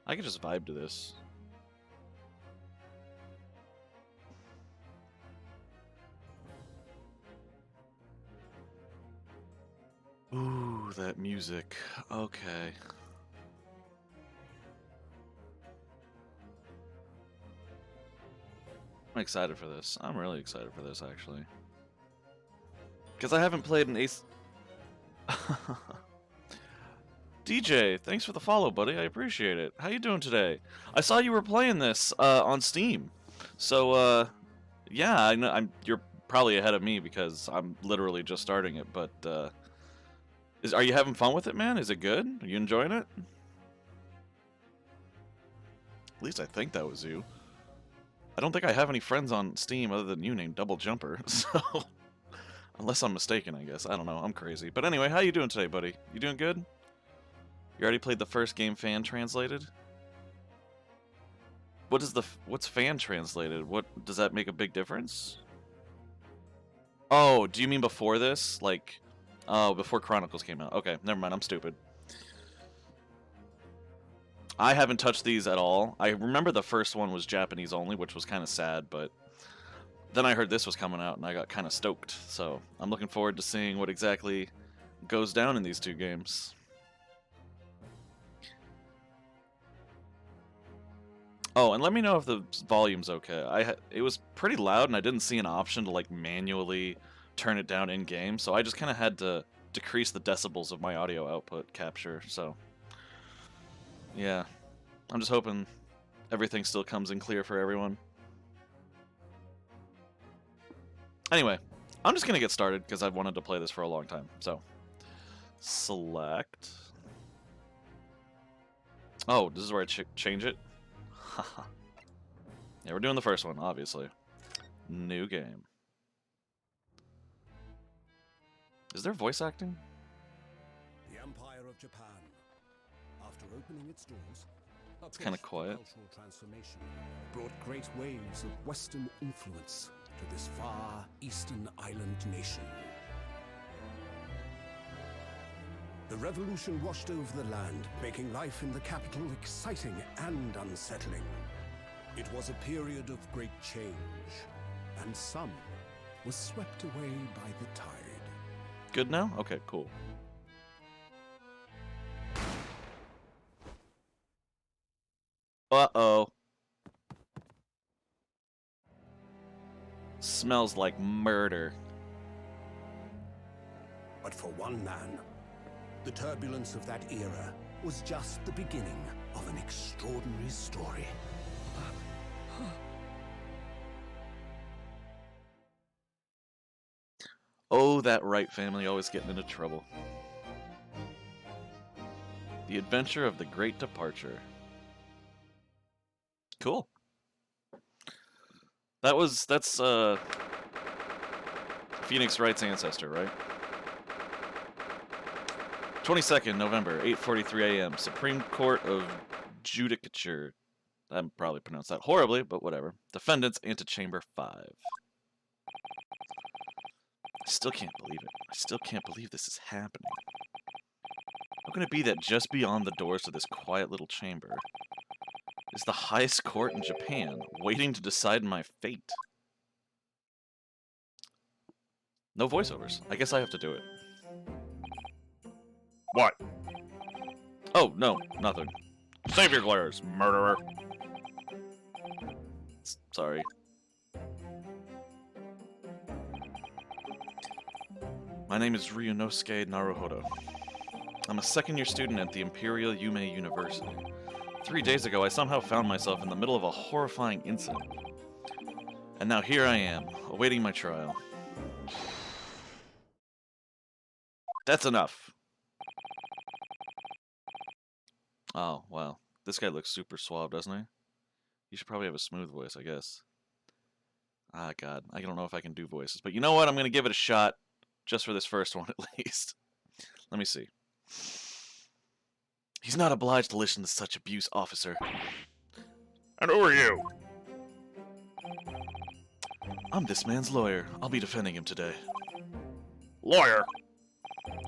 I could just vibe to this. Ooh, that music. Okay. I'm excited for this. I'm really excited for this, actually. Because I haven't played an Ace... DJ, thanks for the follow, buddy. I appreciate it. How you doing today? I saw you were playing this on Steam. So, yeah, I know you're probably ahead of me because I'm literally just starting it, but are you having fun with it, man? Is it good? Are you enjoying it? At least I think that was you. I don't think I have any friends on Steam other than you named Double Jumper, so... Unless I'm mistaken, I guess. I don't know. I'm crazy. But anyway, how you doing today, buddy? You doing good? You already played the first game fan translated? What's fan translated? What does that make a big difference? Oh, do you mean before this? Like, oh, before Chronicles came out. Okay, never mind. I'm stupid. I haven't touched these at all. I remember the first one was Japanese only, which was kind of sad, but then I heard this was coming out and I got kind of stoked. So I'm looking forward to seeing what exactly goes down in these two games. Oh, and let me know if the volume's okay. It was pretty loud and I didn't see an option to like manually turn it down in game, so I just kind of had to decrease the decibels of my audio output capture. So yeah, I'm just hoping everything still comes in clear for everyone. Anyway, I'm just gonna get started because I've wanted to play this for a long time. So select. Oh, this is where I change it. Yeah, we're doing the first one, obviously. New game. Is there voice acting? The Empire of Japan, after opening its doors, It's kind of quiet. cultural transformation brought great waves of Western influence to this far eastern island nation. The revolution washed over the land, making life in the capital exciting and unsettling. It was a period of great change, and some was swept away by the tide. Good now? Okay, cool. Uh-oh. Smells like murder. But for one man, the turbulence of that era was just the beginning of an extraordinary story. Oh, that Wright family always getting into trouble. The Adventure of the Great Departure. Cool. That's Phoenix Wright's ancestor, right? 22nd November, 8:43 a.m. Supreme Court of Judicature. I probably pronounced that horribly, but whatever. Defendants, Antechamber 5. I still can't believe it. I still can't believe this is happening. How can it be that just beyond the doors to this quiet little chamber is the highest court in Japan, waiting to decide my fate? No voiceovers. I guess I have to do it. What? Oh, no, nothing. Save your glares, murderer. Sorry. My name is Ryunosuke Naruhodo. I'm a second-year student at the Imperial Yume University. 3 days ago, I somehow found myself in the middle of a horrifying incident. And now here I am, awaiting my trial. That's enough. Oh, wow. This guy looks super suave, doesn't he? He should probably have a smooth voice, I guess. Ah, God. I don't know if I can do voices. But you know what? I'm going to give it a shot. Just for this first one, at least. Let me see. He's not obliged to listen to such abuse, officer. And who are you? I'm this man's lawyer. I'll be defending him today. Lawyer?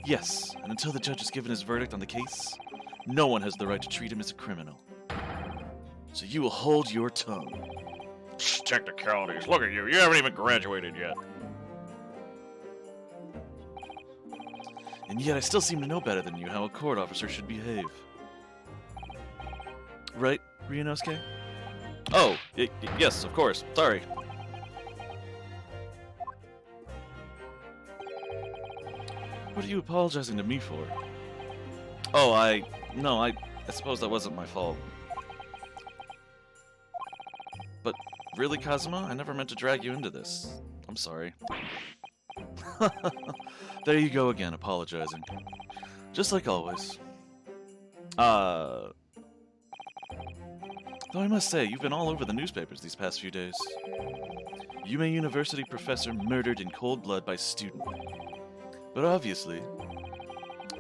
Yes, and until the judge has given his verdict on the case, no one has the right to treat him as a criminal. So you will hold your tongue. Technicalities. Look at you. You haven't even graduated yet. And yet I still seem to know better than you how a court officer should behave. Right, Ryunosuke? Oh, yes, of course. Sorry. What are you apologizing to me for? Oh, I suppose that wasn't my fault. But really, Kazuma? I never meant to drag you into this. I'm sorry. There you go again, apologizing. Just like always. Though I must say, you've been all over the newspapers these past few days. Yume University professor murdered in cold blood by student. But obviously,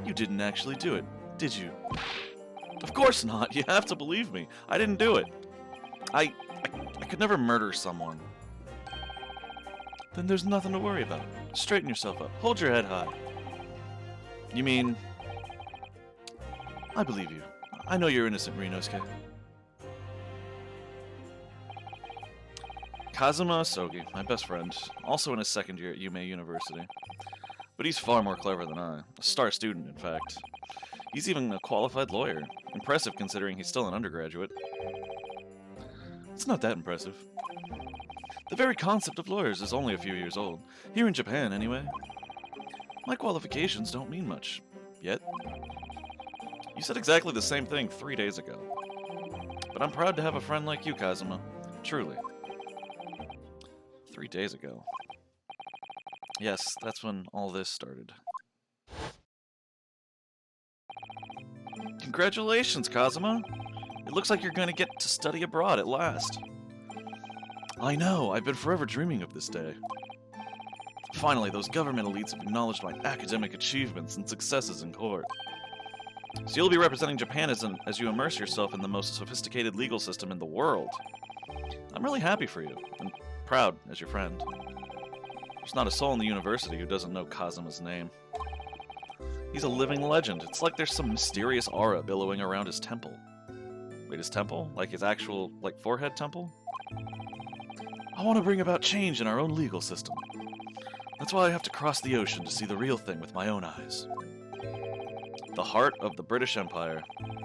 you didn't actually do it, did you? Of course not. You have to believe me. I didn't do it. I could never murder someone. Then there's nothing to worry about. Straighten yourself up. Hold your head high. You mean... I believe you. I know you're innocent, Ryunosuke. Kazuma Asogi, my best friend, also in his second year at Yume University. But he's far more clever than I. A star student, in fact. He's even a qualified lawyer. Impressive considering he's still an undergraduate. It's not that impressive. The very concept of lawyers is only a few years old. Here in Japan, anyway. My qualifications don't mean much. Yet. You said exactly the same thing 3 days ago. But I'm proud to have a friend like you, Kazuma. Truly. 3 days ago. Yes, that's when all this started. Congratulations, Kazuma! It looks like you're going to get to study abroad at last. I know, I've been forever dreaming of this day. Finally, those government elites have acknowledged my academic achievements and successes in court. So you'll be representing Japan as you immerse yourself in the most sophisticated legal system in the world. I'm really happy for you, and proud as your friend. There's not a soul in the university who doesn't know Kazuma's name. He's a living legend. It's like there's some mysterious aura billowing around his temple. Wait, his temple? Like his actual, forehead temple? I want to bring about change in our own legal system. That's why I have to cross the ocean to see the real thing with my own eyes. The heart of the British Empire.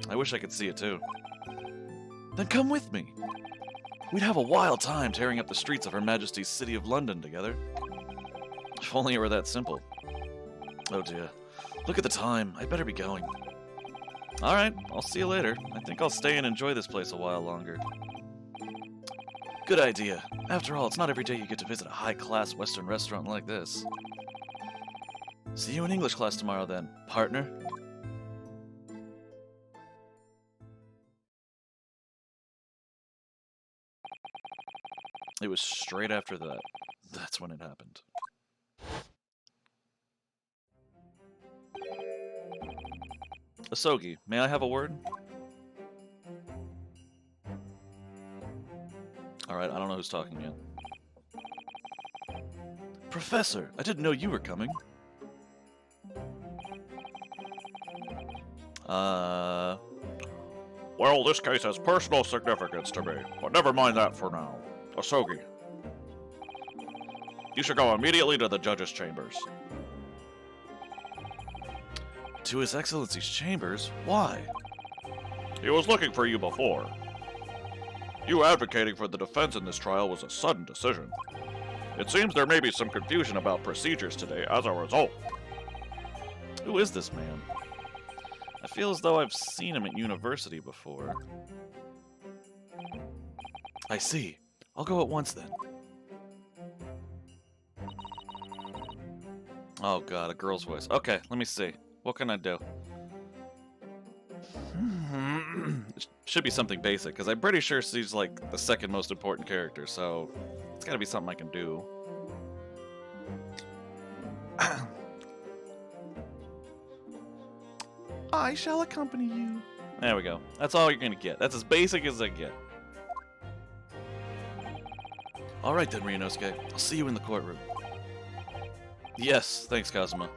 I wish I could see it too. Then come with me. We'd have a wild time tearing up the streets of Her Majesty's City of London together. If only it were that simple. Oh dear. Look at the time. I'd better be going. Alright, I'll see you later. I think I'll stay and enjoy this place a while longer. Good idea. After all, it's not every day you get to visit a high-class Western restaurant like this. See you in English class tomorrow then, partner. It was straight after that. That's when it happened. Asogi, may I have a word? Alright, I don't know who's talking yet. Professor, I didn't know you were coming. Well, this case has personal significance to me, but never mind that for now. Asogi, you should go immediately to the judge's chambers. To His Excellency's chambers? Why? He was looking for you before. You advocating for the defense in this trial was a sudden decision. It seems there may be some confusion about procedures today as a result. Who is this man? I feel as though I've seen him at university before. I see. I'll go at once then. Oh god, a girl's voice. Okay, let me see. What can I do? It should be something basic, because I'm pretty sure she's like the second most important character, so it's gotta be something I can do. I shall accompany you. There we go. That's all you're gonna get. That's as basic as I get. Alright then, Ryunosuke. I'll see you in the courtroom. Yes, thanks, Kazuma.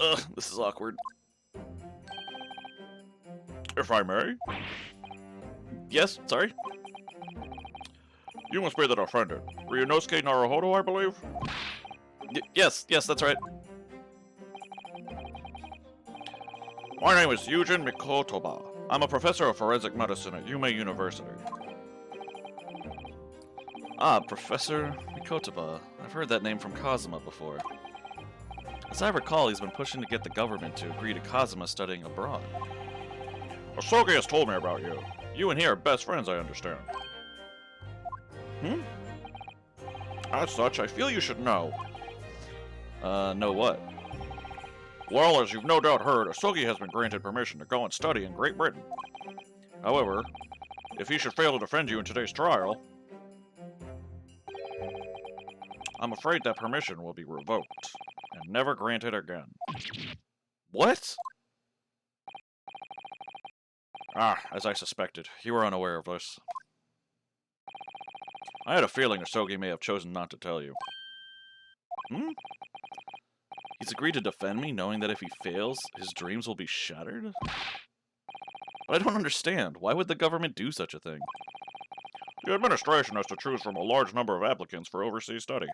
Ugh, this is awkward. If I may, Yes, sorry? you must be the defendant. Ryunosuke Naruhodo, I believe? Yes, that's right. My name is Yujin Mikotoba. I'm a professor of forensic medicine at Yume University. Ah, Professor Mikotoba. I've heard that name from Kazuma before. As I recall, he's been pushing to get the government to agree to Kazuma studying abroad. Asogi has told me about you. You and he are best friends, I understand. Hmm? As such, I feel you should know. Know what? Well, as you've no doubt heard, Asogi has been granted permission to go and study in Great Britain. However, if he should fail to defend you in today's trial, I'm afraid that permission will be revoked and never granted again. What? Ah, as I suspected, you were unaware of this. I had a feeling Asogi may have chosen not to tell you. Hmm? He's agreed to defend me, knowing that if he fails, his dreams will be shattered? But I don't understand. Why would the government do such a thing? The administration has to choose from a large number of applicants for overseas study.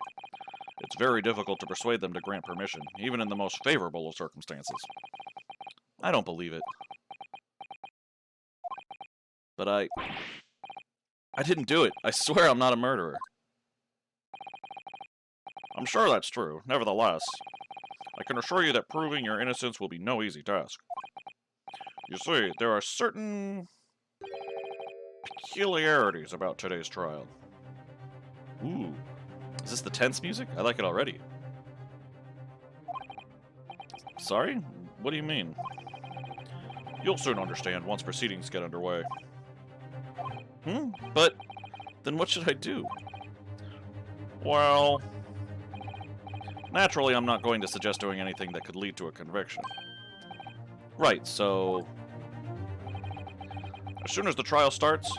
It's very difficult to persuade them to grant permission, even in the most favorable of circumstances. I don't believe it. But I didn't do it. I swear I'm not a murderer. I'm sure that's true. Nevertheless, I can assure you that proving your innocence will be no easy task. You see, there are certain peculiarities about today's trial. Ooh. Is this the tense music? I like it already. Sorry? What do you mean? You'll soon understand once proceedings get underway. But then what should I do? Well, naturally I'm not going to suggest doing anything that could lead to a conviction. Right, so As soon as the trial starts,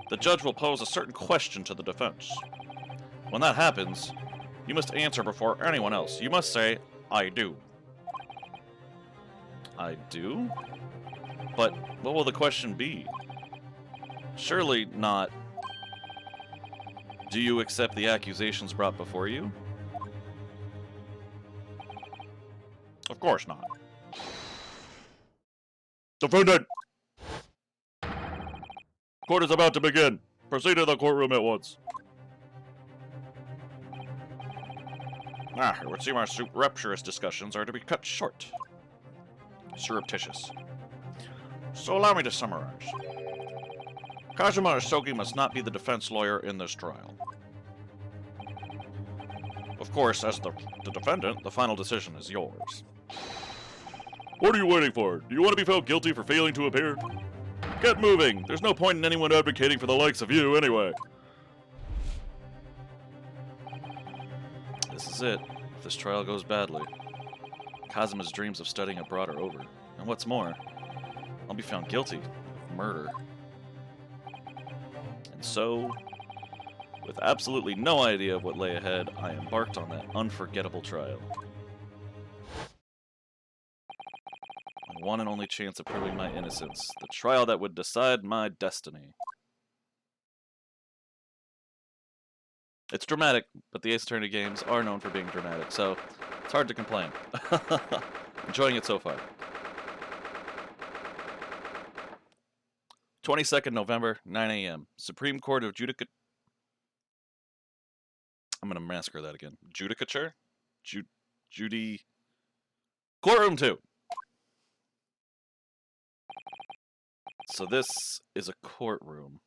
the judge will pose a certain question to the defense. When that happens, you must answer before anyone else. You must say, I do. I do? But what will the question be? Surely not, do you accept the accusations brought before you? Of course not. Defendant! Court is about to begin. Proceed to the courtroom at once. It would seem our surreptitious discussions are to be cut short. Surreptitious. So allow me to summarize. Kazuma Asogi must not be the defense lawyer in this trial. Of course, as the defendant, the final decision is yours. What are you waiting for? Do you want to be found guilty for failing to appear? Get moving! There's no point in anyone advocating for the likes of you, anyway. This is it. If this trial goes badly, Kazuma's dreams of studying abroad are over. And what's more, I'll be found guilty of murder. And so, with absolutely no idea of what lay ahead, I embarked on that unforgettable trial. My one and only chance of proving my innocence, the trial that would decide my destiny. It's dramatic, but the Ace Attorney games are known for being dramatic, so it's hard to complain. Enjoying it so far. 22nd November, 9 a.m. Supreme Court of I'm going to massacre that again. Judicature? Judy... Courtroom 2! So this is a courtroom.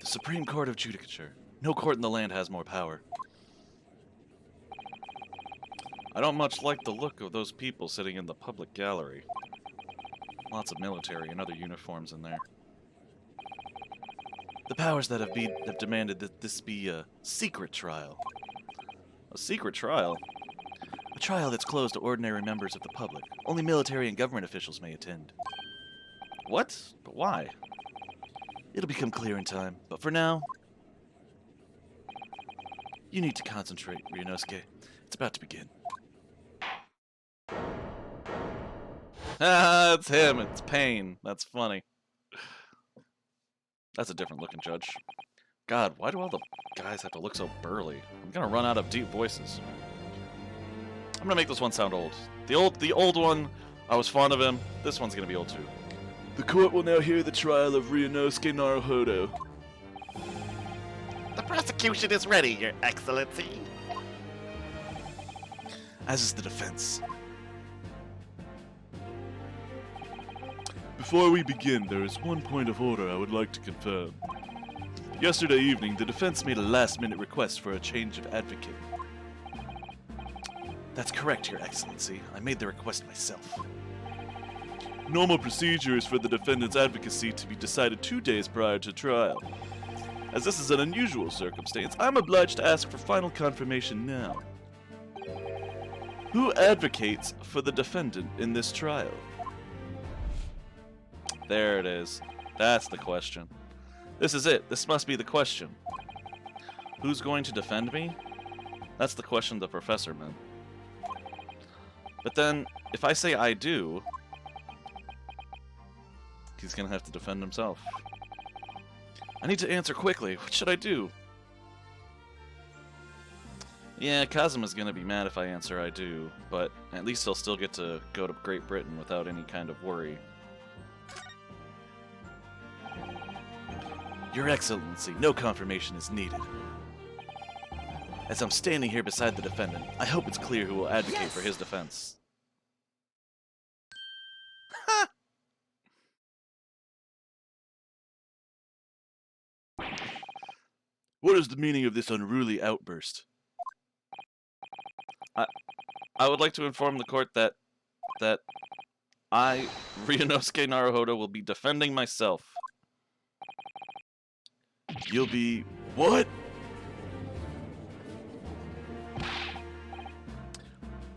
The Supreme Court of Judicature. No court in the land has more power. I don't much like the look of those people sitting in the public gallery. Lots of military and other uniforms in there. The powers that have demanded that this be a secret trial. A secret trial? A trial that's closed to ordinary members of the public. Only military and government officials may attend. What? But why? It'll become clear in time, but for now... You need to concentrate, Ryunosuke. It's about to begin. Ah, it's him. It's Pain. That's funny. That's a different looking judge. God, why do all the guys have to look so burly? I'm gonna run out of deep voices. I'm gonna make this one sound old. The old one, I was fond of him. This one's gonna be old too. The court will now hear the trial of Ryunosuke Naruhodo. The prosecution is ready, Your Excellency. As is the defense. Before we begin, there is one point of order I would like to confirm. Yesterday evening, the defense made a last-minute request for a change of advocate. That's correct, Your Excellency. I made the request myself. Normal procedure is for the defendant's advocacy to be decided 2 days prior to trial. As this is an unusual circumstance, I'm obliged to ask for final confirmation now. Who advocates for the defendant in this trial? There it is. That's the question. This is it. This must be the question. Who's going to defend me? That's the question the professor meant. But then, if I say I do, he's gonna have to defend himself. I need to answer quickly. What should I do? Yeah, Kazuma's gonna be mad if I answer I do, but at least he'll still get to go to Great Britain without any kind of worry. Your Excellency, no confirmation is needed. As I'm standing here beside the defendant, I hope it's clear who will advocate for his defense. Ha! What is the meaning of this unruly outburst? I would like to inform the court that I, Ryunosuke Naruhodo, will be defending myself. You'll be... what?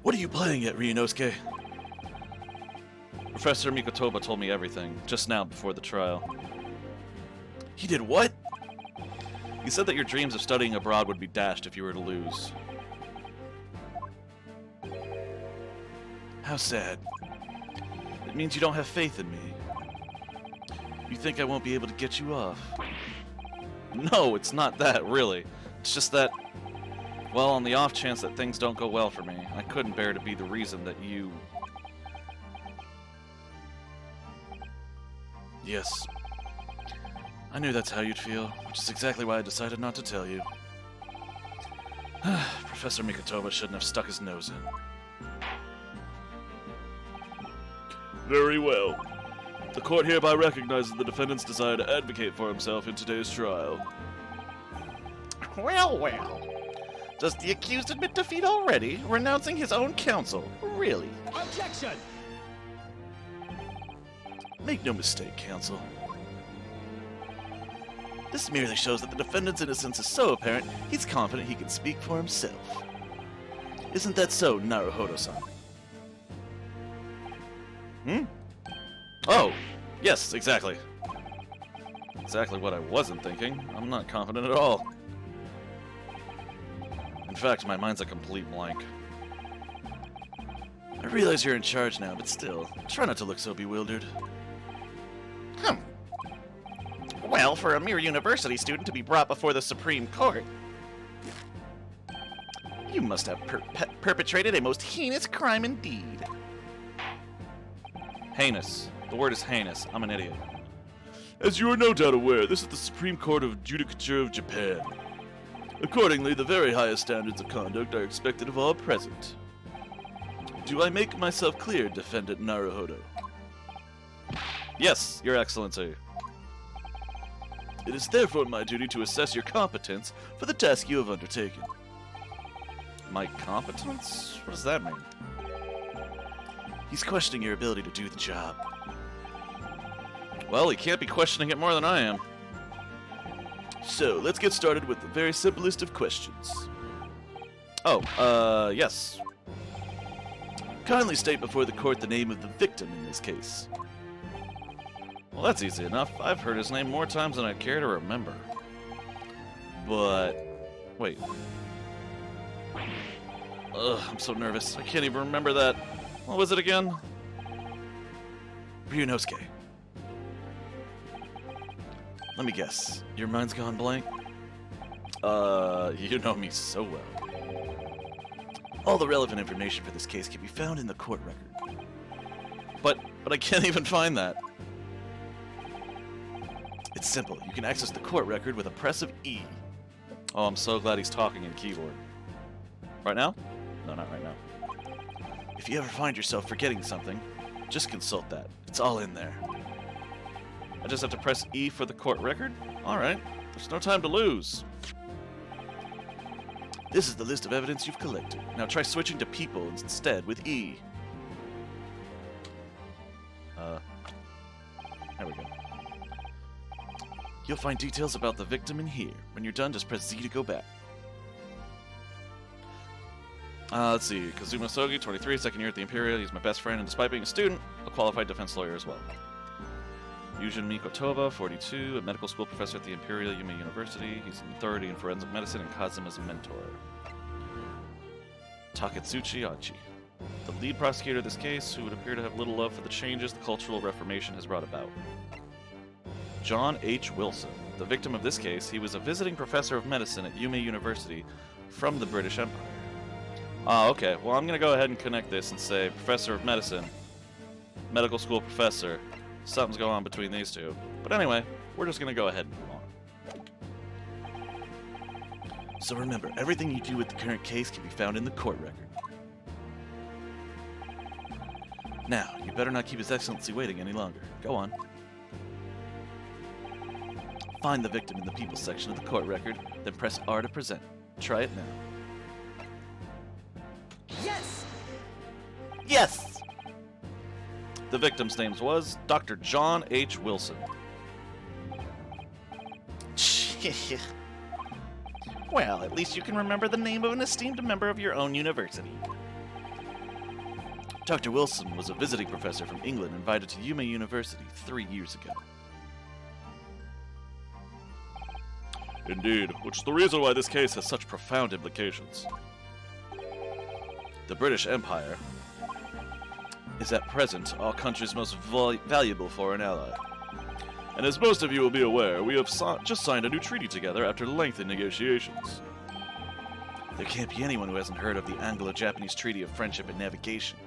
What are you playing at, Ryunosuke? Professor Mikotoba told me everything, just now before the trial. He did what? He said that your dreams of studying abroad would be dashed if you were to lose. How sad. It means you don't have faith in me. You think I won't be able to get you off. No, it's not that, really. It's just that, well, on the off chance that things don't go well for me, I couldn't bear to be the reason that you... Yes. I knew that's how you'd feel, which is exactly why I decided not to tell you. Professor Mikotoba shouldn't have stuck his nose in. Very well. The court hereby recognizes the defendant's desire to advocate for himself in today's trial. Well, well. Does the accused admit defeat already, renouncing his own counsel? Really? Objection! Make no mistake, counsel. This merely shows that the defendant's innocence is so apparent, he's confident he can speak for himself. Isn't that so, Naruhodo-san? Oh, yes, exactly. Exactly what I wasn't thinking. I'm not confident at all. In fact, my mind's a complete blank. I realize you're in charge now, but still, try not to look so bewildered. Well, for a mere university student to be brought before the Supreme Court, you must have perpetrated a most heinous crime indeed. Heinous. The word is heinous. I'm an idiot. As you are no doubt aware, this is the Supreme Court of Judicature of Japan. Accordingly, the very highest standards of conduct are expected of all present. Do I make myself clear, Defendant Naruhodo? Yes, Your Excellency. It is therefore my duty to assess your competence for the task you have undertaken. My competence? What does that mean? He's questioning your ability to do the job. Well, he can't be questioning it more than I am. So, let's get started with the very simplest of questions. Oh, yes. Kindly state before the court the name of the victim in this case. Well, that's easy enough. I've heard his name more times than I care to remember. But... wait. Ugh, I'm so nervous. I can't even remember that. What was it again? Ryunosuke. Let me guess. Your mind's gone blank? You know me so well. All the relevant information for this case can be found in the court record. But I can't even find that. It's simple. You can access the court record with a press of E. Oh, I'm so glad he's talking in keyboard. Right now? No, not right now. If you ever find yourself forgetting something, just consult that. It's all in there. I just have to press E for the court record? Alright. There's no time to lose. This is the list of evidence you've collected. Now try switching to people instead with E. There we go. You'll find details about the victim in here. When you're done, just press Z to go back. Let's see. Kazuma Sogi, 23, second year at the Imperial. He's my best friend, and despite being a student, a qualified defense lawyer as well. Yujin Mikotoba, 42, a medical school professor at the Imperial Yume University. He's an authority in forensic medicine and Kazuma's mentor. Taketsuchi Achi, the lead prosecutor of this case, who would appear to have little love for the changes the Cultural Reformation has brought about. John H. Wilson, the victim of this case. He was a visiting professor of medicine at Yume University from the British Empire. Okay. Well, I'm going to go ahead and connect this and say professor of medicine, medical school professor. Something's going on between these two. But anyway, we're just going to go ahead and move on. So remember, everything you do with the current case can be found in the court record. Now, you better not keep His Excellency waiting any longer. Go on. Find the victim in the people section of the court record, then press R to present. Try it now. Yes! Yes! The victim's name was Dr. John H. Wilson. Well, at least you can remember the name of an esteemed member of your own university. Dr. Wilson was a visiting professor from England invited to Yume University 3 years ago. Indeed, which is the reason why this case has such profound implications. The British Empire Is at present our country's most valuable foreign ally. And as most of you will be aware, we have just signed a new treaty together after lengthy negotiations. There can't be anyone who hasn't heard of the Anglo-Japanese Treaty of Friendship and Navigation.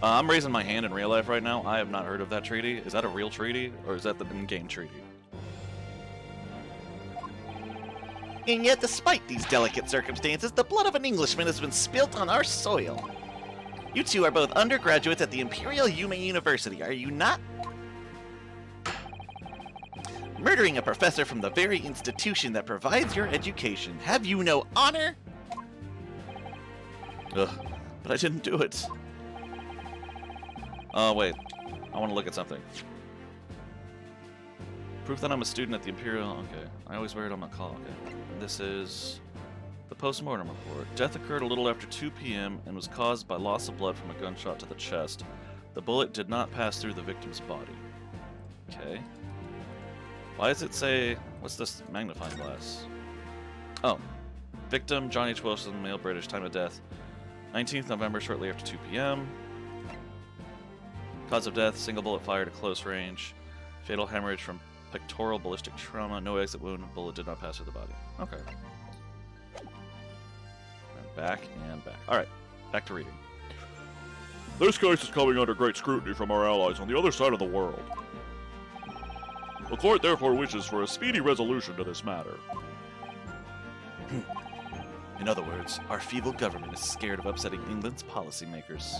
I'm raising my hand in real life right now. I have not heard of that treaty. Is that a real treaty, or is that the in-game treaty? And yet, despite these delicate circumstances, the blood of an Englishman has been spilt on our soil. You two are both undergraduates at the Imperial Yume University, are you not? Murdering a professor from the very institution that provides your education. Have you no honor? Ugh, but I didn't do it. Oh, wait. I want to look at something. Proof that I'm a student at the Imperial... Okay. I always wear it on my call. Okay. This is the post-mortem report. Death occurred a little after 2 p.m. and was caused by loss of blood from a gunshot to the chest. The bullet did not pass through the victim's body. Okay. Why does it say... What's this magnifying glass? Oh. Victim, John H. Wilson, male British, time of death, 19th November, shortly after 2 p.m. Cause of death, single bullet fired at close range. Fatal hemorrhage from pectoral ballistic trauma. No exit wound. Bullet did not pass through the body. Okay. And back and back. Alright. Back to reading. This case is coming under great scrutiny from our allies on the other side of the world. The court therefore wishes for a speedy resolution to this matter. In other words, our feeble government is scared of upsetting England's policymakers.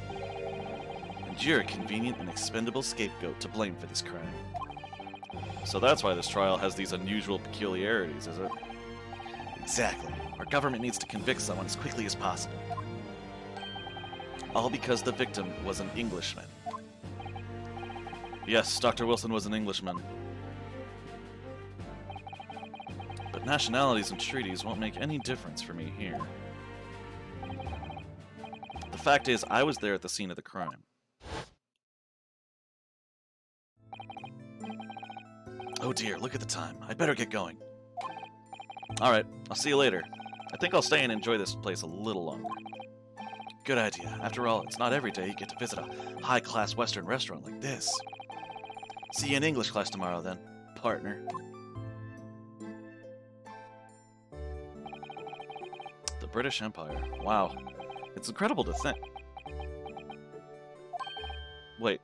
And you're a convenient and expendable scapegoat to blame for this crime. So that's why this trial has these unusual peculiarities, is it? Exactly. Our government needs to convict someone as quickly as possible. All because the victim was an Englishman. Yes, Dr. Wilson was an Englishman. But nationalities and treaties won't make any difference for me here. The fact is, I was there at the scene of the crime. Oh dear, look at the time. I'd better get going. Alright, I'll see you later. I think I'll stay and enjoy this place a little longer. Good idea. After all, it's not every day you get to visit a high-class Western restaurant like this. See you in English class tomorrow, then, partner. The British Empire. Wow. It's incredible to think. Wait.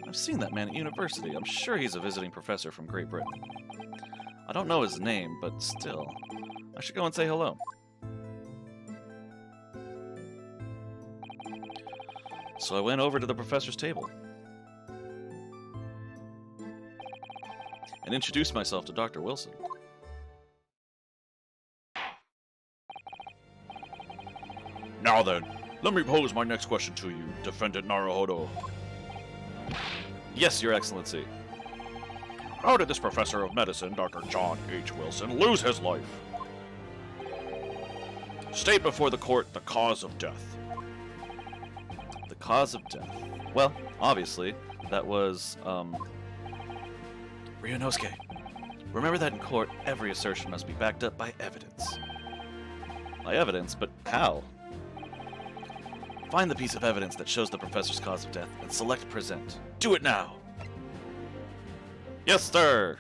I've seen that man at university. I'm sure he's a visiting professor from Great Britain. I don't know his name, but still. I should go and say hello. So I went over to the professor's table and introduced myself to Dr. Wilson. Now then, let me pose my next question to you, Defendant Naruhodo. Yes, Your Excellency. How did this professor of medicine, Dr. John H. Wilson, lose his life? State before the court the cause of death. The cause of death. Well, obviously, that was, Ryunosuke. Remember that in court, every assertion must be backed up by evidence. By evidence? But how? Find the piece of evidence that shows the professor's cause of death and select present. Do it now! Yes, sir!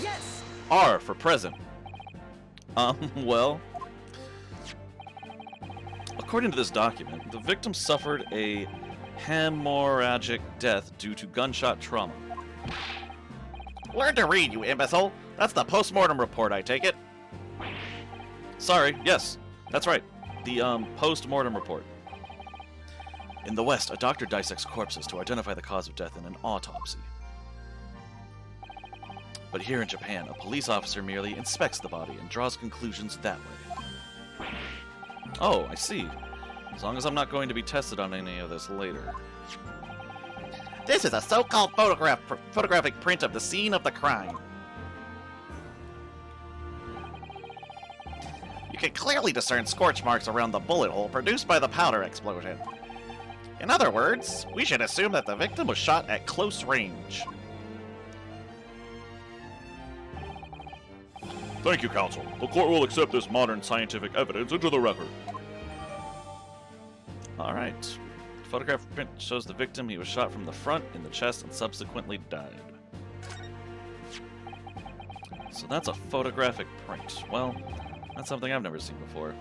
Yes! R for present. Well... According to this document, the victim suffered a hemorrhagic death due to gunshot trauma. Learn to read, you imbecile. That's the post-mortem report, I take it. Sorry, yes, that's right. The, post-mortem report. In the West, a doctor dissects corpses to identify the cause of death in an autopsy. But here in Japan, a police officer merely inspects the body and draws conclusions that way. Oh, I see. As long as I'm not going to be tested on any of this later. This is a so-called photographic print of the scene of the crime. You can clearly discern scorch marks around the bullet hole produced by the powder explosion. In other words, we should assume that the victim was shot at close range. Thank you, counsel. The court will accept this modern scientific evidence into the record. Alright. Photograph print shows the victim. He was shot from the front, in the chest, and subsequently died. So that's a photographic print. Well, that's something I've never seen before.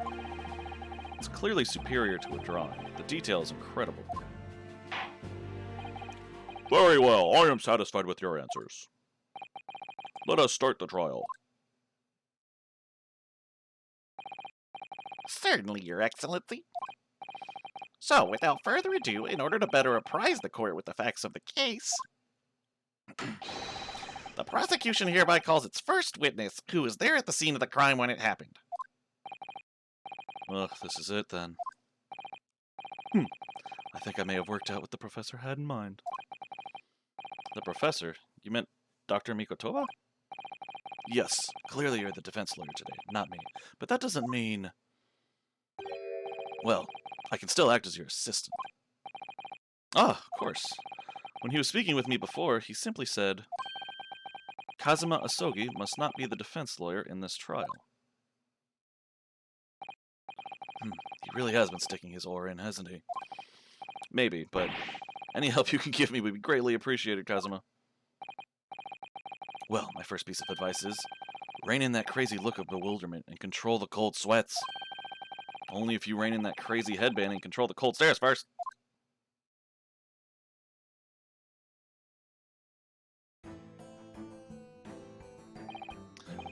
It's clearly superior to a drawing. The detail is incredible. Very well, I am satisfied with your answers. Let us start the trial. Certainly, Your Excellency. So, without further ado, in order to better apprise the court with the facts of the case, the prosecution hereby calls its first witness, who was there at the scene of the crime when it happened. Ugh, this is it then. I think I may have worked out what the professor had in mind. The professor? You meant Dr. Mikotoba? Yes, clearly you're the defense lawyer today, not me. But that doesn't mean... Well, I can still act as your assistant. Ah, of course. When he was speaking with me before, he simply said, Kazuma Asogi must not be the defense lawyer in this trial. He really has been sticking his oar in, hasn't he? Maybe, but any help you can give me would be greatly appreciated, Kazuma. Well, my first piece of advice is, rein in that crazy look of bewilderment and control the cold sweats. Only if you rein in that crazy headband and control the cold stares first.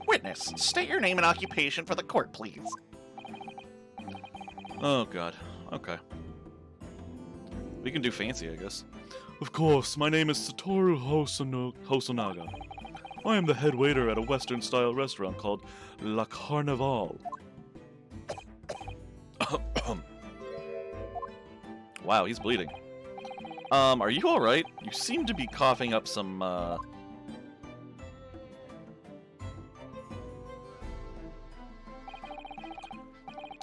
Witness, state your name and occupation for the court, please. Oh god, okay. We can do fancy, I guess. Of course, my name is Satoru Hosonaga. I am the head waiter at a Western-style restaurant called La Carnival. Wow, he's bleeding. Are you alright? You seem to be coughing up some,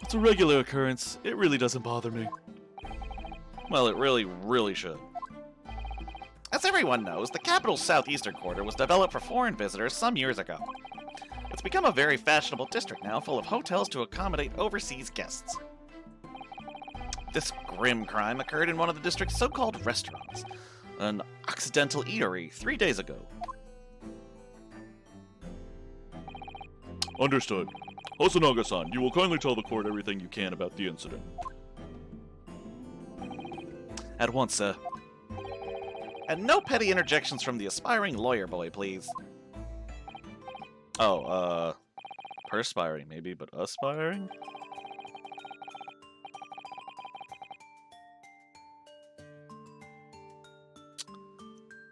It's a regular occurrence. It really doesn't bother me. Well, it really, really should. As everyone knows, the capital's southeastern quarter was developed for foreign visitors some years ago. It's become a very fashionable district now, full of hotels to accommodate overseas guests. This grim crime occurred in one of the district's so-called restaurants, an Occidental eatery 3 days ago. Understood. Hosonaga-san, you will kindly tell the court everything you can about the incident. At once, sir. And no petty interjections from the aspiring lawyer boy, please. Oh, perspiring maybe, but aspiring?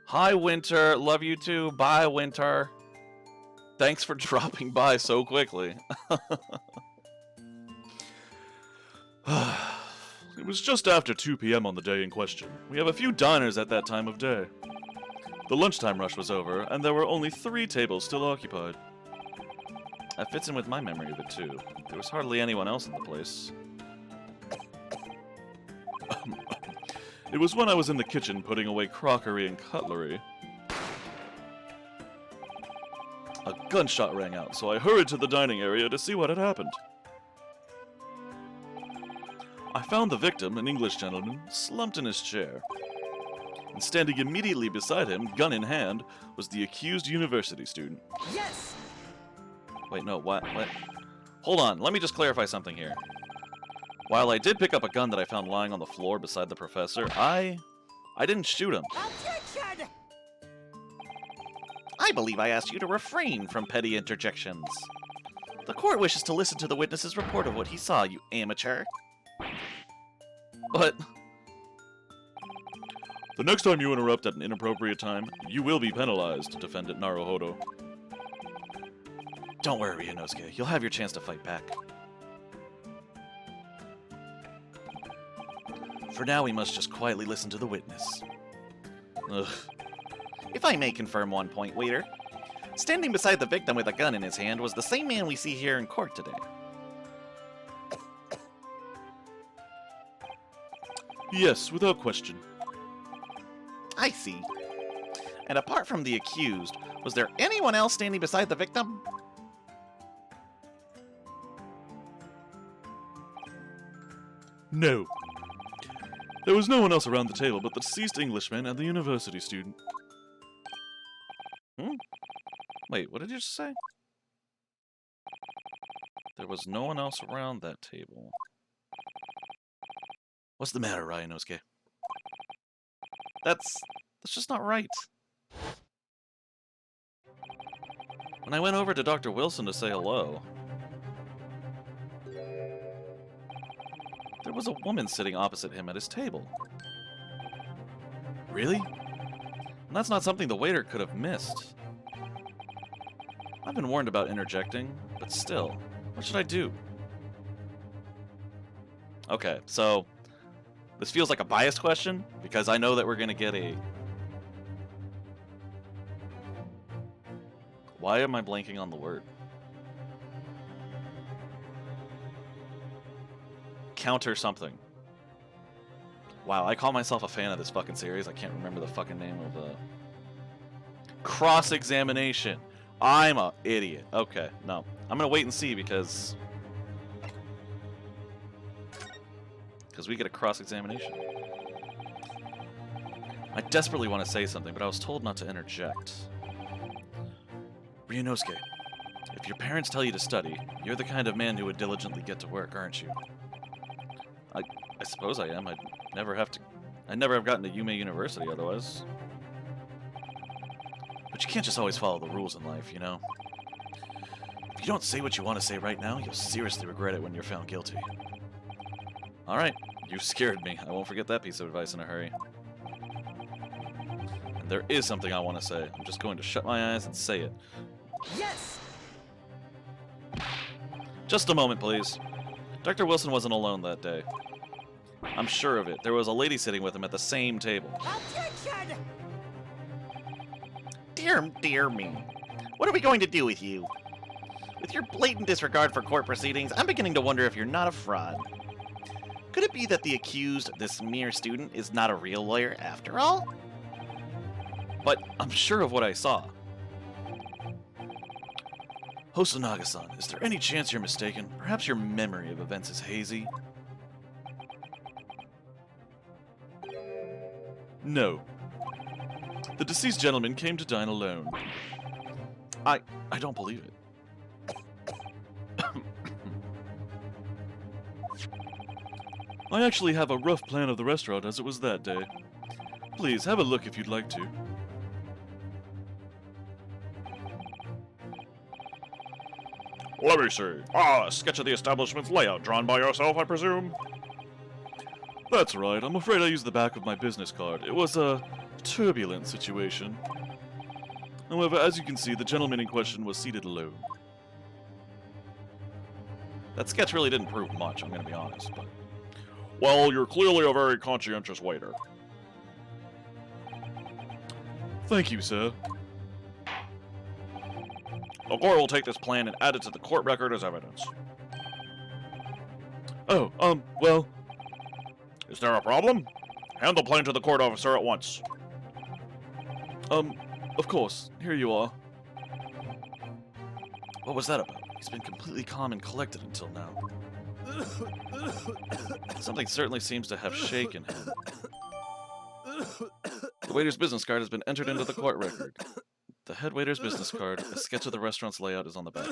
Hi, Winter. Love you too. Bye, Winter. Thanks for dropping by so quickly. It was just after 2 p.m. on the day in question. We have a few diners at that time of day. The lunchtime rush was over, and there were only 3 tables still occupied. That fits in with my memory of it too. There was hardly anyone else in the place. It was when I was in the kitchen putting away crockery and cutlery. A gunshot rang out, so I hurried to the dining area to see what had happened. I found the victim, an English gentleman, slumped in his chair. And standing immediately beside him, gun in hand, was the accused university student. Yes! Wait, no, what? Hold on, let me just clarify something here. While I did pick up a gun that I found lying on the floor beside the professor, I didn't shoot him. Objection! I believe I asked you to refrain from petty interjections. The court wishes to listen to the witness's report of what he saw, you amateur. But The next time you interrupt at an inappropriate time, you will be penalized, Defendant Naruhodo. don't worry, Ryunosuke. You'll have your chance to fight back. For now, we must just quietly listen to the witness. Ugh. If I may confirm one point, waiter. Standing beside the victim with a gun in his hand was the same man we see here in court today. Yes, without question. I see. And apart from the accused, was there anyone else standing beside the victim? No. There was no one else around the table but the deceased Englishman and the university student. Wait, what did you just say? There was no one else around that table. What's the matter, Ryunosuke? That's just not right. When I went over to Dr. Wilson to say hello, there was a woman sitting opposite him at his table. Really? And that's not something the waiter could have missed. I've been warned about interjecting, but still, what should I do? Okay, so this feels like a biased question, because I know that we're going to get a... Why am I blanking on the word? Counter something. Wow, I call myself a fan of this fucking series. I can't remember the fucking name of the... Cross-examination. I'm a idiot. Okay, no. I'm gonna wait and see because we get a cross-examination. I desperately want to say something, but I was told not to interject. Ryunosuke, if your parents tell you to study, you're the kind of man who would diligently get to work, aren't you? I suppose I am. I'd never have gotten to Yume University otherwise. But you can't just always follow the rules in life, you know? If you don't say what you want to say right now, you'll seriously regret it when you're found guilty. Alright, you scared me. I won't forget that piece of advice in a hurry. And there is something I want to say. I'm just going to shut my eyes and say it. Yes! Just a moment, please. Dr. Wilson wasn't alone that day. I'm sure of it. There was a lady sitting with him at the same table. Objection! Dear me. What are we going to do with you? With your blatant disregard for court proceedings, I'm beginning to wonder if you're not a fraud. Could it be that the accused, this mere student, is not a real lawyer after all? But I'm sure of what I saw. Hosonaga-san, is there any chance you're mistaken? Perhaps your memory of events is hazy? No. The deceased gentleman came to dine alone. I don't believe it. I actually have a rough plan of the restaurant as it was that day. Please, have a look if you'd like to. Let me see. Ah, a sketch of the establishment's layout drawn by yourself, I presume? That's right, I'm afraid I used the back of my business card. It was a turbulent situation. However, as you can see, the gentleman in question was seated alone. That sketch really didn't prove much, I'm gonna be honest, but... Well, you're clearly a very conscientious waiter. Thank you, sir. The court will take this plan and add it to the court record as evidence. Oh, well... Is there a problem? Hand the plan to the court officer at once. Of course. Here you are. What was that about? He's been completely calm and collected until now. Something certainly seems to have shaken him. The waiter's business card has been entered into the court record. The head waiter's business card, a sketch of the restaurant's layout is on the back.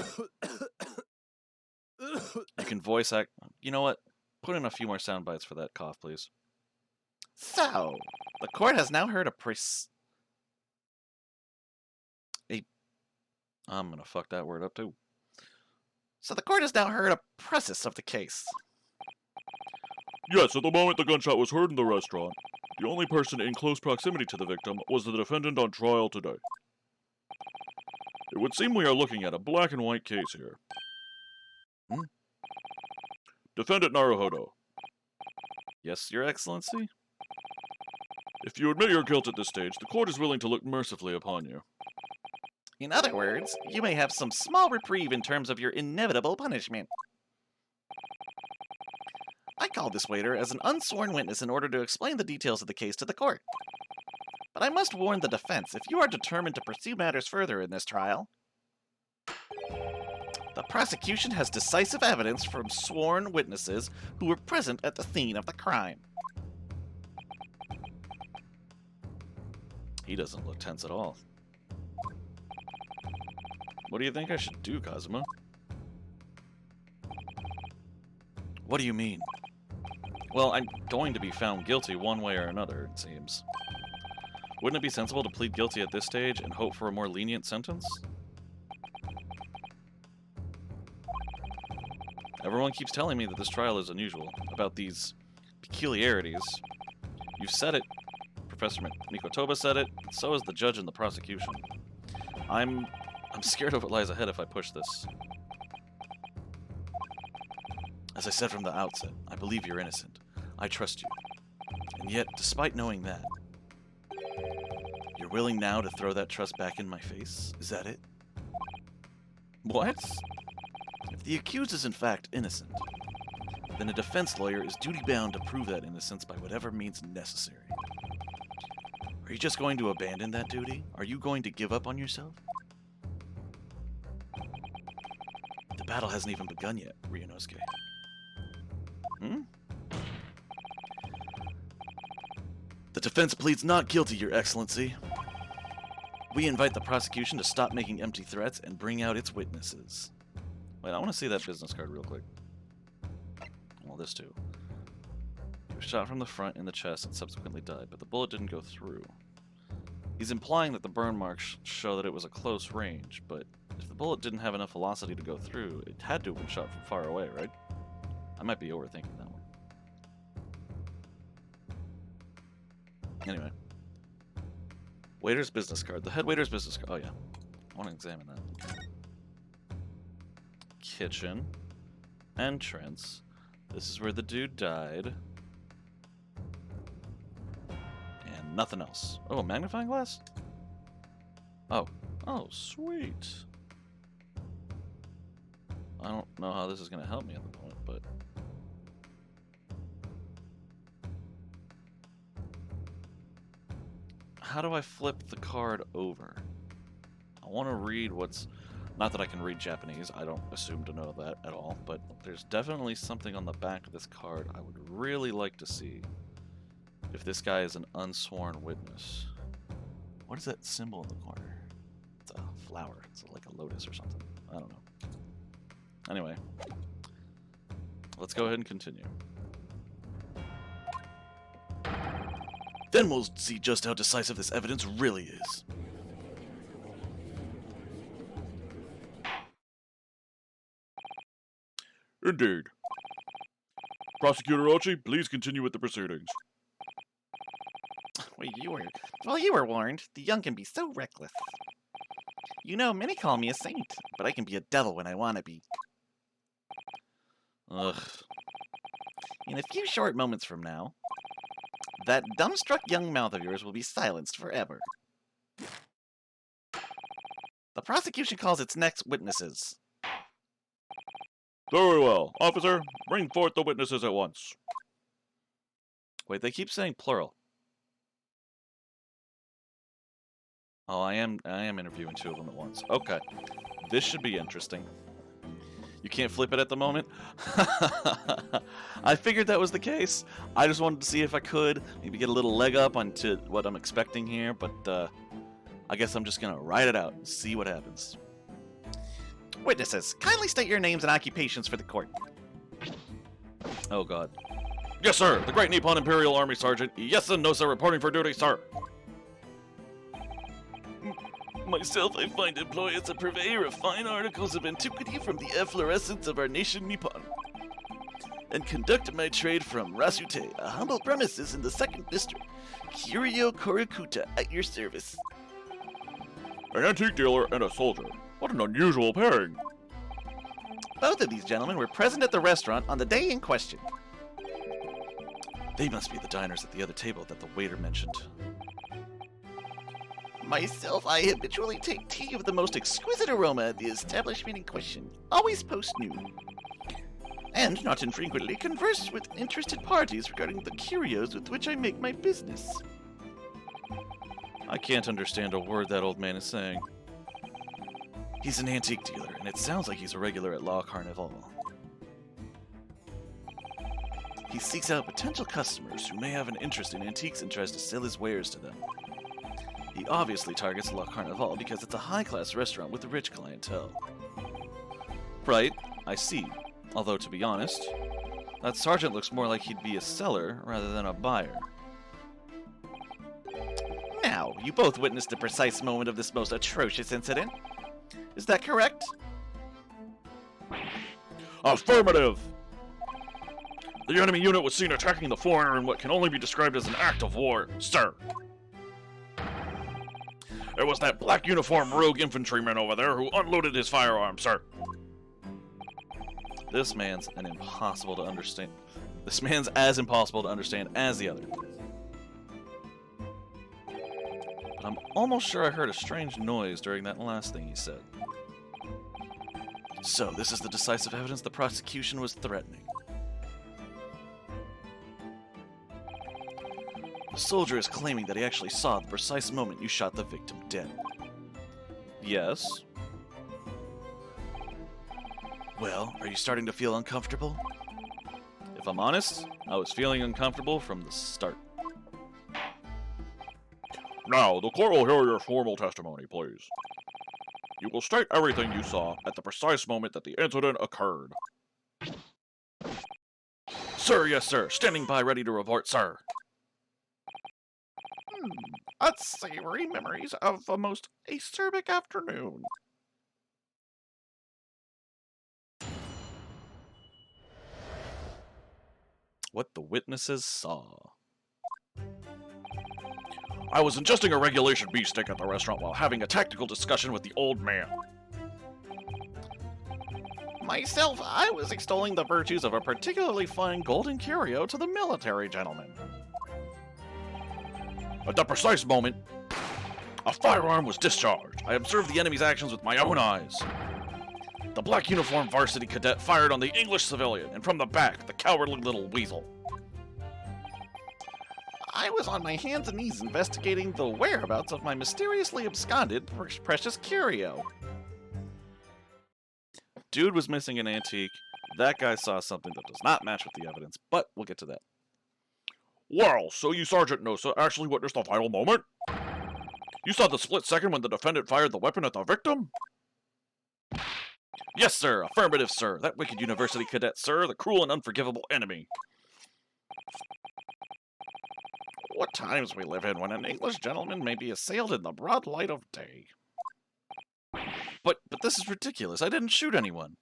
You can voice act... You know what? Put in a few more sound bites for that cough, please. So, the court has now heard I'm gonna fuck that word up, too. So the court has now heard a process of the case. Yes, at the moment the gunshot was heard in the restaurant, the only person in close proximity to the victim was the defendant on trial today. It would seem we are looking at a black and white case here. Defendant Naruhodo. Yes, Your Excellency? If you admit your guilt at this stage, the court is willing to look mercifully upon you. In other words, you may have some small reprieve in terms of your inevitable punishment. I called this waiter as an unsworn witness in order to explain the details of the case to the court. But I must warn the defense, if you are determined to pursue matters further in this trial, the prosecution has decisive evidence from sworn witnesses who were present at the scene of the crime. He doesn't look tense at all. What do you think I should do, Kazuma? What do you mean? Well, I'm going to be found guilty one way or another, it seems. Wouldn't it be sensible to plead guilty at this stage and hope for a more lenient sentence? Everyone keeps telling me that this trial is unusual, about these peculiarities. You've said it, Professor Mikotoba said it, and so has the judge and the prosecution. I'm scared of what lies ahead if I push this. As I said from the outset, I believe you're innocent. I trust you. And yet, despite knowing that, you're willing now to throw that trust back in my face? Is that it? What? If the accused is in fact innocent, then a defense lawyer is duty-bound to prove that innocence by whatever means necessary. Are you just going to abandon that duty? Are you going to give up on yourself? The battle hasn't even begun yet, Ryunosuke. The defense pleads not guilty, Your Excellency. We invite the prosecution to stop making empty threats and bring out its witnesses. Wait, I want to see that business card real quick. Well, this too. He was shot from the front in the chest and subsequently died, but the bullet didn't go through. He's implying that the burn marks show that it was a close range, but if the bullet didn't have enough velocity to go through, it had to have been shot from far away, right? I might be overthinking that one. Anyway. Waiter's business card. The head waiter's business card. Oh, yeah. I want to examine that. Kitchen. Entrance. This is where the dude died. And nothing else. Oh, a magnifying glass? Oh. Oh, sweet. I don't know how this is going to help me at the moment, but... how do I flip the card over? I want to read what's... Not that I can read Japanese, I don't assume to know that at all, but there's definitely something on the back of this card I would really like to see. If this guy is an unsworn witness. What is that symbol in the corner? It's a flower. It's like a lotus or something. I don't know. Anyway. Let's go ahead and continue. Then we'll see just how decisive this evidence really is. Indeed. Prosecutor Ochi, please continue with the proceedings. Well, you were warned. The young can be so reckless. You know, many call me a saint, but I can be a devil when I want to be. Ugh. In a few short moments from now, that dumbstruck young mouth of yours will be silenced forever. The prosecution calls its next witnesses. Very well. Officer, bring forth the witnesses at once. Wait, they keep saying plural. Oh, I am interviewing two of them at once. Okay. This should be interesting. You can't flip it at the moment? I figured that was the case. I just wanted to see if I could. Maybe get a little leg up onto what I'm expecting here, but I guess I'm just gonna ride it out and see what happens. Witnesses, kindly state your names and occupations for the court. Oh god. Yes, sir. The Great Nippon Imperial Army Sergeant. Yes and no, sir. Reporting for duty, sir. Myself, I find employ as a purveyor of fine articles of antiquity from the efflorescence of our nation Nippon, and conduct my trade from Rasute, a humble premises in the 2nd District. Curio Korukuta, at your service. An antique dealer and a soldier. What an unusual pairing. Both of these gentlemen were present at the restaurant on the day in question. They must be the diners at the other table that the waiter mentioned. Myself, I habitually take tea of the most exquisite aroma at the establishment in question, always post-noon. And not infrequently converse with interested parties regarding the curios with which I make my business. I can't understand a word that old man is saying. He's an antique dealer, and it sounds like he's a regular at La Carnival. He seeks out potential customers who may have an interest in antiques and tries to sell his wares to them. He obviously targets La Carnival because it's a high-class restaurant with a rich clientele. Right, I see. Although, to be honest, that sergeant looks more like he'd be a seller rather than a buyer. Now, you both witnessed the precise moment of this most atrocious incident. Is that correct? Affirmative! The enemy unit was seen attacking the foreigner in what can only be described as an act of war, sir. It was that black uniform rogue infantryman over there who unloaded his firearm, sir. This man's impossible to understand. This man's as impossible to understand as the other. But I'm almost sure I heard a strange noise during that last thing he said. So, this is the decisive evidence the prosecution was threatening. The soldier is claiming that he actually saw the precise moment you shot the victim dead. Yes? Well, are you starting to feel uncomfortable? If I'm honest, I was feeling uncomfortable from the start. Now, the court will hear your formal testimony, please. You will state everything you saw at the precise moment that the incident occurred. Sir, yes, sir. Standing by, ready to report, sir. Unsavory memories of a most acerbic afternoon. What the witnesses saw. I was ingesting a regulation beef steak at the restaurant while having a tactical discussion with the old man. Myself, I was extolling the virtues of a particularly fine golden curio to the military gentleman. At that precise moment, a firearm was discharged. I observed the enemy's actions with my own eyes. The black uniformed varsity cadet fired on the English civilian, and from the back, the cowardly little weasel. I was on my hands and knees investigating the whereabouts of my mysteriously absconded precious curio. Dude was missing an antique. That guy saw something that does not match with the evidence, but we'll get to that. Well, so you Sergeant Nosa actually witnessed the final moment? You saw the split second when the defendant fired the weapon at the victim? Yes, sir. Affirmative, sir. That wicked university cadet, sir. The cruel and unforgivable enemy. What times we live in when an English gentleman may be assailed in the broad light of day. But this is ridiculous. I didn't shoot anyone.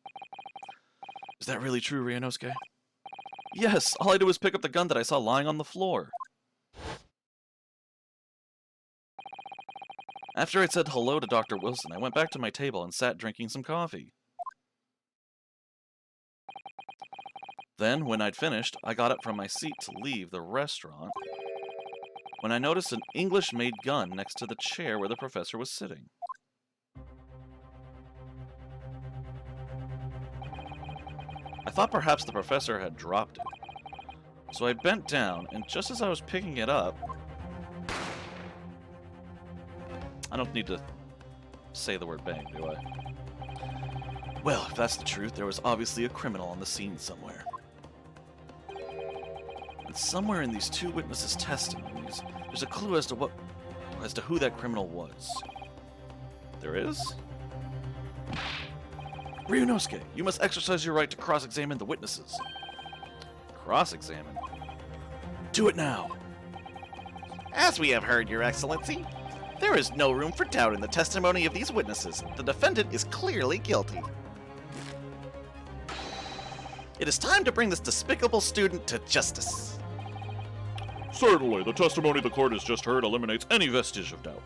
Is that really true, Ryunosuke? Yes, all I did was pick up the gun that I saw lying on the floor. After I'd said hello to Dr. Wilson, I went back to my table and sat drinking some coffee. Then, when I'd finished, I got up from my seat to leave the restaurant when I noticed an English-made gun next to the chair where the professor was sitting. I thought perhaps the professor had dropped it. So I bent down, and just as I was picking it up... I don't need to say the word bang, do I? Well, if that's the truth, there was obviously a criminal on the scene somewhere. And somewhere in these two witnesses' testimonies, there's a clue as to who that criminal was. There is? Ryunosuke, you must exercise your right to cross-examine the witnesses. Cross-examine? Do it now! As we have heard, Your Excellency, there is no room for doubt in the testimony of these witnesses. The defendant is clearly guilty. It is time to bring this despicable student to justice. Certainly, the testimony the court has just heard eliminates any vestige of doubt.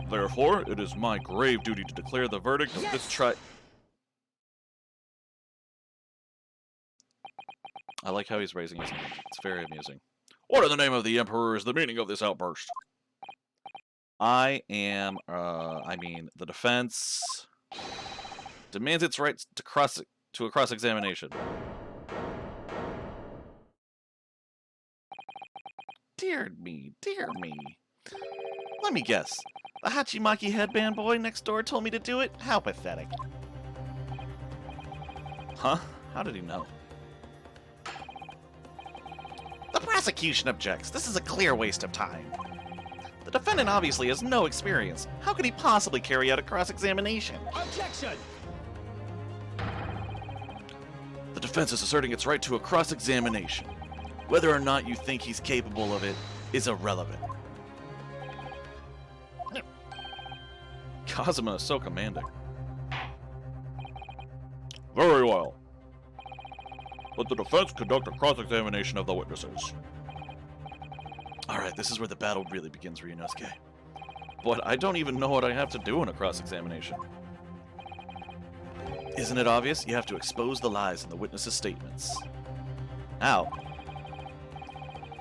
Therefore, it is my grave duty to declare the verdict of this trial. I like how he's raising his hand. It's very amusing. What in the name of the Emperor is the meaning of this outburst? The defense demands its right to a cross-examination. Dear me, dear me. Let me guess. The Hachimaki headband boy next door told me to do it? How pathetic. Huh? How did he know? The prosecution objects. This is a clear waste of time. The defendant obviously has no experience. How could he possibly carry out a cross-examination? Objection! The defense is asserting its right to a cross-examination. Whether or not you think he's capable of it is irrelevant. Kazuma is so commanding. Very well. Let the defense conduct a cross-examination of the witnesses. Alright, this is where the battle really begins, Ryunosuke. But I don't even know what I have to do in a cross-examination. Isn't it obvious? You have to expose the lies in the witnesses' statements. How?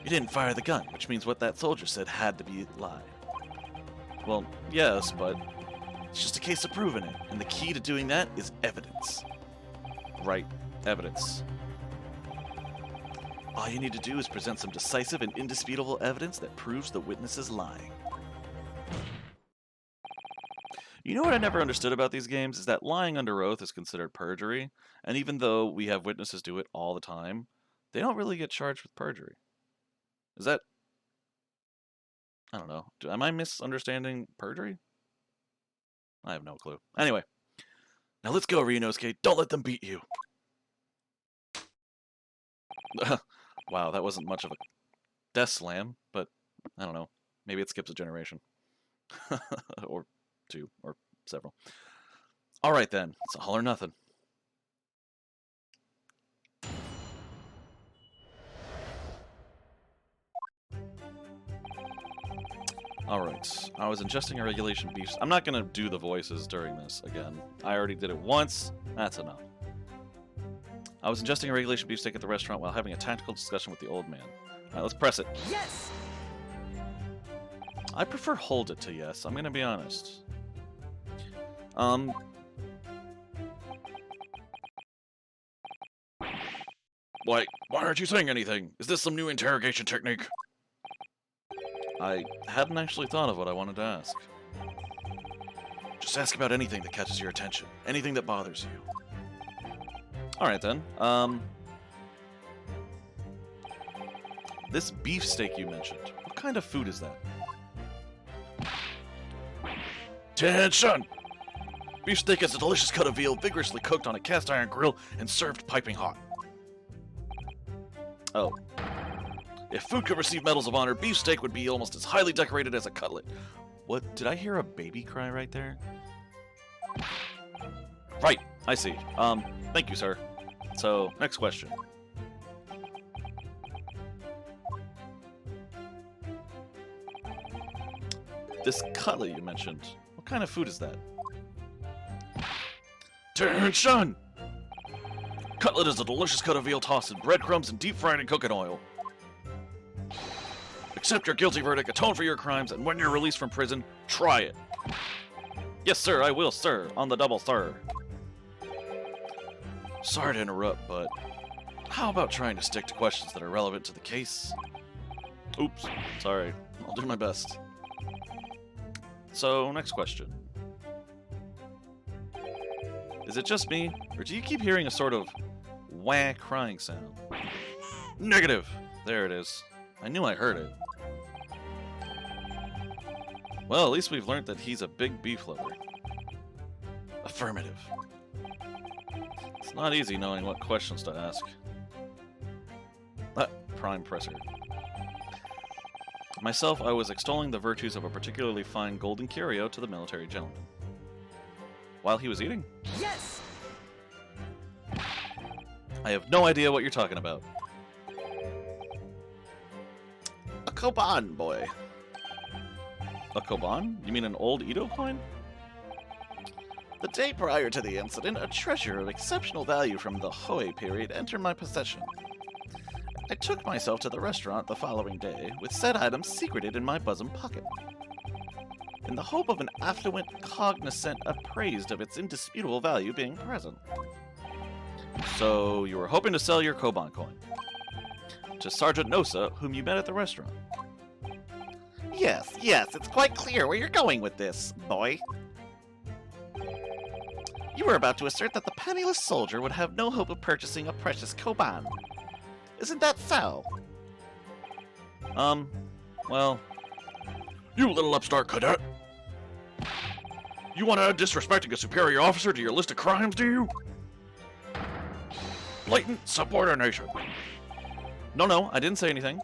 You didn't fire the gun, which means what that soldier said had to be a lie. Well, yes, but it's just a case of proving it, and the key to doing that is evidence. Right, evidence. All you need to do is present some decisive and indisputable evidence that proves the witness is lying. You know what I never understood about these games is that lying under oath is considered perjury, and even though we have witnesses do it all the time, they don't really get charged with perjury. Is that... I don't know. Am I misunderstanding perjury? I have no clue. Anyway. Now let's go, Ryunosuke. Don't let them beat you. Wow, that wasn't much of a death slam, but I don't know. Maybe it skips a generation. Or two, or several. Alright then. It's all or nothing. Alright, I was ingesting a regulation beef. I'm not going to do the voices during this again. I already did it once. That's enough. I was ingesting a regulation beefsteak at the restaurant while having a tactical discussion with the old man. Alright, let's press it. Yes! I prefer hold it to yes, I'm going to be honest. Why aren't you saying anything? Is this some new interrogation technique? I hadn't actually thought of what I wanted to ask. Just ask about anything that catches your attention. Anything that bothers you. Alright then. This beefsteak you mentioned, what kind of food is that? Attention! Beefsteak is a delicious cut of veal vigorously cooked on a cast iron grill and served piping hot. Oh. If food could receive medals of honor, beefsteak would be almost as highly decorated as a cutlet. What? Did I hear a baby cry right there? Right. I see. Thank you, sir. So, next question. This cutlet you mentioned, what kind of food is that? Attention! Cutlet is a delicious cut of veal tossed in breadcrumbs and deep fried in cooking oil. Accept your guilty verdict, atone for your crimes, and when you're released from prison, try it. Yes, sir, I will, sir. On the double, sir. Sorry to interrupt, but how about trying to stick to questions that are relevant to the case? Oops. Sorry. I'll do my best. So, next question. Is it just me, or do you keep hearing a sort of wah crying sound? Negative. There it is. I knew I heard it. Well, at least we've learned that he's a big beef lover. Affirmative. It's not easy knowing what questions to ask. Prime presser. Myself, I was extolling the virtues of a particularly fine golden curio to the military gentleman. While he was eating. Yes! I have no idea what you're talking about. A Koban boy. A koban? You mean an old Edo coin? The day prior to the incident, a treasure of exceptional value from the Hoei period entered my possession. I took myself to the restaurant the following day, with said item secreted in my bosom pocket, in the hope of an affluent cognizant appraised of its indisputable value being present. So, you were hoping to sell your koban coin to Sergeant Nosa, whom you met at the restaurant. Yes, it's quite clear where you're going with this, boy. You were about to assert that the penniless soldier would have no hope of purchasing a precious koban. Isn't that so? Well, You little upstart cadet! You want to add disrespecting a superior officer to your list of crimes, do you? Blatant subordination. no, I didn't say anything.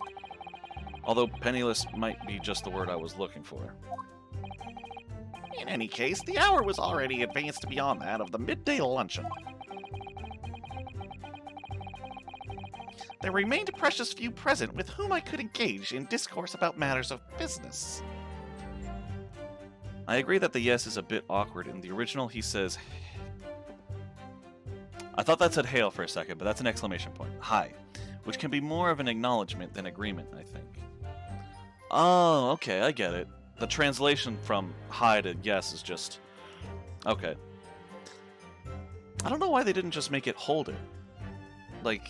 Although penniless might be just the word I was looking for. In any case, the hour was already advanced beyond that of the midday luncheon. There remained a precious few present with whom I could engage in discourse about matters of business. I agree that the yes is a bit awkward. In the original, he says... I thought that said hail for a second, but that's an exclamation point. Hi. Which can be more of an acknowledgement than agreement, I think. Oh, okay, I get it. The translation from hi to yes is just... Okay. I don't know why they didn't just make it hold it. Like,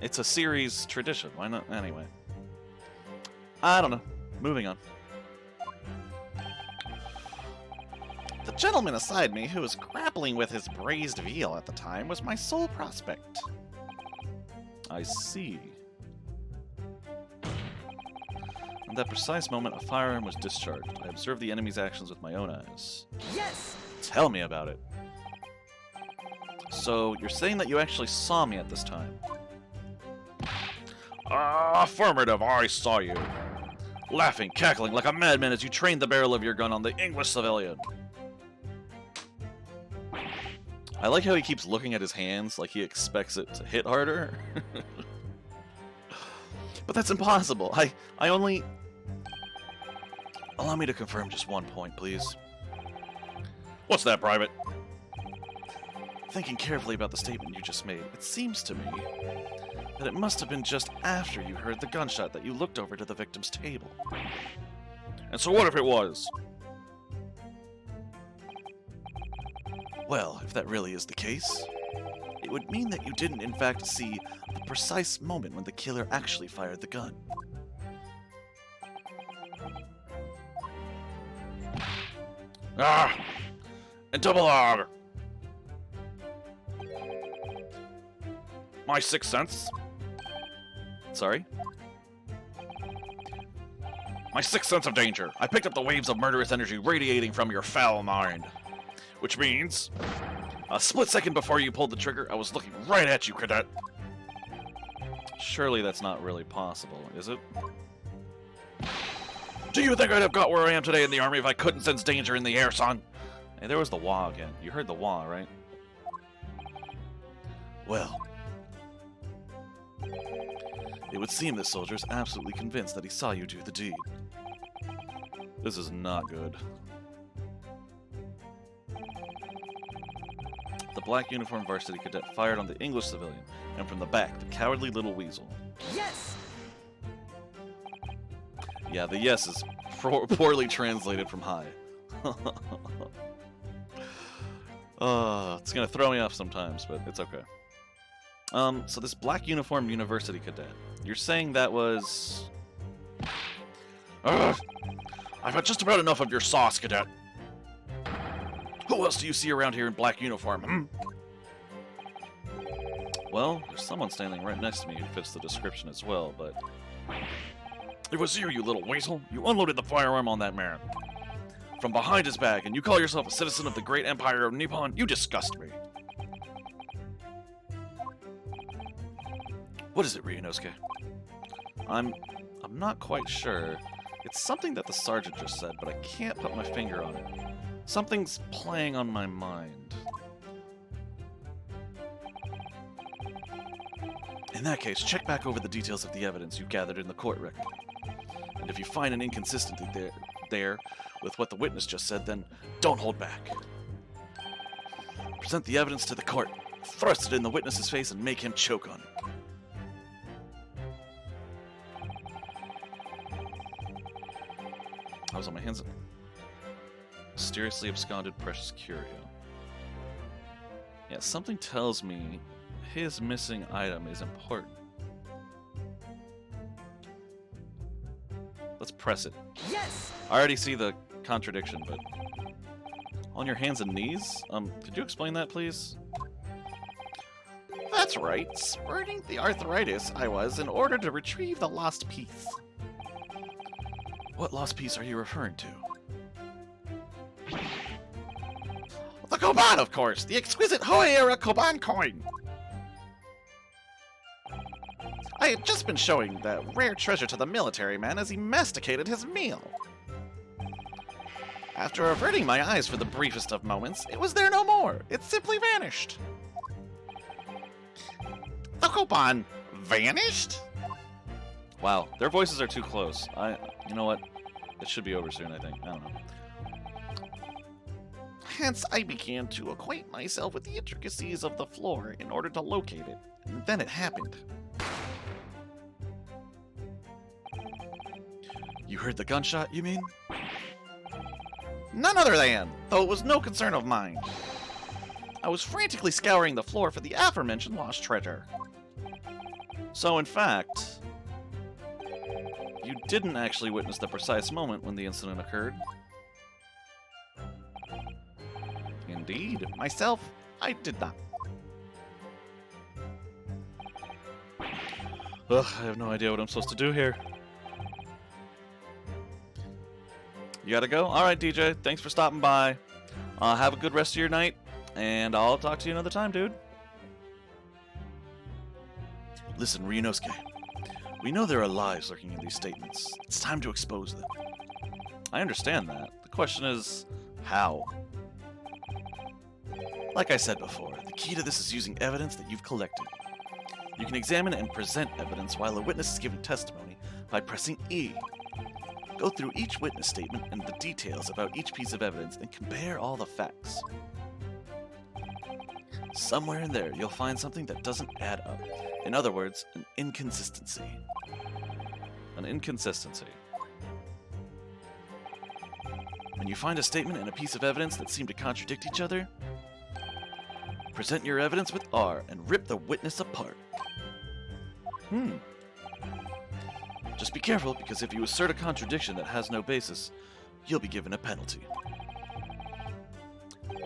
it's a series tradition. Why not? Anyway. I don't know. Moving on. The gentleman aside me who was grappling with his braised veal at the time was my sole prospect. I see. At that precise moment, a firearm was discharged. I observed the enemy's actions with my own eyes. Yes! Tell me about it. So, you're saying that you actually saw me at this time? Affirmative, I saw you. Laughing, cackling like a madman as you trained the barrel of your gun on the English civilian. I like how he keeps looking at his hands like he expects it to hit harder. But that's impossible. I only... Allow me to confirm just one point, please. What's that, Private? Thinking carefully about the statement you just made, it seems to me that it must have been just after you heard the gunshot that you looked over to the victim's table. And so what if it was? Well, if that really is the case, it would mean that you didn't in fact see the precise moment when the killer actually fired the gun. Ah! And double R! My sixth sense? Sorry? My sixth sense of danger. I picked up the waves of murderous energy radiating from your foul mind. Which means, a split second before you pulled the trigger, I was looking right at you, Cadet. Surely that's not really possible, is it? Do you think I'd have got where I am today in the Army if I couldn't sense danger in the air, son? Hey, there was the wah again. You heard the wah, right? Well, it would seem this soldier's absolutely convinced that he saw you do the deed. This is not good. The black uniformed varsity cadet fired on the English civilian, and from the back, the cowardly little weasel. Yes! Yeah, the yes is poorly translated from high. It's gonna throw me off sometimes, but it's okay. So this black uniformed university cadet, you're saying that was... Ugh. I've had just about enough of your sauce, Cadet. Who else do you see around here in black uniform, Well, there's someone standing right next to me who fits the description as well, but... It was you, you little weasel. You unloaded the firearm on that man. From behind his back, and you call yourself a citizen of the great empire of Nippon? You disgust me. What is it, Ryunosuke? I'm not quite sure. It's something that the sergeant just said, but I can't put my finger on it. Something's playing on my mind. In that case, check back over the details of the evidence you gathered in the court record. And if you find an inconsistency there with what the witness just said, then don't hold back. Present the evidence to the court, thrust it in the witness's face, and make him choke on it. I was on my hands. Mysteriously absconded precious curio. Yeah, something tells me his missing item is important. Let's press it. Yes! I already see the contradiction, but... On your hands and knees? Could you explain that, please? That's right, spurting the arthritis I was in order to retrieve the lost piece. What lost piece are you referring to? The Koban, of course! The exquisite Hoei-era Koban coin! I had just been showing that rare treasure to the military man as he masticated his meal. After averting my eyes for the briefest of moments, it was there no more. It simply vanished. The Koban vanished? Wow, their voices are too close. You know what? It should be over soon, I think. I don't know. Hence, I began to acquaint myself with the intricacies of the floor in order to locate it. And then it happened. You heard the gunshot, you mean? None other than, though it was no concern of mine. I was frantically scouring the floor for the aforementioned lost treasure. So, in fact, you didn't actually witness the precise moment when the incident occurred. Indeed, myself, I did not. Ugh, I have no idea what I'm supposed to do here. You gotta go? Alright, DJ. Thanks for stopping by. Have a good rest of your night, and I'll talk to you another time, dude. Listen, Ryunosuke. We know there are lies lurking in these statements. It's time to expose them. I understand that. The question is, how? Like I said before, the key to this is using evidence that you've collected. You can examine and present evidence while a witness is giving testimony by pressing E. Go through each witness statement and the details about each piece of evidence and compare all the facts. Somewhere in there, you'll find something that doesn't add up. In other words, an inconsistency. An inconsistency. When you find a statement and a piece of evidence that seem to contradict each other, Present your evidence with R and rip the witness apart. Just be careful, because if you assert a contradiction that has no basis, you'll be given a penalty.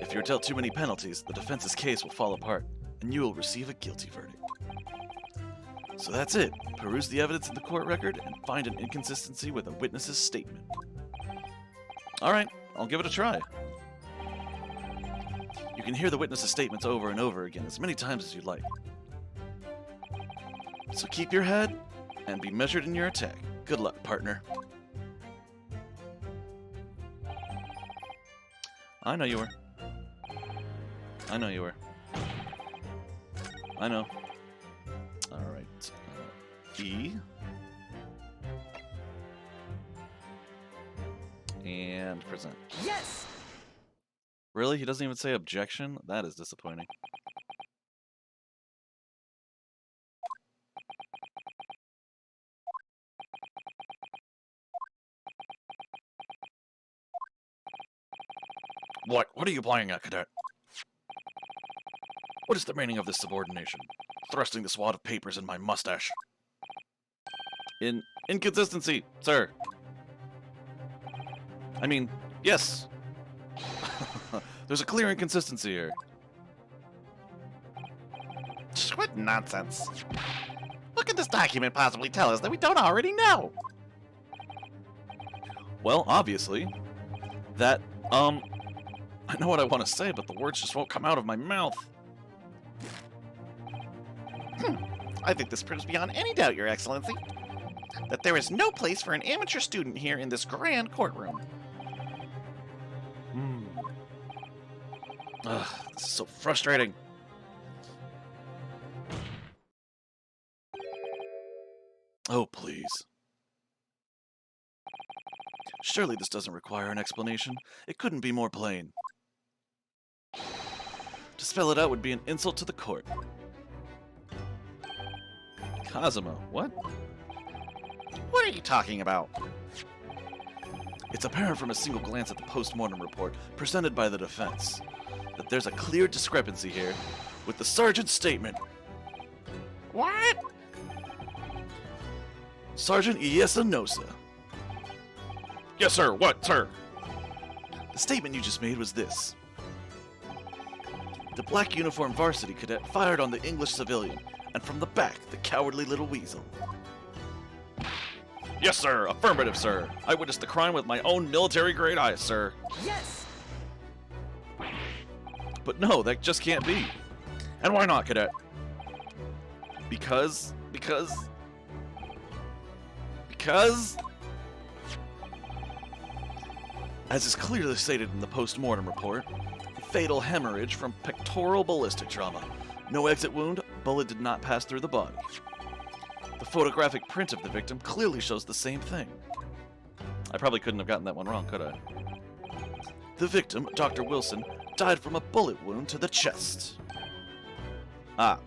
If you're dealt too many penalties, the defense's case will fall apart, and you will receive a guilty verdict. So that's it. Peruse the evidence in the court record and find an inconsistency with a witness's statement. Alright, I'll give it a try. You can hear the witness's statements over and over again as many times as you'd like. So keep your head and be measured in your attack. Good luck, partner. I know you were. I know you were. I know. Alright. E. And present. Yes! Really? He doesn't even say objection? That is disappointing. What are you playing at, Cadet? What is the meaning of this subordination? Thrusting this wad of papers in my mustache. Inconsistency, sir. I mean, yes. There's a clear inconsistency here. What nonsense. What can this document possibly tell us that we don't already know? Well, obviously, that, I know what I want to say, but the words just won't come out of my mouth. I think this proves beyond any doubt, Your Excellency, that there is no place for an amateur student here in this grand courtroom. Ugh, this is so frustrating. Oh, please. Surely this doesn't require an explanation. It couldn't be more plain. To spell it out would be an insult to the court. Cosimo, what? What are you talking about? It's apparent from a single glance at the post-mortem report presented by the defense that there's a clear discrepancy here with the sergeant's statement. What? Sergeant Iesanosa. Yes, sir. What, sir? The statement you just made was this. The black uniformed varsity cadet fired on the English civilian, and from the back, the cowardly little weasel. Yes, sir. Affirmative, sir. I witnessed the crime with my own military-grade eyes, sir. Yes! But no, that just can't be. And why not, Cadet? Because... As is clearly stated in the post-mortem report, fatal hemorrhage from pectoral ballistic trauma. No exit wound, bullet did not pass through the body. The photographic print of the victim clearly shows the same thing. I probably couldn't have gotten that one wrong, could I? The victim, Dr. Wilson, died from a bullet wound to the chest. Ah.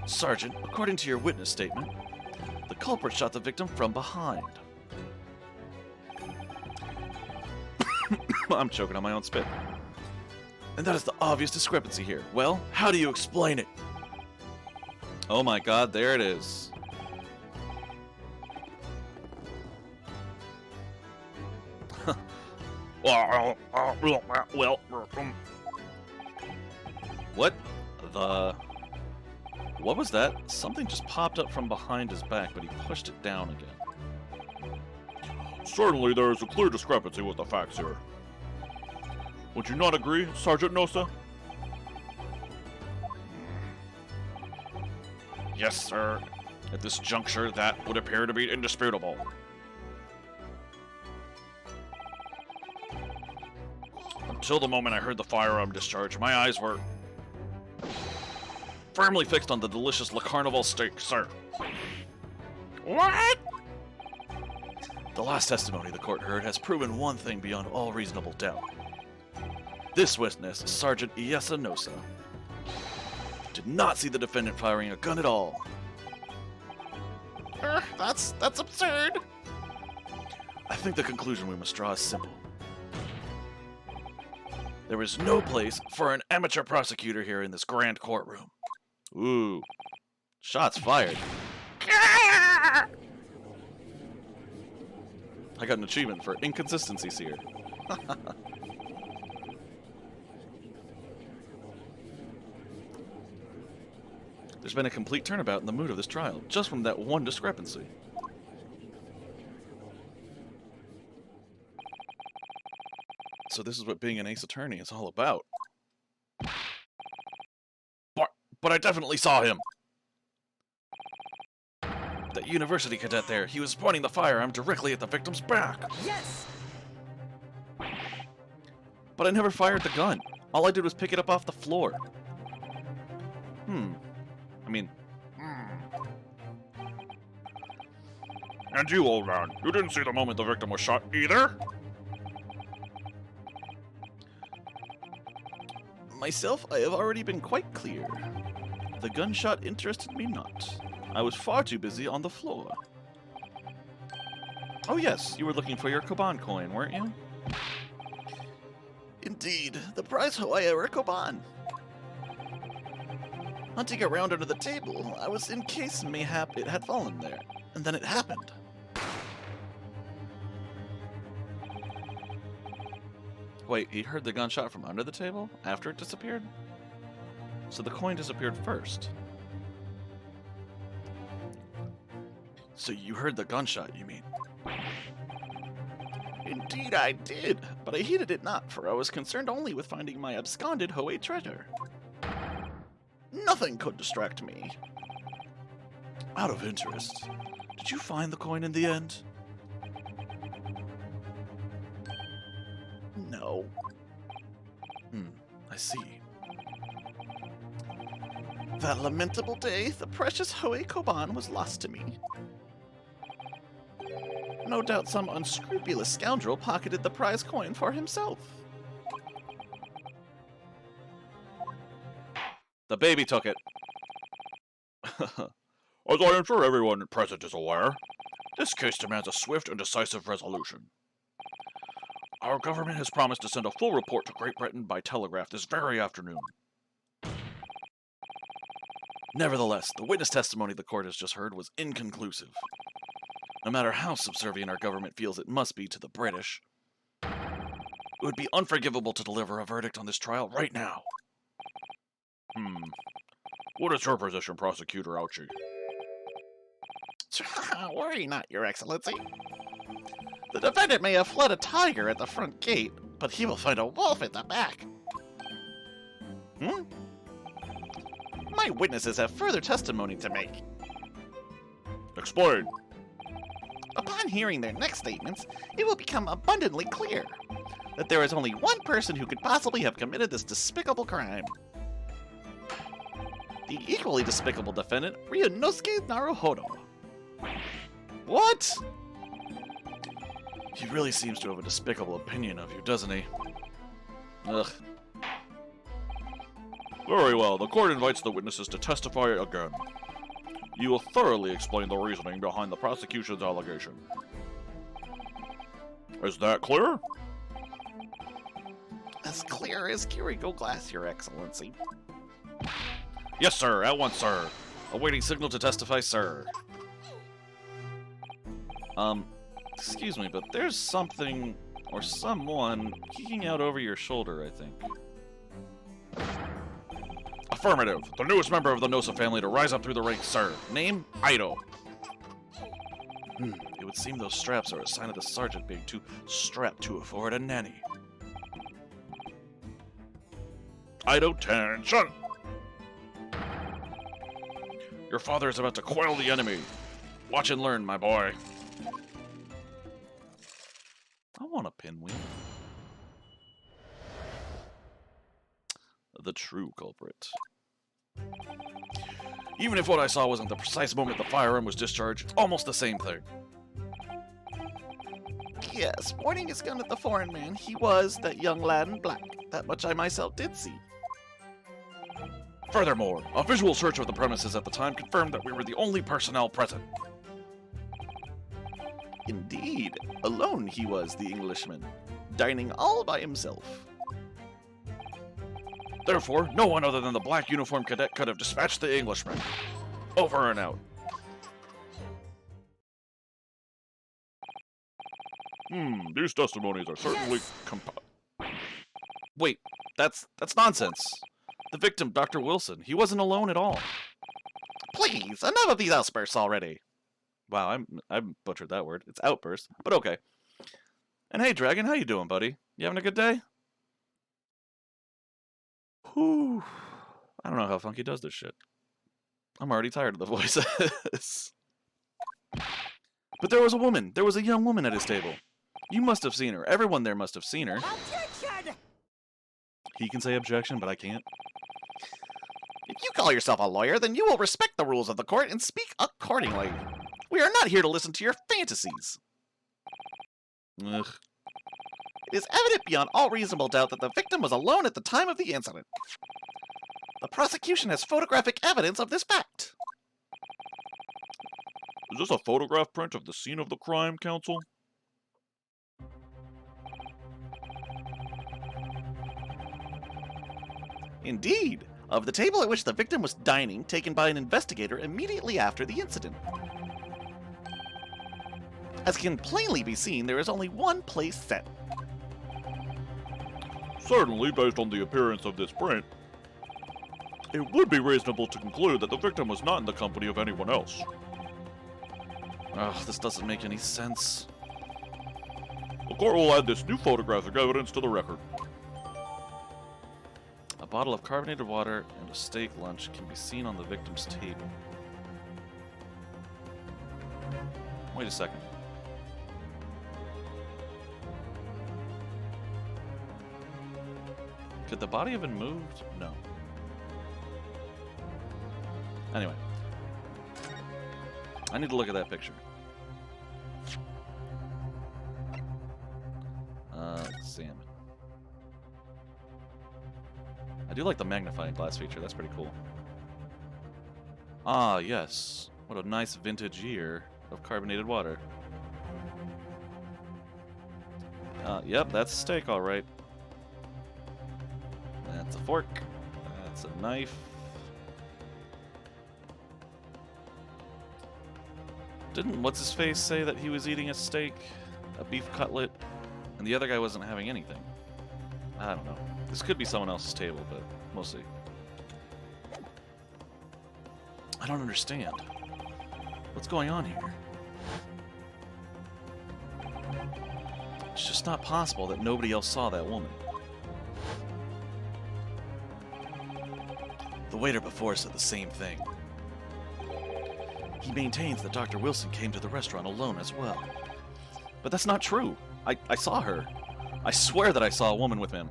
Sergeant, according to your witness statement, the culprit shot the victim from behind. I'm choking on my own spit. And that is the obvious discrepancy here. Well, how do you explain it? Oh my god, there it is. What the... What was that? Something just popped up from behind his back, but he pushed it down again. Certainly there is a clear discrepancy with the facts here. Would you not agree, Sergeant Nosa? Yes, sir. At this juncture, that would appear to be indisputable. Until the moment I heard the firearm discharge, my eyes were firmly fixed on the delicious Le Carnival steak, sir. What? The last testimony the court heard has proven one thing beyond all reasonable doubt. This witness, Sergeant Iesanosa, did not see the defendant firing a gun at all. That's absurd. I think the conclusion we must draw is simple. There is no place for an amateur prosecutor here in this grand courtroom. Ooh. Shots fired. I got an achievement for inconsistencies here. There's been a complete turnabout in the mood of this trial, just from that one discrepancy. So this is what being an ace attorney is all about. But I definitely saw him. That university cadet there, he was pointing the firearm directly at the victim's back. Yes! But I never fired the gun. All I did was pick it up off the floor. I mean... And you, old man, you didn't see the moment the victim was shot either? Myself, I have already been quite clear. The gunshot interested me not. I was far too busy on the floor. Oh yes, you were looking for your Koban coin, weren't you? Indeed, the prize Hawaii Koban. Hunting around under the table, I was in case mayhap it had fallen there, and then it happened. Wait, he heard the gunshot from under the table after it disappeared? So the coin disappeared first. So you heard the gunshot, you mean? Indeed I did, but I heeded it not, for I was concerned only with finding my absconded Hoei treasure. Nothing could distract me. Out of interest, did you find the coin in the end? No. I see. That lamentable day, the precious Hoei Koban was lost to me. No doubt some unscrupulous scoundrel pocketed the prize coin for himself. The baby took it. As I am sure everyone present is aware, this case demands a swift and decisive resolution. Our government has promised to send a full report to Great Britain by telegraph this very afternoon. Nevertheless, the witness testimony the court has just heard was inconclusive. No matter how subservient our government feels it must be to the British, it would be unforgivable to deliver a verdict on this trial right now. What is your position, Prosecutor Ouchie? Worry not, Your Excellency. The defendant may have fled a tiger at the front gate, but he will find a wolf at the back. My witnesses have further testimony to make. Explain. Upon hearing their next statements, it will become abundantly clear that there is only one person who could possibly have committed this despicable crime. The equally despicable defendant, Ryunosuke Naruhodo. What? He really seems to have a despicable opinion of you, doesn't he? Ugh. Very well, the court invites the witnesses to testify again. You will thoroughly explain the reasoning behind the prosecution's allegation. Is that clear? As clear as Kiriko glass, Your Excellency. Yes, sir. At once, sir. Awaiting signal to testify, sir. Excuse me, but there's something or someone peeking out over your shoulder, I think. Affirmative. The newest member of the Nosa family to rise up through the ranks, sir. Name, Ido. It would seem those straps are a sign of the sergeant being too strapped to afford a nanny. Ido, attention! Your father is about to quell the enemy. Watch and learn, my boy. I want a pinwheel. The true culprit. Even if what I saw wasn't the precise moment the firearm was discharged, it's almost the same thing. Yes, pointing his gun at the foreign man, he was that young lad in black. That much I myself did see. Furthermore, a visual search of the premises at the time confirmed that we were the only personnel present. Indeed, alone he was, the Englishman, dining all by himself. Therefore, no one other than the black uniformed cadet could have dispatched the Englishman. Over and out. These testimonies are certainly Wait, that's nonsense. The victim, Dr. Wilson, he wasn't alone at all. Please, enough of these outbursts already. Wow, I butchered that word. It's outburst, but okay. And hey, Dragon, how you doing, buddy? You having a good day? Whew. I don't know how Funky does this shit. I'm already tired of the voices. But there was a woman. There was a young woman at his table. You must have seen her. Everyone there must have seen her. Objection! He can say objection, but I can't. If you call yourself a lawyer, then you will respect the rules of the court and speak accordingly. We are not here to listen to your fantasies. Ugh. It is evident beyond all reasonable doubt that the victim was alone at the time of the incident. The prosecution has photographic evidence of this fact. Is this a photograph print of the scene of the crime, counsel? Indeed, of the table at which the victim was dining, taken by an investigator immediately after the incident. As can plainly be seen, there is only one place set. Certainly, based on the appearance of this print, it would be reasonable to conclude that the victim was not in the company of anyone else. Ugh, this doesn't make any sense. The court will add this new photographic evidence to the record. A bottle of carbonated water and a steak lunch can be seen on the victim's table. Wait a second. Could the body have been moved? No. Anyway. I need to look at that picture. Examine. I do like the magnifying glass feature. That's pretty cool. Ah, yes. What a nice vintage year of carbonated water. Yep, that's a steak, all right. That's a fork. That's a knife. Didn't what's-his-face say that he was eating a steak, a beef cutlet, and the other guy wasn't having anything? I don't know. This could be someone else's table, but we'll see. I don't understand. What's going on here? It's just not possible that nobody else saw that woman. The waiter before said the same thing. He maintains that Dr. Wilson came to the restaurant alone as well. But that's not true. I saw her. I swear that I saw a woman with him.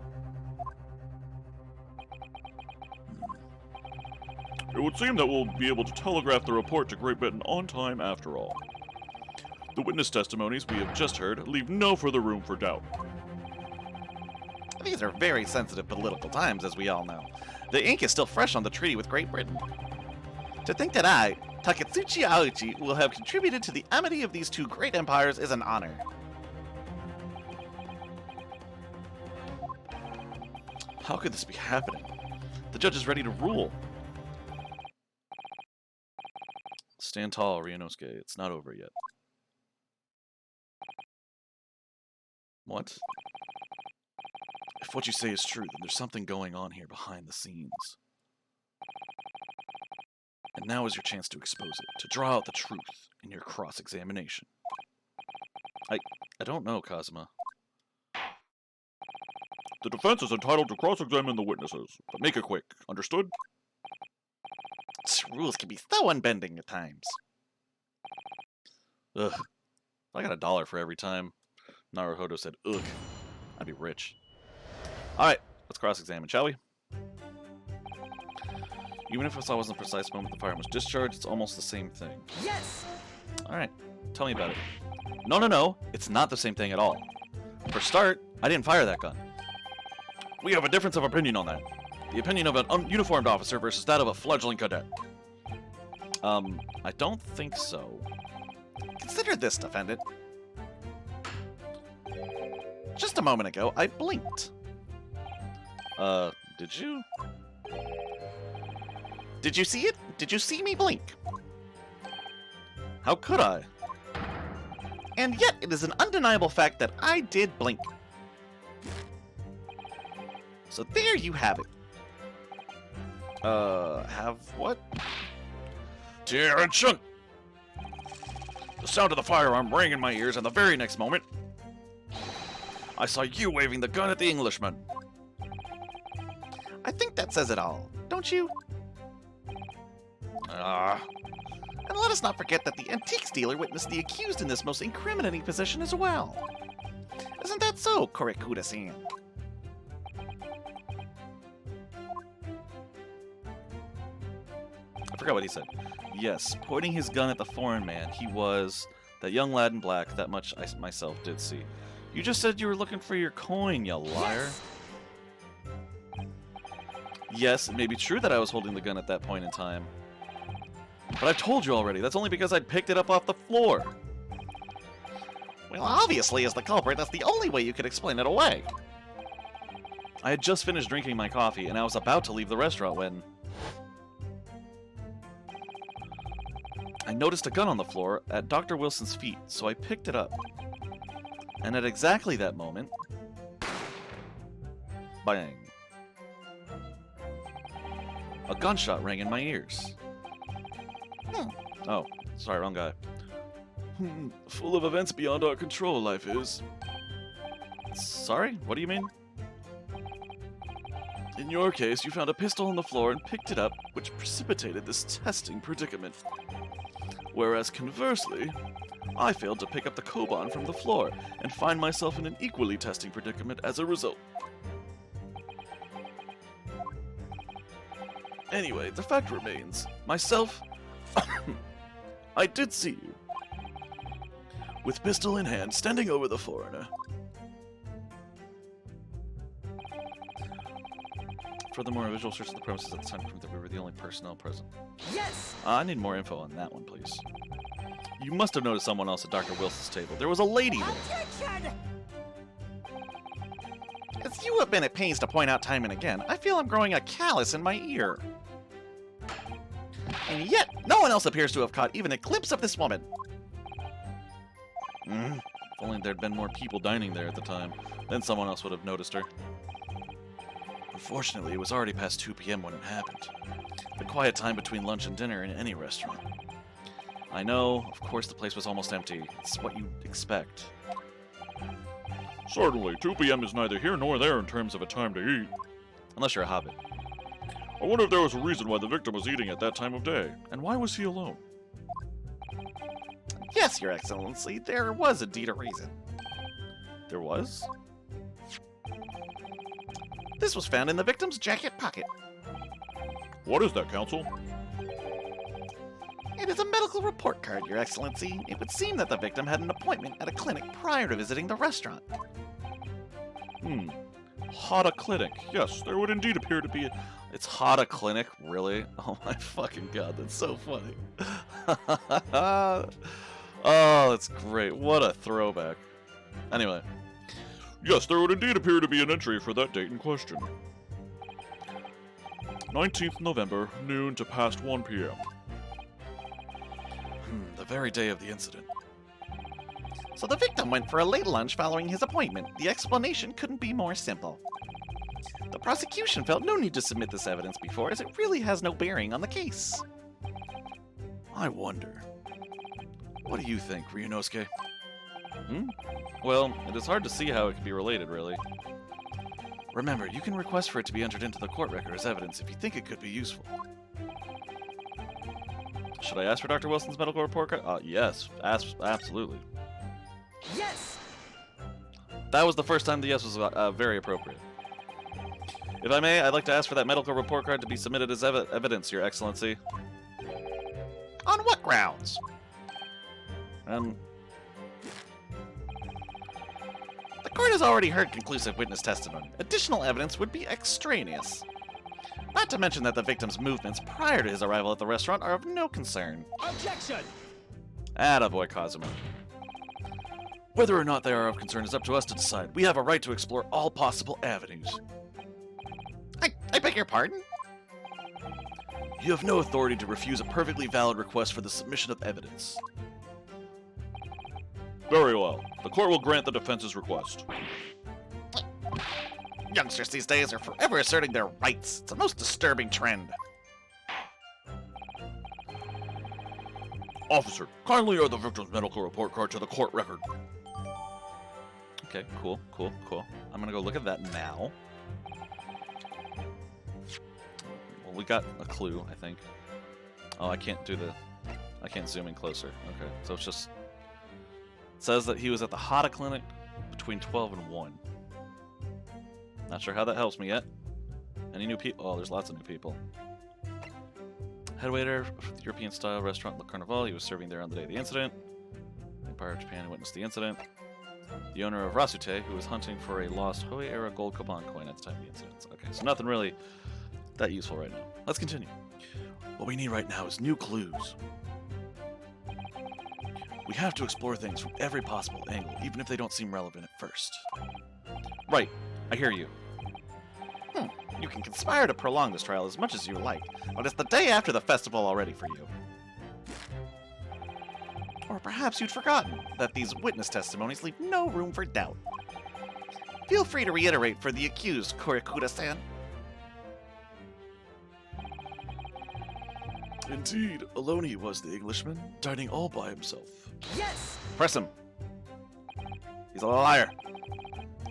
It would seem that we'll be able to telegraph the report to Great Britain on time after all. The witness testimonies we have just heard leave no further room for doubt. These are very sensitive political times, as we all know. The ink is still fresh on the treaty with Great Britain. To think that I, Taketsuchi Aoichi, will have contributed to the amity of these two great empires is an honor. How could this be happening? The judge is ready to rule. Stand tall, Ryunosuke. It's not over yet. What? If what you say is true, then there's something going on here behind the scenes. And now is your chance to expose it, to draw out the truth in your cross-examination. I don't know, Kazuma. The defense is entitled to cross-examine the witnesses, but make it quick. Understood? Rules can be so unbending at times. Ugh. If I got $1 for every time Naruhodo said ugh, I'd be rich. Alright, let's cross-examine, shall we? Even if I wasn't the precise moment the firearm was discharged, it's almost the same thing. Yes! Alright, tell me about it. No, it's not the same thing at all. For start, I didn't fire that gun. We have a difference of opinion on that. The opinion of an uniformed officer versus that of a fledgling cadet. I don't think so. Consider this, defendant. Just a moment ago, I blinked. Did you? Did you see it? Did you see me blink? How could I? And yet, it is an undeniable fact that I did blink. So there you have it. Have what? Attention! The sound of the firearm rang in my ears, and the very next moment, I saw you waving the gun at the Englishman. I think that says it all, don't you? And let us not forget that the antiques dealer witnessed the accused in this most incriminating position as well. Isn't that so, Korekuda-san? I forgot what he said. Yes, pointing his gun at the foreign man, he was that young lad in black. That much I myself did see. You just said you were looking for your coin, you liar. Yes, it may be true that I was holding the gun at that point in time. But I've told you already, that's only because I picked it up off the floor. Well, obviously, as the culprit, that's the only way you could explain it away. I had just finished drinking my coffee, and I was about to leave the restaurant when I noticed a gun on the floor at Dr. Wilson's feet, so I picked it up. And at exactly that moment, bang, a gunshot rang in my ears. Oh, sorry, wrong guy. Full of events beyond our control, life is. Sorry? What do you mean? In your case, you found a pistol on the floor and picked it up, which precipitated this testing predicament. Whereas conversely, I failed to pick up the Koban from the floor and find myself in an equally testing predicament as a result. Anyway, the fact remains, myself, I did see you, with pistol in hand, standing over the foreigner. Furthermore, a visual search of the premises at the time proved that we were the only personnel present. Yes! I need more info on that one, please. You must have noticed someone else at Dr. Wilson's table. There was a lady there. Objection! As you have been at pains to point out time and again, I feel I'm growing a callus in my ear. And yet, no one else appears to have caught even a glimpse of this woman. If only there'd been more people dining there at the time. Then someone else would have noticed her. Unfortunately, it was already past 2 p.m. when it happened. The quiet time between lunch and dinner in any restaurant. I know, of course the place was almost empty. It's what you'd expect. Certainly, 2 p.m. is neither here nor there in terms of a time to eat. Unless you're a hobbit. I wonder if there was a reason why the victim was eating at that time of day. And why was he alone? Yes, Your Excellency, there was indeed a reason. There was? This was found in the victim's jacket pocket. What is that, Counsel? It is a medical report card, Your Excellency. It would seem that the victim had an appointment at a clinic prior to visiting the restaurant. Hada Clinic. Yes, there would indeed appear to be It's Hada Clinic? Really? Oh my fucking god, that's so funny. Oh, that's great. What a throwback. Anyway. Yes, there would indeed appear to be an entry for that date in question. 19th November, noon to past 1 p.m. The very day of the incident. So the victim went for a late lunch following his appointment. The explanation couldn't be more simple. The prosecution felt no need to submit this evidence before, as it really has no bearing on the case. I wonder. What do you think, Ryunosuke? Well, it is hard to see how it could be related, really. Remember, you can request for it to be entered into the court record as evidence if you think it could be useful. Should I ask for Dr. Wilson's medical report card? Yes, absolutely. Yes! That was the first time the yes was very appropriate. If I may, I'd like to ask for that medical report card to be submitted as evidence, Your Excellency. On what grounds? The court has already heard conclusive witness testimony. Additional evidence would be extraneous. Not to mention that the victim's movements prior to his arrival at the restaurant are of no concern. Objection! Attaboy, Kazuma. Whether or not they are of concern is up to us to decide. We have a right to explore all possible avenues. I beg your pardon? You have no authority to refuse a perfectly valid request for the submission of evidence. Very well. The court will grant the defense's request. Youngsters these days are forever asserting their rights. It's a most disturbing trend. Officer, kindly add the victim's medical report card to the court record. Okay, cool. I'm gonna go look at that now. Well, we got a clue, I think. Oh, I can't zoom in closer. Okay, so it's just... It says that he was at the Hada Clinic between 12 and 1. Not sure how that helps me yet. Any new people? Oh, there's lots of new people. Head waiter for the European-style restaurant Le Carnival. He was serving there on the day of the incident. The Empire of Japan witnessed the incident. The owner of Rasute, who was hunting for a lost Hoei-era gold Koban coin at the time of the incident. Okay, so nothing really that useful right now. Let's continue. What we need right now is new clues. We have to explore things from every possible angle, even if they don't seem relevant at first. Right, I hear you. You can conspire to prolong this trial as much as you like, but it's the day after the festival already for you. Or perhaps you'd forgotten that these witness testimonies leave no room for doubt. Feel free to reiterate for the accused, Korikuda-san. Indeed, alone he was the Englishman, dining all by himself. Yes! Press him. He's a liar.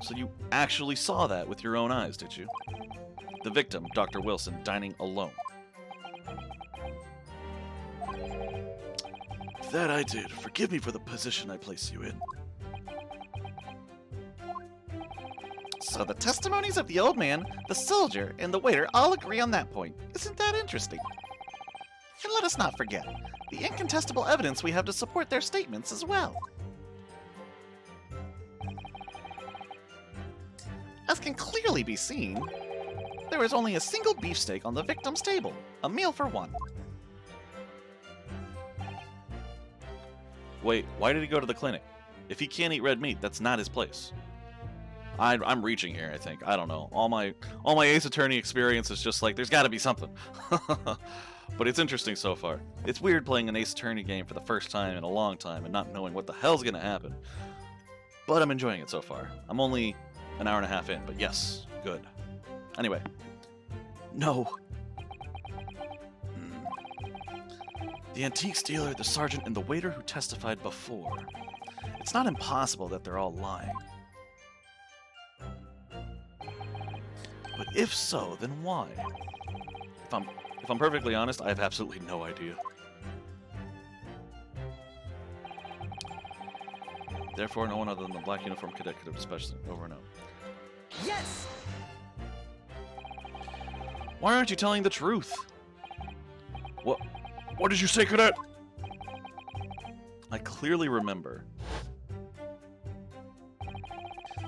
So you actually saw that with your own eyes, did you? The victim, Dr. Wilson, dining alone. That I did. Forgive me for the position I placed you in. So the testimonies of the old man, the soldier, and the waiter all agree on that point. Isn't that interesting? And let us not forget the incontestable evidence we have to support their statements as well. As can clearly be seen, there is only a single beefsteak on the victim's table, a meal for one. Wait, why did he go to the clinic? If he can't eat red meat, that's not his place. I'm reaching here, I think. I don't know. All my Ace Attorney experience is just like, there's got to be something. But it's interesting so far. It's weird playing an Ace Attorney game for the first time in a long time and not knowing what the hell's going to happen. But I'm enjoying it so far. I'm only an hour and a half in, but yes, good. Anyway. No. The antiques dealer, the sergeant, and the waiter who testified before. It's not impossible that they're all lying. But if so, then why? If I'm perfectly honest, I have absolutely no idea. Therefore, no one other than the black uniform cadet could have dispatched it over and over. Yes! Why aren't you telling the truth? What did you say, cadet? I clearly remember.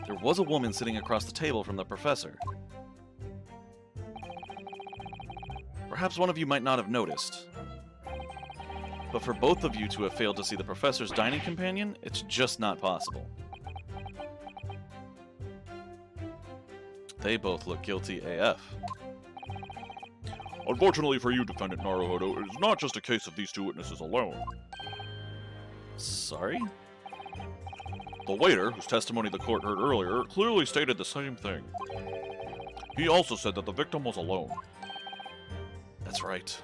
There was a woman sitting across the table from the professor. Perhaps one of you might not have noticed. But for both of you to have failed to see the professor's dining companion, it's just not possible. They both look guilty AF. Unfortunately for you, Defendant Naruhodo, it is not just a case of these two witnesses alone. Sorry? The waiter, whose testimony the court heard earlier, clearly stated the same thing. He also said that the victim was alone. That's right.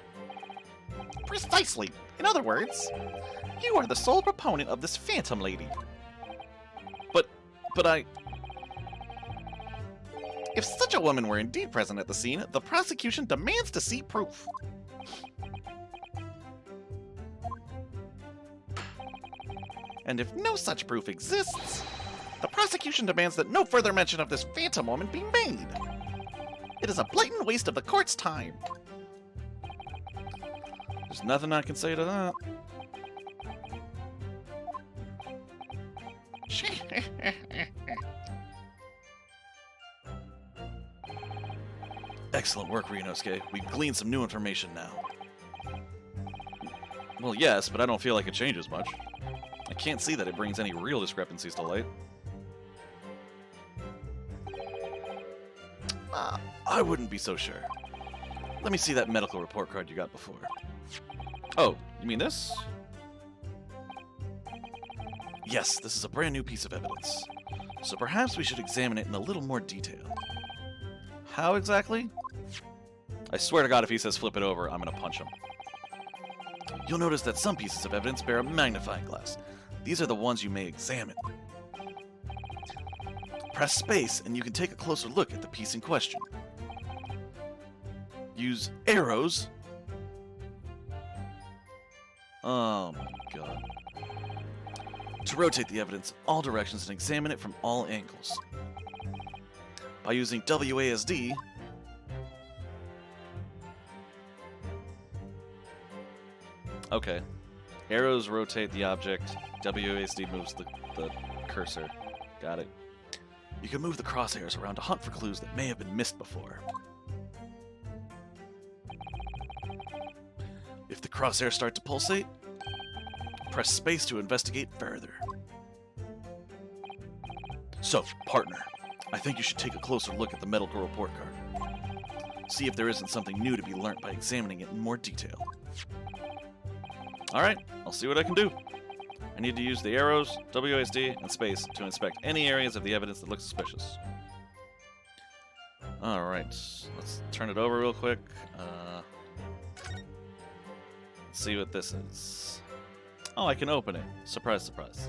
Precisely. In other words, you are the sole proponent of this phantom lady. But I... If such a woman were indeed present at the scene, the prosecution demands to see proof. And if no such proof exists, the prosecution demands that no further mention of this phantom woman be made. It is a blatant waste of the court's time. There's nothing I can say to that. Excellent work, Ryunosuke. We've gleaned some new information now. Well, yes, but I don't feel like it changes much. I can't see that it brings any real discrepancies to light. I wouldn't be so sure. Let me see that medical report card you got before. Oh, you mean this? Yes, this is a brand new piece of evidence. So perhaps we should examine it in a little more detail. How exactly? I swear to God, if he says flip it over, I'm gonna punch him. You'll notice that some pieces of evidence bear a magnifying glass. These are the ones you may examine. Press space and you can take a closer look at the piece in question. Use arrows. Oh my God. To rotate the evidence all directions and examine it from all angles. By using WASD, okay. Arrows rotate the object. WASD moves the cursor. Got it. You can move the crosshairs around to hunt for clues that may have been missed before. If the crosshairs start to pulsate, press space to investigate further. So, partner, I think you should take a closer look at the medical report card. See if there isn't something new to be learnt by examining it in more detail. Alright, I'll see what I can do. I need to use the arrows, WASD, and space to inspect any areas of the evidence that look suspicious. Alright, let's turn it over real quick. Let's see what this is. Oh, I can open it. Surprise, surprise.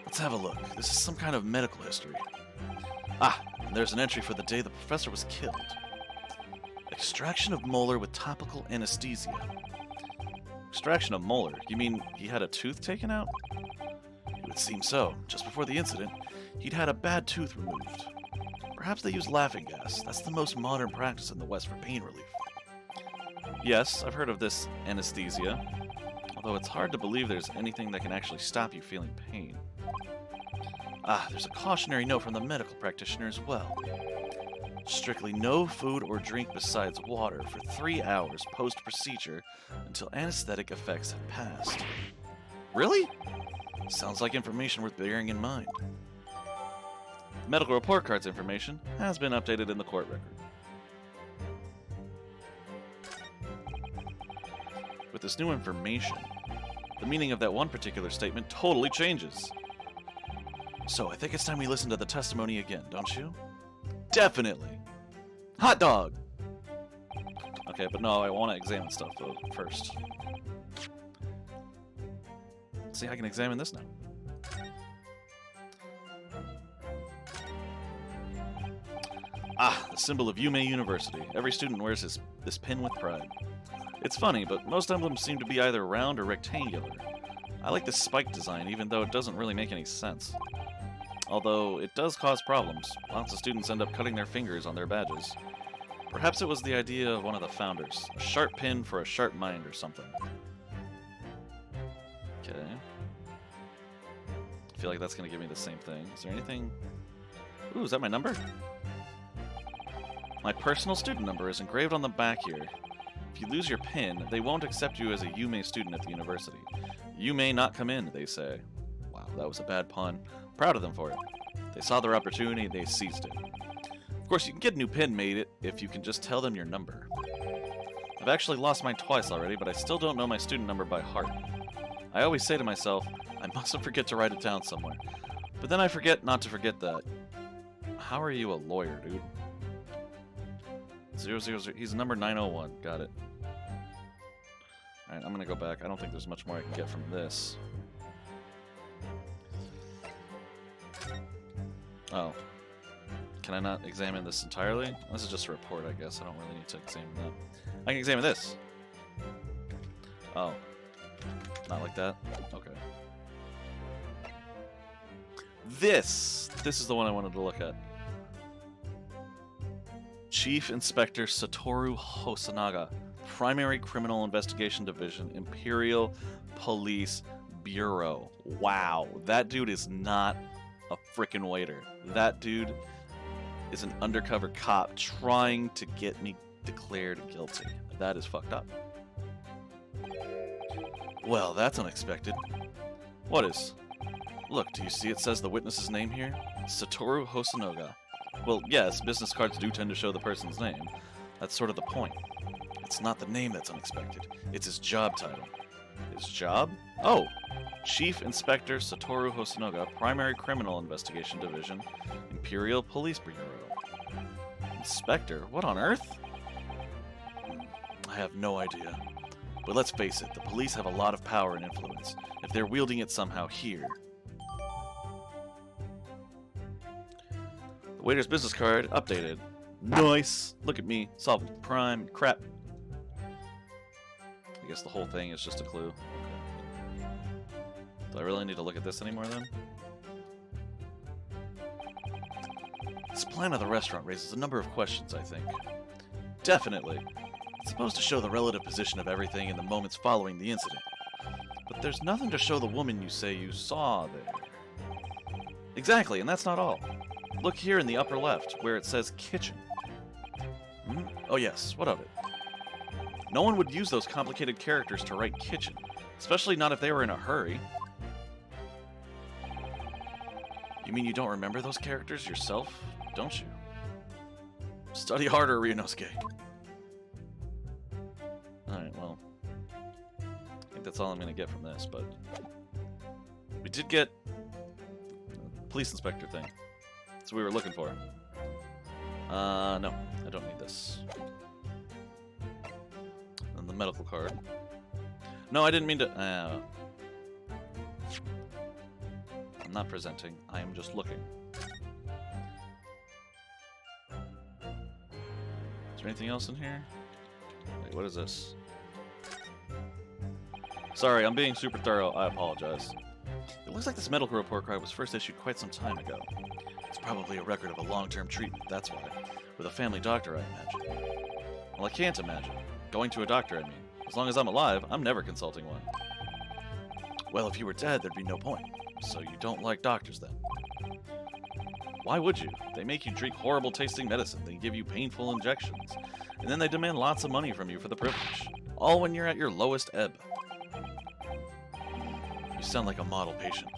Let's have a look. This is some kind of medical history. Ah, and there's an entry for the day the professor was killed. Extraction of molar with topical anesthesia. Extraction of molar? You mean he had a tooth taken out? It would seem so. Just before the incident, he'd had a bad tooth removed. Perhaps they use laughing gas. That's the most modern practice in the West for pain relief. Yes, I've heard of this anesthesia, although it's hard to believe there's anything that can actually stop you feeling pain. Ah, there's a cautionary note from the medical practitioner as well. Strictly no food or drink besides water for 3 hours post-procedure until anesthetic effects have passed. Really? Sounds like information worth bearing in mind. Medical report card's information has been updated in the court record. With this new information, the meaning of that one particular statement totally changes. So I think it's time we listen to the testimony again, don't you? Definitely! Hot dog! Okay, but no, I want to examine stuff though, first. See, I can examine this now. Ah, the symbol of Yume University. Every student wears this pin with pride. It's funny, but most emblems seem to be either round or rectangular. I like the spike design, even though it doesn't really make any sense. Although, it does cause problems. Lots of students end up cutting their fingers on their badges. Perhaps it was the idea of one of the founders. A sharp pin for a sharp mind or something. Okay. I feel like that's going to give me the same thing. Is there anything... Ooh, is that my number? My personal student number is engraved on the back here. If you lose your pin, they won't accept you as a Yume student at the university. You may not come in, they say. Wow, that was a bad pun. Proud of them for it. They saw their opportunity, they seized it. Of course, you can get a new pin made if you can just tell them your number. I've actually lost mine twice already, but I still don't know my student number by heart. I always say to myself, I mustn't forget to write it down somewhere. But then I forget not to forget that. How are you a lawyer, dude? 000, he's number 901, got it. Alright, I'm gonna go back. I don't think there's much more I can get from this. Oh. Can I not examine this entirely? This is just a report, I guess. I don't really need to examine that. I can examine this. Oh. Not like that? Okay. This is the one I wanted to look at. Chief Inspector Satoru Hosonaga, Primary Criminal Investigation Division, Imperial Police Bureau. Wow, that dude is not a frickin' waiter. That dude is an undercover cop trying to get me declared guilty. That is fucked up. Well, that's unexpected. What is? Look, do you see it says the witness's name here? Satoru Hosonaga. Well, yes, business cards do tend to show the person's name. That's sort of the point. It's not the name that's unexpected. It's his job title. His job? Oh! Chief Inspector Satoru Hosonoga, Primary Criminal Investigation Division, Imperial Police Bureau. Inspector? What on earth? I have no idea. But let's face it, the police have a lot of power and influence. If they're wielding it somehow here... The waiter's business card updated. Nice! Look at me, solving crime and crap. I guess the whole thing is just a clue. Okay. Do I really need to look at this anymore then? This plan of the restaurant raises a number of questions, I think. Definitely. It's supposed to show the relative position of everything in the moments following the incident. But there's nothing to show the woman you say you saw there. Exactly, and that's not all. Look here in the upper left, where it says kitchen. Hmm? Oh yes, what of it? No one would use those complicated characters to write kitchen, especially not if they were in a hurry. You mean you don't remember those characters yourself, don't you? Study harder, Ryunosuke. Alright, well. I think that's all I'm going to get from this, but... We did get... a police inspector thing. That's what we were looking for. No. I don't need this. And the medical card. No, I didn't mean to... I'm not presenting. I am just looking. Is there anything else in here? Wait, what is this? Sorry, I'm being super thorough. I apologize. It looks like this medical report card was first issued quite some time ago. It's probably a record of a long-term treatment, that's why. With a family doctor, I imagine. Well, I can't imagine. Going to a doctor, I mean. As long as I'm alive, I'm never consulting one. Well, if you were dead, there'd be no point. So you don't like doctors, then? Why would you? They make you drink horrible-tasting medicine, they give you painful injections, and then they demand lots of money from you for the privilege. All when you're at your lowest ebb. You sound like a model patient.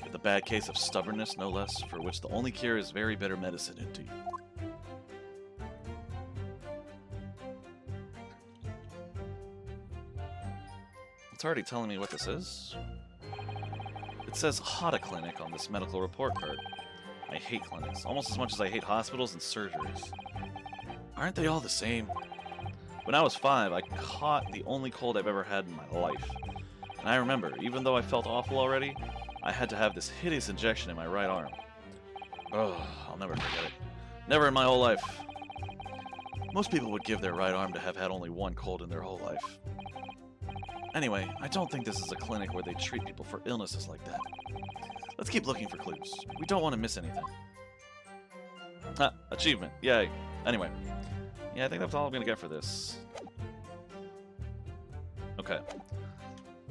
With a bad case of stubbornness, no less, for which the only cure is very bitter medicine, indeed. It's already telling me what this is. It says Hada Clinic on this medical report card. I hate clinics, almost as much as I hate hospitals and surgeries. Aren't they all the same? When I was 5, I caught the only cold I've ever had in my life. And I remember, even though I felt awful already, I had to have this hideous injection in my right arm. Ugh, I'll never forget it. Never in my whole life. Most people would give their right arm to have had only one cold in their whole life. Anyway, I don't think this is a clinic where they treat people for illnesses like that. Let's keep looking for clues. We don't want to miss anything. Ha! Achievement. Yay. Anyway. Yeah, I think that's all I'm going to get for this. Okay.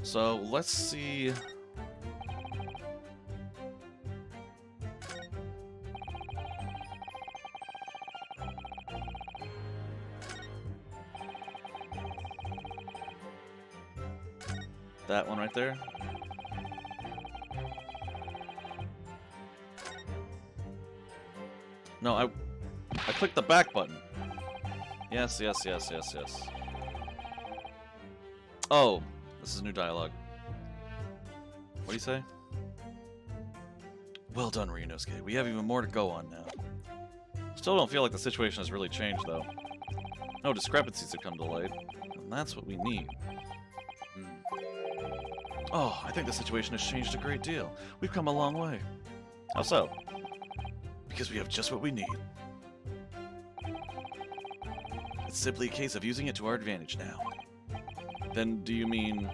So, let's see... That one right there. No, I clicked the back button. Yes, yes, yes, yes, yes. Oh, this is new dialogue. What do you say? Well done, Ryunosuke. We have even more to go on now. Still don't feel like the situation has really changed, though. No discrepancies have come to light, and that's what we need. Oh, I think the situation has changed a great deal. We've come a long way. How so? Because we have just what we need. It's simply a case of using it to our advantage now. Then do you mean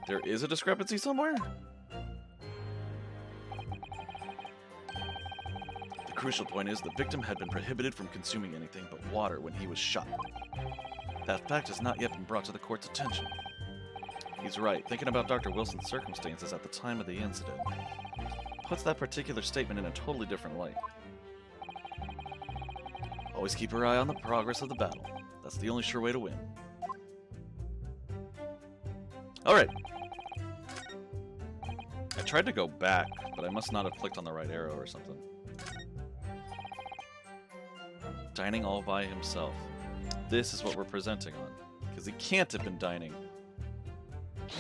there is a discrepancy somewhere? The crucial point is the victim had been prohibited from consuming anything but water when he was shot. That fact has not yet been brought to the court's attention. He's right. Thinking about Dr. Wilson's circumstances at the time of the incident puts that particular statement in a totally different light. Always keep your eye on the progress of the battle. That's the only sure way to win. Alright. I tried to go back, but I must not have clicked on the right arrow or something. Dining all by himself. This is what we're presenting on. Because he can't have been dining.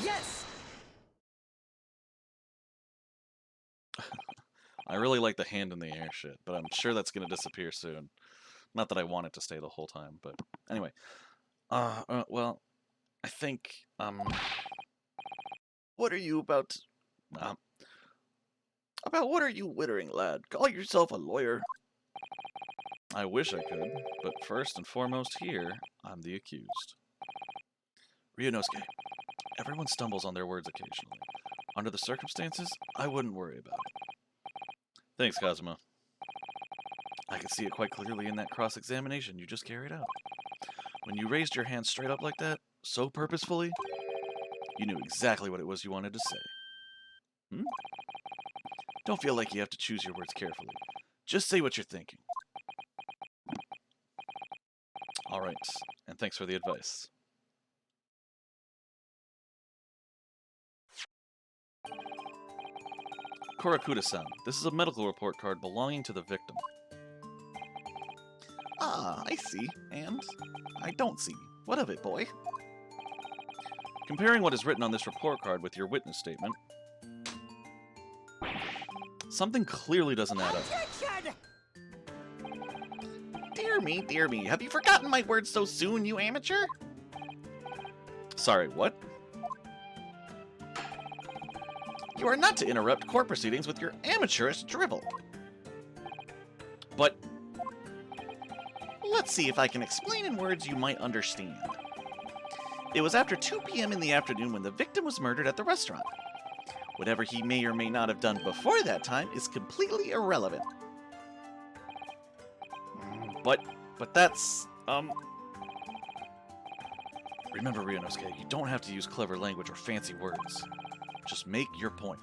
Yes! I really like the hand in the air shit, but I'm sure that's going to disappear soon. Not that I want it to stay the whole time, but anyway. Well, I think, What are you about? About what are you wittering, lad? Call yourself a lawyer? I wish I could, but first and foremost here, I'm the accused. Ryunosuke, everyone stumbles on their words occasionally. Under the circumstances, I wouldn't worry about it. Thanks, Kazuma. I could see it quite clearly in that cross-examination you just carried out. When you raised your hand straight up like that, so purposefully, you knew exactly what it was you wanted to say. Don't feel like you have to choose your words carefully. Just say what you're thinking. Alright, and thanks for the advice. Korakuda-san, this is a medical report card belonging to the victim. Ah, I see. And I don't see. What of it, boy? Comparing what is written on this report card with your witness statement, something clearly doesn't add up. Objection! Dear me, have you forgotten my words so soon, you amateur? Sorry, what? You are not to interrupt court proceedings with your amateurish drivel. But Let's see if I can explain in words you might understand. It was after 2 p.m. in the afternoon when the victim was murdered at the restaurant. Whatever he may or may not have done before that time is completely irrelevant. But that's, Remember, Ryunosuke, you don't have to use clever language or fancy words. Just make your point.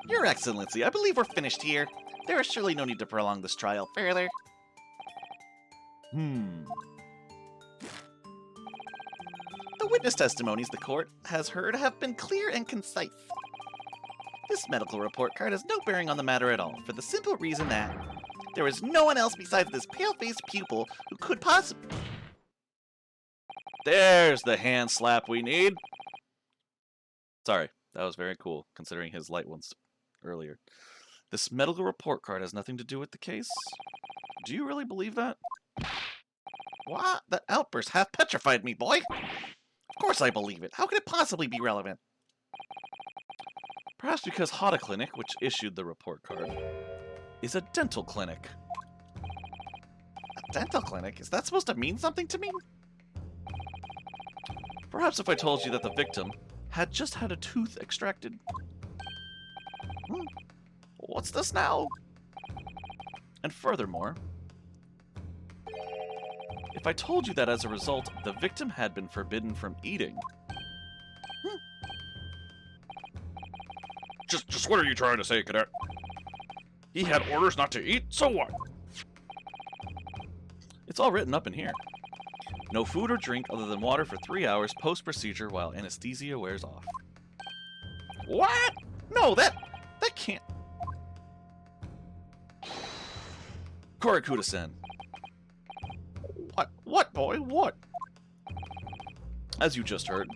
Your Excellency, I believe we're finished here. There is surely no need to prolong this trial further. The witness testimonies the court has heard have been clear and concise. This medical report card has no bearing on the matter at all, for the simple reason that there is no one else besides this pale-faced pupil who could possibly... There's the hand slap we need. Sorry, that was very cool, considering his light ones earlier. This medical report card has nothing to do with the case? Do you really believe that? What? That outburst half petrified me, boy. Of course I believe it. How could it possibly be relevant? Perhaps because Hata Clinic, which issued the report card, is a dental clinic. A dental clinic? Is that supposed to mean something to me? Perhaps if I told you that the victim had just had a tooth extracted. What's this now? And furthermore, if I told you that as a result, the victim had been forbidden from eating. Just what are you trying to say, Cadet? He had orders not to eat, so what? It's all written up in here. No food or drink other than water for 3 hours post-procedure while anesthesia wears off. What? No, that can't... Korakuda-san, What, boy? What? as you just heard,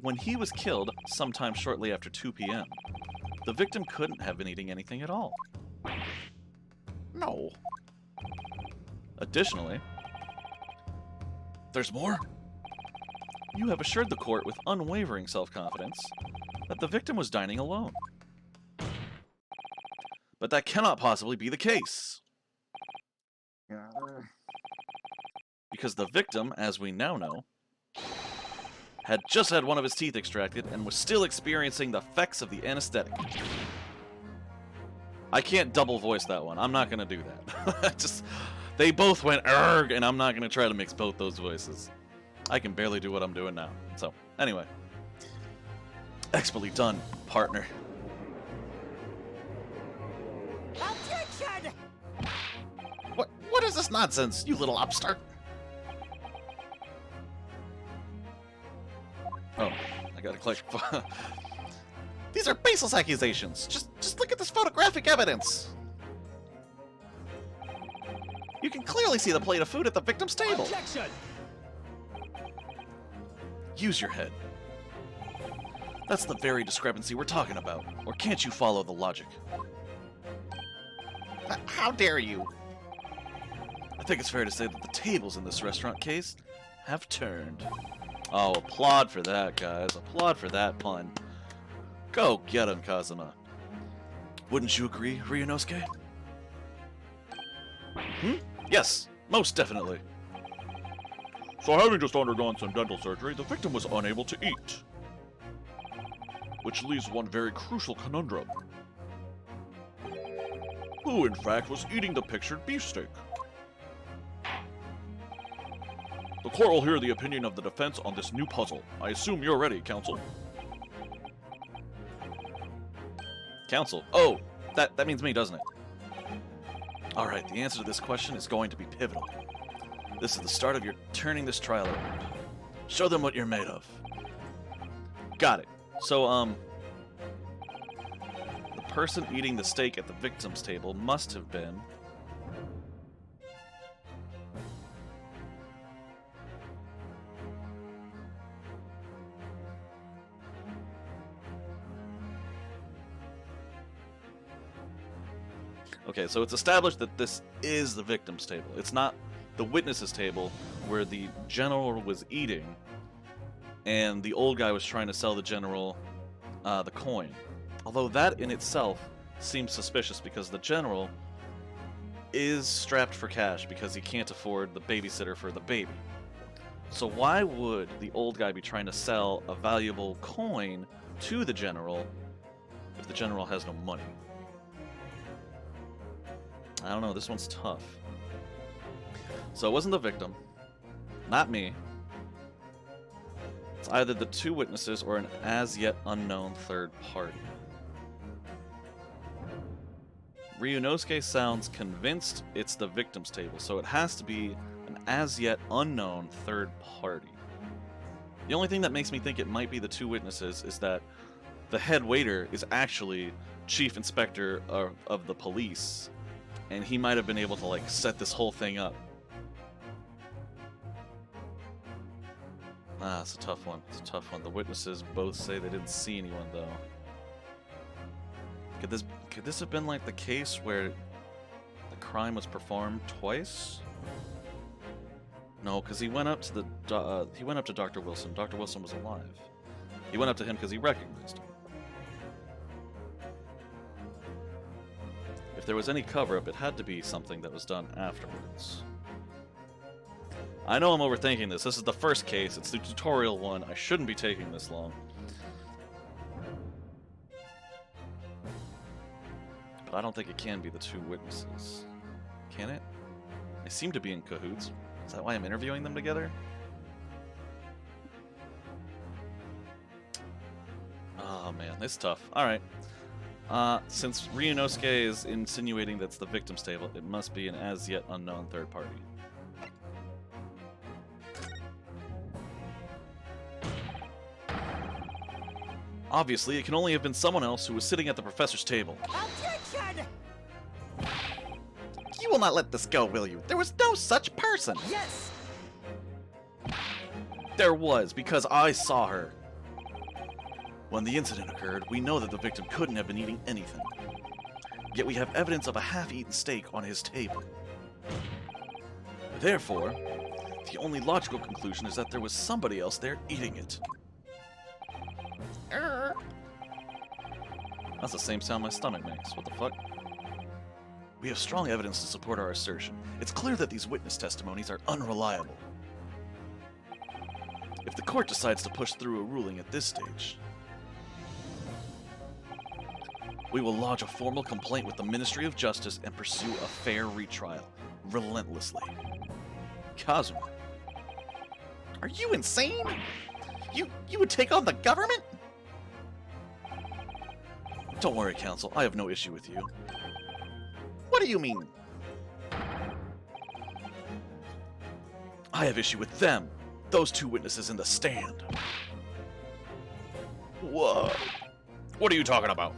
when he was killed sometime shortly after 2 p.m., the victim couldn't have been eating anything at all. No. Additionally, there's more. You have assured the court with unwavering self-confidence that the victim was dining alone. But that cannot possibly be the case. Because the victim, as we now know, had just had one of his teeth extracted and was still experiencing the effects of the anesthetic. I can't double voice that one. I'm not going to do that. They both went erg, and I'm not going to try to mix both those voices. I can barely do what I'm doing now. So, anyway. Expertly done, partner. Objection! What is this nonsense, you little upstart? Oh, I gotta click. These are baseless accusations. Just look at this photographic evidence. You You can clearly see the plate of food at the victim's table. Objection! Use your head. That's the very discrepancy we're talking about. Or can't you follow the logic? How dare you? I think it's fair to say that the tables in this restaurant case have turned. Oh, applaud for that, guys. Applaud for that pun. Go get him, Kazuma. Wouldn't you agree, Ryunosuke? Yes, most definitely. So having just undergone some dental surgery, the victim was unable to eat. Which leaves one very crucial conundrum. Who, in fact, was eating the pictured beefsteak? The court will hear the opinion of the defense on this new puzzle. I assume you're ready, counsel. Counsel. Oh, that means me, doesn't it? Alright, the answer to this question is going to be pivotal. This is the start of your turning this trial around. Show them what you're made of. Got it. So, the person eating the steak at the victim's table must have been... Okay, so it's established that this is the victim's table. It's not the witness's table where the general was eating and the old guy was trying to sell the general the coin. Although that in itself seems suspicious because the general is strapped for cash because he can't afford the babysitter for the baby. So why would the old guy be trying to sell a valuable coin to the general if the general has no money? I don't know, this one's tough. So it wasn't the victim, not me. It's either the two witnesses or an as-yet unknown third party. Ryunosuke sounds convinced it's the victim's table, so it has to be an as-yet unknown third party. The only thing that makes me think it might be the two witnesses is that the head waiter is actually chief inspector of the police, and he might have been able to, like, set this whole thing up. Ah, it's a tough one. It's a tough one. The witnesses both say they didn't see anyone, though. Could this have been, like, the case where the crime was performed twice? No, because he went up to Dr. Wilson. Dr. Wilson was alive. He went up to him because he recognized him. If there was any cover-up, it had to be something that was done afterwards. I know I'm overthinking this. This is the first case. It's the tutorial one. I shouldn't be taking this long. But I don't think it can be the two witnesses. Can it? They seem to be in cahoots. Is that why I'm interviewing them together? Oh man, it's tough. Alright. Since Ryunosuke is insinuating that's the victim's table, it must be an as-yet unknown third party. Obviously, it can only have been someone else who was sitting at the professor's table. Objection! You will not let this go, will you? There was no such person. Yes! There was, because I saw her. When the incident occurred, we know that the victim couldn't have been eating anything. Yet we have evidence of a half-eaten steak on his table. Therefore, the only logical conclusion is that there was somebody else there eating it. That's the same sound my stomach makes. What the fuck? We have strong evidence to support our assertion. It's clear that these witness testimonies are unreliable. If the court decides to push through a ruling at this stage, we will lodge a formal complaint with the Ministry of Justice and pursue a fair retrial, relentlessly. Kazuma. Are you insane? You would take on the government? Don't worry, Counsel. I have no issue with you. What do you mean? I have issue with them. Those two witnesses in the stand. Whoa. What are you talking about?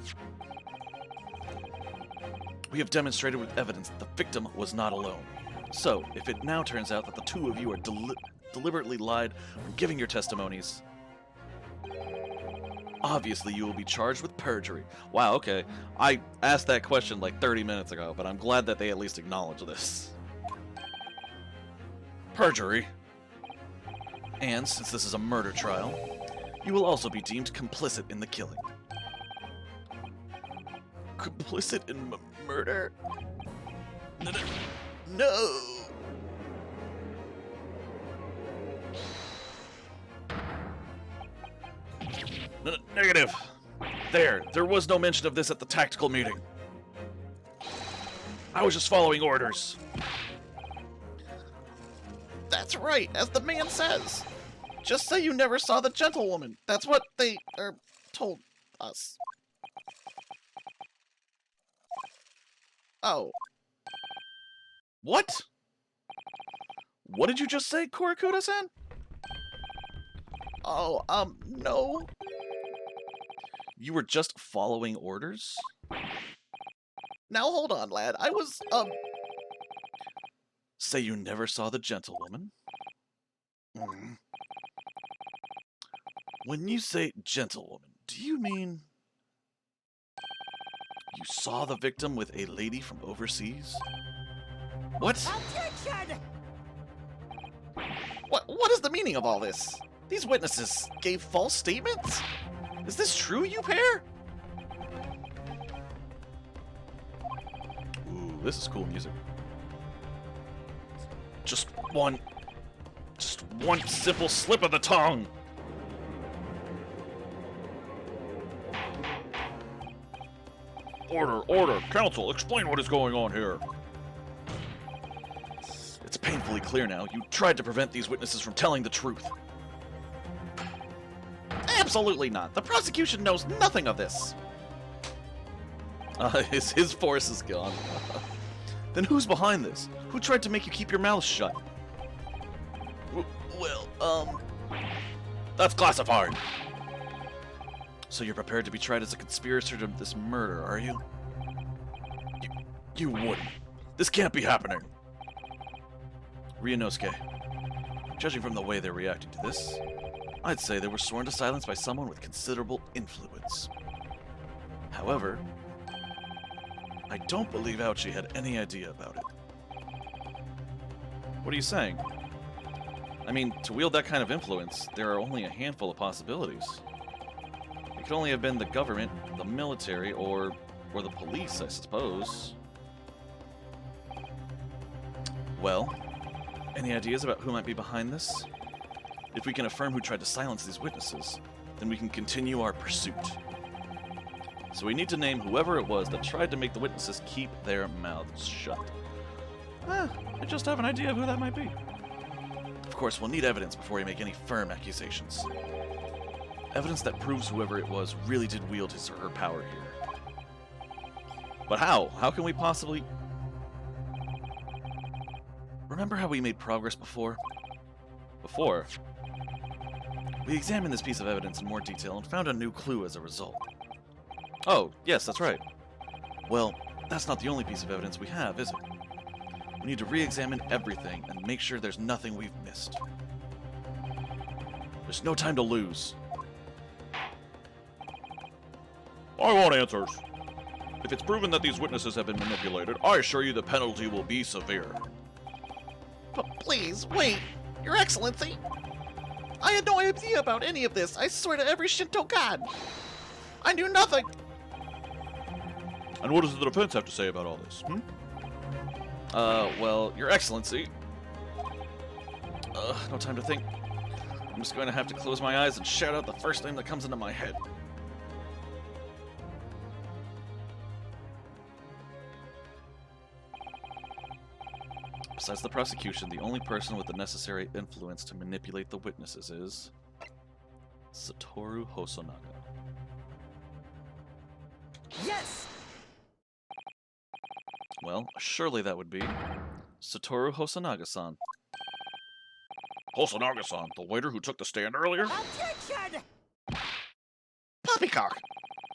We have demonstrated with evidence that the victim was not alone. So, if it now turns out that the two of you are deliberately lied when giving your testimonies, obviously you will be charged with perjury. Wow, okay. I asked that question like 30 minutes ago, but I'm glad that they at least acknowledge this. Perjury. And since this is a murder trial, you will also be deemed complicit in the killing. Complicit in murder? No! Negative. There was no mention of this at the tactical meeting. I was just following orders. That's right, as the man says. Just say you never saw the gentlewoman. That's what they told us. Oh. What? What did you just say, Korakuda-san? Oh, no. You were just following orders? Now hold on, lad. I was, Say you never saw the gentlewoman? When you say gentlewoman, do you mean you saw the victim with a lady from overseas? What? Objection! what is the meaning of all this? These witnesses gave false statements? Is this true, you pair? Ooh, this is cool music. Just one simple slip of the tongue. Order, counsel, explain what is going on here. It's painfully clear now. You tried to prevent these witnesses from telling the truth. Absolutely not. The prosecution knows nothing of this. His force is gone. Then who's behind this? Who tried to make you keep your mouth shut? Well, That's classified. So you're prepared to be tried as a conspirator to this murder, are you? You wouldn't. This can't be happening. Ryunosuke, judging from the way they're reacting to this, I'd say they were sworn to silence by someone with considerable influence. However, I don't believe Ouchi had any idea about it. What are you saying? I mean, to wield that kind of influence, there are only a handful of possibilities. It could only have been the government, the military, or the police, I suppose. Well, any ideas about who might be behind this? If we can affirm who tried to silence these witnesses, then we can continue our pursuit. So we need to name whoever it was that tried to make the witnesses keep their mouths shut. I just have an idea of who that might be. Of course, we'll need evidence before we make any firm accusations. Evidence that proves whoever it was really did wield his or her power here. But how? How can we possibly... Remember how we made progress before? Before? We examined this piece of evidence in more detail and found a new clue as a result. Oh, yes, that's right. Well, that's not the only piece of evidence we have, is it? We need to re-examine everything and make sure there's nothing we've missed. There's no time to lose. I want answers. If it's proven that these witnesses have been manipulated, I assure you the penalty will be severe. But please, wait. Your Excellency. I had no idea about any of this. I swear to every Shinto god. I knew nothing. And what does the defense have to say about all this? Well, Your Excellency... no time to think. I'm just going to have to close my eyes and shout out the first name that comes into my head. Besides the prosecution, the only person with the necessary influence to manipulate the witnesses is... Satoru Hosonaga. Yes! Well, surely that would be... Satoru Hosonaga-san. Hosonaga-san, the waiter who took the stand earlier? Objection! Poppycock.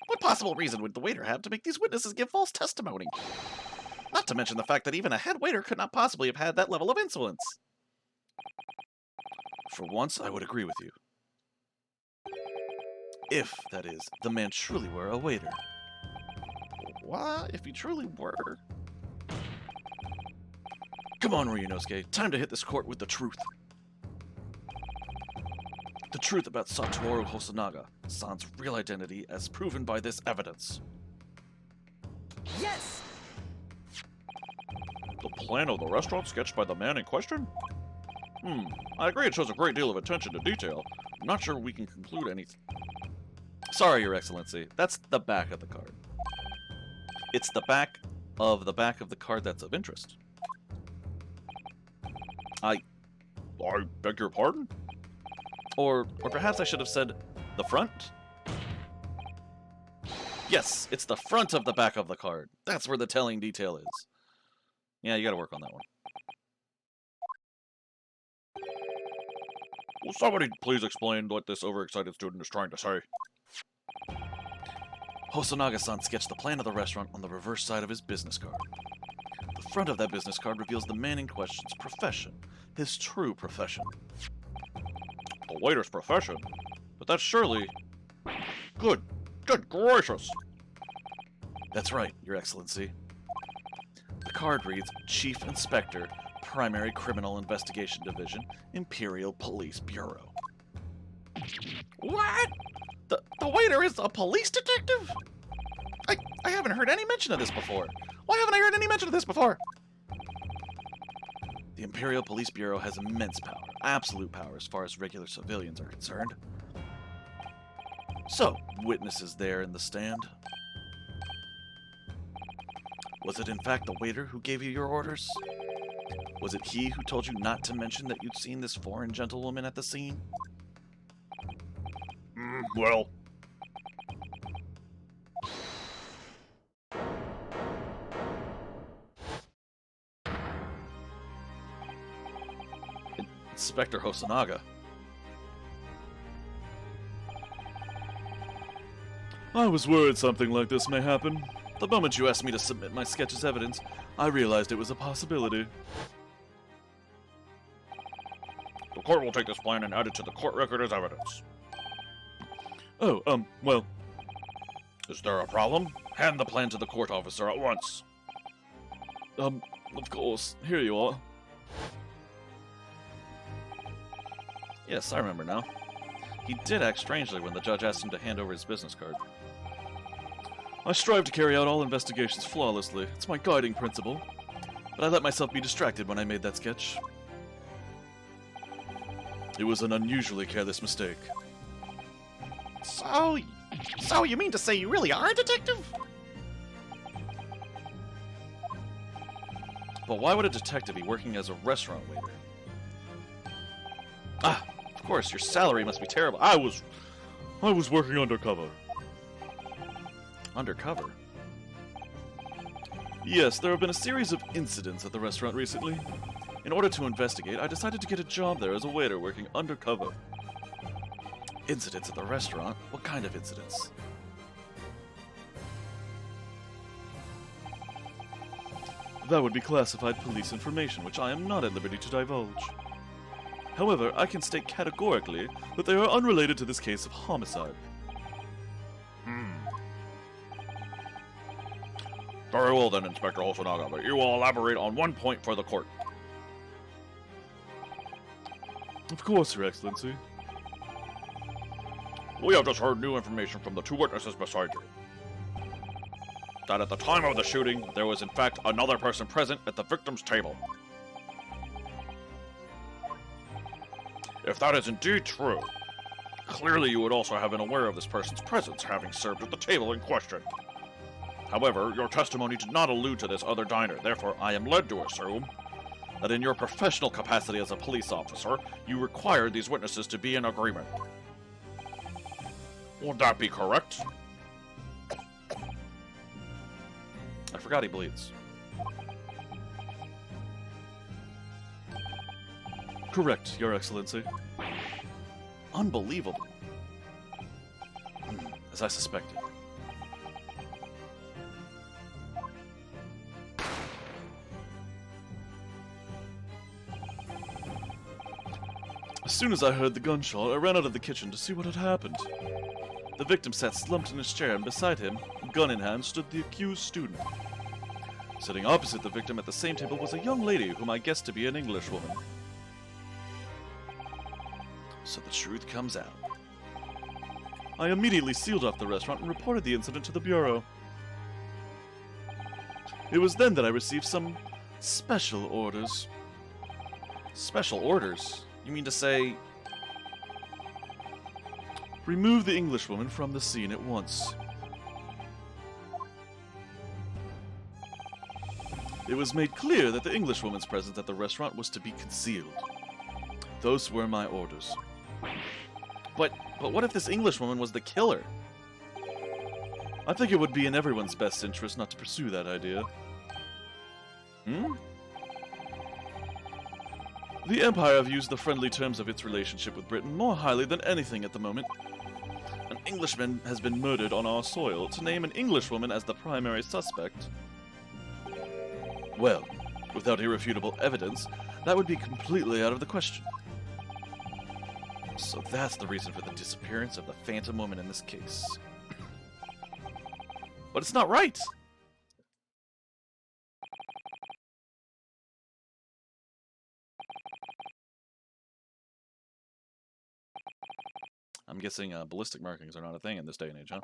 What possible reason would the waiter have to make these witnesses give false testimony? Not to mention the fact that even a head waiter could not possibly have had that level of insolence. For once, I would agree with you. If, that is, the man truly were a waiter. What? If he truly were? Come on, Ryunosuke, time to hit this court with the truth. The truth about Satoru Hosonaga, San's real identity as proven by this evidence. Yes! The plan of the restaurant sketched by the man in question? I agree it shows a great deal of attention to detail. I'm not sure we can conclude anything. Sorry, Your Excellency, that's the back of the card. It's the back of the card that's of interest. I beg your pardon? Or perhaps I should have said the front? Yes, it's the front of the back of the card. That's where the telling detail is. Yeah, you gotta work on that one. Will somebody please explain what this overexcited student is trying to say? Hosonaga-san sketched the plan of the restaurant on the reverse side of his business card. The front of that business card reveals the man in question's profession, his true profession. The waiter's profession? But that's surely... Good gracious! That's right, Your Excellency. The card reads Chief Inspector, Primary Criminal Investigation Division, Imperial Police Bureau. What? The waiter is a police detective? I haven't heard any mention of this before. Why haven't I heard any mention of this before? The Imperial Police Bureau has immense power, absolute power as far as regular civilians are concerned. So, witnesses there in the stand. Was it in fact the waiter who gave you your orders? Was it he who told you not to mention that you'd seen this foreign gentlewoman at the scene? Well... Inspector Hosonaga. I was worried something like this may happen. The moment you asked me to submit my sketch as evidence, I realized it was a possibility. The court will take this plan and add it to the court record as evidence. Oh, well... Is there a problem? Hand the plan to the court officer at once. Of course. Here you are. Yes, I remember now. He did act strangely when the judge asked him to hand over his business card. I strive to carry out all investigations flawlessly. It's my guiding principle. But I let myself be distracted when I made that sketch. It was an unusually careless mistake. So you mean to say you really are a detective? But why would a detective be working as a restaurant waiter? Ah, of course, your salary must be terrible. I was working undercover. Undercover? Yes, there have been a series of incidents at the restaurant recently. In order to investigate, I decided to get a job there as a waiter working undercover. Incidents at the restaurant? What kind of incidents? That would be classified police information, which I am not at liberty to divulge. However, I can state categorically that they are unrelated to this case of homicide. Very well then, Inspector Hosonaga, but you will elaborate on one point for the court. Of course, Your Excellency. We have just heard new information from the two witnesses beside you. That at the time of the shooting, there was in fact another person present at the victim's table. If that is indeed true, clearly you would also have been aware of this person's presence, having served at the table in question. However, your testimony did not allude to this other diner, therefore I am led to assume that in your professional capacity as a police officer, you required these witnesses to be in agreement. Would that be correct? I forgot he bleeds. Correct, Your Excellency. Unbelievable. As I suspected. soon as I heard the gunshot, I ran out of the kitchen to see what had happened. The victim sat slumped in his chair, and beside him, gun in hand, stood the accused student. Sitting opposite the victim at the same table was a young lady whom I guessed to be an Englishwoman. So the truth comes out. I immediately sealed off the restaurant and reported the incident to the Bureau. It was then that I received some special orders. Special orders? You mean to say... Remove the Englishwoman from the scene at once. It was made clear that the Englishwoman's presence at the restaurant was to be concealed. Those were my orders. But what if this Englishwoman was the killer? I think it would be in everyone's best interest not to pursue that idea. The Empire views the friendly terms of its relationship with Britain more highly than anything at the moment. An Englishman has been murdered on our soil. To name an Englishwoman as the primary suspect... Well, without irrefutable evidence, that would be completely out of the question. So that's the reason for the disappearance of the Phantom Woman in this case. But it's not right! I'm guessing ballistic markings are not a thing in this day and age, huh?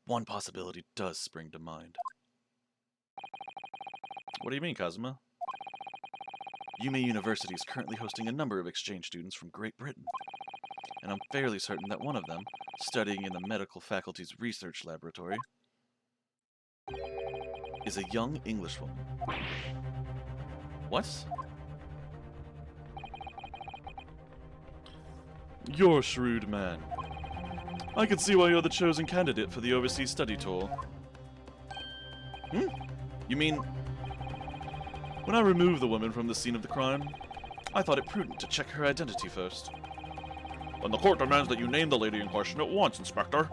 One possibility does spring to mind. What do you mean, Kazuma? Yume University is currently hosting a number of exchange students from Great Britain, and I'm fairly certain that one of them, studying in the medical faculty's research laboratory, is a young Englishwoman. What? You're a shrewd man. I can see why you're the chosen candidate for the overseas study tour. You mean... When I removed the woman from the scene of the crime, I thought it prudent to check her identity first. And the court demands that you name the lady in question at once, Inspector.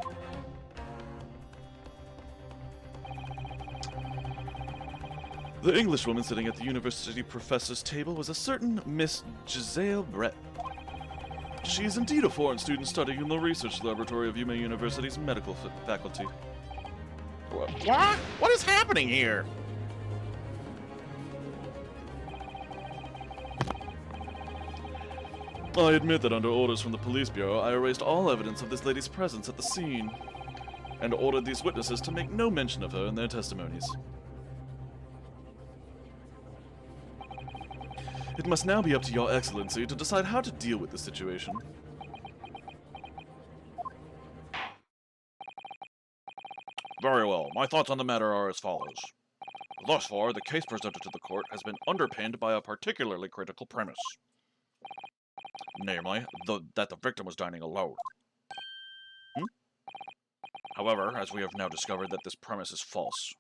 The Englishwoman sitting at the university professor's table was a certain Miss Giselle Brett. She is indeed a foreign student studying in the research laboratory of Yume University's medical faculty. What? What is happening here? I admit that under orders from the police bureau, I erased all evidence of this lady's presence at the scene, and ordered these witnesses to make no mention of her in their testimonies. It must now be up to your excellency to decide how to deal with the situation. Very well. My thoughts on the matter are as follows. Thus far, the case presented to the court has been underpinned by a particularly critical premise. Namely, that the victim was dining alone. However, as we have now discovered that this premise is false,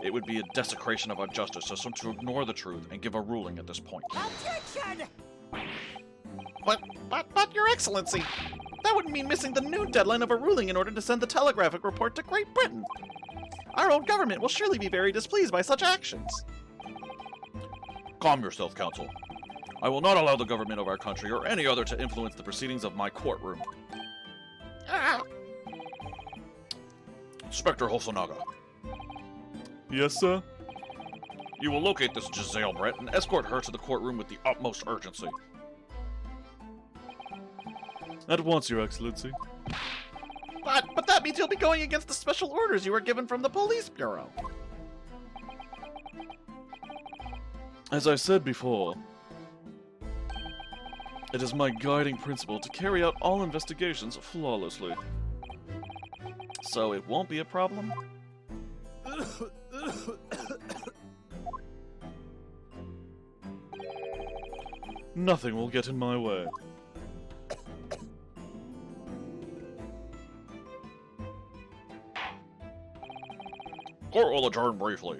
it would be a desecration of our justice system to ignore the truth and give a ruling at this point. Objection! But, Your Excellency, that would mean missing the noon deadline of a ruling in order to send the telegraphic report to Great Britain. Our own government will surely be very displeased by such actions. Calm yourself, Counsel. I will not allow the government of our country or any other to influence the proceedings of my courtroom. Inspector Hosonaga, Yes, sir? you will locate this Giselle Brett and escort her to the courtroom with the utmost urgency. At once, your excellency. But that means you'll be going against the special orders you were given from the police bureau. As I said before, it is my guiding principle to carry out all investigations flawlessly. So it won't be a problem? Nothing will get in my way. Court will adjourn briefly.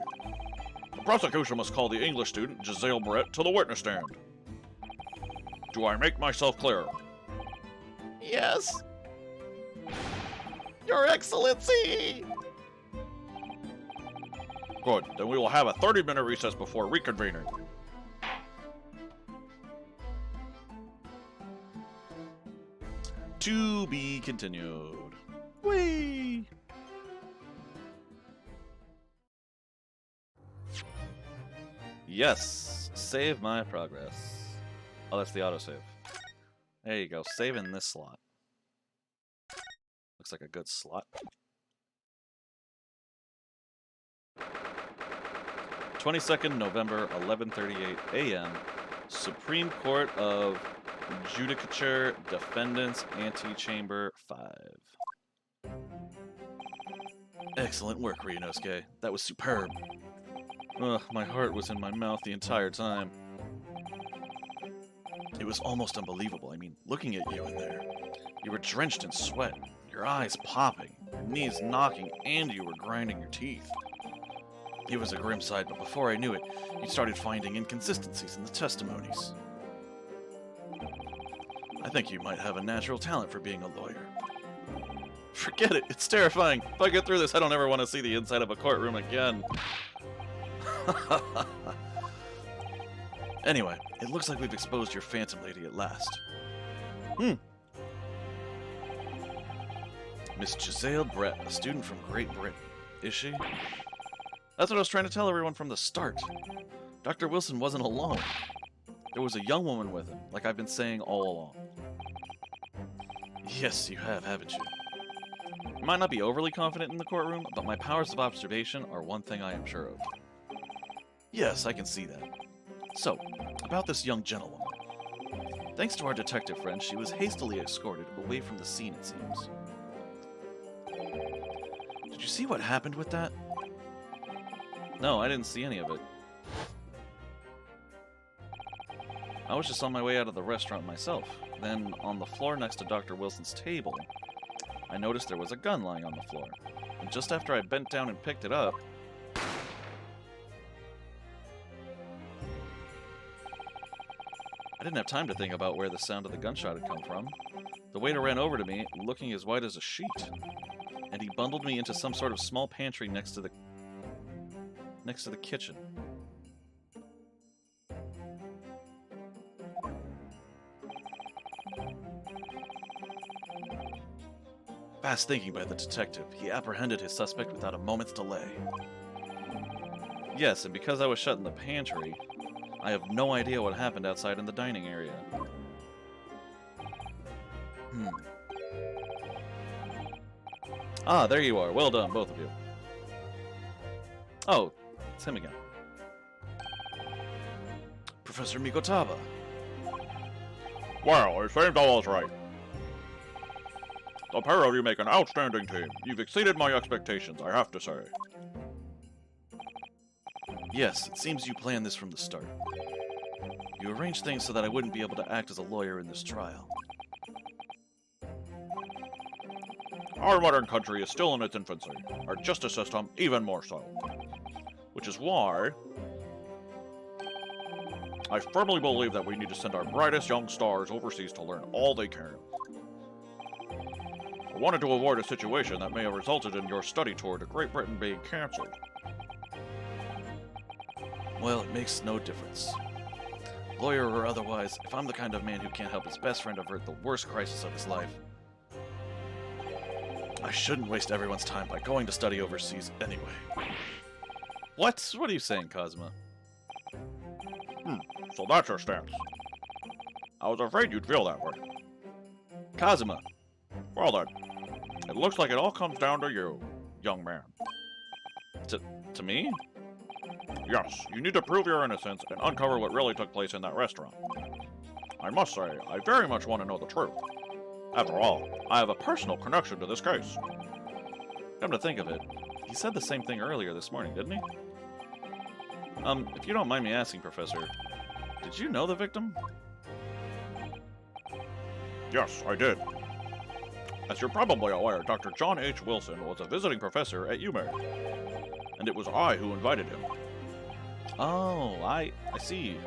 The prosecution must call the English student, Giselle Brett, to the witness stand. Do I make myself clear? Yes. Your Excellency! Good. Then we will have a 30-minute recess before reconvening. To be continued. Whee! Yes, save my progress. Oh, that's the autosave. There you go, save in this slot. Looks like a good slot. 22nd November, 11:38 a.m. Supreme Court of Judicature, Defendants, Antechamber 5. Excellent work, Ryunosuke. That was superb. Ugh, my heart was in my mouth the entire time. It was almost unbelievable. I mean, looking at you in there. You were drenched in sweat, your eyes popping, your knees knocking, and you were grinding your teeth. It was a grim sight, but before I knew it, you started finding inconsistencies in the testimonies. I think you might have a natural talent for being a lawyer. Forget it, it's terrifying. If I get through this, I don't ever want to see the inside of a courtroom again. Anyway, it looks like we've exposed your Phantom Lady at last. Miss Giselle Brett, a student from Great Britain. Is she? That's what I was trying to tell everyone from the start. Dr. Wilson wasn't alone. There was a young woman with him, like I've been saying all along. Yes, you have, haven't you? I might not be overly confident in the courtroom, but my powers of observation are one thing I am sure of. Yes, I can see that. So, about this young gentlewoman. Thanks to our detective friend, she was hastily escorted away from the scene, it seems. Did you see what happened with that? No, I didn't see any of it. I was just on my way out of the restaurant myself. Then, on the floor next to Dr. Wilson's table, I noticed there was a gun lying on the floor. And just after I bent down and picked it up, I didn't have time to think about where the sound of the gunshot had come from. The waiter ran over to me, looking as white as a sheet, and he bundled me into some sort of small pantry next to the kitchen. Fast thinking by the detective, he apprehended his suspect without a moment's delay. Yes, and because I was shut in the pantry, I have no idea what happened outside in the dining area. Ah, there you are. Well done, both of you. Oh, it's him again. Professor Mikotaba. Well, it seems all is right. The pair of you make an outstanding team. You've exceeded my expectations, I have to say. Yes, it seems you planned this from the start. You arranged things so that I wouldn't be able to act as a lawyer in this trial. Our modern country is still in its infancy, our justice system even more so. Which is why I firmly believe that we need to send our brightest young stars overseas to learn all they can. I wanted to avoid a situation that may have resulted in your study tour to Great Britain being cancelled. Well, it makes no difference. Lawyer or otherwise, if I'm the kind of man who can't help his best friend avert the worst crisis of his life, I shouldn't waste everyone's time by going to study overseas anyway. What? What are you saying, Cosma? So that's your stance. I was afraid you'd feel that way. Kazuma! Well then, it looks like it all comes down to you, young man. To me? Yes, you need to prove your innocence and uncover what really took place in that restaurant. I must say, I very much want to know the truth. After all, I have a personal connection to this case. Come to think of it, he said the same thing earlier this morning, didn't he? If you don't mind me asking, Professor, did you know the victim? Yes, I did. As you're probably aware, Dr. John H. Wilson was a visiting professor at UMaine, and it was I who invited him. Oh, I see.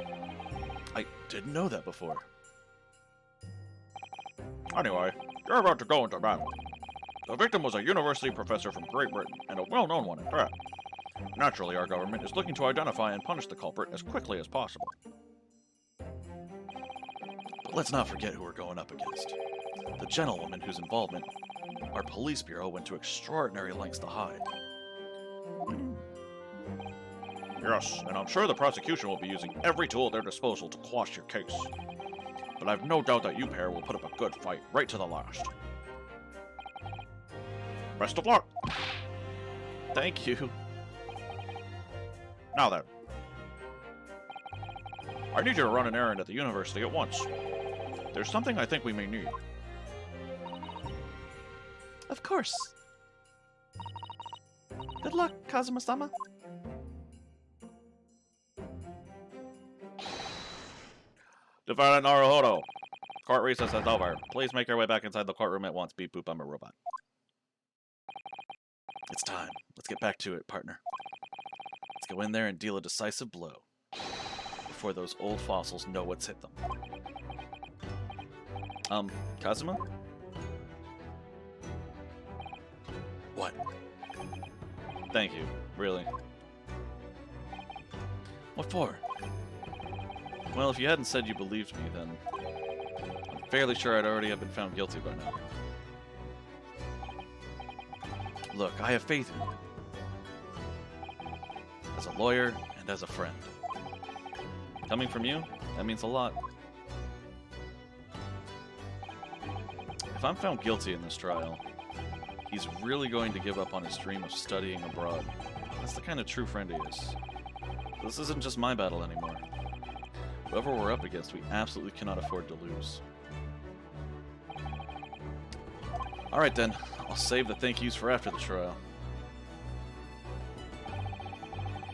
I didn't know that before. Anyway, you're about to go into battle. The victim was a university professor from Great Britain, and a well-known one at that. Naturally, our government is looking to identify and punish the culprit as quickly as possible. But let's not forget who we're going up against. The gentlewoman whose involvement our police bureau went to extraordinary lengths to hide. Yes, and I'm sure the prosecution will be using every tool at their disposal to quash your case. But I've no doubt that you pair will put up a good fight right to the last. Best of luck! Thank you. Now then. I need you to run an errand at the university at once. There's something I think we may need. Of course. Good luck, Kazuma-sama. Defendant Naruhodo, court recess is over. Please make your way back inside the courtroom at once. Beep boop, I'm a robot. It's time. Let's get back to it, partner. Let's go in there and deal a decisive blow before those old fossils know what's hit them. Kazuma? What? Thank you, really. What for? Well, if you hadn't said you believed me, then I'm fairly sure I'd already have been found guilty by now. Look, I have faith in you. As a lawyer and as a friend. Coming from you, that means a lot. If I'm found guilty in this trial, he's really going to give up on his dream of studying abroad. That's the kind of true friend he is. This isn't just my battle anymore. Whoever we're up against, we absolutely cannot afford to lose. Alright then, I'll save the thank yous for after the trial.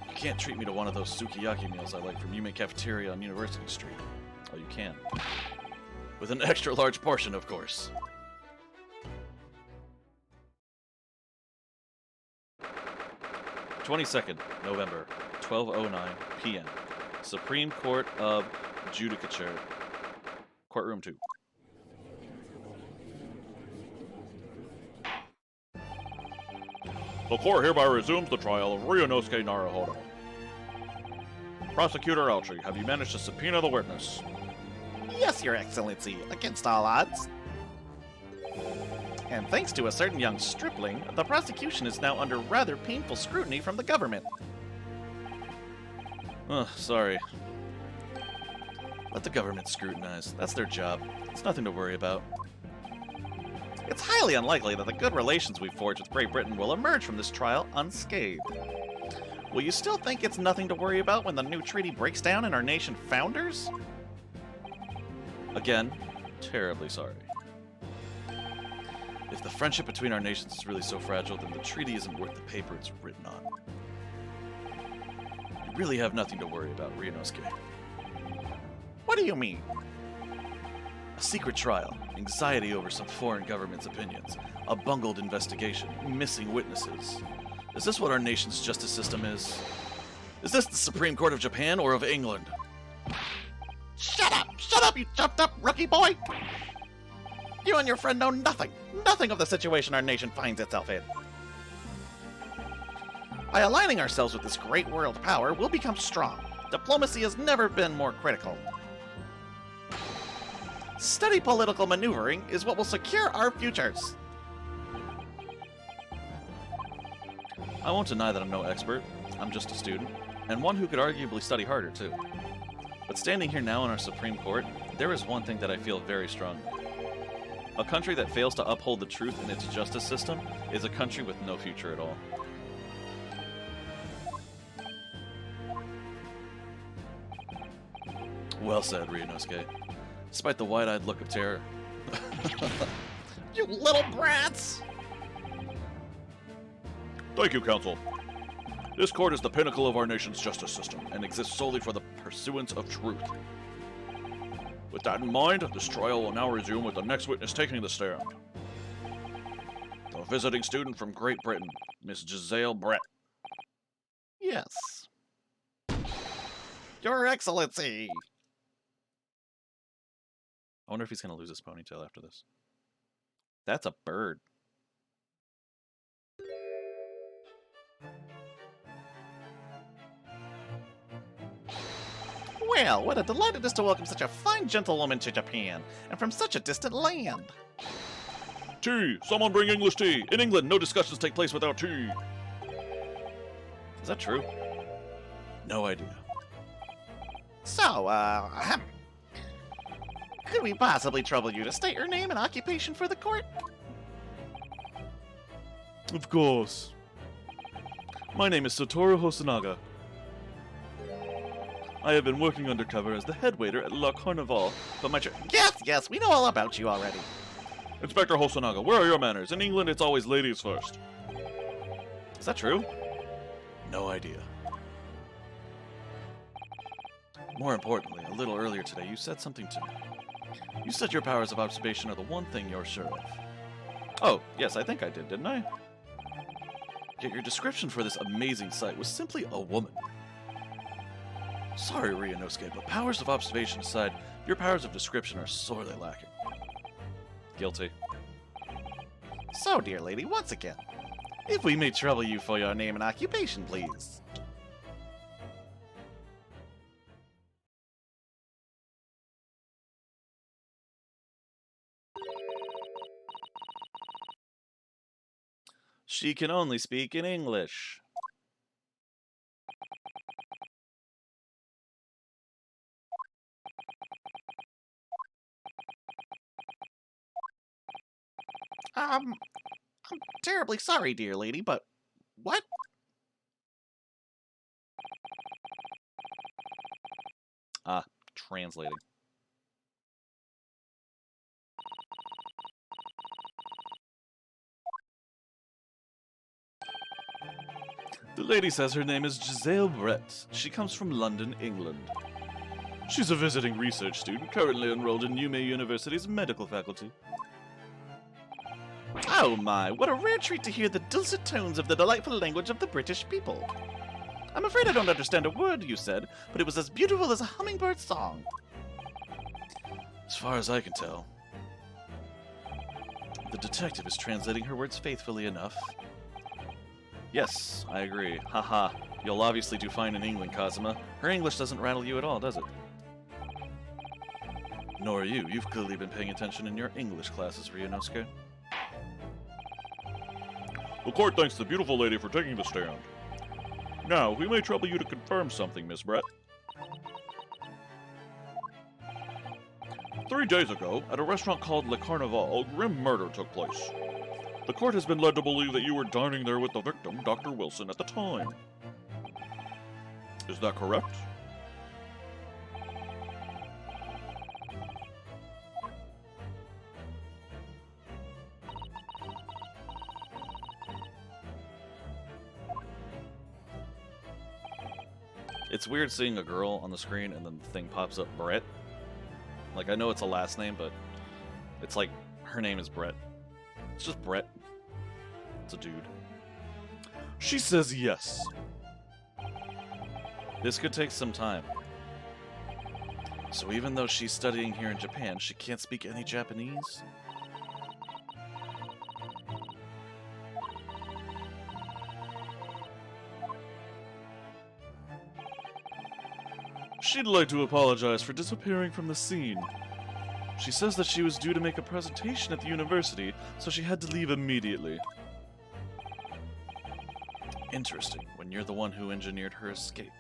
You can't treat me to one of those sukiyaki meals I like from Yume Cafeteria on University Street. Oh, you can. With an extra large portion, of course. November, 12:09 p.m. Supreme Court of Judicature. Courtroom 2. The court hereby resumes the trial of Ryunosuke Naruhodo. Prosecutor Elchi, have you managed to subpoena the witness? Yes, Your Excellency, against all odds. And thanks to a certain young stripling, the prosecution is now under rather painful scrutiny from the government. Sorry. Let the government scrutinize. That's their job. It's nothing to worry about. It's highly unlikely that the good relations we've forged with Great Britain will emerge from this trial unscathed. Will you still think it's nothing to worry about when the new treaty breaks down and our nation founders? Again, terribly sorry. If the friendship between our nations is really so fragile, then the treaty isn't worth the paper it's written on. You really have nothing to worry about, Ryunosuke. What do you mean? A secret trial, anxiety over some foreign government's opinions, a bungled investigation, missing witnesses. Is this what our nation's justice system is? Is this the Supreme Court of Japan or of England? Shut up! Shut up, you jumped up rookie boy! You and your friend know nothing of the situation our nation finds itself in. By aligning ourselves with this great world power, we'll become strong. Diplomacy has never been more critical. Steady political maneuvering is what will secure our futures. I won't deny that I'm no expert. I'm just a student, and one who could arguably study harder, too. But standing here now in our Supreme Court, there is one thing that I feel very strongly. A country that fails to uphold the truth in its justice system is a country with no future at all. Well said, Ryunosuke. Despite the wide-eyed look of terror. You little brats! Thank you, counsel. This court is the pinnacle of our nation's justice system and exists solely for the pursuance of truth. With that in mind, this trial will now resume with the next witness taking the stand. A visiting student from Great Britain, Miss Giselle Brett. Yes. Your Excellency! I wonder if he's going to lose his ponytail after this. That's a bird. Well, what a delight it is to welcome such a fine gentlewoman to Japan, and from such a distant land. Tea! Someone bring English tea! In England, no discussions take place without tea! Is that true? No idea. So, could we possibly trouble you to state your name and occupation for the court? Of course. My name is Satoru Hosonaga. I have been working undercover as the head waiter at La Carnival, but my Yes, we know all about you already. Inspector Hosonaga, where are your manners? In England, it's always ladies first. Is that true? No idea. More importantly, a little earlier today, you said something to me. You said your powers of observation are the one thing you're sure of. Oh, yes, I think I did, didn't I? Yet your description for this amazing sight was simply a woman. Sorry, Ryunosuke, but powers of observation aside, your powers of description are sorely lacking. Guilty. So, dear lady, once again, if we may trouble you for your name and occupation, please. She can only speak in English. I'm terribly sorry, dear lady, but what? Ah, translating. The lady says her name is Giselle Brett. She comes from London, England. She's a visiting research student currently enrolled in Yume University's medical faculty. Oh my, what a rare treat to hear the dulcet tones of the delightful language of the British people. I'm afraid I don't understand a word you said, but it was as beautiful as a hummingbird's song. As far as I can tell, the detective is translating her words faithfully enough. Yes, I agree. Haha. You'll obviously do fine in England, Kazuma. Her English doesn't rattle you at all, does it? Nor you. You've clearly been paying attention in your English classes, Ryunosuke. The court thanks the beautiful lady for taking the stand. Now, we may trouble you to confirm something, Miss Brett. 3 days ago, at a restaurant called Le Carnival, a grim murder took place. The court has been led to believe that you were dining there with the victim, Dr. Wilson, at the time. Is that correct? It's weird seeing a girl on the screen and then the thing pops up Brett. Like, I know it's a last name, but it's like her name is Brett. It's just Brett. It's a dude. She says yes. This could take some time. So even though she's studying here in Japan, she can't speak any Japanese? She'd like to apologize for disappearing from the scene. She says that she was due to make a presentation at the university, so she had to leave immediately. Interesting, when you're the one who engineered her escape.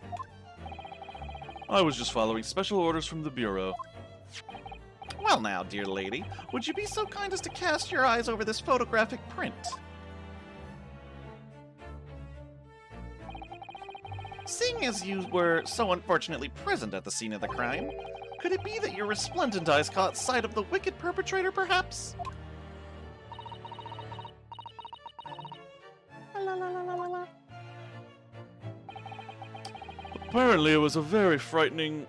I was just following special orders from the Bureau. Well now, dear lady, would you be so kind as to cast your eyes over this photographic print? Seeing as you were so unfortunately present at the scene of the crime, could it be that your resplendent eyes caught sight of the wicked perpetrator, perhaps? La, la, la, la, la, la. Apparently it was a very frightening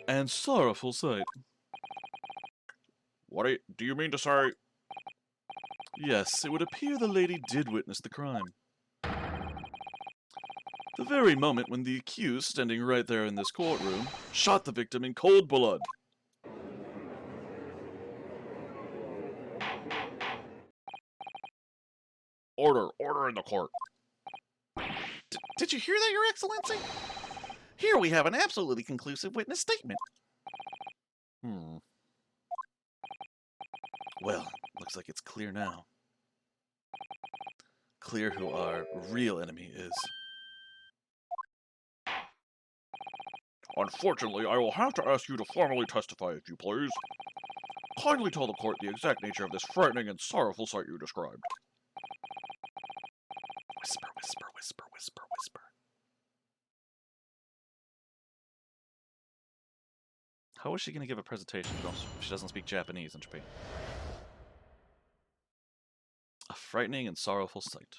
and sorrowful sight. What do you mean to say? Yes, it would appear the lady did witness the crime. The very moment when the accused, standing right there in this courtroom, shot the victim in cold blood. Order in the court. Did you hear that, Your Excellency? Here we have an absolutely conclusive witness statement. Well, looks like it's clear now. Clear who our real enemy is. Unfortunately, I will have to ask you to formally testify, if you please. Kindly tell the court the exact nature of this frightening and sorrowful sight you described. Whisper, whisper, whisper, whisper, whisper. How is she going to give a presentation if she doesn't speak Japanese in Japan? A frightening and sorrowful sight.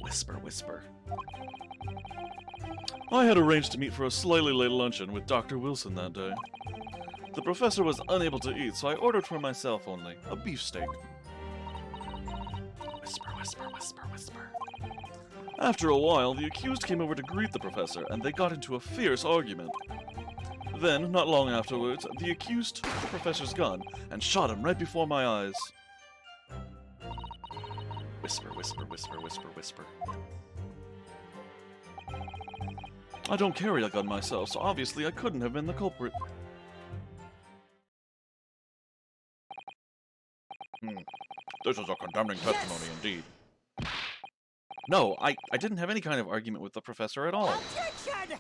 Whisper, whisper. I had arranged to meet for a slightly late luncheon with Dr. Wilson that day. The professor was unable to eat, so I ordered for myself only a beefsteak. Whisper, whisper, whisper, whisper. After a while, the accused came over to greet the professor, and they got into a fierce argument. Then, not long afterwards, the accused took the professor's gun and shot him right before my eyes. Whisper, whisper, whisper, whisper, whisper. I don't carry a gun myself, so obviously I couldn't have been the culprit. This is a condemning testimony indeed. No, I didn't have any kind of argument with the professor at all. Objection!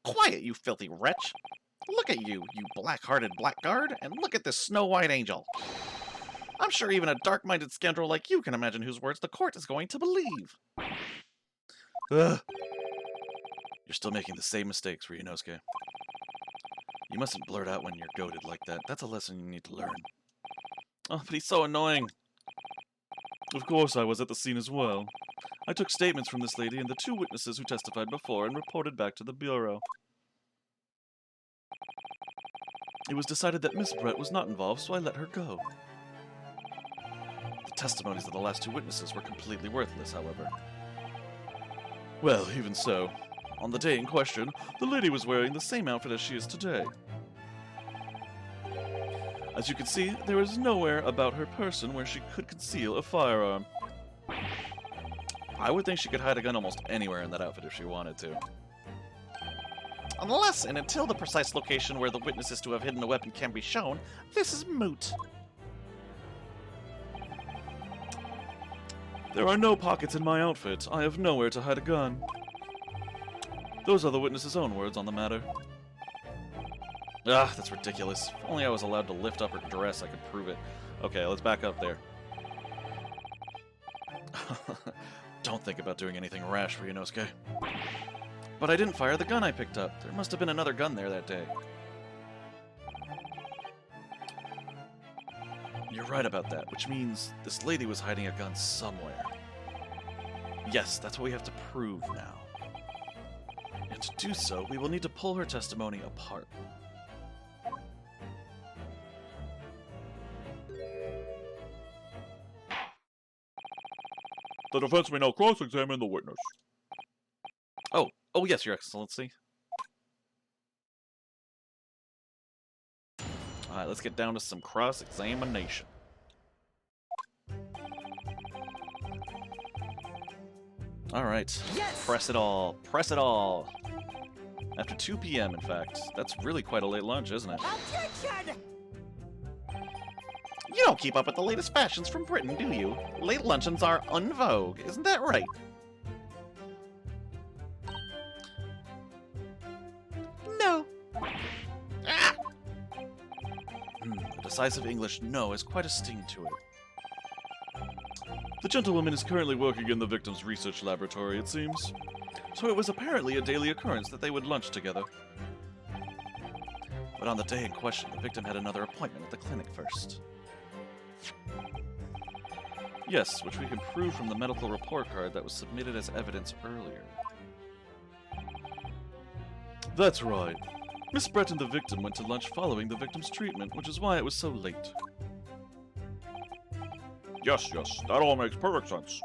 Quiet, you filthy wretch! Look at you, you black-hearted blackguard, and look at this snow-white angel. I'm sure even a dark-minded scoundrel like you can imagine whose words the court is going to believe. Ugh. You're still making the same mistakes, Ryunosuke. You mustn't blurt out when you're goaded like that. That's a lesson you need to learn. Oh, but he's so annoying. Of course I was at the scene as well. I took statements from this lady and the two witnesses who testified before and reported back to the bureau. It was decided that Miss Brett was not involved, so I let her go. The testimonies of the last two witnesses were completely worthless, however. Well, even so, on the day in question, the lady was wearing the same outfit as she is today. As you can see, there is nowhere about her person where she could conceal a firearm. I would think she could hide a gun almost anywhere in that outfit if she wanted to. Unless and until the precise location where the witness is to have hidden a weapon can be shown, this is moot. There are no pockets in my outfit. I have nowhere to hide a gun. Those are the witness's own words on the matter. Ah, that's ridiculous. If only I was allowed to lift up her dress, I could prove it. Okay, let's back up there. Don't think about doing anything rash, Ryunosuke. But I didn't fire the gun I picked up. There must have been another gun there that day. You're right about that, which means this lady was hiding a gun somewhere. Yes, that's what we have to prove now. And to do so, we will need to pull her testimony apart. The defense may now cross-examine the witness. Oh yes, Your Excellency. Alright, let's get down to some cross-examination. Alright, Yes! press it all, press it all. After 2 p.m., in fact. That's really quite a late lunch, isn't it? Objection! You don't keep up with the latest fashions from Britain, do you? Late luncheons are en vogue, isn't that right? No. Ah! A decisive English no has quite a sting to it. The gentlewoman is currently working in the victim's research laboratory, it seems. So it was apparently a daily occurrence that they would lunch together. But on the day in question, the victim had another appointment at the clinic first. Yes, which we can prove from the medical report card that was submitted as evidence earlier. That's right. Miss Brett and the victim went to lunch following the victim's treatment, which is why it was so late. Yes, that all makes perfect sense.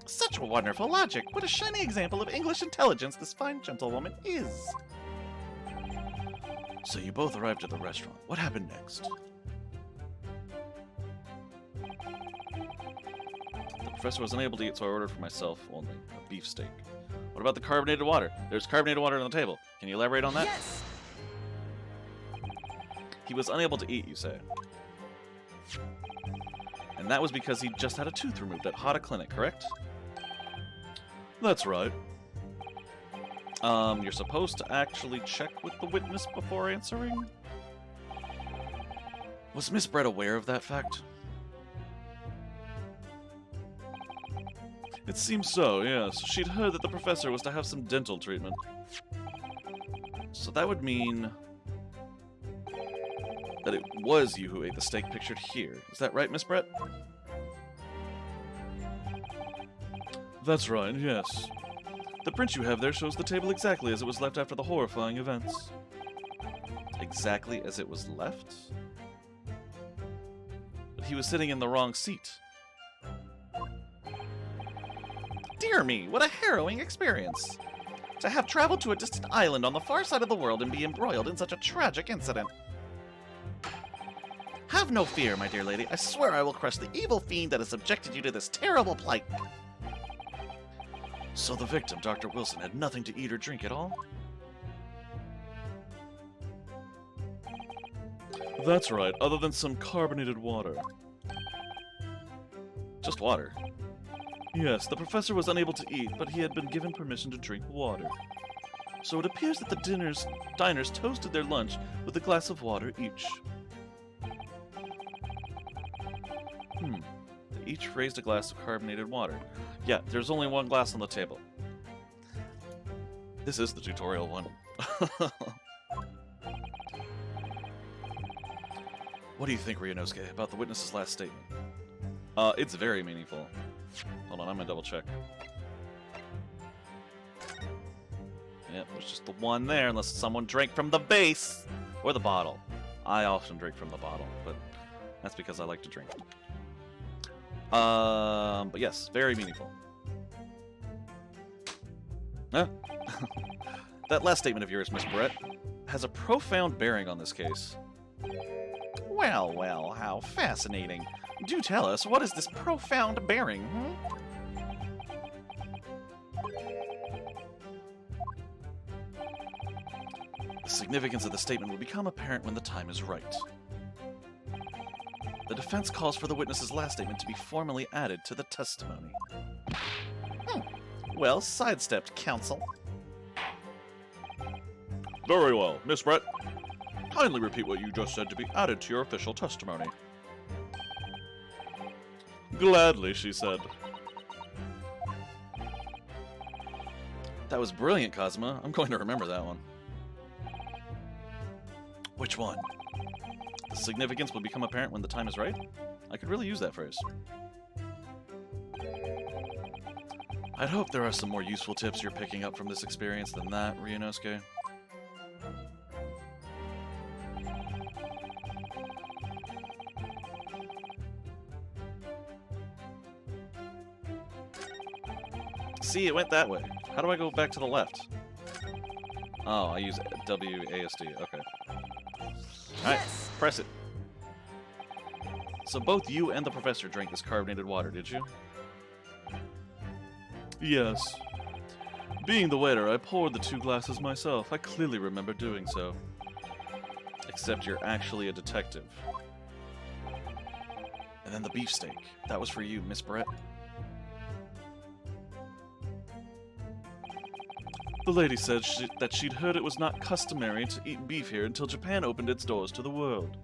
Such wonderful logic. What a shining example of English intelligence this fine gentlewoman is. So you both arrived at the restaurant. What happened next? The professor was unable to eat, so I ordered for myself only a beefsteak. What about the carbonated water? There's carbonated water on the table. Can you elaborate on that? Yes! He was unable to eat, you say. And that was because he just had a tooth removed at Hada Clinic, correct? That's right. You're supposed to actually check with the witness before answering? Was Miss Brett aware of that fact? It seems so, yes. She'd heard that the professor was to have some dental treatment. So that would mean that it was you who ate the steak pictured here. Is that right, Miss Brett? That's right, yes. The print you have there shows the table exactly as it was left after the horrifying events. Exactly as it was left? But he was sitting in the wrong seat. Dear me, what a harrowing experience. To have traveled to a distant island on the far side of the world and be embroiled in such a tragic incident. Have no fear, my dear lady. I swear I will crush the evil fiend that has subjected you to this terrible plight. So the victim, Dr. Wilson, had nothing to eat or drink at all? That's right, other than some carbonated water. Just water. Yes, the professor was unable to eat, but he had been given permission to drink water. So it appears that the diners toasted their lunch with a glass of water each. They each raised a glass of carbonated water. Yeah, there's only one glass on the table. This is the tutorial one. What do you think, Ryunosuke, about the witness's last statement? It's very meaningful. Hold on, I'm gonna double check. Yep, there's just the one there, unless someone drank from the base! Or the bottle. I often drink from the bottle, but that's because I like to drink. But yes, very meaningful. Huh? That last statement of yours, Miss Brett, has a profound bearing on this case. Well, well, how fascinating. Do tell us, what is this profound bearing, The significance of the statement will become apparent when the time is right. The defense calls for the witness's last statement to be formally added to the testimony. Well sidestepped, counsel. Very well, Miss Brett. Kindly repeat what you just said to be added to your official testimony. Gladly, she said. That was brilliant, Kazuma. I'm going to remember that one. Which one? The significance will become apparent when the time is right? I could really use that phrase. I'd hope there are some more useful tips you're picking up from this experience than that, Ryunosuke. See, it went that way. How do I go back to the left? Oh, I use WASD. Okay. Alright, Yes! press it. So both you and the professor drank this carbonated water, did you? Yes. Being the waiter, I poured the 2 glasses myself. I clearly remember doing so. Except you're actually a detective. And then the beefsteak. That was for you, Miss Brett. The lady said that she'd heard it was not customary to eat beef here until Japan opened its doors to the world.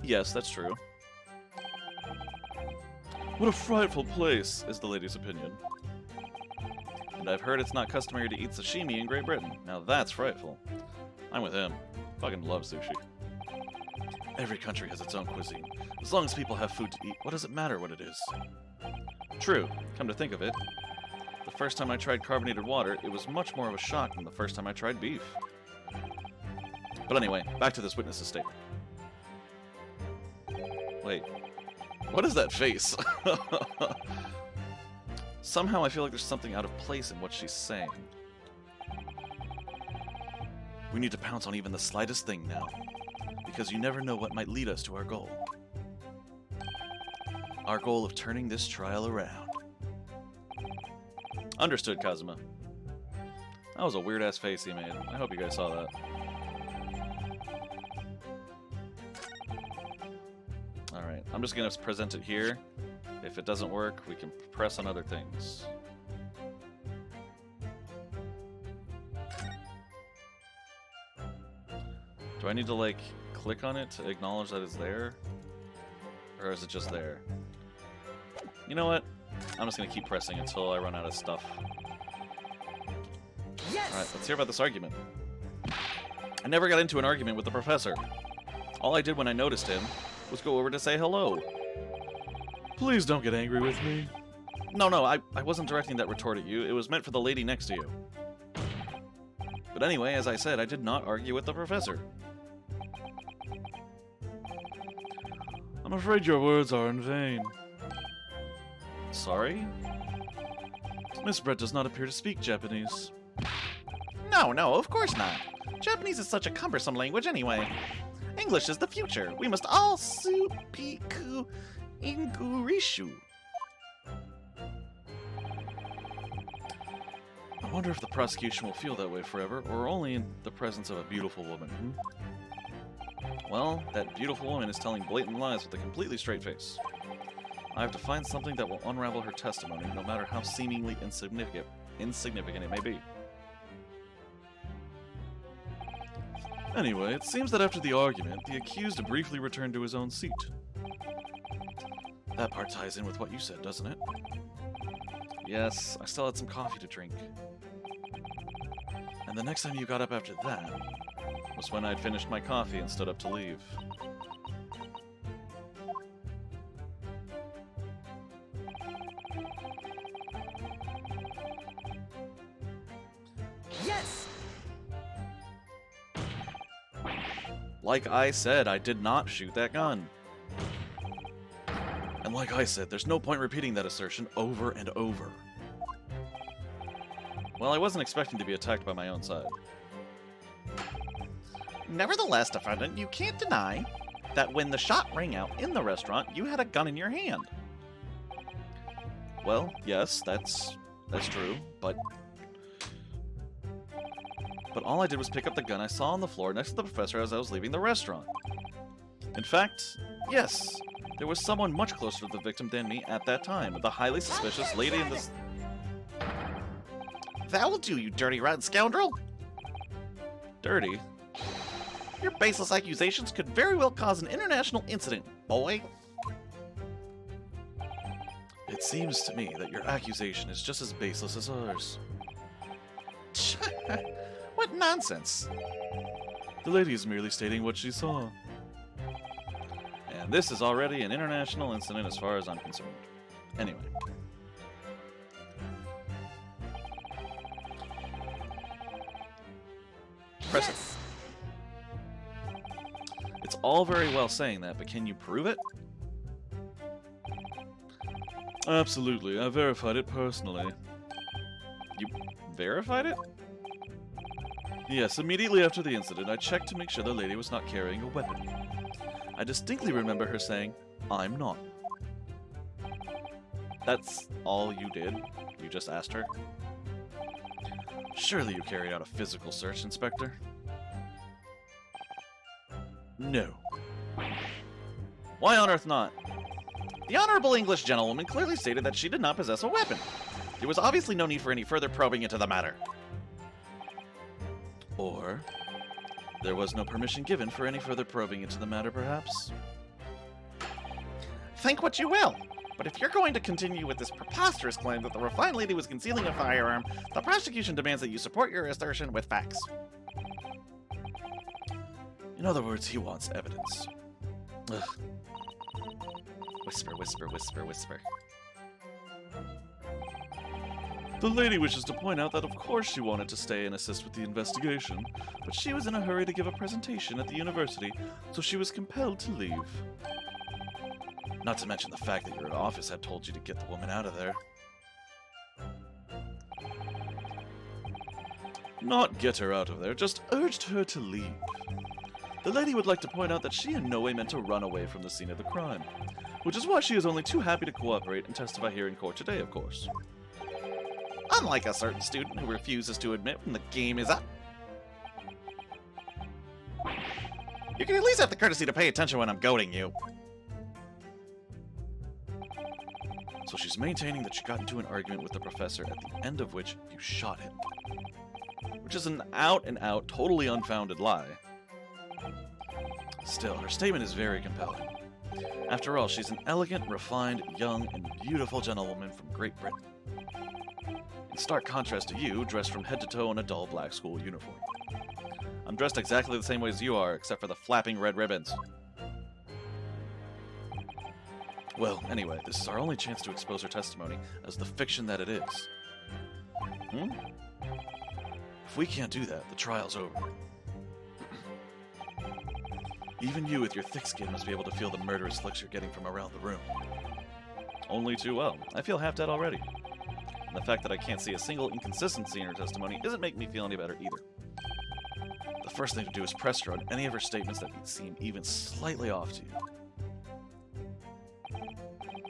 Yes, that's true. What a frightful place, is the lady's opinion. And I've heard it's not customary to eat sashimi in Great Britain. Now that's frightful. I'm with him. Fucking love sushi. Every country has its own cuisine. As long as people have food to eat, what does it matter what it is? True. Come to think of it, the first time I tried carbonated water, it was much more of a shock than the first time I tried beef. But anyway, back to this witness's statement. Wait. What is that face? Somehow I feel like there's something out of place in what she's saying. We need to pounce on even the slightest thing now, because you never know what might lead us to our goal. our goal of turning this trial around. Understood, Kazuma. That was a weird-ass face he made. I hope you guys saw that. Alright, I'm just gonna present it here. If it doesn't work, we can press on other things. Do I need to, like, click on it to acknowledge that it's there? Or is it just there? You know what? I'm just gonna keep pressing until I run out of stuff. Yes! Alright, let's hear about this argument. I never got into an argument with the professor. All I did when I noticed him was go over to say hello. Please don't get angry with me. No, I wasn't directing that retort at you. It was meant for the lady next to you. But anyway, as I said, I did not argue with the professor. I'm afraid your words are in vain. Sorry? Miss Brett does not appear to speak Japanese. No, of course not. Japanese is such a cumbersome language anyway. English is the future. We must all supiku ingurishu. I wonder if the prosecution will feel that way forever, or only in the presence of a beautiful woman. Well, that beautiful woman is telling blatant lies with a completely straight face. I have to find something that will unravel her testimony, no matter how seemingly insignificant it may be. Anyway, it seems that after the argument, the accused briefly returned to his own seat. That part ties in with what you said, doesn't it? Yes, I still had some coffee to drink. And the next time you got up after that was when I'd finished my coffee and stood up to leave. Yes! Like I said, I did not shoot that gun. And like I said, there's no point repeating that assertion over and over. Well, I wasn't expecting to be attacked by my own side. Nevertheless, defendant, you can't deny that when the shot rang out in the restaurant, you had a gun in your hand. Well, yes, that's true, but all I did was pick up the gun I saw on the floor next to the professor as I was leaving the restaurant. In fact, yes, there was someone much closer to the victim than me at that time, the highly suspicious lady in this... That will do, you dirty rotten scoundrel! Dirty? Your baseless accusations could very well cause an international incident, boy. It seems to me that your accusation is just as baseless as ours. What nonsense! The lady is merely stating what she saw. And this is already an international incident as far as I'm concerned. Anyway. Press it. It's all very well saying that, but can you prove it? Absolutely. I verified it personally. You verified it? Yes, immediately after the incident, I checked to make sure the lady was not carrying a weapon. I distinctly remember her saying, "I'm not." That's all you did? You just asked her? Surely you carried out a physical search, Inspector? No. Why on earth not? The honorable English gentlewoman clearly stated that she did not possess a weapon. There was obviously no need for any further probing into the matter. Or there was no permission given for any further probing into the matter, perhaps? Think what you will, but if you're going to continue with this preposterous claim that the refined lady was concealing a firearm, the prosecution demands that you support your assertion with facts. In other words, he wants evidence. Ugh. Whisper, whisper, whisper, whisper. The lady wishes to point out that of course she wanted to stay and assist with the investigation, but she was in a hurry to give a presentation at the university, so she was compelled to leave. Not to mention the fact that your office had told you to get the woman out of there. Not get her out of there, just urged her to leave. the lady would like to point out that she in no way meant to run away from the scene of the crime, which is why she is only too happy to cooperate and testify here in court today, of course. Unlike a certain student who refuses to admit when the game is up. You can at least have the courtesy to pay attention when I'm goading you. So she's maintaining that she got into an argument with the professor, at the end of which you shot him. Which is an out-and-out, totally unfounded lie. Still, her statement is very compelling. After all, she's an elegant, refined, young, and beautiful gentlewoman from Great Britain. In stark contrast to you, dressed from head to toe in a dull black school uniform. I'm dressed exactly the same way as you are, except for the flapping red ribbons. Well, anyway, this is our only chance to expose her testimony as the fiction that it is. If we can't do that, the trial's over. Even you with your thick skin must be able to feel the murderous looks you're getting from around the room. Only too well. I feel half dead already. And the fact that I can't see a single inconsistency in her testimony isn't making me feel any better either. The first thing to do is press her on any of her statements that seem even slightly off to you.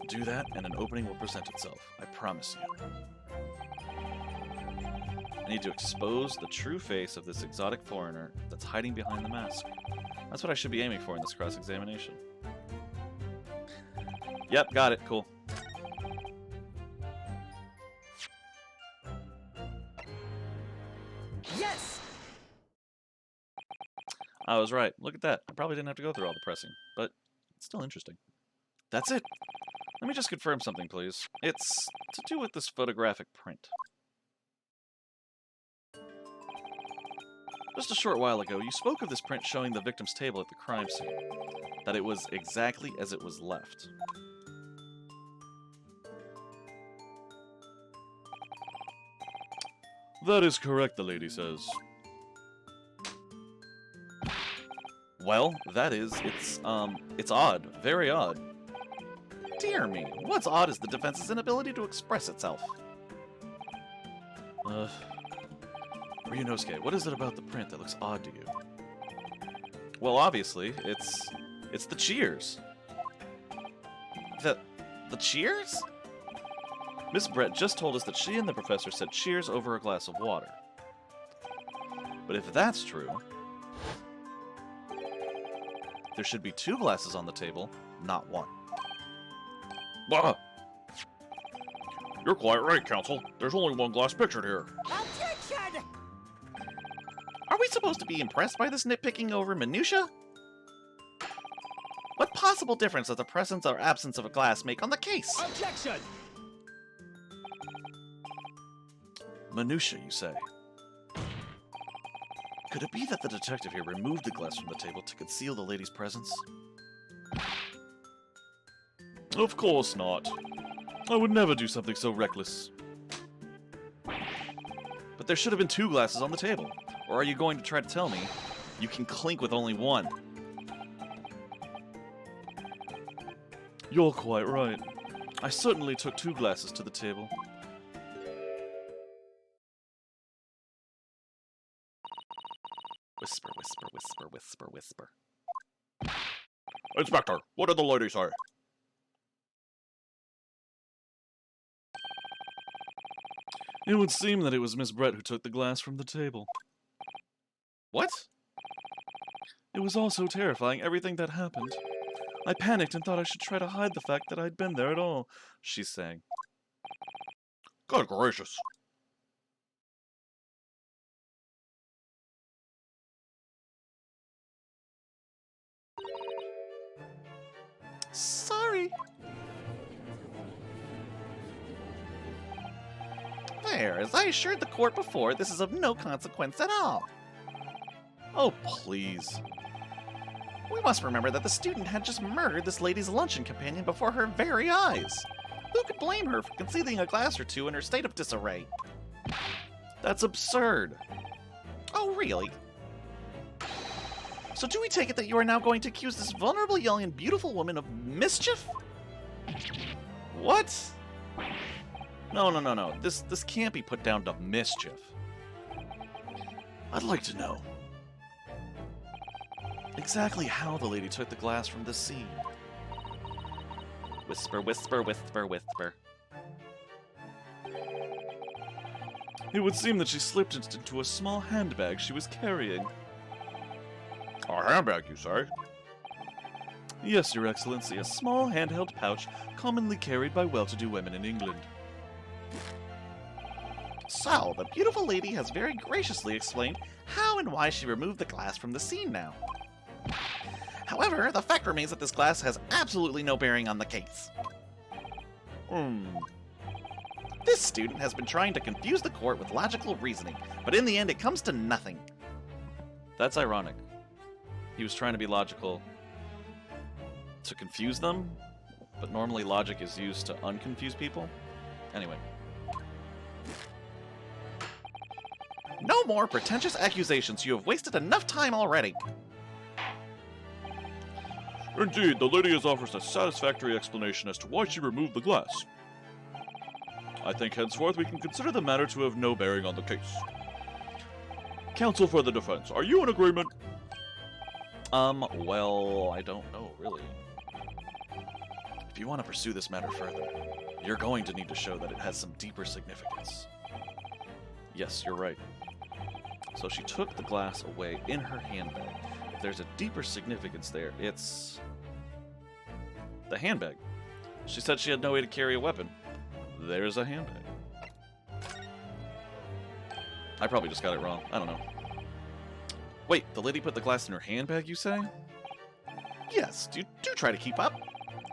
Do that, and an opening will present itself. I promise you. I need to expose the true face of this exotic foreigner that's hiding behind the mask. That's what I should be aiming for in this cross-examination. Yep, got it. Cool. Yes! I was right. Look at that. I probably didn't have to go through all the pressing, but it's still interesting. That's it. Let me just confirm something, please. It's to do with this photographic print. Just a short while ago, you spoke of this print showing the victim's table at the crime scene. That it was exactly as it was left. That is correct, the lady says. Well, that is, it's odd. Very odd. Dear me, what's odd is the defense's inability to express itself. Ryunosuke, what is it about the print that looks odd to you? Well, obviously, it's the cheers. The cheers? Miss Brett just told us that she and the professor said cheers over a glass of water. But if that's true, there should be 2 glasses on the table, not 1. Ah! You're quite right, Counsel. There's only 1 glass pictured here. Objection! Are we supposed to be impressed by this nitpicking over minutia? What possible difference does the presence or absence of a glass make on the case? Objection! Minutia, you say? Could it be that the detective here removed the glass from the table to conceal the lady's presence? Of course not. I would never do something so reckless. But there should have been 2 glasses on the table. Or are you going to try to tell me you can clink with only 1? You're quite right. I certainly took 2 glasses to the table. Whisper, whisper, whisper, whisper, whisper. Inspector, what did the lady say? It would seem that it was Miss Brett who took the glass from the table. What? It was all so terrifying, everything that happened. I panicked and thought I should try to hide the fact that I'd been there at all, she's saying. Good gracious. Sorry. There, as I assured the court before, this is of no consequence at all. Oh, please. We must remember that the student had just murdered this lady's luncheon companion before her very eyes. Who could blame her for concealing a glass or 2 in her state of disarray? That's absurd. Oh, really? So do we take it that you are now going to accuse this vulnerable, young, and beautiful woman of mischief? What? No. This can't be put down to mischief. I'd like to know. exactly how the lady took the glass from the sea. Whisper, whisper, whisper, whisper. It would seem that she slipped it into a small handbag she was carrying. A handbag, you say? Yes, Your Excellency, a small handheld pouch commonly carried by well-to-do women in England. So, the beautiful lady has very graciously explained how and why she removed the glass from the scene now. However, the fact remains that this glass has absolutely no bearing on the case. This student has been trying to confuse the court with logical reasoning, but in the end it comes to nothing. That's ironic. He was trying to be logical to confuse them, but normally logic is used to unconfuse people. Anyway. No more pretentious accusations. You have wasted enough time already. Indeed, the lady has offered a satisfactory explanation as to why she removed the glass. I think henceforth we can consider the matter to have no bearing on the case. Counsel for the defense, are you in agreement? Well, I don't know, really. If you want to pursue this matter further, you're going to need to show that it has some deeper significance. Yes, you're right. So she took the glass away in her handbag. If there's a deeper significance there, it's the handbag. She said she had no way to carry a weapon. There's a handbag. I probably just got it wrong. I don't know. Wait, the lady put the glass in her handbag, you say? Yes, do try to keep up.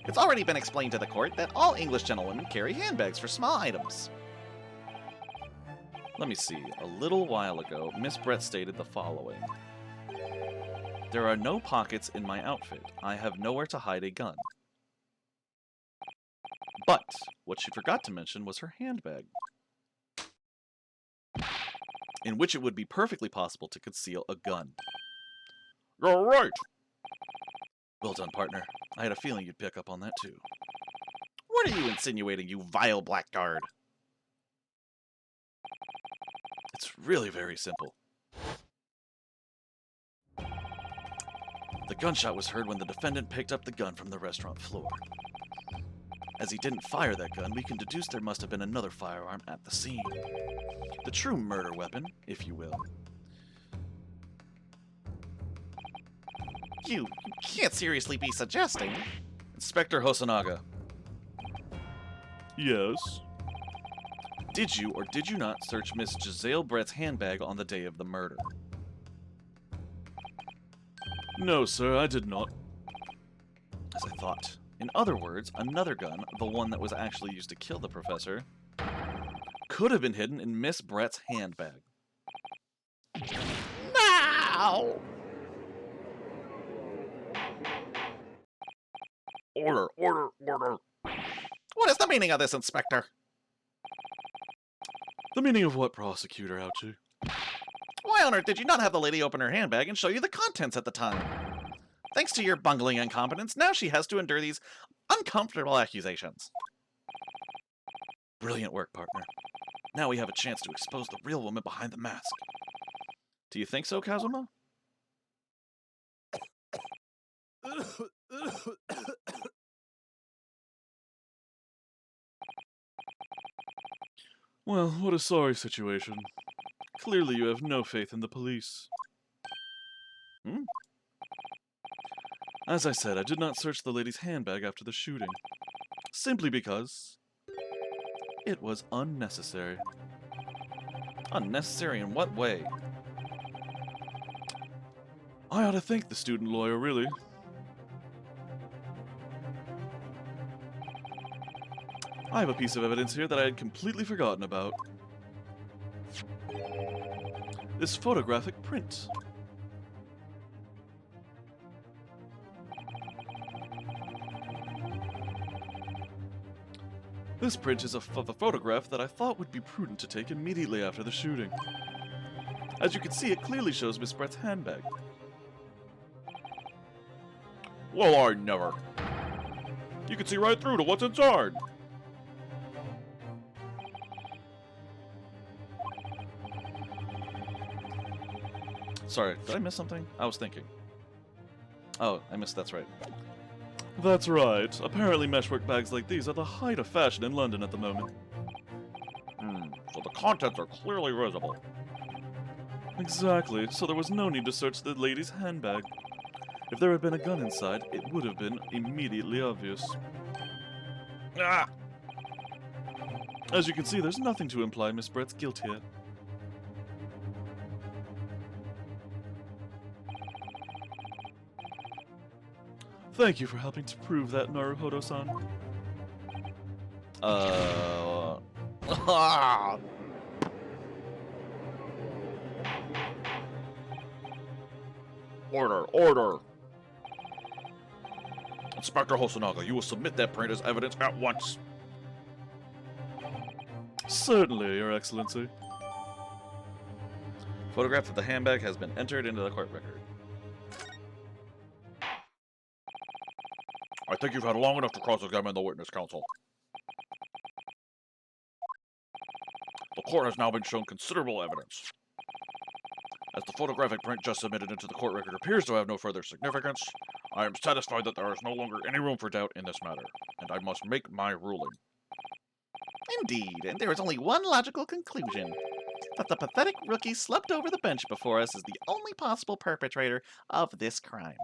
It's already been explained to the court that all English gentlewomen carry handbags for small items. Let me see. A little while ago, Miss Brett stated the following. There are no pockets in my outfit. I have nowhere to hide a gun. But what she forgot to mention was her handbag, in which it would be perfectly possible to conceal a gun. You're right. Well done, partner. I had a feeling you'd pick up on that too. What are you insinuating, you vile blackguard? It's really very simple. The gunshot was heard when the defendant picked up the gun from the restaurant floor. As he didn't fire that gun, we can deduce there must have been another firearm at the scene. The true murder weapon, if you will. You can't seriously be suggesting. Inspector Hosonaga, Yes. did you or did you not search Miss Giselle Brett's handbag on the day of the murder? No, sir, I did not. As I thought. In other words, another gun, the one that was actually used to kill the professor, could have been hidden in Miss Brett's handbag. Now! Order, order, order. What is the meaning of this, Inspector? The meaning of what, prosecutor, Ouchie? Why on earth did you not have the lady open her handbag and show you the contents at the time? Thanks to your bungling incompetence, now she has to endure these uncomfortable accusations. Brilliant work, partner. Now we have a chance to expose the real woman behind the mask. Do you think so, Kazuma? Well, what a sorry situation. Clearly you have no faith in the police. As I said, I did not search the lady's handbag after the shooting. Simply because it was unnecessary. Unnecessary in what way? I ought to thank the student lawyer, really. I have a piece of evidence here that I had completely forgotten about. This photographic print. This print is of a photograph that I thought would be prudent to take immediately after the shooting. As you can see, it clearly shows Miss Brett's handbag. Well, I never. You can see right through to what's inside. Sorry, did I miss something? I was thinking. Oh, I missed that's right. That's right. Apparently meshwork bags like these are the height of fashion in London at the moment. So the contents are clearly visible. Exactly, so there was no need to search the lady's handbag. If there had been a gun inside, it would have been immediately obvious. Ah! As you can see, there's nothing to imply Miss Brett's guilt here. Thank you for helping to prove that, Naruhodo-san. Ah! Order, order! Inspector Hosonaga, you will submit that print as evidence at once. Certainly, Your Excellency. Photograph of the handbag has been entered into the court record. I think you've had long enough to cross-examine the witness, counsel. The court has now been shown considerable evidence. As the photographic print just submitted into the court record appears to have no further significance, I am satisfied that there is no longer any room for doubt in this matter, and I must make my ruling. Indeed, and there is only one logical conclusion. That the pathetic rookie slept over the bench before us is the only possible perpetrator of this crime.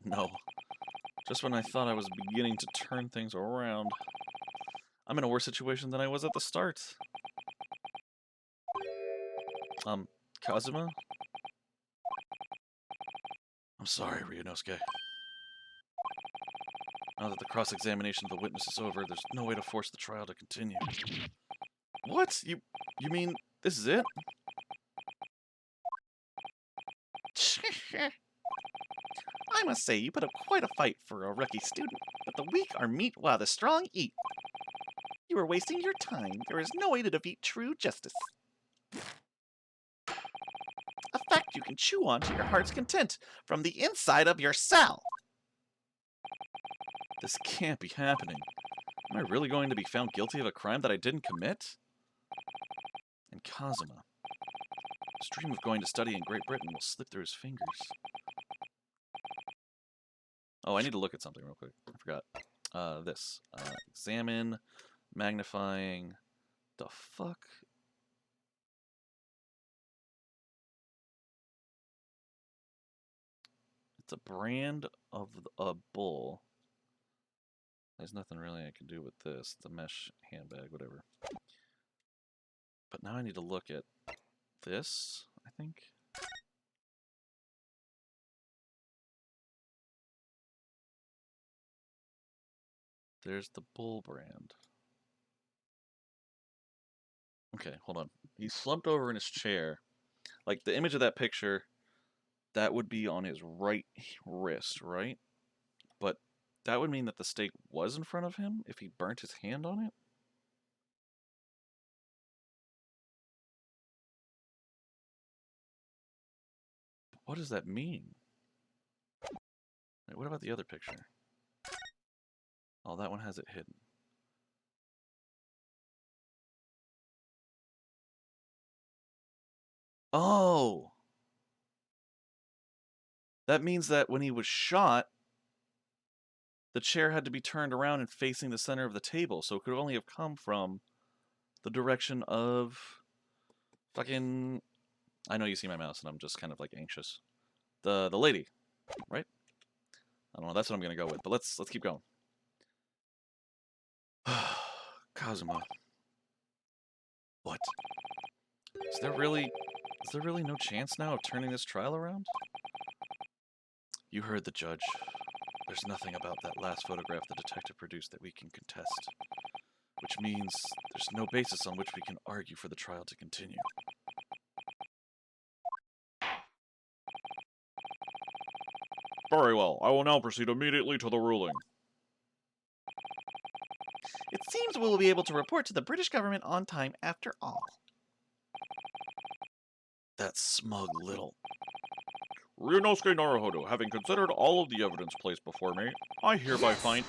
No. Just when I thought I was beginning to turn things around, I'm in a worse situation than I was at the start. Kazuma? I'm sorry, Ryunosuke. Now that the cross-examination of the witness is over, there's no way to force the trial to continue. What? You mean this is it? I must say, you put up quite a fight for a rookie student, but the weak are meat while the strong eat. You are wasting your time. There is no way to defeat true justice. A fact you can chew on to your heart's content from the inside of your cell. This can't be happening. Am I really going to be found guilty of a crime that I didn't commit? And Kazuma. His dream of going to study in Great Britain will slip through his fingers. Oh, I need to look at something real quick. I forgot. This. Examine, magnifying. The fuck? It's a brand of a bull. There's nothing really I can do with this. The mesh handbag, whatever. But now I need to look at this, I think. There's the bull brand. Okay, hold on. He's slumped over in his chair. Like, the image of that picture, that would be on his right wrist, right? But that would mean that the stake was in front of him if he burnt his hand on it? What does that mean? Wait, what about the other picture? Oh, that one has it hidden. Oh! That means that when he was shot, the chair had to be turned around and facing the center of the table, so it could only have come from the direction of fucking... I know you see my mouse, and I'm just kind of, like, anxious. The lady, right? I don't know, that's what I'm gonna go with, but let's keep going. Kazuma. What? Is there really no chance now of turning this trial around? You heard the judge. There's nothing about that last photograph the detective produced that we can contest. Which means there's no basis on which we can argue for the trial to continue. Very well, I will now proceed immediately to the ruling. It seems we will be able to report to the British government on time after all. That smug little... Ryunosuke Naruhodo, having considered all of the evidence placed before me, I hereby find...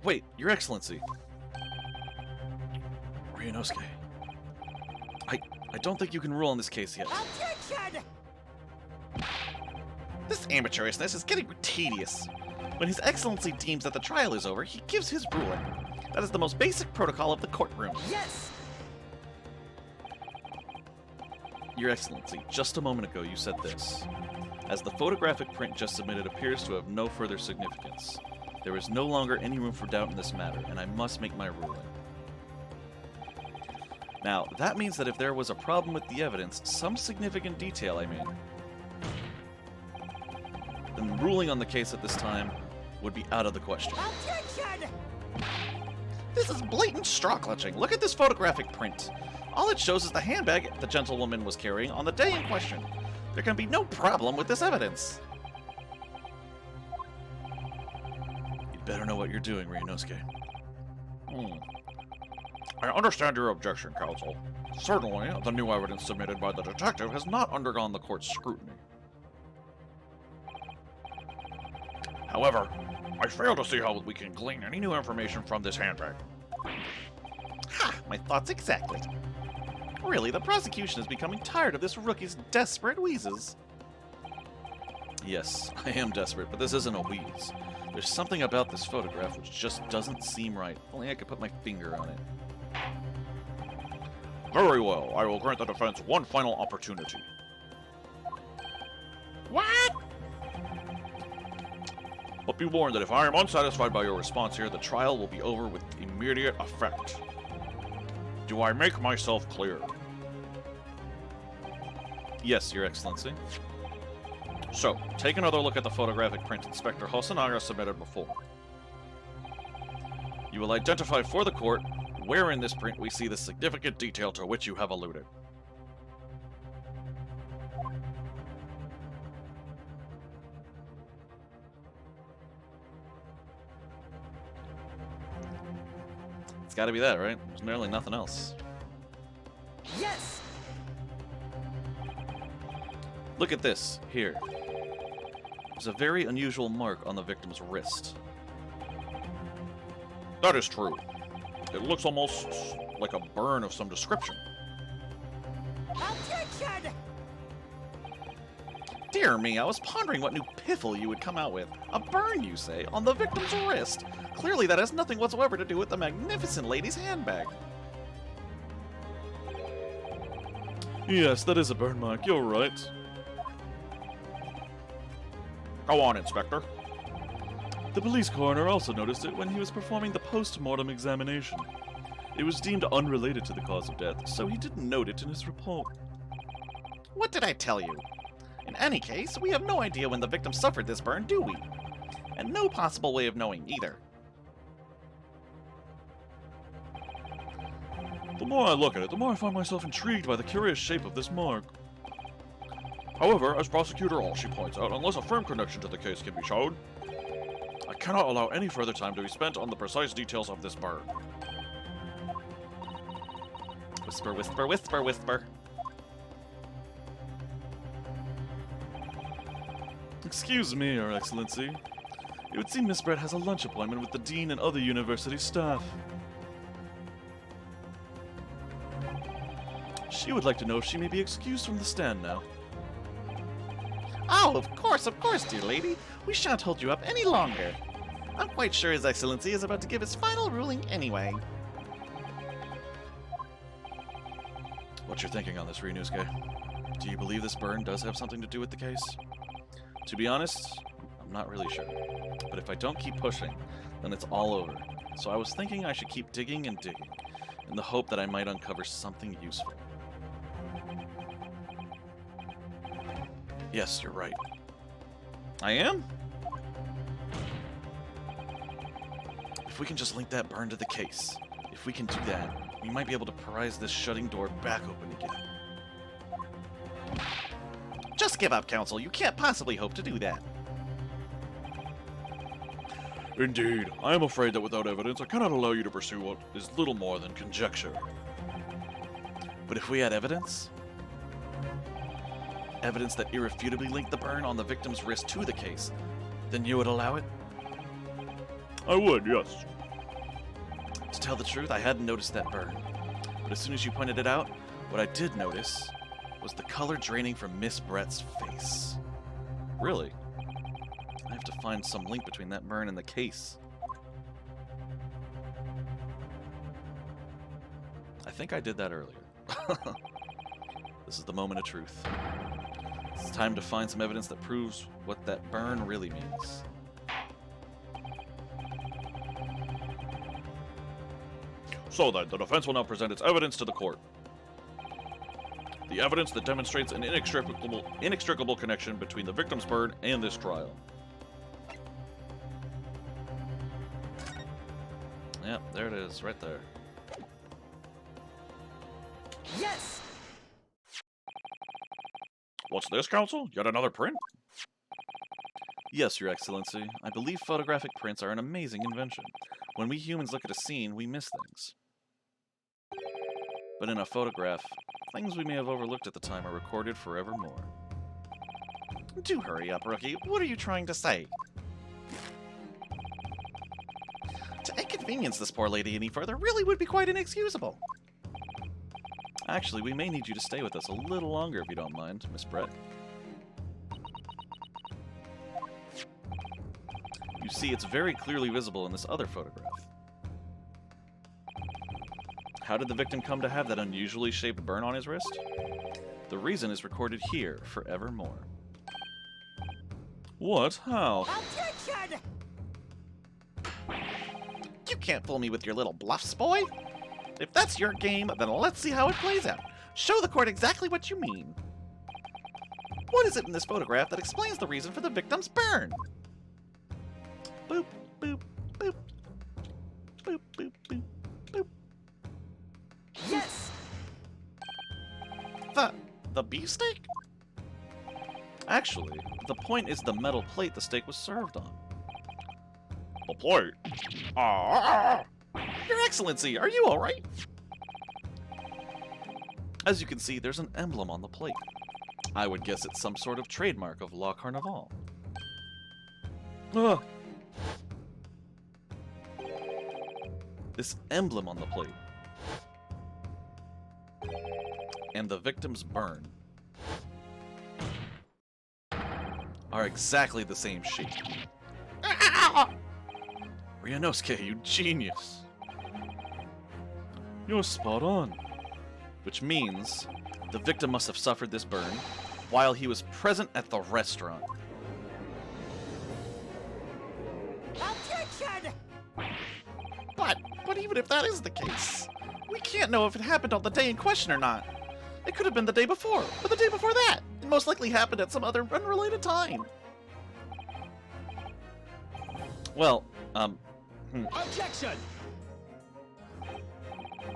Wait, Your Excellency. Ryunosuke. I don't think you can rule on this case yet. Objection! This amateurishness is getting tedious. When His Excellency deems that the trial is over, he gives his ruling. That is the most basic protocol of the courtroom. Yes! Your Excellency, just a moment ago you said this. As the photographic print just submitted appears to have no further significance, there is no longer any room for doubt in this matter, and I must make my ruling. Now, that means that if there was a problem with the evidence, some significant detail, I mean, then ruling on the case at this time would be out of the question. Objection! This is blatant straw clutching. Look at this photographic print. All it shows is the handbag the gentlewoman was carrying on the day in question. There can be no problem with this evidence. You'd better know what you're doing, Ryunosuke. I understand your objection, counsel. Certainly, the new evidence submitted by the detective has not undergone the court's scrutiny. However, I fail to see how we can glean any new information from this handbag. Ha! My thoughts exactly. Really, the prosecution is becoming tired of this rookie's desperate wheezes. Yes, I am desperate, but this isn't a wheeze. There's something about this photograph which just doesn't seem right. If only I could put my finger on it. Very well, I will grant the defense one final opportunity. What? But be warned that if I am unsatisfied by your response here, the trial will be over with immediate effect. Do I make myself clear? Yes, Your Excellency. So, take another look at the photographic print Inspector Hosonaga submitted before. You will identify for the court where in this print we see the significant detail to which you have alluded. It's gotta be that, right? There's nearly nothing else. Yes! Look at this, here. There's a very unusual mark on the victim's wrist. That is true. It looks almost like a burn of some description. Objection! Dear me, I was pondering what new piffle you would come out with. A burn, you say, on the victim's wrist. Clearly that has nothing whatsoever to do with the magnificent lady's handbag. Yes, that is a burn mark, you're right. Go on, Inspector. The police coroner also noticed it when he was performing the post-mortem examination. It was deemed unrelated to the cause of death, so he didn't note it in his report. What did I tell you? In any case, we have no idea when the victim suffered this burn, do we? And no possible way of knowing either. The more I look at it, the more I find myself intrigued by the curious shape of this mark. However, as Prosecutor Alshi points out, unless a firm connection to the case can be shown, I cannot allow any further time to be spent on the precise details of this burn. Whisper, whisper, whisper, whisper. Excuse me, Your Excellency. It would seem Miss Brett has a lunch appointment with the Dean and other university staff. She would like to know if she may be excused from the stand now. Oh, of course, dear lady. We shan't hold you up any longer. I'm quite sure His Excellency is about to give his final ruling anyway. What's your thinking on this, Ryunosuke? Do you believe this burn does have something to do with the case? To be honest, I'm not really sure. But if I don't keep pushing, then it's all over. So I was thinking I should keep digging and digging, in the hope that I might uncover something useful. Yes, you're right. I am? If we can just link that burn to the case, if we can do that, we might be able to prise this shutting door back open again. Just give up, counsel. You can't possibly hope to do that. Indeed, I am afraid that without evidence, I cannot allow you to pursue what is little more than conjecture. But if we had evidence? Evidence that irrefutably linked the burn on the victim's wrist to the case, then you would allow it? I would, yes. To tell the truth, I hadn't noticed that burn. But as soon as you pointed it out, what I did notice was the color draining from Miss Brett's face. Really? I have to find some link between that burn and the case. I think I did that earlier. This is the moment of truth. It's time to find some evidence that proves what that burn really means. So then, the defense will now present its evidence to the court. The evidence that demonstrates an inextricable connection between the victim's burn and this trial. Yep, there it is, right there. Yes! What's this, counsel? Yet another print? Yes, Your Excellency. I believe photographic prints are an amazing invention. When we humans look at a scene, we miss things. But in a photograph, things we may have overlooked at the time are recorded forevermore. Do hurry up, Rookie. What are you trying to say? To inconvenience this poor lady any further really would be quite inexcusable. Actually, we may need you to stay with us a little longer if you don't mind, Miss Brett. You see, it's very clearly visible in this other photograph. How did the victim come to have that unusually shaped burn on his wrist? The reason is recorded here, forevermore. What? How? Objection! You can't fool me with your little bluffs, boy. If that's your game, then let's see how it plays out. Show the court exactly what you mean. What is it in this photograph that explains the reason for the victim's burn? Boop, boop, boop. Boop, boop, boop, boop. Yes! The beefsteak? Actually, the point is the metal plate the steak was served on. The plate? Ah! Your Excellency, are you alright? As you can see, there's an emblem on the plate. I would guess it's some sort of trademark of La Carnival. Ah! This emblem on the plate and the victim's burn are exactly the same shape. Ryanosuke, you genius! You're spot on. Which means the victim must have suffered this burn while he was present at the restaurant. Objection! But even if that is the case, we can't know if it happened on the day in question or not. It could have been the day before, or the day before that. It most likely happened at some other unrelated time. Well, Objection!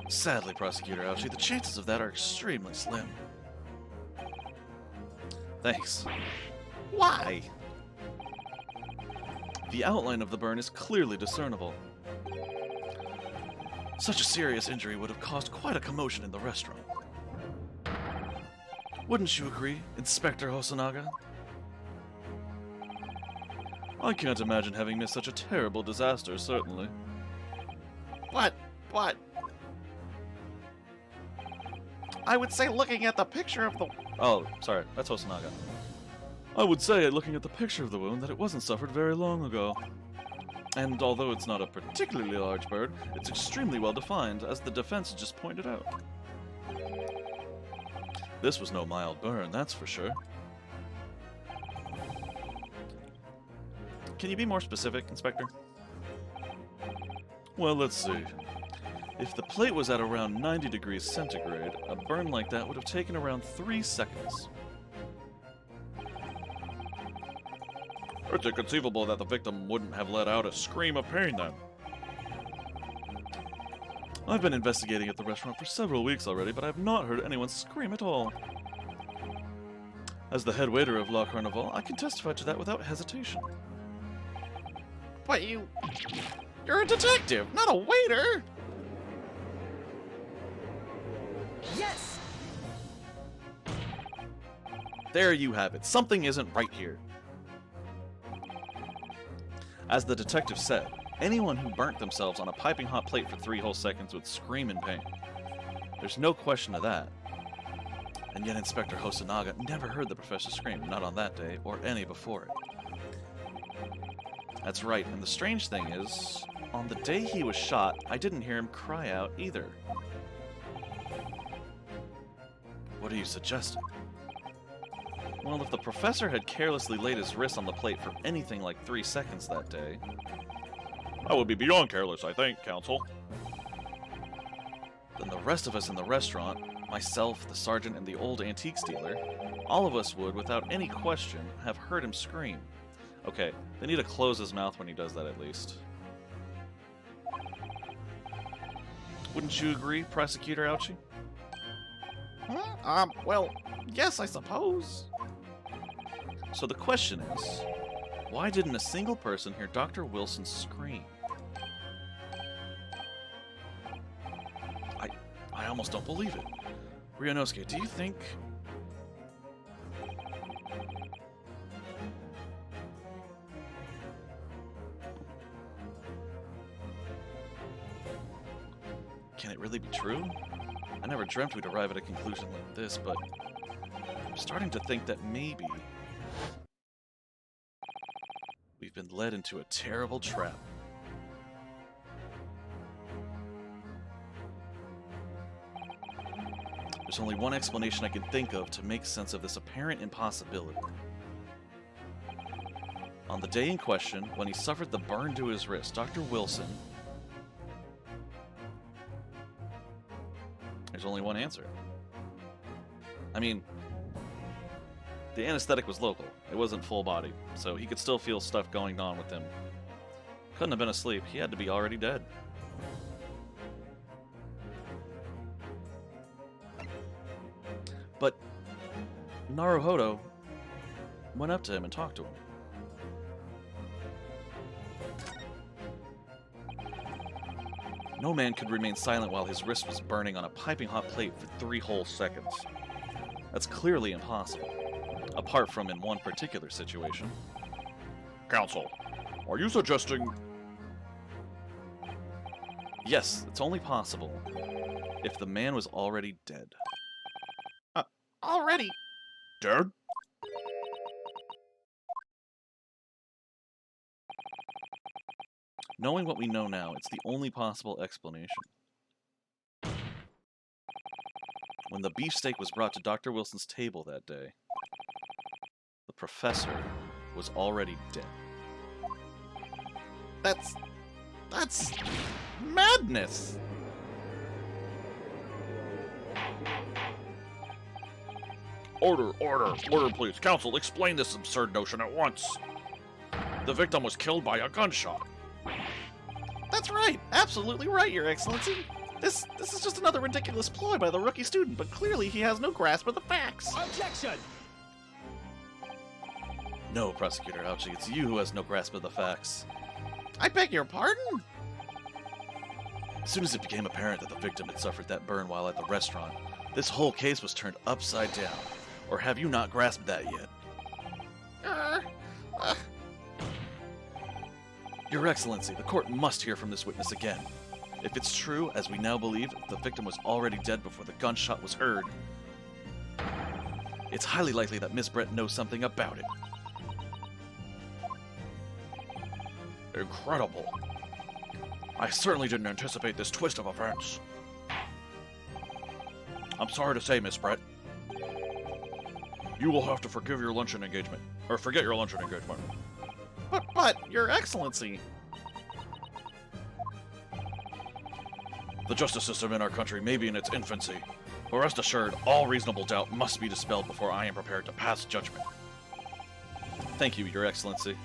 sadly, Prosecutor Ouchie, the chances of that are extremely slim. Thanks. Why? The outline of the burn is clearly discernible. Such a serious injury would have caused quite a commotion in the restaurant. Wouldn't you agree, Inspector Hosonaga? I can't imagine having missed such a terrible disaster, certainly. What? I would say looking at the picture of the... Oh, sorry, that's Hosonaga. I would say, looking at the picture of the wound, that it wasn't suffered very long ago. And although it's not a particularly large bird, it's extremely well defined, as the defense just pointed out. This was no mild burn, that's for sure. Can you be more specific, Inspector? Well, let's see. If the plate was at around 90 degrees centigrade, a burn like that would have taken around 3 seconds. It's inconceivable that the victim wouldn't have let out a scream of pain then. I've been investigating at the restaurant for several weeks already, but I've not heard anyone scream at all. As the head waiter of La Carnival, I can testify to that without hesitation. But you're a detective, not a waiter! Yes! There you have it. Something isn't right here. As the detective said, Anyone who burnt themselves on a piping hot plate for 3 whole seconds would scream in pain. There's no question of that. And yet Inspector Hosonaga never heard the professor scream, not on that day, or any before it. That's right, and the strange thing is, on the day he was shot, I didn't hear him cry out either. What are you suggesting? Well, if the professor had carelessly laid his wrist on the plate for anything like 3 seconds that day... That would be beyond careless, I think, Counsel. Then the rest of us in the restaurant, myself, the sergeant, and the old antiques dealer, all of us would, without any question, have heard him scream. Okay, they need to close his mouth when he does that at least. Wouldn't you agree, Prosecutor Ouchie? Well, yes, I suppose. So the question is, why didn't a single person hear Dr. Wilson scream? I almost don't believe it. Ryunosuke, do you think... Can it really be true? I never dreamt we'd arrive at a conclusion like this, but I'm starting to think that maybe we've been led into a terrible trap. There's only one explanation I can think of to make sense of this apparent impossibility. On the day in question, when he suffered the burn to his wrist, Dr. Wilson... There's only one answer. I mean, the anesthetic was local. It wasn't full body, so he could still feel stuff going on with him. Couldn't have been asleep. He had to be already dead. But Naruhodo went up to him and talked to him. No man could remain silent while his wrist was burning on a piping hot plate for 3 whole seconds. That's clearly impossible, apart from in one particular situation. Counsel, are you suggesting... Yes, it's only possible if the man was already dead. Already? Dead? Knowing what we know now, it's the only possible explanation. When the beefsteak was brought to Dr. Wilson's table that day, the professor was already dead. That's madness! Order, please. Counsel, explain this absurd notion at once. The victim was killed by a gunshot. That's right! Absolutely right, Your Excellency! This is just another ridiculous ploy by the rookie student, but clearly he has no grasp of the facts! Objection! No, Prosecutor Ouchie, it's you who has no grasp of the facts. I beg your pardon? As soon as it became apparent that the victim had suffered that burn while at the restaurant, this whole case was turned upside down. Or have you not grasped that yet? Your Excellency, the court must hear from this witness again. If it's true, as we now believe, the victim was already dead before the gunshot was heard, it's highly likely that Miss Brett knows something about it. Incredible. I certainly didn't anticipate this twist of events. I'm sorry to say, Miss Brett. You will have to forgive your luncheon engagement. Or forget your luncheon engagement. But, Your Excellency... The justice system in our country may be in its infancy, but rest assured, all reasonable doubt must be dispelled before I am prepared to pass judgment. Thank you, Your Excellency.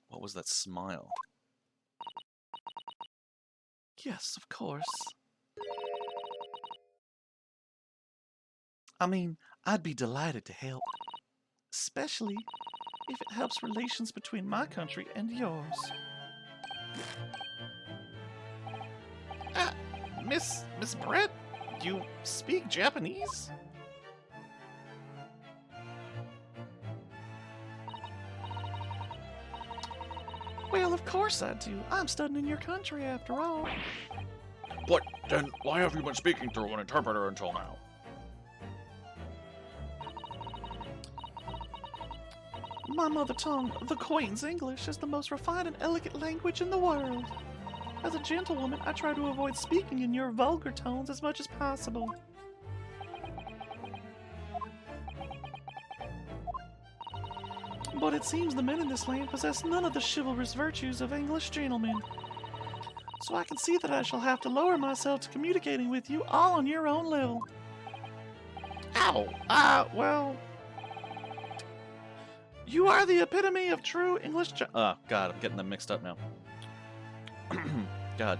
What was that smile? Yes, of course. I mean, I'd be delighted to help. Especially if it helps relations between my country and yours. Miss Brett, you speak Japanese? Well, of course I do. I'm studying in your country after all. But then why have you been speaking through an interpreter until now? My mother tongue, the Queen's English, is the most refined and elegant language in the world. As a gentlewoman, I try to avoid speaking in your vulgar tones as much as possible. But it seems the men in this land possess none of the chivalrous virtues of English gentlemen. So I can see that I shall have to lower myself to communicating with you all on your own level. Ow! Well... You are the epitome of true English God, I'm getting them mixed up now. God.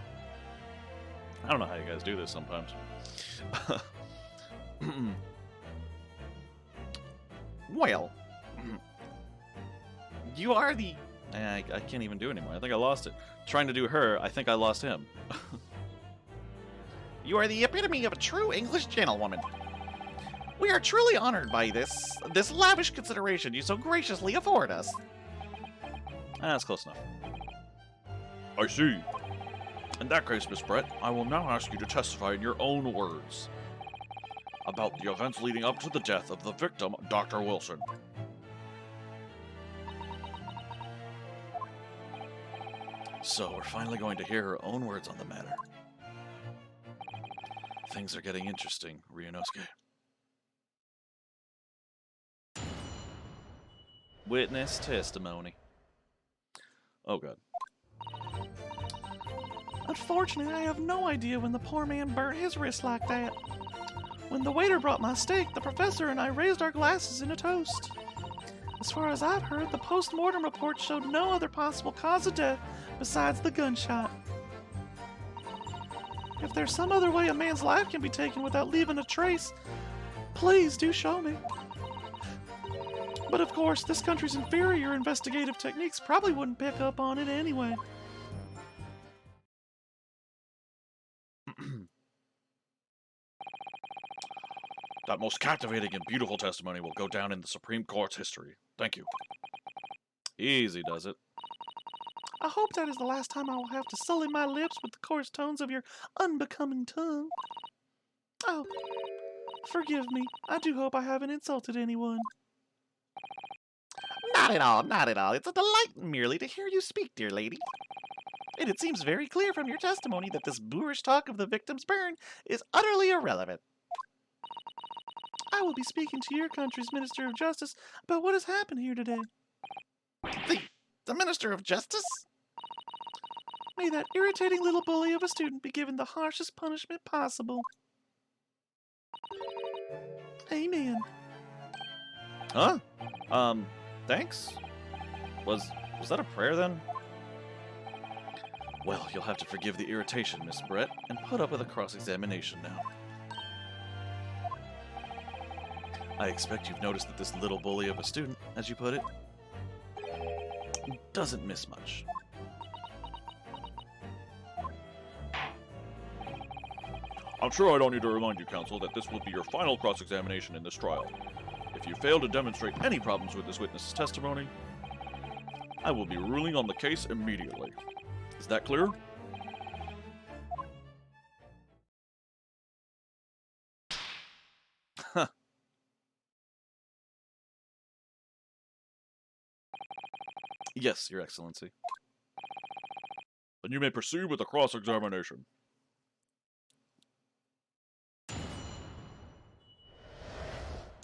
I don't know how you guys do this sometimes. Well... You are the... I can't even do it anymore. I think I lost it. Trying to do her, I think I lost him. You are the epitome of a true English gentlewoman. We are truly honored by this lavish consideration you so graciously afford us. That's close enough. I see. In that case, Miss Brett, I will now ask you to testify in your own words about the events leading up to the death of the victim, Dr. Wilson. So, we're finally going to hear her own words on the matter. Things are getting interesting, Ryunosuke. Witness testimony. Oh god. Unfortunately, I have no idea when the poor man burnt his wrist like that. When the waiter brought my steak, the professor and I raised our glasses in a toast. As far as I've heard, the post-mortem report showed no other possible cause of death besides the gunshot. If there's some other way a man's life can be taken without leaving a trace, please do show me. But of course, this country's inferior investigative techniques probably wouldn't pick up on it anyway. That most captivating and beautiful testimony will go down in the Supreme Court's history. Thank you. Easy does it. I hope that is the last time I will have to sully my lips with the coarse tones of your unbecoming tongue. Oh, forgive me. I do hope I haven't insulted anyone. Not at all, not at all. It's a delight merely to hear you speak, dear lady. And it seems very clear from your testimony that this boorish talk of the victim's burn is utterly irrelevant. I will be speaking to your country's Minister of Justice about what has happened here today. The Minister of Justice? May that irritating little bully of a student be given the harshest punishment possible. Amen. Huh? Thanks? Was that a prayer then? Well, you'll have to forgive the irritation, Miss Brett, and put up with a cross-examination now. I expect you've noticed that this little bully of a student, as you put it, doesn't miss much. I'm sure I don't need to remind you, counsel, that this will be your final cross-examination in this trial. If you fail to demonstrate any problems with this witness's testimony, I will be ruling on the case immediately. Is that clear? Yes, Your Excellency. Then you may proceed with the cross-examination.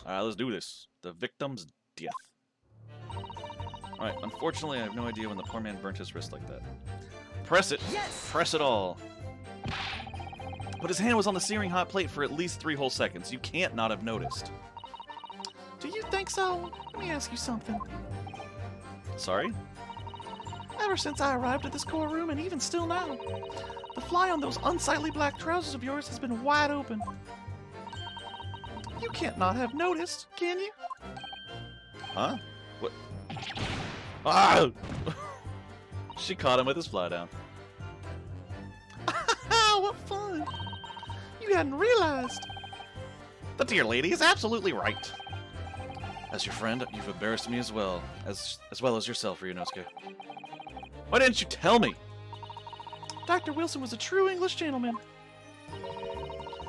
Alright, let's do this. The victim's death. Alright, unfortunately I have no idea when the poor man burnt his wrist like that. Press it! Yes! Press it all! But his hand was on the searing hot plate for at least 3 whole seconds. You can't not have noticed. Do you think so? Let me ask you something. Sorry? Ever since I arrived at this courtroom, and even still now, the fly on those unsightly black trousers of yours has been wide open. You can't not have noticed, can you? Huh? What? Ah! She caught him with his fly down. have fun. You hadn't realized. The dear lady is absolutely right. As your friend, you've embarrassed me as well as yourself, Ryunosuke. Why didn't you tell me? Dr. Wilson was a true English gentleman.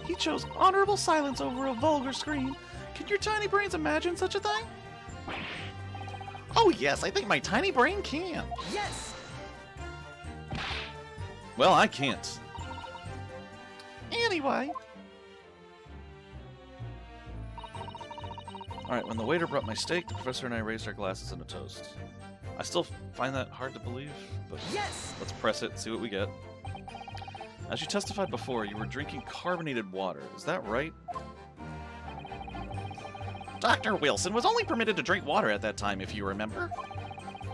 He chose honorable silence over a vulgar scream. Can your tiny brains imagine such a thing? Oh yes, I think my tiny brain can. Yes! Well, I can't. Anyway. Alright, when the waiter brought my steak, the professor and I raised our glasses in a toast. I still find that hard to believe, but Yes! let's press it and see what we get. As you testified before, you were drinking carbonated water. Is that right? Dr. Wilson was only permitted to drink water at that time, if you remember.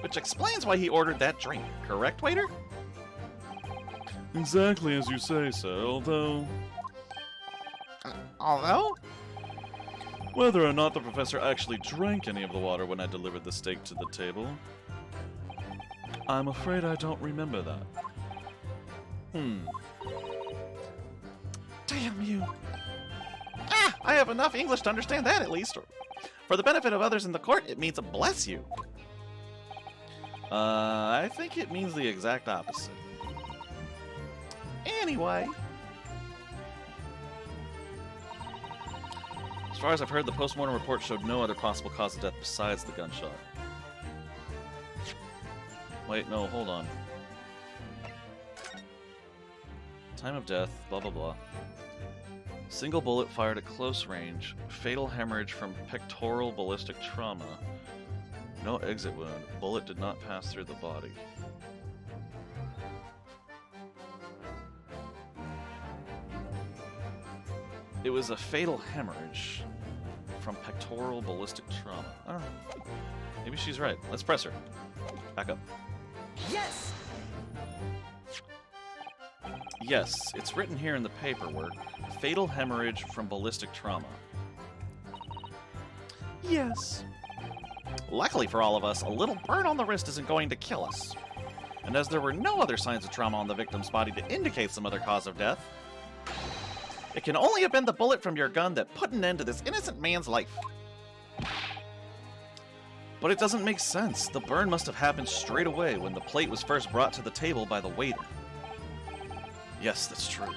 Which explains why he ordered that drink, correct, waiter? Exactly as you say, sir, although Although? Whether or not the professor actually drank any of the water when I delivered the steak to the table, I'm afraid I don't remember that. Damn you. Ah, I have enough English to understand that at least. For the benefit of others in the court, it means bless you. I think it means the exact opposite. Anyway. As far as I've heard, the postmortem report showed no other possible cause of death besides the gunshot. Wait, no, hold on. Time of death, blah blah blah. Single bullet fired at close range, fatal hemorrhage from pectoral ballistic trauma. No exit wound. Bullet did not pass through the body. It was a fatal hemorrhage from pectoral ballistic trauma. I don't know. Maybe she's right. Let's press her. Back up. Yes! Yes, it's written here in the paperwork. Fatal hemorrhage from ballistic trauma. Yes. Luckily for all of us, a little burn on the wrist isn't going to kill us. And as there were no other signs of trauma on the victim's body to indicate some other cause of death, it can only have been the bullet from your gun that put an end to this innocent man's life. But it doesn't make sense. The burn must have happened straight away when the plate was first brought to the table by the waiter. Yes, that's true.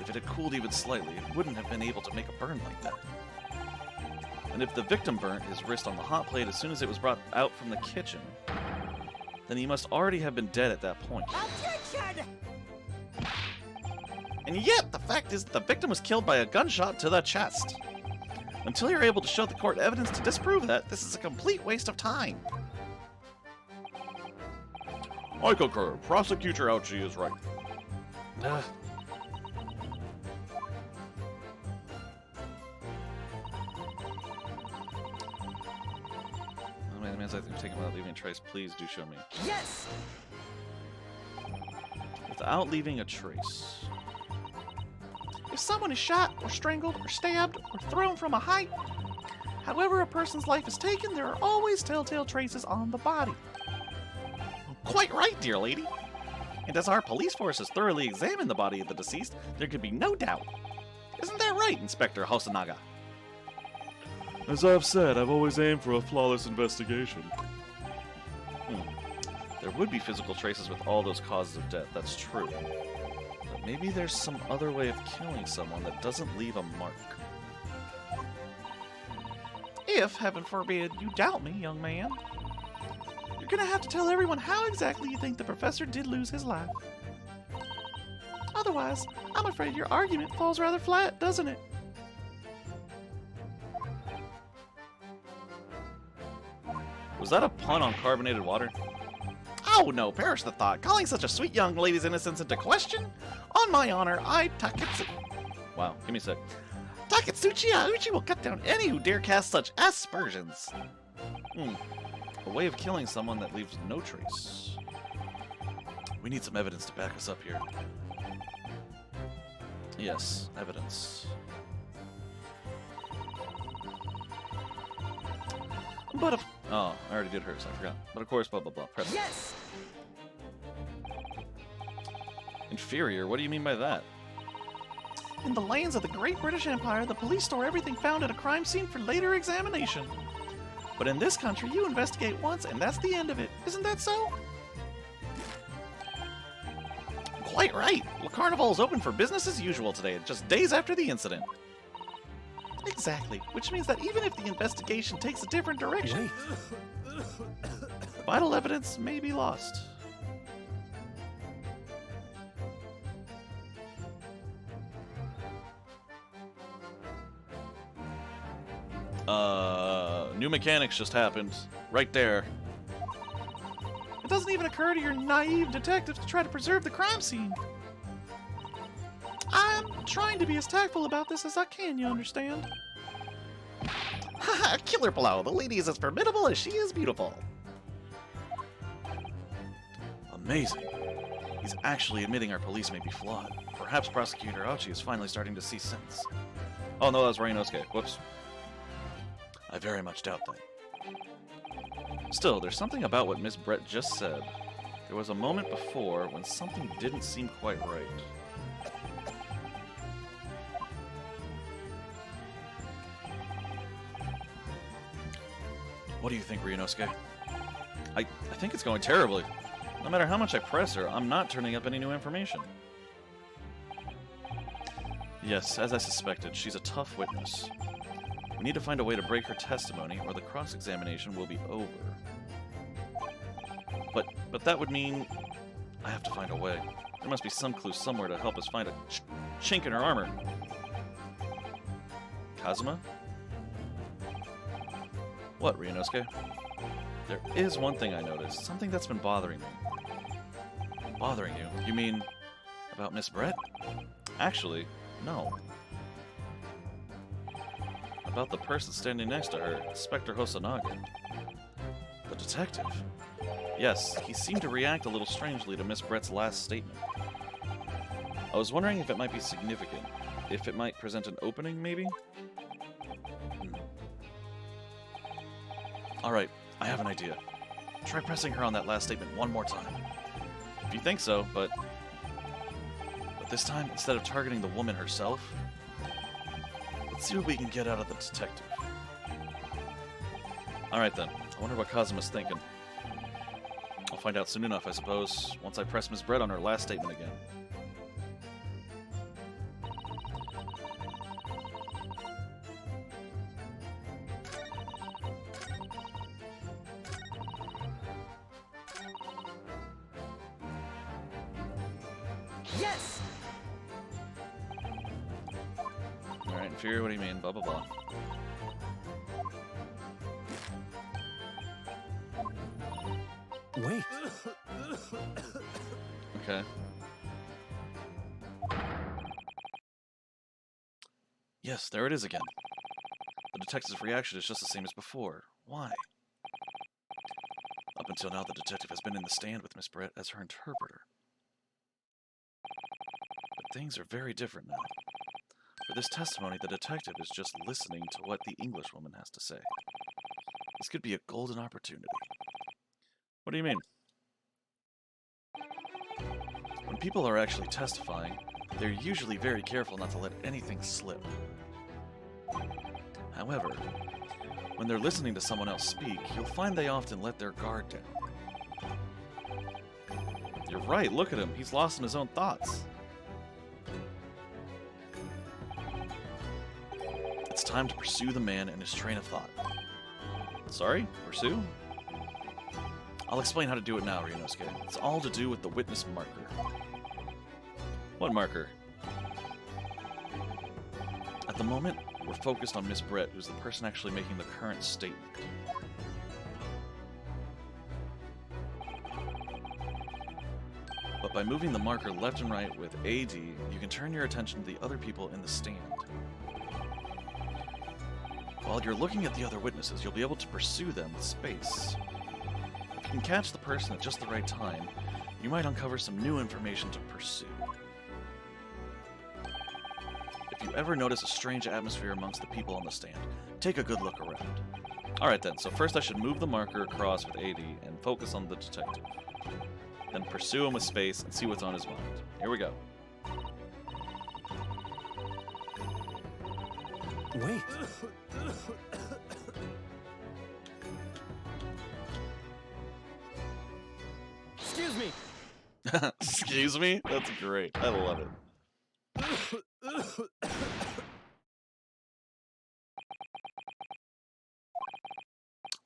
If it had cooled even slightly, it wouldn't have been able to make a burn like that. And if the victim burnt his wrist on the hot plate as soon as it was brought out from the kitchen, then he must already have been dead at that point. Objection! And yet, the fact is that the victim was killed by a gunshot to the chest. Until you're able to show the court evidence to disprove that, this is a complete waste of time. I concur. Prosecutor Ouchie is right. The man's acting taken without leaving a trace. Please do show me. Yes! Without leaving a trace. If someone is shot, or strangled, or stabbed, or thrown from a height, however a person's life is taken, there are always telltale traces on the body. Quite right, dear lady. And as our police force has thoroughly examined the body of the deceased, there could be no doubt. Isn't that right, Inspector Hosonaga? As I've said, I've always aimed for a flawless investigation. There would be physical traces with all those causes of death, that's true. But maybe there's some other way of killing someone that doesn't leave a mark. If, heaven forbid, you doubt me, young man, you're gonna have to tell everyone how exactly you think the professor did lose his life. Otherwise, I'm afraid your argument falls rather flat, doesn't it? Was that a pun on carbonated water? Oh no, perish the thought. Calling such a sweet young lady's innocence into question? On my honor, Wow, give me a sec. Taketsuchi Auchi will cut down any who dare cast such aspersions. A way of killing someone that leaves no trace. We need some evidence to back us up here. Yes, evidence. But if... Oh, I already did hers, I forgot. But of course, blah blah blah. Press it. Yes! Inferior? What do you mean by that? In the lands of the Great British Empire, the police store everything found at a crime scene for later examination. But in this country, you investigate once and that's the end of it. Isn't that so? Quite right. La Carnival is open for business as usual today, just days after the incident. Exactly, which means that even if the investigation takes a different direction, vital evidence may be lost. New mechanics just happened. Right there. It doesn't even occur to your naive detectives to try to preserve the crime scene. I'm trying to be as tactful about this as I can, you understand? Haha, killer blow. The lady is as formidable as she is beautiful. Amazing. He's actually admitting our police may be flawed. Perhaps Prosecutor Auchi is finally starting to see sense. Oh no, that was Ryunosuke. Whoops. I very much doubt that. Still, there's something about what Miss Brett just said. There was a moment before when something didn't seem quite right. What do you think, Ryunosuke? I think it's going terribly. No matter how much I press her, I'm not turning up any new information. Yes, as I suspected, she's a tough witness. We need to find a way to break her testimony, or the cross-examination will be over. But that would mean I have to find a way. There must be some clue somewhere to help us find a chink in her armor. Kazuma? What, Ryunosuke? There is one thing I noticed, something that's been bothering me. Bothering you? You mean about Miss Brett? Actually, no. About the person standing next to her, Inspector Hosonaga. The detective. Yes, he seemed to react a little strangely to Miss Brett's last statement. I was wondering if it might be significant. If it might present an opening, maybe? Alright, I have an idea. Try pressing her on that last statement one more time. If you think so, but this time, instead of targeting the woman herself, let's see what we can get out of the detective. Alright then, I wonder what Kazuma's thinking. I'll find out soon enough, I suppose, once I press Miss Brett on her last statement again. Yes! Alright, inferior, what do you mean? Blah blah blah. Wait. Okay. Yes, there it is again. The detective's reaction is just the same as before. Why? Up until now, the detective has been in the stand with Miss Brett as her interpreter. But things are very different now. For this testimony, the detective is just listening to what the Englishwoman has to say. This could be a golden opportunity. What do you mean? When people are actually testifying, they're usually very careful not to let anything slip. However, when they're listening to someone else speak, you'll find they often let their guard down. You're right, look at him. He's lost in his own thoughts. It's time to pursue the man and his train of thought. Sorry? Pursue? I'll explain how to do it now, Ryunosuke. It's all to do with the witness marker. What marker? At the moment, we're focused on Miss Brett, who's the person actually making the current statement. But by moving the marker left and right with AD, you can turn your attention to the other people in the stand. While you're looking at the other witnesses, you'll be able to pursue them with space. If you can catch the person at just the right time, you might uncover some new information to pursue. If you ever notice a strange atmosphere amongst the people on the stand, take a good look around. Alright then, so first I should move the marker across with AD and focus on the detective. Then pursue him with space and see what's on his mind. Here we go. Wait. Excuse me. Excuse me? That's great. I love it.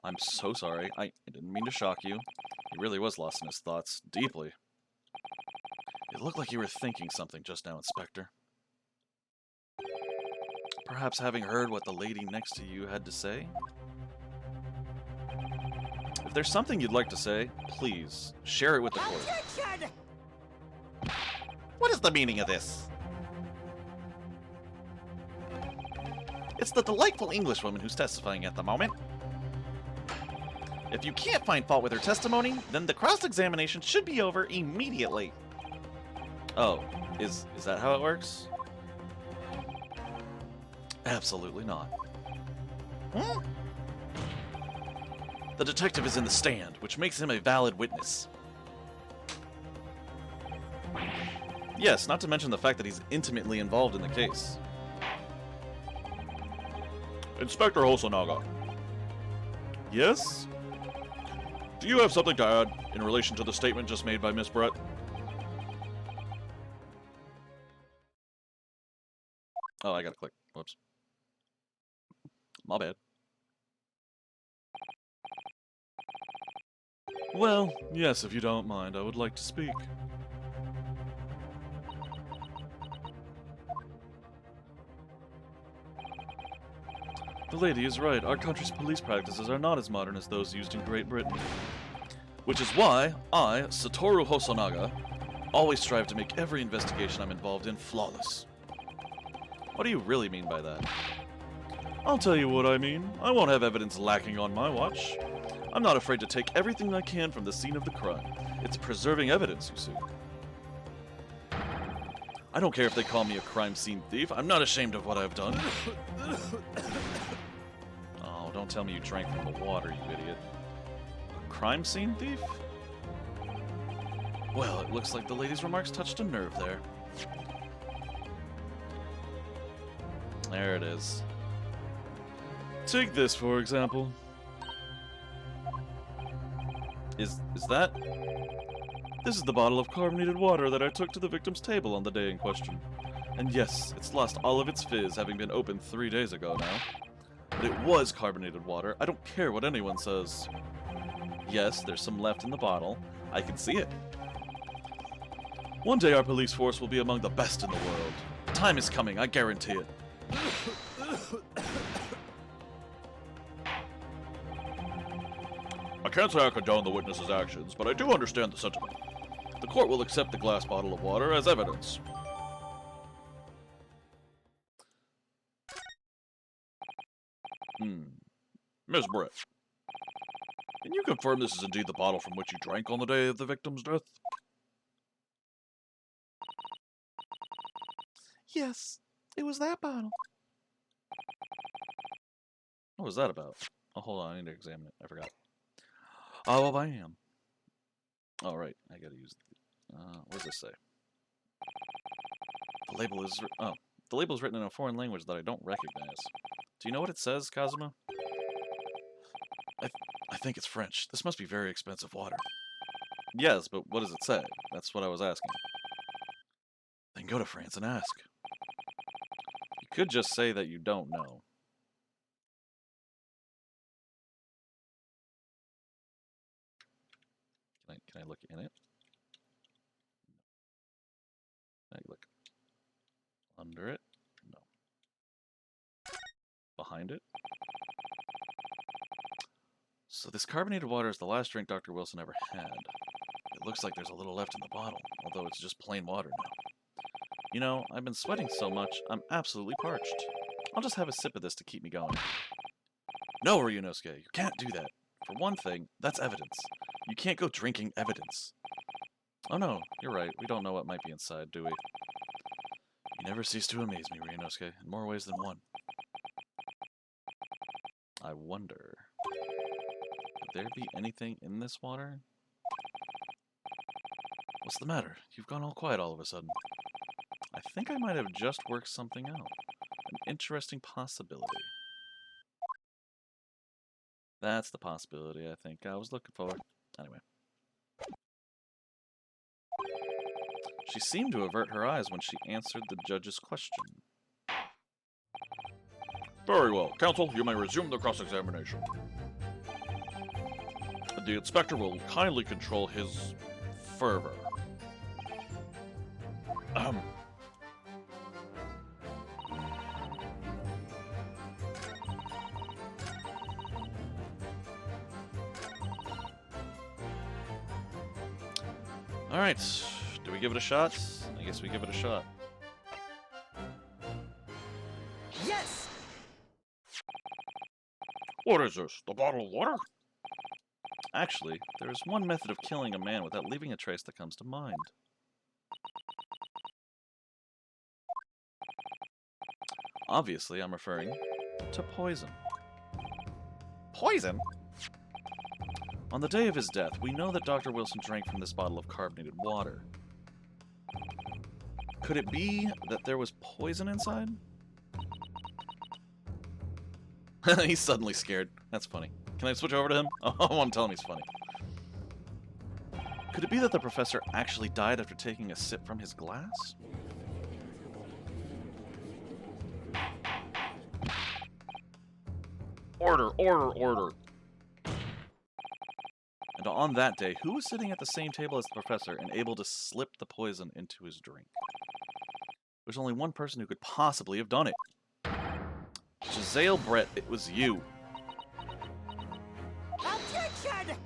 I'm so sorry. I didn't mean to shock you. He really was lost in his thoughts, deeply. It looked like you were thinking something just now, Inspector. Perhaps having heard what the lady next to you had to say? If there's something you'd like to say, please, share it with the court. Objection! What is the meaning of this? It's the delightful Englishwoman who's testifying at the moment. If you can't find fault with her testimony, then the cross-examination should be over immediately. Oh, is that how it works? Absolutely not. Hmm? The detective is in the stand, which makes him a valid witness. Yes, not to mention the fact that he's intimately involved in the case. Inspector Hosonaga, Yes? do you have something to add in relation to the statement just made by Miss Brett? Oh, I gotta click. Whoops. My bad. Well, yes, if you don't mind, I would like to speak. The lady is right. Our country's police practices are not as modern as those used in Great Britain. Which is why I, Satoru Hosonaga, always strive to make every investigation I'm involved in flawless. What do you really mean by that? I'll tell you what I mean. I won't have evidence lacking on my watch. I'm not afraid to take everything I can from the scene of the crime. It's preserving evidence, you see. I don't care if they call me a crime scene thief. I'm not ashamed of what I've done. Oh, don't tell me you drank from the water, you idiot. A crime scene thief? Well, it looks like the lady's remarks touched a nerve there. There it is. Take this, for example. Is that? This is the bottle of carbonated water that I took to the victim's table on the day in question. And yes, it's lost all of its fizz, having been opened 3 days ago now. But it was carbonated water. I don't care what anyone says. Yes, there's some left in the bottle. I can see it. One day our police force will be among the best in the world. The time is coming, I guarantee it. I can't say I condone the witness's actions, but I do understand the sentiment. The court will accept the glass bottle of water as evidence. Miss Brett, can you confirm this is indeed the bottle from which you drank on the day of the victim's death? Yes, it was that bottle. What was that about? Oh, hold on, I need to examine it. I forgot. Oh, well, I am. Oh, right, I gotta use what does this say? The label is... the label is written in a foreign language that I don't recognize. Do you know what it says, Kazuma? I think it's French. This must be very expensive water. Yes, but what does it say? That's what I was asking. Then go to France and ask. You could just say that you don't know. Can I look in it? Can I look under it? No. Behind it? So this carbonated water is the last drink Dr. Wilson ever had. It looks like there's a little left in the bottle, although it's just plain water now. You know, I've been sweating so much, I'm absolutely parched. I'll just have a sip of this to keep me going. No, Ryunosuke, you can't do that. For one thing, that's evidence. You can't go drinking evidence. Oh no, you're right. We don't know what might be inside, do we? You never cease to amaze me, Ryunosuke, in more ways than one. I wonder... Would there be anything in this water? What's the matter? You've gone all quiet all of a sudden. I think I might have just worked something out. An interesting possibility. That's the possibility I think I was looking for. Anyway. She seemed to avert her eyes when she answered the judge's question. Very well. Counsel, you may resume the cross-examination. The inspector will kindly control his fervor. Alright, do we give it a shot? I guess we give it a shot. Yes! What is this? The bottle of water? Actually, there is one method of killing a man without leaving a trace that comes to mind. Obviously, I'm referring to poison. Poison? On the day of his death, we know that Dr. Wilson drank from this bottle of carbonated water. Could it be that there was poison inside? He's suddenly scared. That's funny. Can I switch over to him? Oh, I want to tell him he's funny. Could it be that the professor actually died after taking a sip from his glass? Order, order, order. And on that day, who was sitting at the same table as the professor and able to slip the poison into his drink? There's only one person who could possibly have done it. Giselle Brett, it was you. Objection!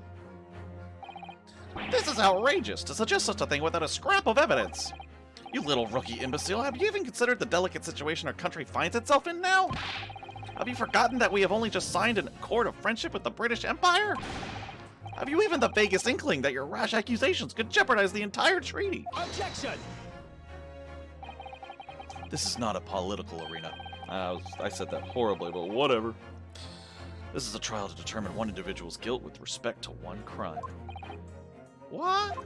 This is outrageous to suggest such a thing without a scrap of evidence. You little rookie imbecile, have you even considered the delicate situation our country finds itself in now? Have you forgotten that we have only just signed an accord of friendship with the British Empire? Have you even the vaguest inkling that your rash accusations could jeopardize the entire treaty? Objection! This is not a political arena. I said that horribly, but whatever. This is a trial to determine one individual's guilt with respect to one crime. What?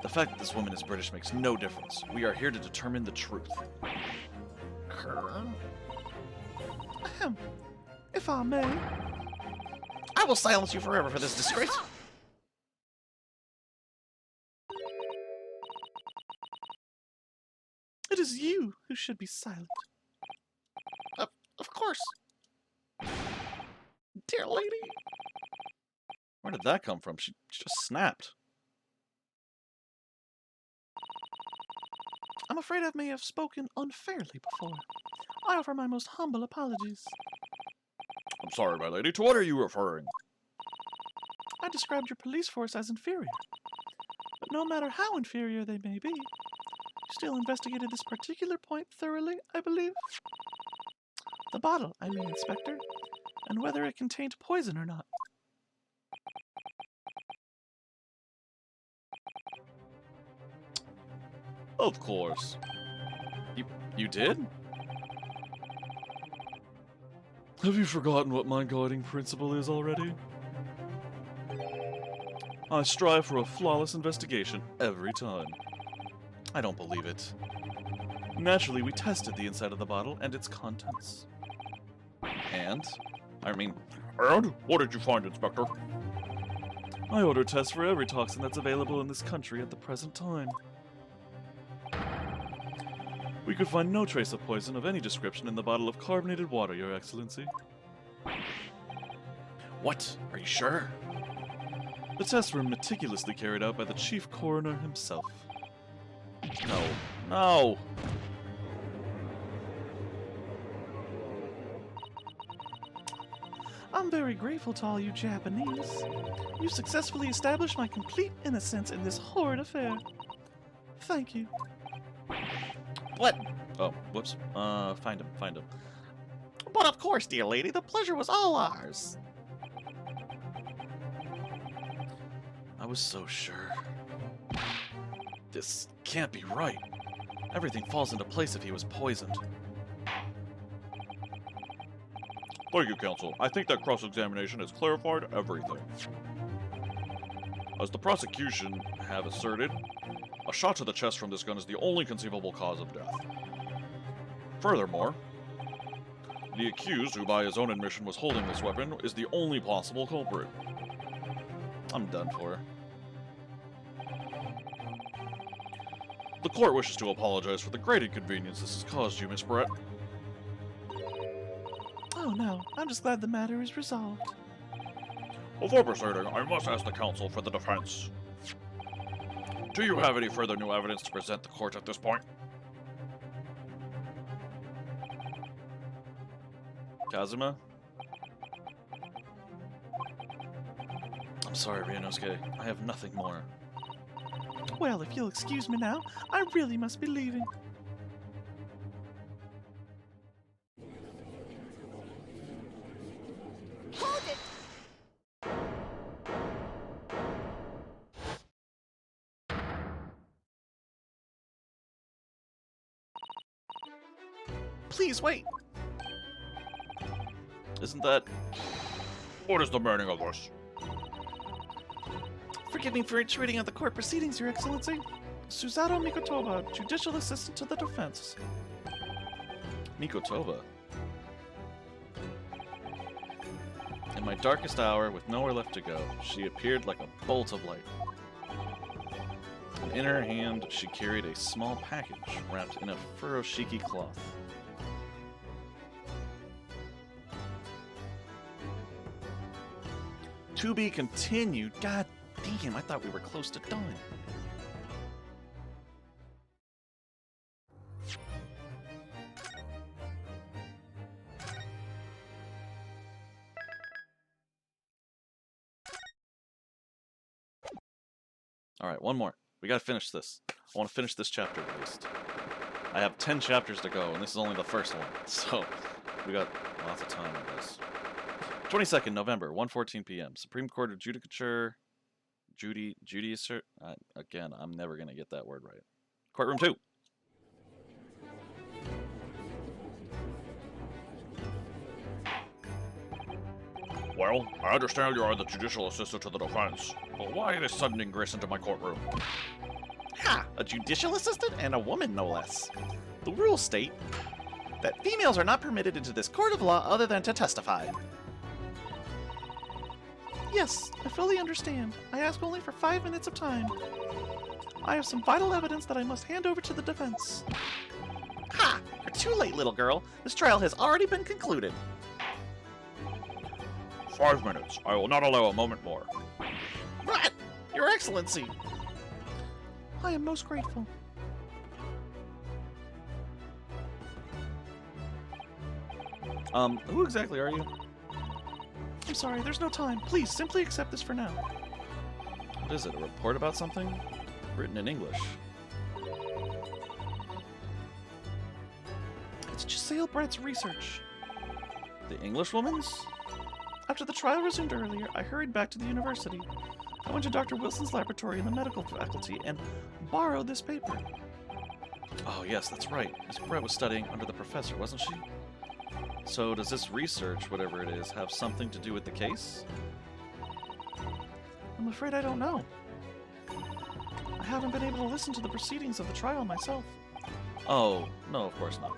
The fact that this woman is British makes no difference. We are here to determine the truth. Ahem. If I may, I will silence you forever for this disgrace. It is you who should be silent. Of course. Dear lady. Where did that come from? She just snapped. I'm afraid I may have spoken unfairly before. I offer my most humble apologies. I'm sorry, my lady. To what are you referring? I described your police force as inferior. But no matter how inferior they may be, you still investigated this particular point thoroughly, I believe. The bottle, I mean, Inspector, and whether it contained poison or not. Of course. You did? Have you forgotten what my guiding principle is already? I strive for a flawless investigation every time. I don't believe it. Naturally, we tested the inside of the bottle and its contents. And? And? What did you find, Inspector? I order tests for every toxin that's available in this country at the present time. We could find no trace of poison of any description in the bottle of carbonated water, Your Excellency. What? Are you sure? The tests were meticulously carried out by the chief coroner himself. No. No! I'm very grateful to all you Japanese. You successfully established my complete innocence in this horrid affair. Thank you. What? Oh, whoops. Find him. But of course, dear lady, the pleasure was all ours. I was so sure. This can't be right. Everything falls into place if he was poisoned. Thank you, counsel. I think that cross-examination has clarified everything. As the prosecution have asserted, a shot to the chest from this gun is the only conceivable cause of death. Furthermore, the accused, who by his own admission was holding this weapon, is the only possible culprit. I'm done for. The court wishes to apologize for the great inconvenience this has caused you, Miss Brett. Oh no, I'm just glad the matter is resolved. Before proceeding, I must ask the counsel for the defense. Do you have any further new evidence to present the court at this point? Kazuma? I'm sorry, Ryunosuke. I have nothing more. Well, if you'll excuse me now, I really must be leaving. Hold it! Please wait. Isn't that... What is the meaning of this? Forgive me for intruding on the court proceedings, Your Excellency. Suzato Mikotoba, Judicial Assistant to the Defense. Mikotoba? In my darkest hour, with nowhere left to go, she appeared like a bolt of light. And in her hand, she carried a small package wrapped in a furoshiki cloth. To be continued. God damn, I thought we were close to done. Alright, one more. We gotta finish this. I want to finish this chapter at least. I have 10 chapters to go, and this is only the first one. So, we got lots of time on this. 22nd November, 1:14 p.m. Supreme Court of Judicature... Judicature? Again, I'm never going to get that word right. Courtroom 2. Well, I understand you are the judicial assistant to the defense, but why this sudden ingress into my courtroom? Ha! A judicial assistant and a woman, no less. The rules state that females are not permitted into this court of law other than to testify. Yes, I fully understand. I ask only for 5 minutes of time. I have some vital evidence that I must hand over to the defense. Ha! You're too late, little girl. This trial has already been concluded. 5 minutes. I will not allow a moment more. But, Your Excellency! I am most grateful. Who exactly are you? I'm sorry, there's no time. Please, simply accept this for now. What is it, a report about something? Written in English. It's Giselle Brett's research. The Englishwoman's? After the trial resumed earlier, I hurried back to the university. I went to Dr. Wilson's laboratory in the medical faculty and borrowed this paper. Oh yes, that's right. Miss Brett was studying under the professor, wasn't she? So does this research, whatever it is, have something to do with the case? I'm afraid I don't know. I haven't been able to listen to the proceedings of the trial myself. Oh, no, of course not.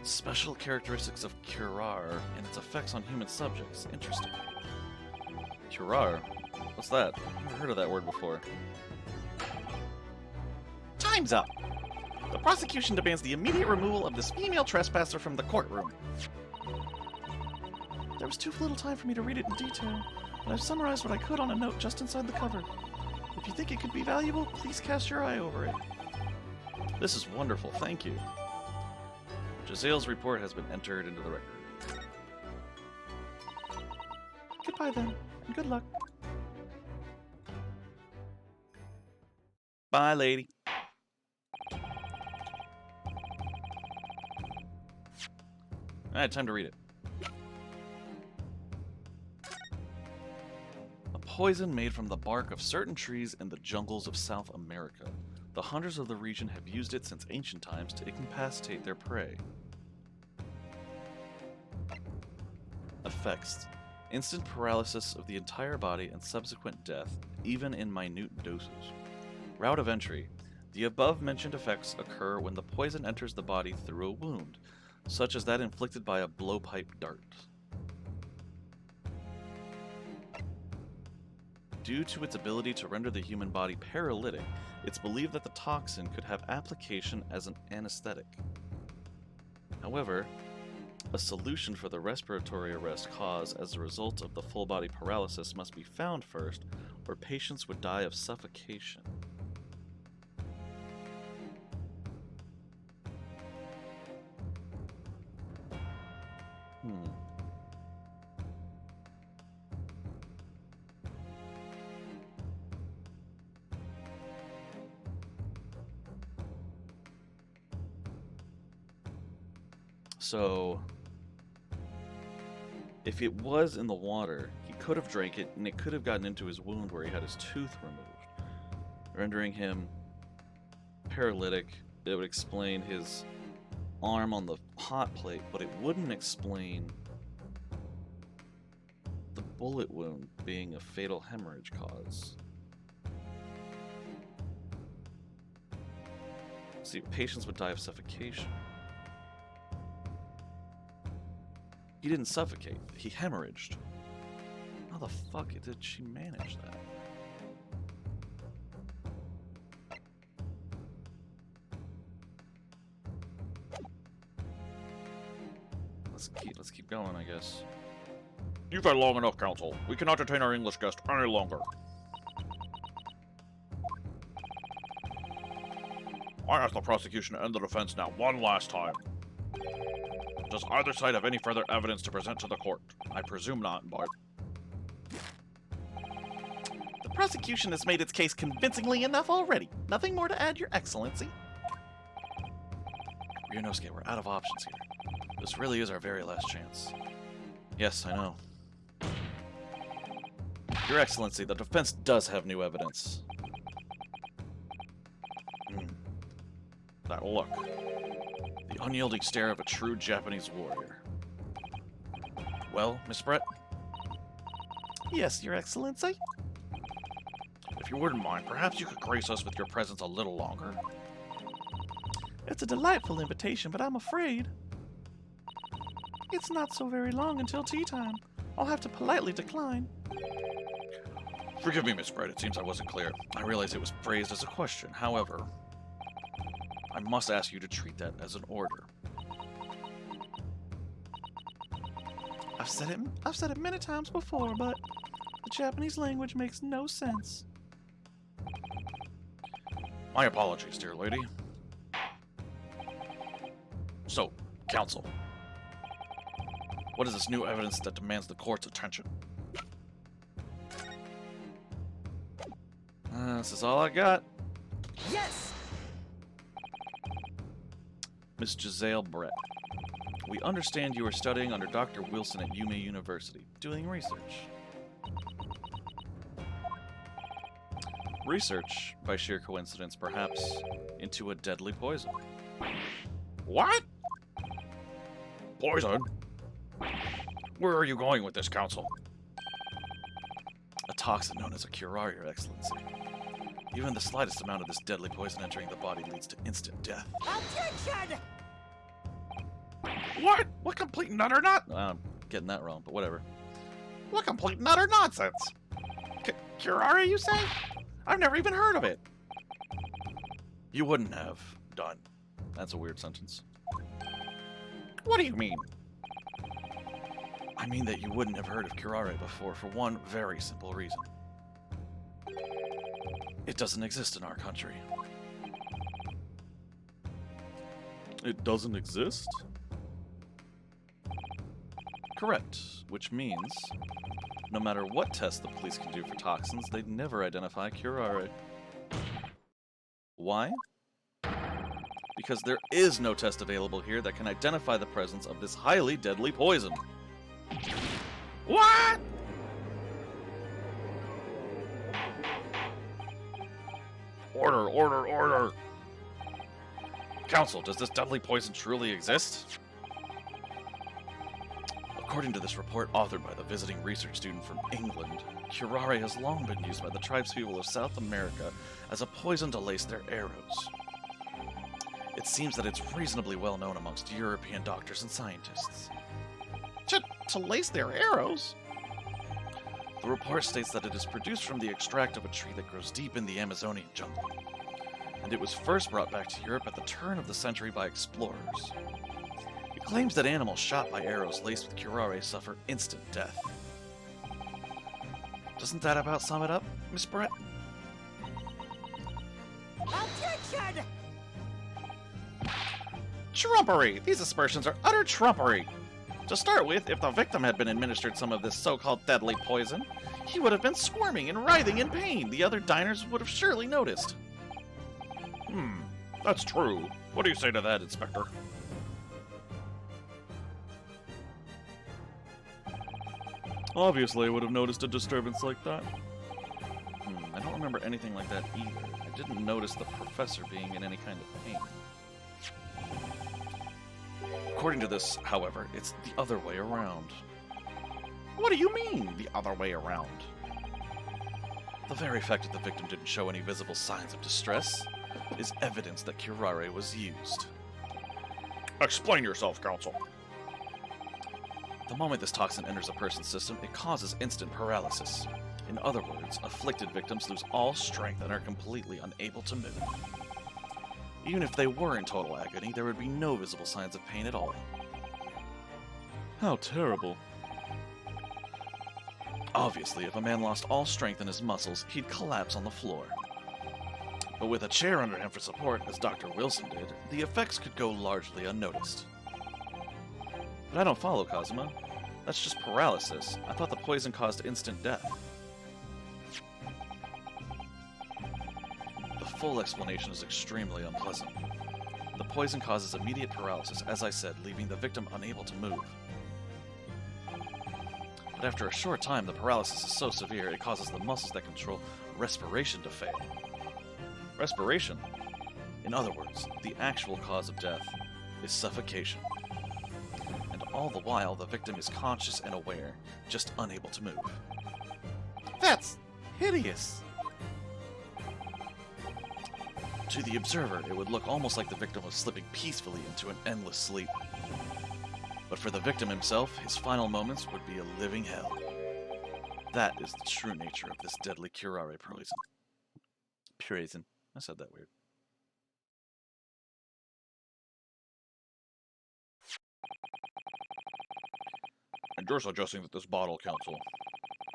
Special characteristics of curar and its effects on human subjects. Interesting. Curar? What's that? I've never heard of that word before. Time's up! The prosecution demands the immediate removal of this female trespasser from the courtroom. There was too little time for me to read it in detail, but I've summarized what I could on a note just inside the cover. If you think it could be valuable, please cast your eye over it. This is wonderful, thank you. Giselle's report has been entered into the record. Goodbye then, and good luck. Bye, lady. Alright, time to read it. A poison made from the bark of certain trees in the jungles of South America. The hunters of the region have used it since ancient times to incapacitate their prey. Effects: instant paralysis of the entire body and subsequent death, even in minute doses. Route of entry. The above-mentioned effects occur when the poison enters the body through a wound, such as that inflicted by a blowpipe dart. Due to its ability to render the human body paralytic, it's believed that the toxin could have application as an anesthetic. However, a solution for the respiratory arrest caused as a result of the full-body paralysis must be found first, or patients would die of suffocation. So, if it was in the water, he could have drank it, and it could have gotten into his wound where he had his tooth removed, rendering him paralytic. It would explain his arm on the hot plate, but it wouldn't explain the bullet wound being a fatal hemorrhage cause. See, patients would die of suffocation. He didn't suffocate. He hemorrhaged. How the fuck did she manage that? Let's keep going, I guess. You've had long enough, Counsel. We cannot detain our English guest any longer. I ask the prosecution to end the defense now one last time. Does either side have any further evidence to present to the court? I presume not, but... The prosecution has made its case convincingly enough already. Nothing more to add, Your Excellency. Ryunosuke, we're out of options here. This really is our very last chance. Yes, I know. Your Excellency, the defense does have new evidence. That look. The unyielding stare of a true Japanese warrior. Well, Miss Brett? Yes, Your Excellency. If you wouldn't mind, perhaps you could grace us with your presence a little longer. It's a delightful invitation, but I'm afraid it's not so very long until tea time. I'll have to politely decline. Forgive me, Miss Brett. It seems I wasn't clear. I realize it was phrased as a question. However, I must ask you to treat that as an order. I've said it many times before, but the Japanese language makes no sense. My apologies, dear lady. So, counsel, what is this new evidence that demands the court's attention? This is all I got. Yes! Miss Giselle Brett, we understand you are studying under Dr. Wilson at Yume University, doing research. Research, by sheer coincidence perhaps, into a deadly poison. What? Poison? Where are you going with this, counsel? A toxin known as a curare, Your Excellency. Even the slightest amount of this deadly poison entering the body leads to instant death. Attention! What? What complete nutter not? I'm getting that wrong, but whatever. What complete nutter nonsense? Curare, you say? I've never even heard of it. You wouldn't have done. That's a weird sentence. What do you mean? I mean that you wouldn't have heard of curare before for one very simple reason. It doesn't exist in our country. It doesn't exist? Correct, which means no matter what test the police can do for toxins, they'd never identify curare. Why? Because there is no test available here that can identify the presence of this highly deadly poison. What? Order, order, order. Counsel, does this deadly poison truly exist? According to this report authored by the visiting research student from England, curare has long been used by the tribespeople of South America as a poison to lace their arrows. It seems that it's reasonably well known amongst European doctors and scientists. To lace their arrows? The report states that it is produced from the extract of a tree that grows deep in the Amazonian jungle, and it was first brought back to Europe at the turn of the century by explorers. It claims that animals shot by arrows laced with curare suffer instant death. Doesn't that about sum it up, Miss Brett? Objection! Trumpery! These aspersions are utter trumpery! To start with, if the victim had been administered some of this so-called deadly poison, he would have been squirming and writhing in pain. The other diners would have surely noticed. That's true. What do you say to that, Inspector? Obviously, I would have noticed a disturbance like that. I don't remember anything like that either. I didn't notice the professor being in any kind of pain. According to this, however, it's the other way around. What do you mean, the other way around? The very fact that the victim didn't show any visible signs of distress is evidence that curare was used. Explain yourself, Counsel. The moment this toxin enters a person's system, it causes instant paralysis. In other words, afflicted victims lose all strength and are completely unable to move. Even if they were in total agony, there would be no visible signs of pain at all. How terrible. Obviously, if a man lost all strength in his muscles, he'd collapse on the floor. But with a chair under him for support, as Dr. Wilson did, the effects could go largely unnoticed. But I don't follow, Kazuma. That's just paralysis. I thought the poison caused instant death. The full explanation is extremely unpleasant. The poison causes immediate paralysis, as I said, leaving the victim unable to move. But after a short time, the paralysis is so severe it causes the muscles that control respiration to fail. Respiration? In other words, the actual cause of death is suffocation. And all the while, the victim is conscious and aware, just unable to move. That's hideous! To the observer, it would look almost like the victim was slipping peacefully into an endless sleep. But for the victim himself, his final moments would be a living hell. That is the true nature of this deadly curare poison. Poison. I said that weird. And you're suggesting that this bottle, Counsel,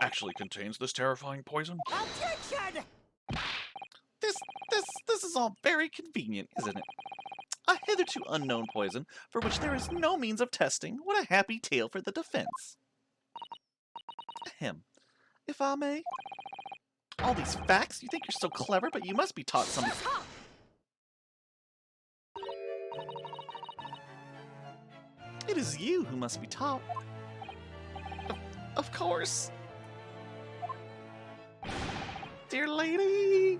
actually contains this terrifying poison? Objection! This is all very convenient, isn't it? A hitherto unknown poison for which there is no means of testing. What a happy tale for the defense. Ahem. If I may. All these facts? You think you're so clever, but you must be taught some... It is you who must be taught. Of course. Dear lady!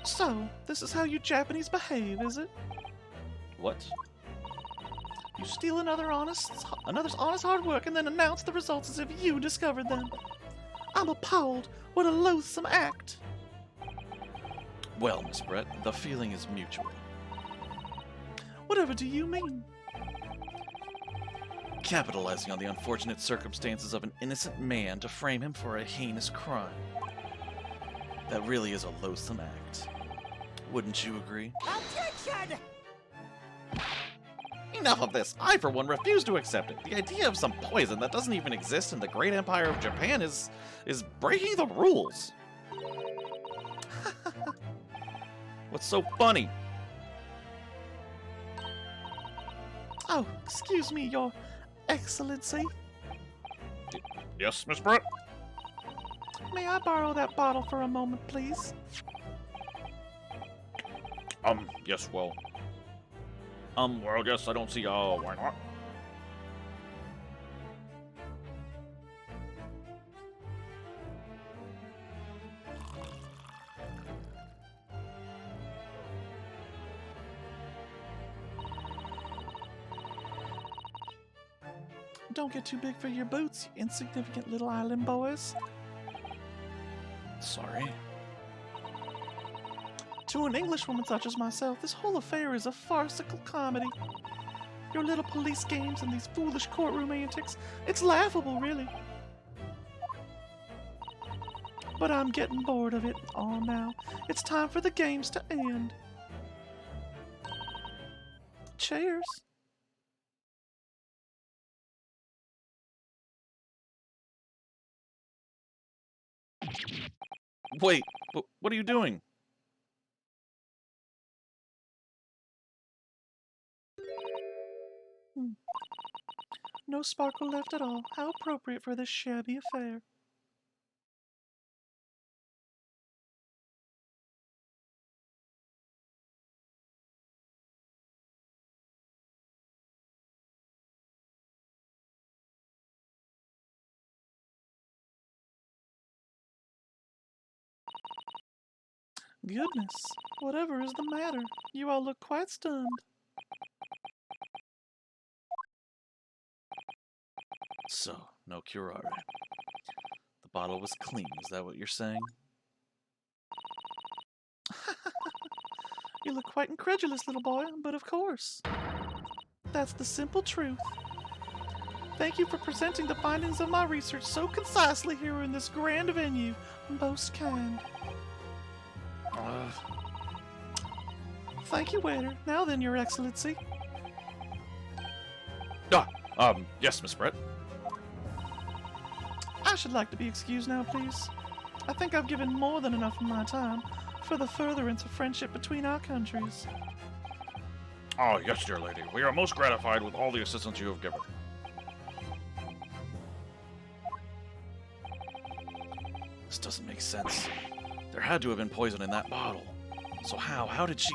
So, this is how you Japanese behave, is it? What? You steal another's honest hard work and then announce the results as if you discovered them. I'm appalled. What a loathsome act. Well, Miss Brett, the feeling is mutual. Whatever do you mean? Capitalizing on the unfortunate circumstances of an innocent man to frame him for a heinous crime. That really is a loathsome act. Wouldn't you agree? Objection! Enough of this. I, for one, refuse to accept it. The idea of some poison that doesn't even exist in the great empire of Japan is breaking the rules. What's so funny? Oh, excuse me, Your Excellency. Yes, Miss Brett? May I borrow that bottle for a moment, please? Yes, well, I guess I don't see, why not? don't get too big for your boots, you insignificant little island boys. Sorry. To an Englishwoman such as myself, this whole affair is a farcical comedy. Your little police games and these foolish courtroom antics, it's laughable, really. But I'm getting bored of it all now. It's time for the games to end. Cheers. Wait, what are you doing? No sparkle left at all. How appropriate for this shabby affair. Goodness, whatever is the matter? You all look quite stunned. So, no curare. The bottle was clean, is that what you're saying? You look quite incredulous, little boy, but of course. That's the simple truth. Thank you for presenting the findings of my research so concisely here in this grand venue. Most kind. Thank you, waiter. Now then, Your Excellency. Yes, Miss Brett. I should like to be excused now, please. I think I've given more than enough of my time for the furtherance of friendship between our countries. Oh, yes, dear lady. We are most gratified with all the assistance you have given. This doesn't make sense. There had to have been poison in that bottle. So how did she...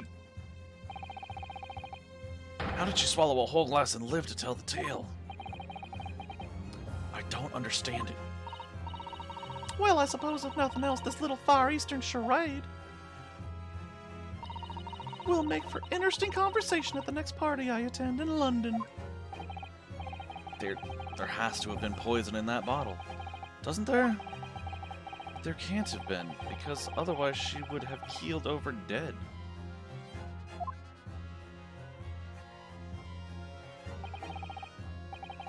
How did she swallow a whole glass and live to tell the tale? I don't understand it. Well, I suppose if nothing else, this little Far Eastern charade will make for interesting conversation at the next party I attend in London. There has to have been poison in that bottle. Doesn't there? There can't have been, because otherwise she would have keeled over dead.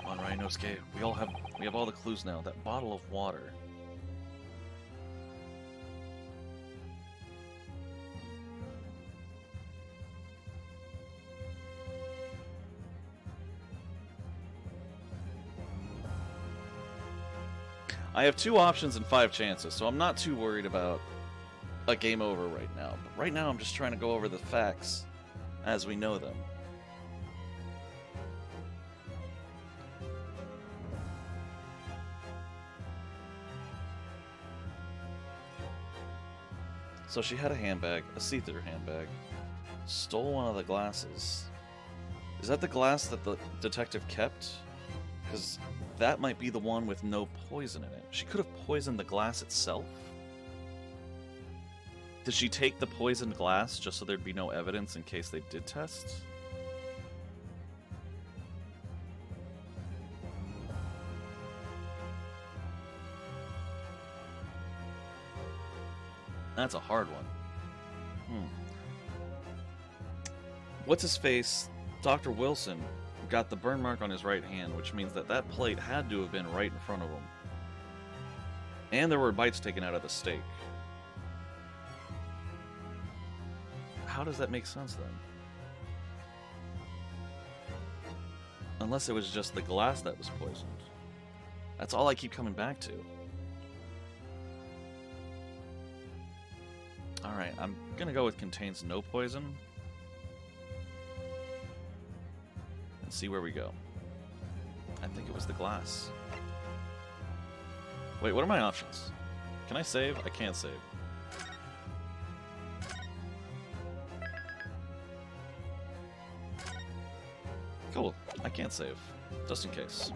Come on, Rhinosuke. We have all the clues now. That bottle of water. I have 2 options and 5 chances, so I'm not too worried about a game over right now. But right now I'm just trying to go over the facts as we know them. So she had a handbag, a see-through handbag, stole one of the glasses. Is that the glass that the detective kept? Because that might be the one with no poison in it. She could have poisoned the glass itself. Did she take the poisoned glass just so there'd be no evidence in case they did test? That's a hard one. What's his face? Dr. Wilson got the burn mark on his right hand, which means that that plate had to have been right in front of him. And there were bites taken out of the steak. How does that make sense then? Unless it was just the glass that was poisoned. That's all I keep coming back to. Alright, I'm gonna go with contains no poison. And see where we go. I think it was the glass. Wait, what are my options? Can I save? I can't save. Cool, I can't save. Just in case.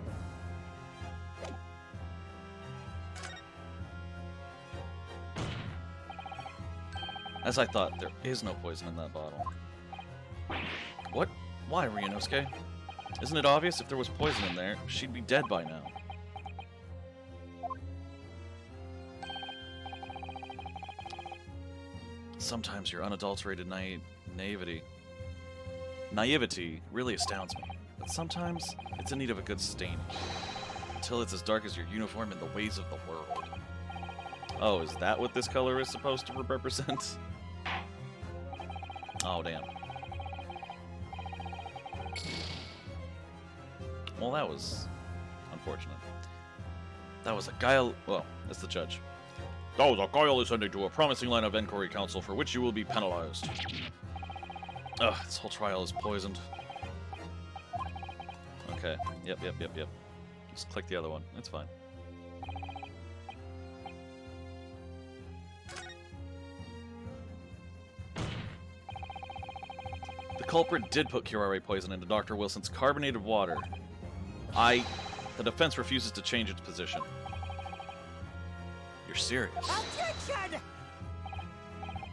As I thought, there is no poison in that bottle. What? Why, Ryunosuke? Isn't it obvious? If there was poison in there, she'd be dead by now. Sometimes your unadulterated naivety really astounds me. But sometimes it's in need of a good staining. Until it's as dark as your uniform in the ways of the world. Oh, is that what this color is supposed to represent? Oh, damn. Well, that was unfortunate. That was a guile... Well, that's the judge. That was a guileless ending to a promising line of inquiry, counsel, for which you will be penalized. Ugh, this whole trial is poisoned. Okay. Yep. Just click the other one. It's fine. The culprit did put curare poison into Dr. Wilson's carbonated water. The defense refuses to change its position. You're serious? Objection!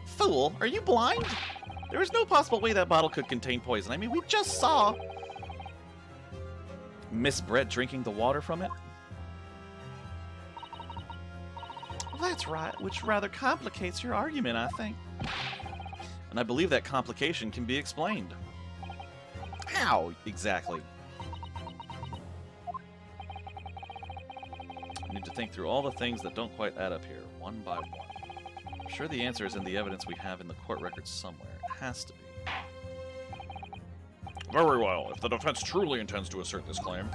Fool, are you blind? There is no possible way that bottle could contain poison. I mean, we just saw... Miss Brett drinking the water from it? Well, that's right, which rather complicates your argument, I think. And I believe that complication can be explained. How? Exactly. I need to think through all the things that don't quite add up here, one by one. I'm sure the answer is in the evidence we have in the court records somewhere. It has to be. Very well. If the defense truly intends to assert this claim,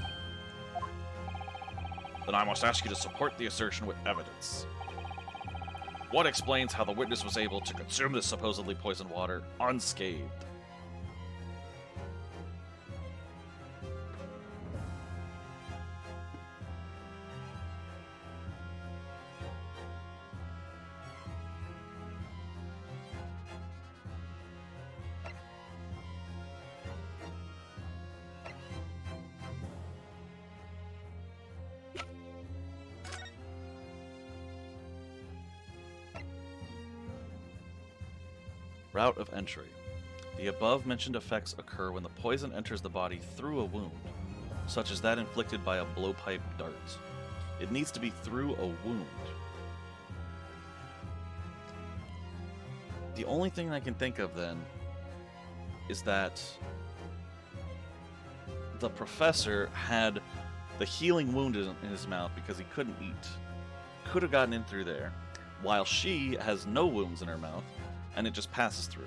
then I must ask you to support the assertion with evidence. What explains how the witness was able to consume this supposedly poisoned water unscathed? Route of entry. The above-mentioned effects occur when the poison enters the body through a wound, such as that inflicted by a blowpipe dart. It needs to be through a wound. The only thing I can think of, then, is that the professor had the healing wound in his mouth because he couldn't eat. Could have gotten in through there, while she has no wounds in her mouth, and it just passes through.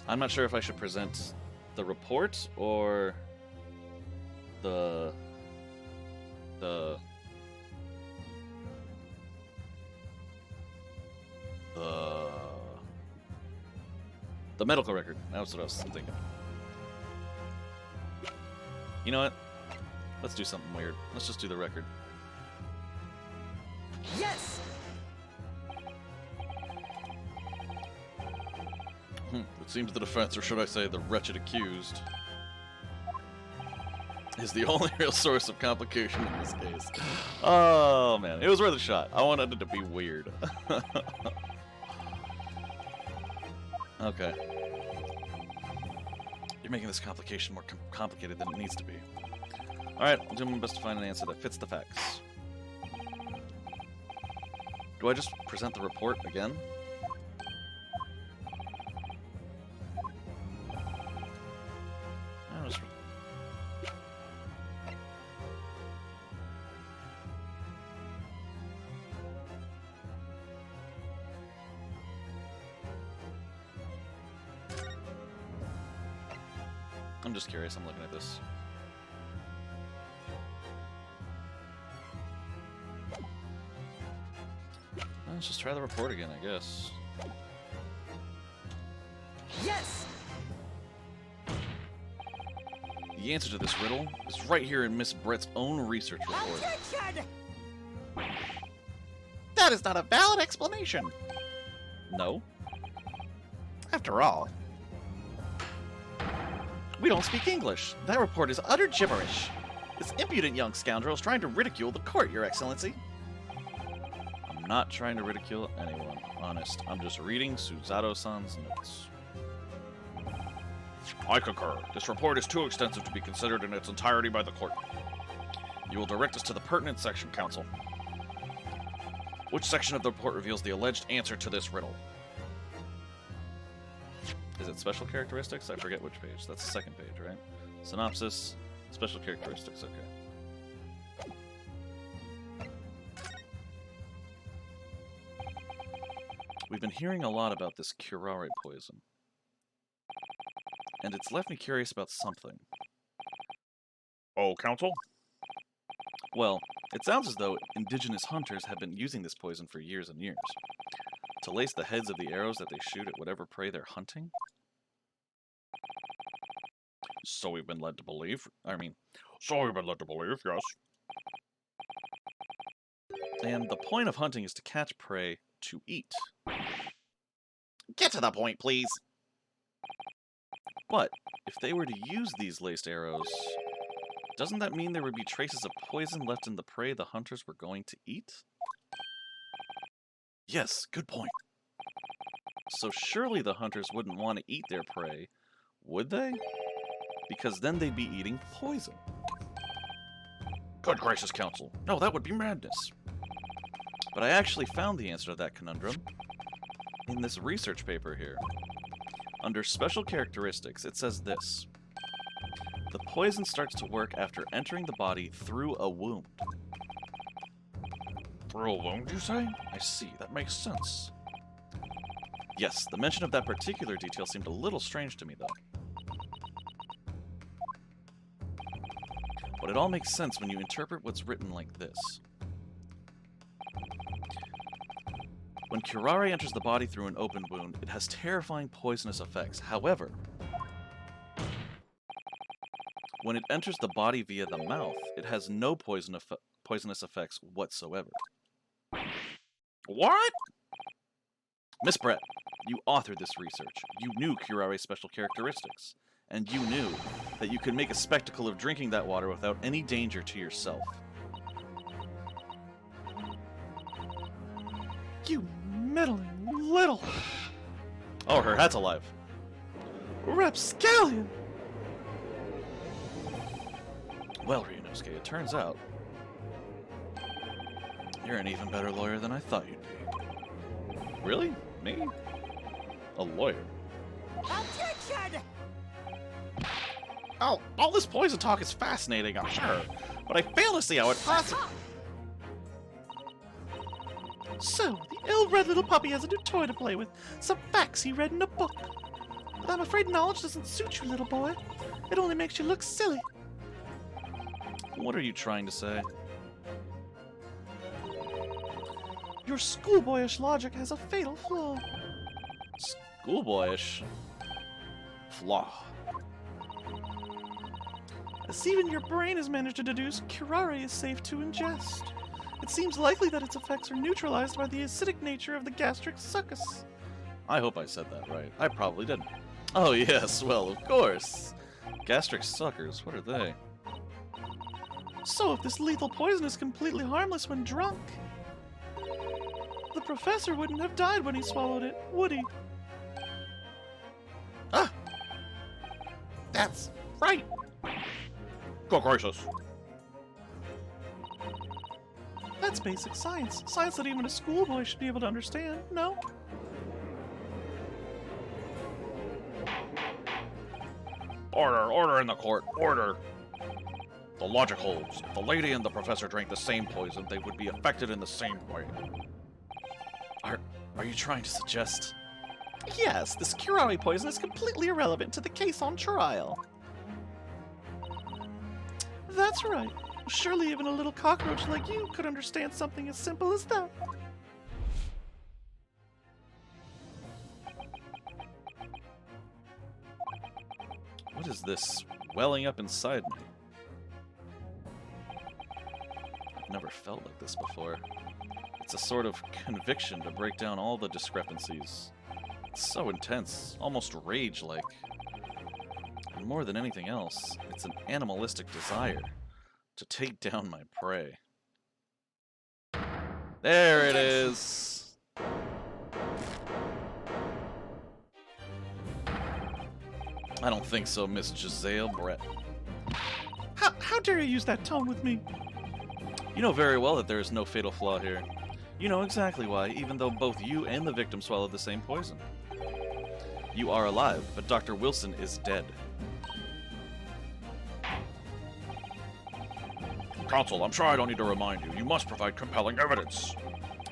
I'm not sure if I should present the report or the medical record. That's what I was thinking. You know what? Let's do something weird. Let's just do the record. Yes! It seems the defense, or should I say the wretched accused, is the only real source of complication in this case. Oh man, it was worth a shot. I wanted it to be weird. Okay. You're making this complication more complicated than it needs to be. Alright, I'll do my best to find an answer that fits the facts. Do I just present the report again? I'm just curious, I'm looking at this. Let's just try the report again, I guess. Yes! The answer to this riddle is right here in Miss Brett's own research report. Objection! That is not a valid explanation. No? After all, we don't speak English. That report is utter gibberish. This impudent young scoundrel is trying to ridicule the court, Your Excellency. I'm not trying to ridicule anyone, honest. I'm just reading Suzato-san's notes. I concur. This report is too extensive to be considered in its entirety by the court. You will direct us to the pertinent section, counsel. Which section of the report reveals the alleged answer to this riddle? Is it special characteristics? I forget which page. That's the second page, right? Synopsis, special characteristics, okay. We've been hearing a lot about this curare poison. And it's left me curious about something. Oh, counsel? Well, it sounds as though indigenous hunters have been using this poison for years and years. To lace the heads of the arrows that they shoot at whatever prey they're hunting? So we've been led to believe. So we've been led to believe, yes. And the point of hunting is to catch prey to eat. Get to the point, please. But if they were to use these laced arrows, doesn't that mean there would be traces of poison left in the prey the hunters were going to eat? Yes, good point. So surely the hunters wouldn't want to eat their prey, would they? Because then they'd be eating poison. Good gracious, counsel. No, that would be madness. But I actually found the answer to that conundrum in this research paper here. Under special characteristics, it says this. The poison starts to work after entering the body through a wound. Through a wound, you say? I see, that makes sense. Yes, the mention of that particular detail seemed a little strange to me, though. But it all makes sense when you interpret what's written like this. When curare enters the body through an open wound, it has terrifying poisonous effects. However, when it enters the body via the mouth, it has no poisonous effects whatsoever. What? Miss Brett, you authored this research. You knew curare's special characteristics. And you knew that you could make a spectacle of drinking that water without any danger to yourself. You meddling little Oh, her hat's alive. rapscallion! Well, Ryunosuke, it turns out you're an even better lawyer than I thought you'd be. Really? Me? A lawyer? Objection! Oh, all this poison talk is fascinating, I'm sure, but I fail to see how it possibly... So, the ill-bred little puppy has a new toy to play with, some facts he read in a book. But I'm afraid knowledge doesn't suit you, little boy. It only makes you look silly. What are you trying to say? Your schoolboyish logic has a fatal flaw. Schoolboyish? Flaw. As even your brain has managed to deduce, curare is safe to ingest. It seems likely that its effects are neutralized by the acidic nature of the gastric succus. I hope I said that right. I probably didn't. Oh yes, well, of course. Gastric suckers, what are they? So if this lethal poison is completely harmless when drunk, the professor wouldn't have died when he swallowed it, would he? Ah! That's right! Good gracious. That's basic science. Science that even a schoolboy should be able to understand, no? Order in the court, order. The logic holds. If the lady and the professor drank the same poison, they would be affected in the same way. Are you trying to suggest? Yes, this curare poison is completely irrelevant to the case on trial. That's right. Surely even a little cockroach like you could understand something as simple as that. What is this welling up inside me? I've never felt like this before. It's a sort of conviction to break down all the discrepancies. It's so intense, almost rage-like. And more than anything else, it's an animalistic desire to take down my prey. There it is! I don't think so, Miss Giselle Brett. How dare you use that tone with me? You know very well that there is no fatal flaw here. You know exactly why, even though both you and the victim swallowed the same poison. You are alive, but Dr. Wilson is dead. Counsel, I'm sure I don't need to remind you. You must provide compelling evidence.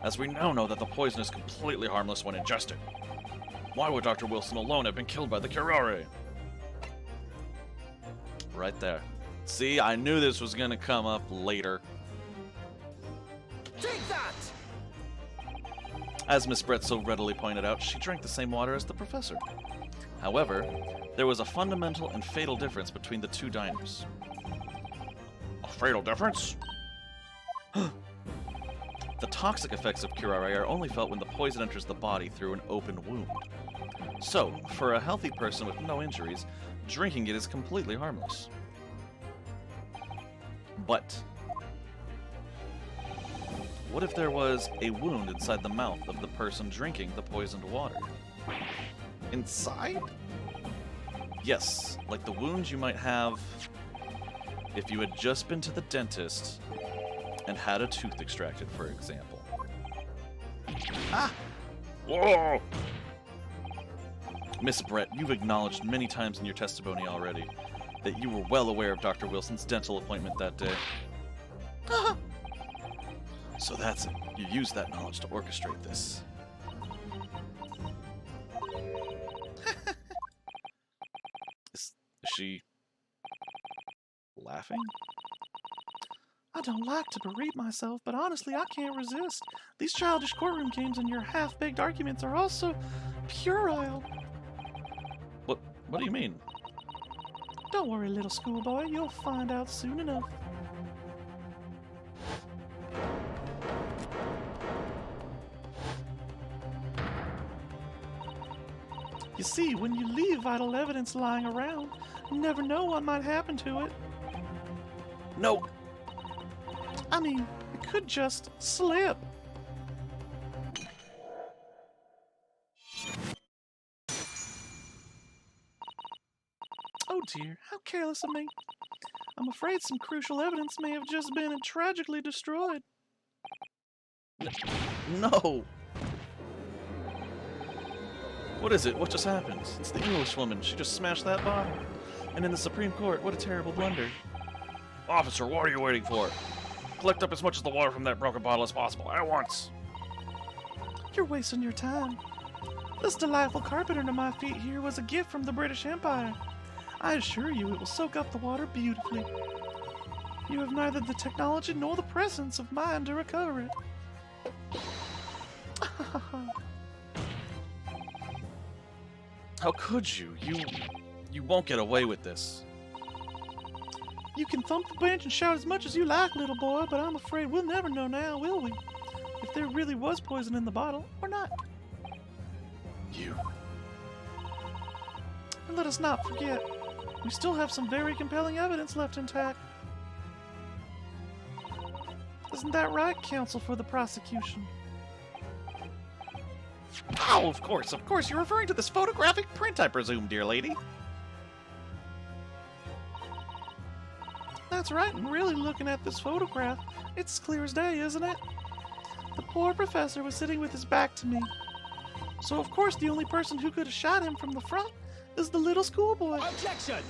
As we now know that the poison is completely harmless when ingested. Why would Dr. Wilson alone have been killed by the curare? Right there. See, I knew this was gonna come up later. Take that! As Miss Brett so readily pointed out, she drank the same water as the professor. However, there was a fundamental and fatal difference between the two diners. A fatal difference? The toxic effects of curare are only felt when the poison enters the body through an open wound. So, for a healthy person with no injuries, drinking it is completely harmless. But what if there was a wound inside the mouth of the person drinking the poisoned water? Inside? Yes, like the wound you might have if you had just been to the dentist and had a tooth extracted, for example. Ah! Whoa! Miss Brett, you've acknowledged many times in your testimony already that you were well aware of Dr. Wilson's dental appointment that day. So that's it. You used that knowledge to orchestrate this. Is she laughing? I don't like to berate myself, but honestly, I can't resist. These childish courtroom games and your half-baked arguments are also puerile. What do you mean? Don't worry, little schoolboy. You'll find out soon enough. You see, when you leave vital evidence lying around, you never know what might happen to it. No! I mean, it could just slip. Oh dear, how careless of me. I'm afraid some crucial evidence may have just been tragically destroyed. No! What is it? What just happened? It's the Englishwoman. She just smashed that bottle. And in the Supreme Court, what a terrible blunder. Officer, what are you waiting for? Collect up as much of the water from that broken bottle as possible, at once. You're wasting your time. This delightful carpet under my feet here was a gift from the British Empire. I assure you it will soak up the water beautifully. You have neither the technology nor the presence of mind to recover it. How could you? You won't get away with this. You can thump the bench and shout as much as you like, little boy, but I'm afraid we'll never know now, will we? If there really was poison in the bottle or not. You. And let us not forget, we still have some very compelling evidence left intact. Isn't that right, counsel for the prosecution? Oh, of course. You're referring to this photographic print, I presume, dear lady. That's right, and really looking at this photograph, it's clear as day, isn't it? The poor professor was sitting with his back to me. So of course the only person who could have shot him from the front is the little schoolboy. Objection!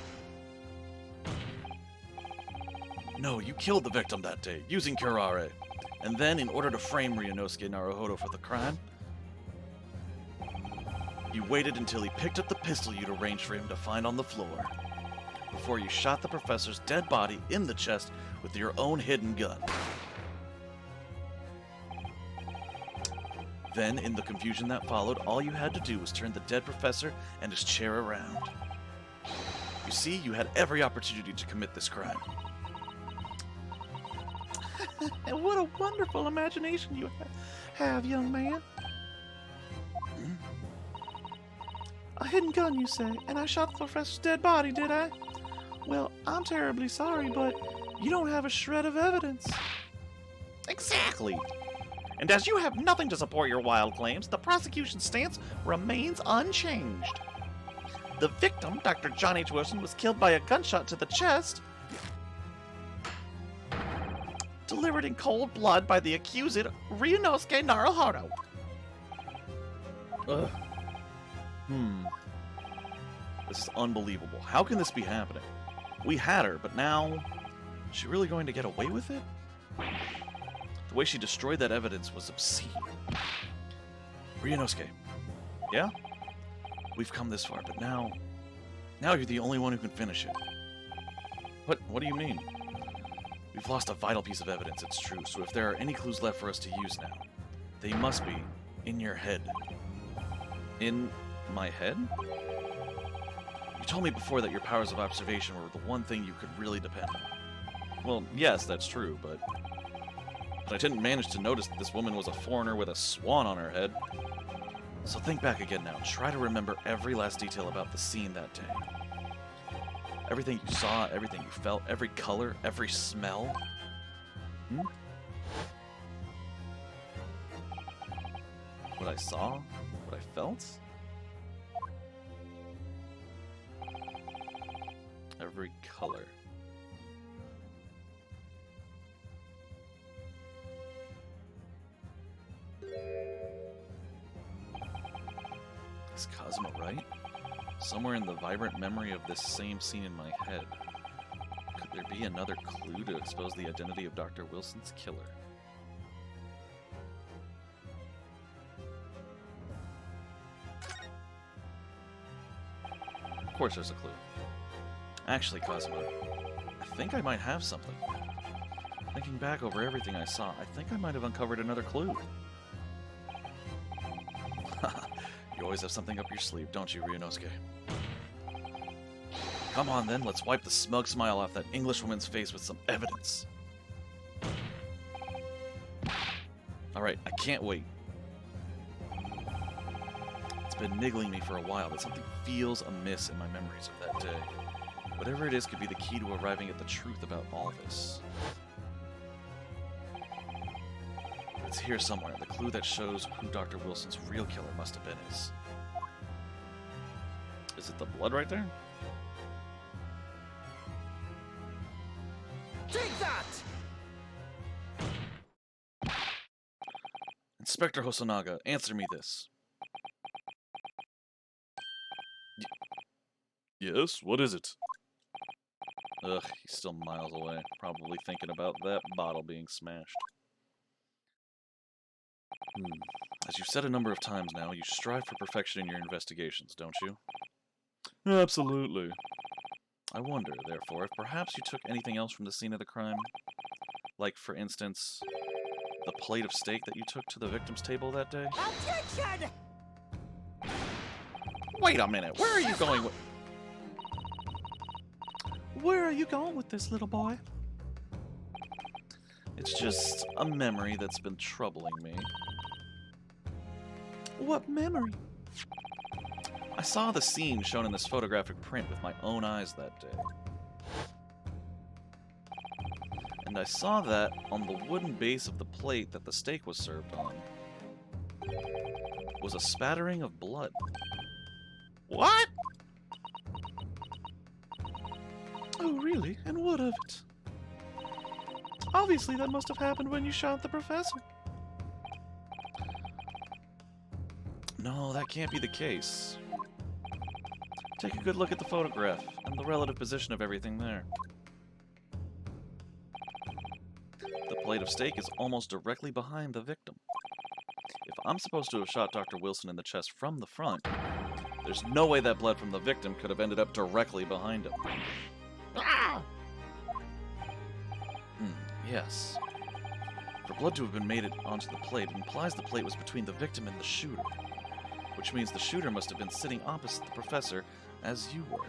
No, you killed the victim that day, using curare. And then, in order to frame Ryunosuke Naruhodo for the crime, you waited until he picked up the pistol you'd arranged for him to find on the floor, before you shot the professor's dead body in the chest with your own hidden gun. Then, in the confusion that followed, all you had to do was turn the dead professor and his chair around. You see, you had every opportunity to commit this crime. And what a wonderful imagination you have, young man. A hidden gun, you say, and I shot the professor's dead body, did I? Well, I'm terribly sorry, but you don't have a shred of evidence. Exactly. And as you have nothing to support your wild claims, the prosecution's stance remains unchanged. The victim, Dr. John H. Wilson, was killed by a gunshot to the chest, delivered in cold blood by the accused, Ryunosuke Naruhodo. Ugh. This is unbelievable. How can this be happening? We had her, but now... Is she really going to get away with it? The way she destroyed that evidence was obscene. Ryunosuke. Yeah? We've come this far, but now... Now you're the only one who can finish it. What do you mean? We've lost a vital piece of evidence, it's true, so if there are any clues left for us to use now, they must be in your head. In my head? You told me before that your powers of observation were the one thing you could really depend on. Well, yes, that's true, but I didn't manage to notice that this woman was a foreigner with a swan on her head. So think back again now. Try to remember every last detail about the scene that day. Everything you saw, everything you felt, every color, every smell. What I saw? What I felt? Every color. Is Cosmo right? Somewhere in the vibrant memory of this same scene in my head, could there be another clue to expose the identity of Dr. Wilson's killer? Of course there's a clue. Actually, Cosmo, I think I might have something. Thinking back over everything I saw, I think I might have uncovered another clue. You always have something up your sleeve, don't you, Ryunosuke? Come on then, let's wipe the smug smile off that Englishwoman's face with some evidence. Alright, I can't wait. It's been niggling me for a while, but something feels amiss in my memories of that day. Whatever it is could be the key to arriving at the truth about all this. It's here somewhere. The clue that shows who Dr. Wilson's real killer must have been is... Is it the blood right there? Take that! Inspector Hosonaga, answer me this. Yes, what is it? Ugh, he's still miles away, probably thinking about that bottle being smashed. As you've said a number of times now, you strive for perfection in your investigations, don't you? Absolutely. I wonder, therefore, if perhaps you took anything else from the scene of the crime? Like, for instance, the plate of steak that you took to the victim's table that day? Attention! Wait a minute, where are you going with... Where are you going with this, little boy? It's just a memory that's been troubling me. What memory? I saw the scene shown in this photographic print with my own eyes that day. And I saw that on the wooden base of the plate that the steak was served on was a spattering of blood. What? Oh, really? And what of it? Obviously, that must have happened when you shot the professor. No, that can't be the case. Take a good look at the photograph and the relative position of everything there. The plate of steak is almost directly behind the victim. If I'm supposed to have shot Dr. Wilson in the chest from the front, there's no way that blood from the victim could have ended up directly behind him. Ah! Yes. For blood to have been made it onto the plate, it implies the plate was between the victim and the shooter. Which means the shooter must have been sitting opposite the professor, as you were.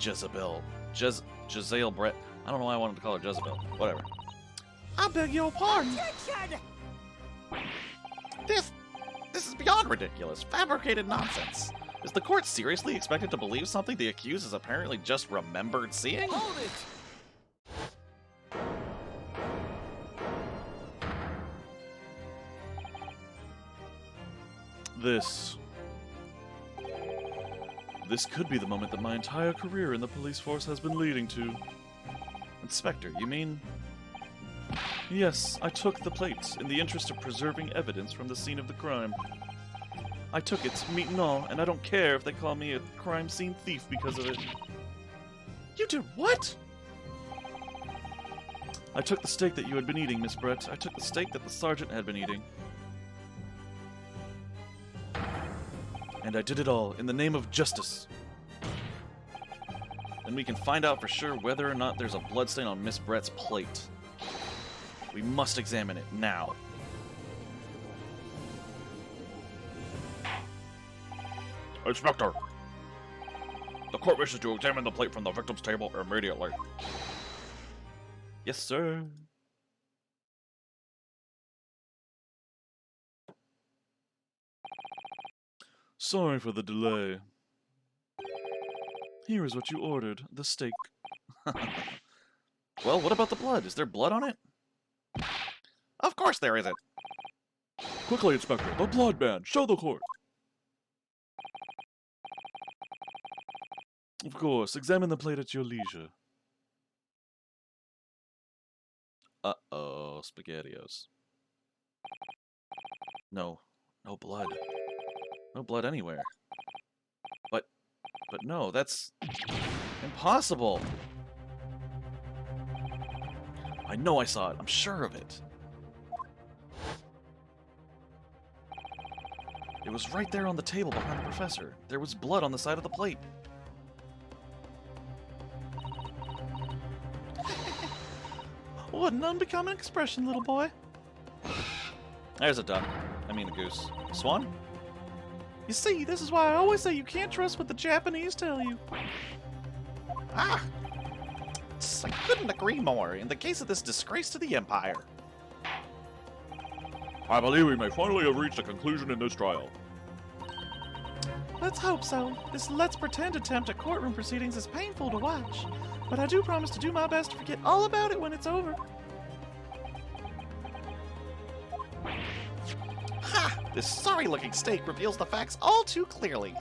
Jezebel. Jezebel Brett. I don't know why I wanted to call her Jezebel. Whatever. I beg your pardon. Attention! This is beyond ridiculous. Fabricated nonsense. Is the court seriously expected to believe something the accused has apparently just remembered seeing? Hold it! This This could be the moment that my entire career in the police force has been leading to. Inspector, you mean... Yes, I took the plate in the interest of preserving evidence from the scene of the crime. I took it, meat and all, and I don't care if they call me a crime scene thief because of it. You did what? I took the steak that you had been eating, Miss Brett. I took the steak that the sergeant had been eating. And I did it all in the name of justice. Then we can find out for sure whether or not there's a bloodstain on Miss Brett's plate. We must examine it now. Inspector! The court wishes to examine the plate from the victim's table immediately. Yes, sir. Sorry for the delay. Here is what you ordered, the steak. Well, what about the blood? Is there blood on it? Of course there isn't. Quickly, Inspector, the blood ban! Show the court! Of course, examine the plate at your leisure. Uh-oh, SpaghettiOs. No. No blood. No blood anywhere. But no, that's... impossible! I know I saw it. I'm sure of it. It was right there on the table behind the professor. There was blood on the side of the plate. What an unbecoming expression, little boy. There's a duck. I mean a goose. Swan? You see, this is why I always say you can't trust what the Japanese tell you. Ah! I couldn't agree more in the case of this disgrace to the Empire. I believe we may finally have reached a conclusion in this trial. Let's hope so. This let's pretend attempt at courtroom proceedings is painful to watch, but I do promise to do my best to forget all about it when it's over. Ha! This sorry-looking steak reveals the facts all too clearly.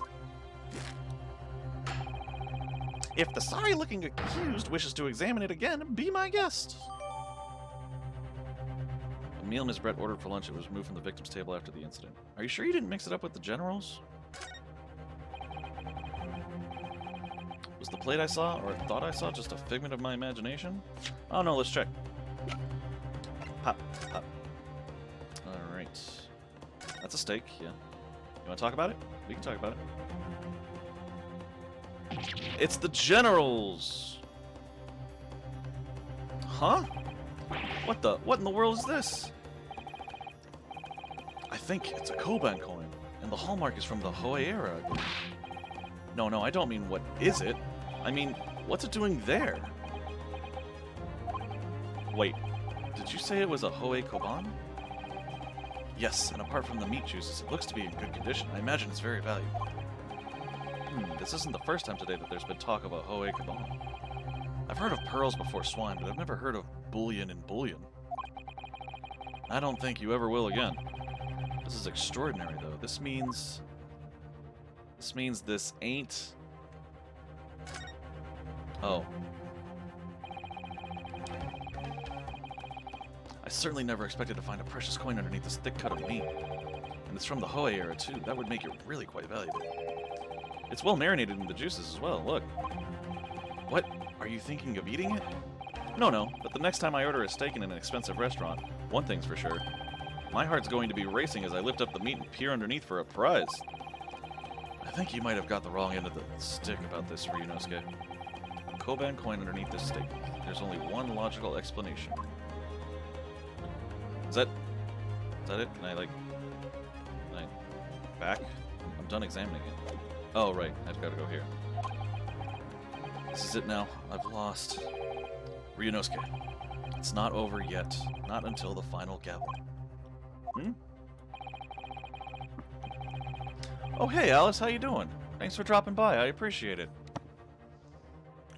If the sorry-looking accused wishes to examine it again, be my guest. A meal Miss Brett ordered for lunch that was removed from the victim's table after the incident. Are you sure you didn't mix it up with the generals? Was the plate I saw, or thought I saw, just a figment of my imagination? Oh no, let's check. Pop, pop. Alright. That's a steak, yeah. You want to talk about it? We can talk about it. It's the generals! Huh? What in the world is this? I think it's a Koban coin, and the hallmark is from the Hoei era, I believe. No, I don't mean what is it. I mean, what's it doing there? Wait, did you say it was a Hoei Koban? Yes, and apart from the meat juices, it looks to be in good condition. I imagine it's very valuable. This isn't the first time today that there's been talk about Hoei Koban. I've heard of pearls before swine, but I've never heard of bullion in bullion. I don't think you ever will again. This is extraordinary, though. This means this ain't... Oh. I certainly never expected to find a precious coin underneath this thick cut of meat. And it's from the Hoei era, too. That would make it really quite valuable. It's well marinated in the juices as well, look. What? Are you thinking of eating it? No, but the next time I order a steak in an expensive restaurant, one thing's for sure. My heart's going to be racing as I lift up the meat and peer underneath for a prize. I think you might have got the wrong end of the stick about this, Ryunosuke. A Koban coin underneath this steak. There's only one logical explanation. Is that it? Can I back? I'm done examining it. Oh, right. I've got to go here. This is it now. I've lost. Ryunosuke. It's not over yet. Not until the final gavel. Oh, hey, Alice. How you doing? Thanks for dropping by. I appreciate it.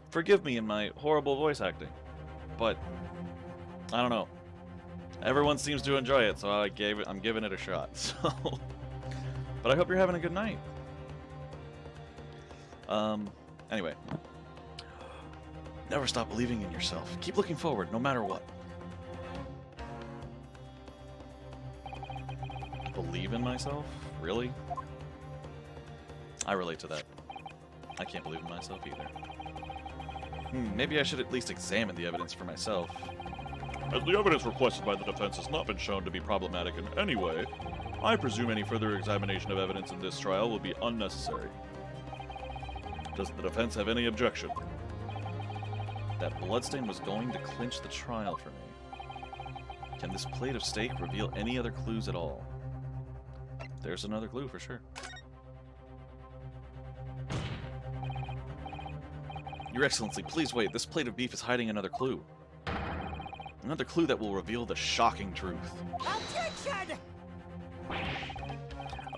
Forgive me in my horrible voice acting. But, I don't know. Everyone seems to enjoy it, so I'm giving it a shot. So, but I hope you're having a good night. Anyway. Never stop believing in yourself. Keep looking forward, no matter what. Believe in myself? Really? I relate to that. I can't believe in myself either. Maybe I should at least examine the evidence for myself. As the evidence requested by the defense has not been shown to be problematic in any way, I presume any further examination of evidence in this trial will be unnecessary. Does the defense have any objection? That bloodstain was going to clinch the trial for me. Can this plate of steak reveal any other clues at all? There's another clue for sure. Your Excellency, please wait. This plate of beef is hiding another clue. Another clue that will reveal the shocking truth. Objection!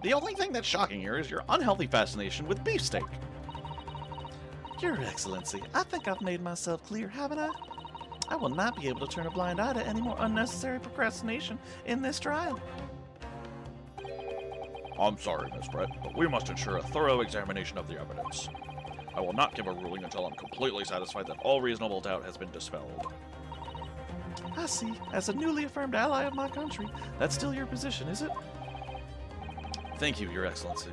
The only thing that's shocking here is your unhealthy fascination with beefsteak. Your Excellency, I think I've made myself clear, haven't I? I will not be able to turn a blind eye to any more unnecessary procrastination in this trial. I'm sorry, Miss Brett, but we must ensure a thorough examination of the evidence. I will not give a ruling until I'm completely satisfied that all reasonable doubt has been dispelled. I see. As a newly affirmed ally of my country, that's still your position, is it? Thank you, Your Excellency.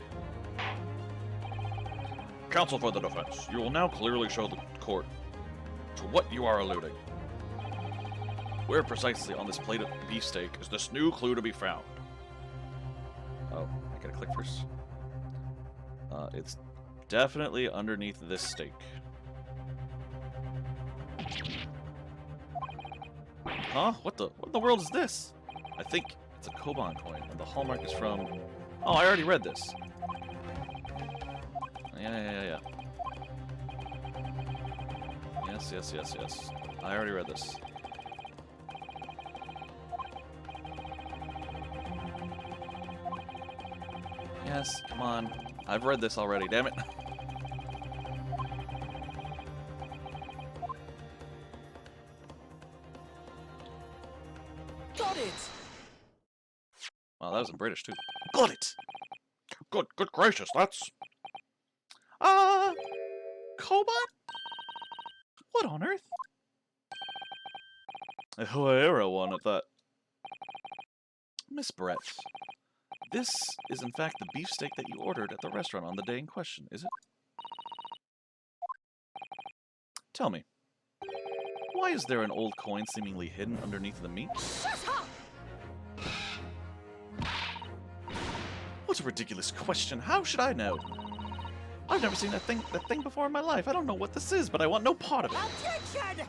Counsel for the defense, you will now clearly show the court to what you are alluding. Where precisely on this plate of beefsteak is this new clue to be found? Oh, I gotta click first. It's definitely underneath this steak. Huh? What in the world is this? I think it's a Koban coin, and the hallmark is from... Oh, I already read this. Yeah. Yes. I already read this. Yes, come on. I've read this already, damn it. Got it! Wow, that was in British too. Got it! Good gracious, that's... Koban? What on earth? A Huayra one at that. Miss Brett, this is in fact the beefsteak that you ordered at the restaurant on the day in question, is it? Tell me, why is there an old coin seemingly hidden underneath the meat? Shut up! What a ridiculous question. How should I know? I've never seen that thing before in my life. I don't know what this is, but I want no part of it. Objection!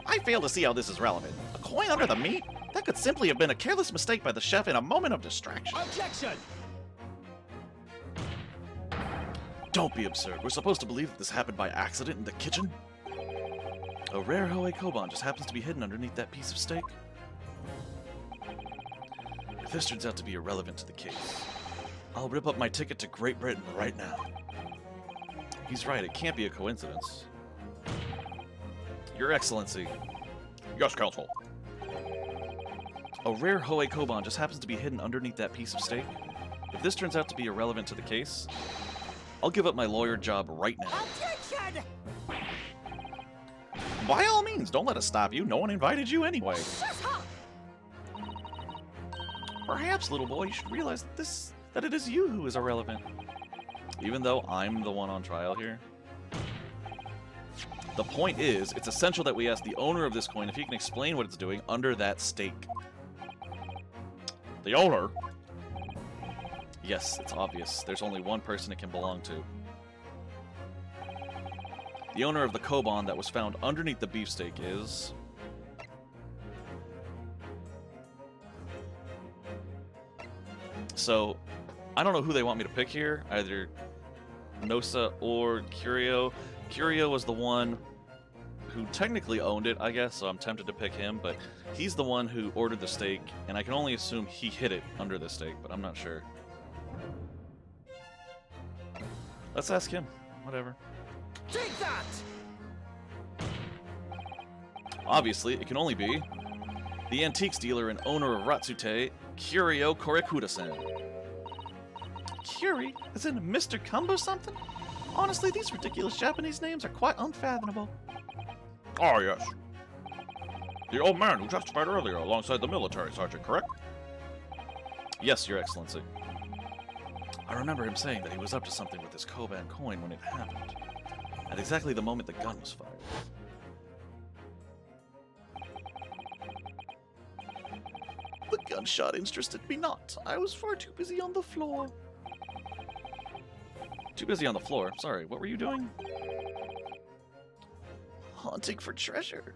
I fail to see how this is relevant. A coin under the meat? That could simply have been a careless mistake by the chef in a moment of distraction. Objection! Don't be absurd. We're supposed to believe that this happened by accident in the kitchen? A rare Hoei Koban just happens to be hidden underneath that piece of steak? If this turns out to be irrelevant to the case, I'll rip up my ticket to Great Britain right now. He's right, it can't be a coincidence. Your Excellency, Yes, counsel. a rare Hoei Koban just happens to be hidden underneath that piece of steak? If this turns out to be irrelevant to the case, I'll give up my lawyer job right now. Objection! By all means, don't let us stop you. No one invited you anyway. Shut up! Perhaps, little boy, you should realize that it is you who is irrelevant. Even though I'm the one on trial here. The point is, it's essential that we ask the owner of this coin if he can explain what it's doing under that steak. The owner? Yes, it's obvious. There's only one person it can belong to. The owner of the Koban that was found underneath the beefsteak is... So, I don't know who they want me to pick here. Either Nosa or Curio. Curio was the one who technically owned it, I guess, so I'm tempted to pick him, but he's the one who ordered the steak, and I can only assume he hid it under the steak, but I'm not sure. Let's ask him. Whatever. Take that! Obviously, it can only be the antiques dealer and owner of Ratsute, Curio Korekuda-san. Curie, as in Mr. Kumbo something? Honestly, these ridiculous Japanese names are quite unfathomable. Ah, yes. The old man who testified earlier alongside the military sergeant, correct? Yes, Your Excellency. I remember him saying that he was up to something with this Koban coin when it happened, at exactly the moment the gun was fired. The gunshot interested me not. I was far too busy on the floor. Too busy on the floor. Sorry, what were you doing? Hunting for treasure.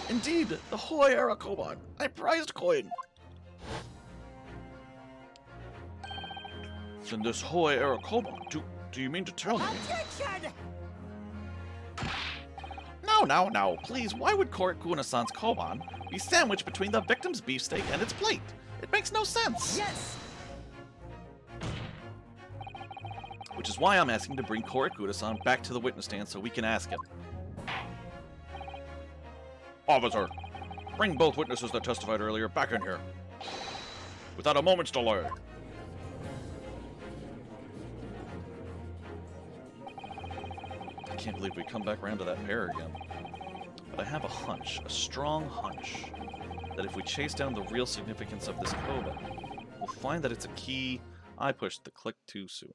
Indeed, the Hoi era Koban. I prized coin. Then this Hoi era Koban, do you mean to tell me? Attention! No, please, why would Korakuna-san's Koban be sandwiched between the victim's beefsteak and its plate? It makes no sense. Yes! Which is why I'm asking to bring Korakuna-san back to the witness stand so we can ask him. Officer, bring both witnesses that testified earlier back in here. Without a moment's delay. I can't believe we come back around to that pair again. But I have a hunch, a strong hunch, that if we chase down the real significance of this Koban, we'll find that it's a key. I pushed the click too soon.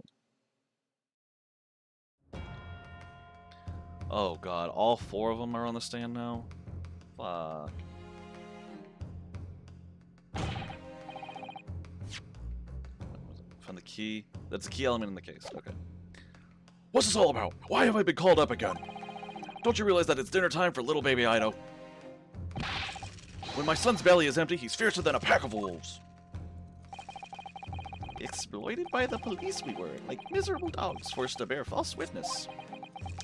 Oh god, all four of them are on the stand now? Fuck. Found the key. That's the key element in the case. Okay. What's this all about? Why have I been called up again? Don't you realize that it's dinner time for little baby Ido? When my son's belly is empty, he's fiercer than a pack of wolves. Exploited by the police we were, like miserable dogs forced to bear false witness.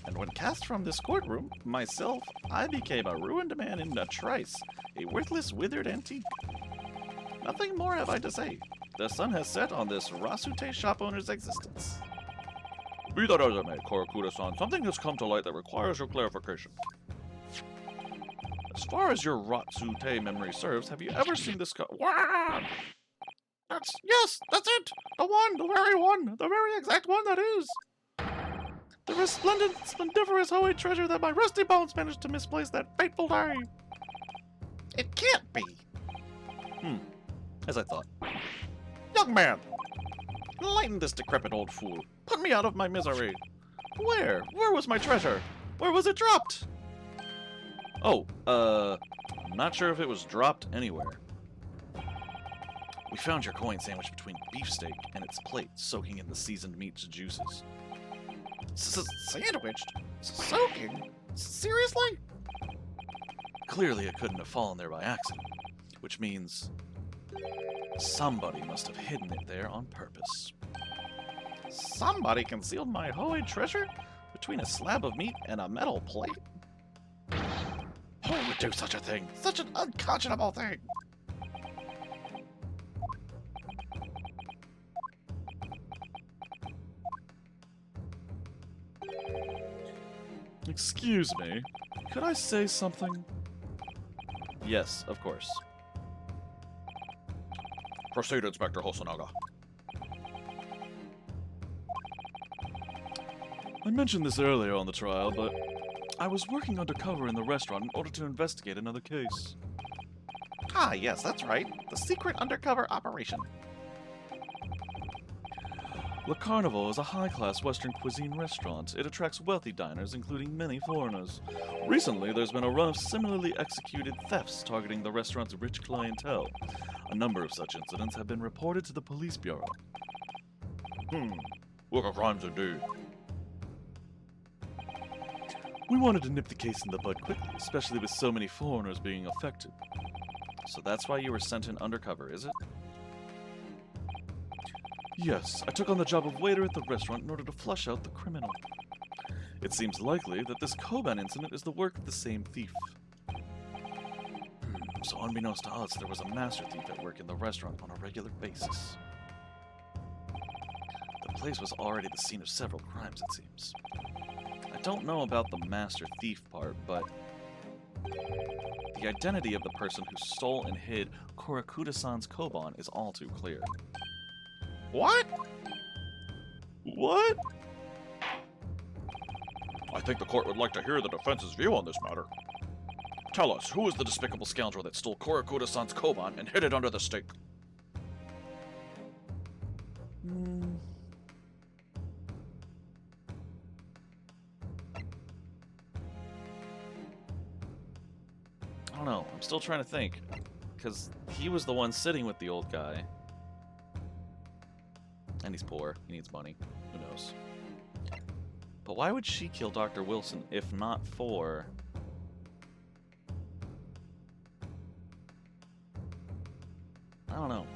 And when cast from this courtroom, myself, I became a ruined man in a trice, a worthless, withered antique. Nothing more have I to say. The sun has set on this Rasute shop owner's existence. Be that as it may, Korakura-san, something has come to light that requires your clarification. As far as your Ratsute memory serves, have you ever seen this Wow! Yes, that's it! The very exact one that is! The resplendent, splendiferous Hoey treasure that my rusty bones managed to misplace that fateful day! It can't be! As I thought. Young man! Enlighten this decrepit old fool. Put me out of my misery. Where? Where was my treasure? Where was it dropped? Oh, I'm not sure if it was dropped anywhere. We found your coin sandwiched between beefsteak and its plate, soaking in the seasoned meat's juices. Sandwiched? Soaking? Seriously? Clearly it couldn't have fallen there by accident, which means somebody must have hidden it there on purpose. Somebody concealed my Hoey treasure between a slab of meat and a metal plate? Who would do such a thing? Such an unconscionable thing! Excuse me, could I say something? Yes, of course. Proceed, Inspector Hosonaga. I mentioned this earlier on the trial, but I was working undercover in the restaurant in order to investigate another case. Ah, yes, that's right. The secret undercover operation. Le Carnival is a high-class Western cuisine restaurant. It attracts wealthy diners, including many foreigners. Recently, there's been a run of similarly executed thefts targeting the restaurant's rich clientele. A number of such incidents have been reported to the police bureau. Wicked crimes indeed. We wanted to nip the case in the bud quickly, especially with so many foreigners being affected. So that's why you were sent in undercover, is it? Yes, I took on the job of waiter at the restaurant in order to flush out the criminal. It seems likely that this Koban incident is the work of the same thief. So unbeknownst to us, there was a master thief at work in the restaurant on a regular basis. The place was already the scene of several crimes, it seems. I don't know about the master thief part, but the identity of the person who stole and hid Korakuda-san's Koban is all too clear. What? What? I think the court would like to hear the defense's view on this matter. Tell us, who is the despicable scoundrel that stole Korakuda-san's koban and hid it under the stake? I don't know. I'm still trying to think. Because he was the one sitting with the old guy. And he's poor. He needs money. Who knows? But why would she kill Dr. Wilson if not for... I don't know.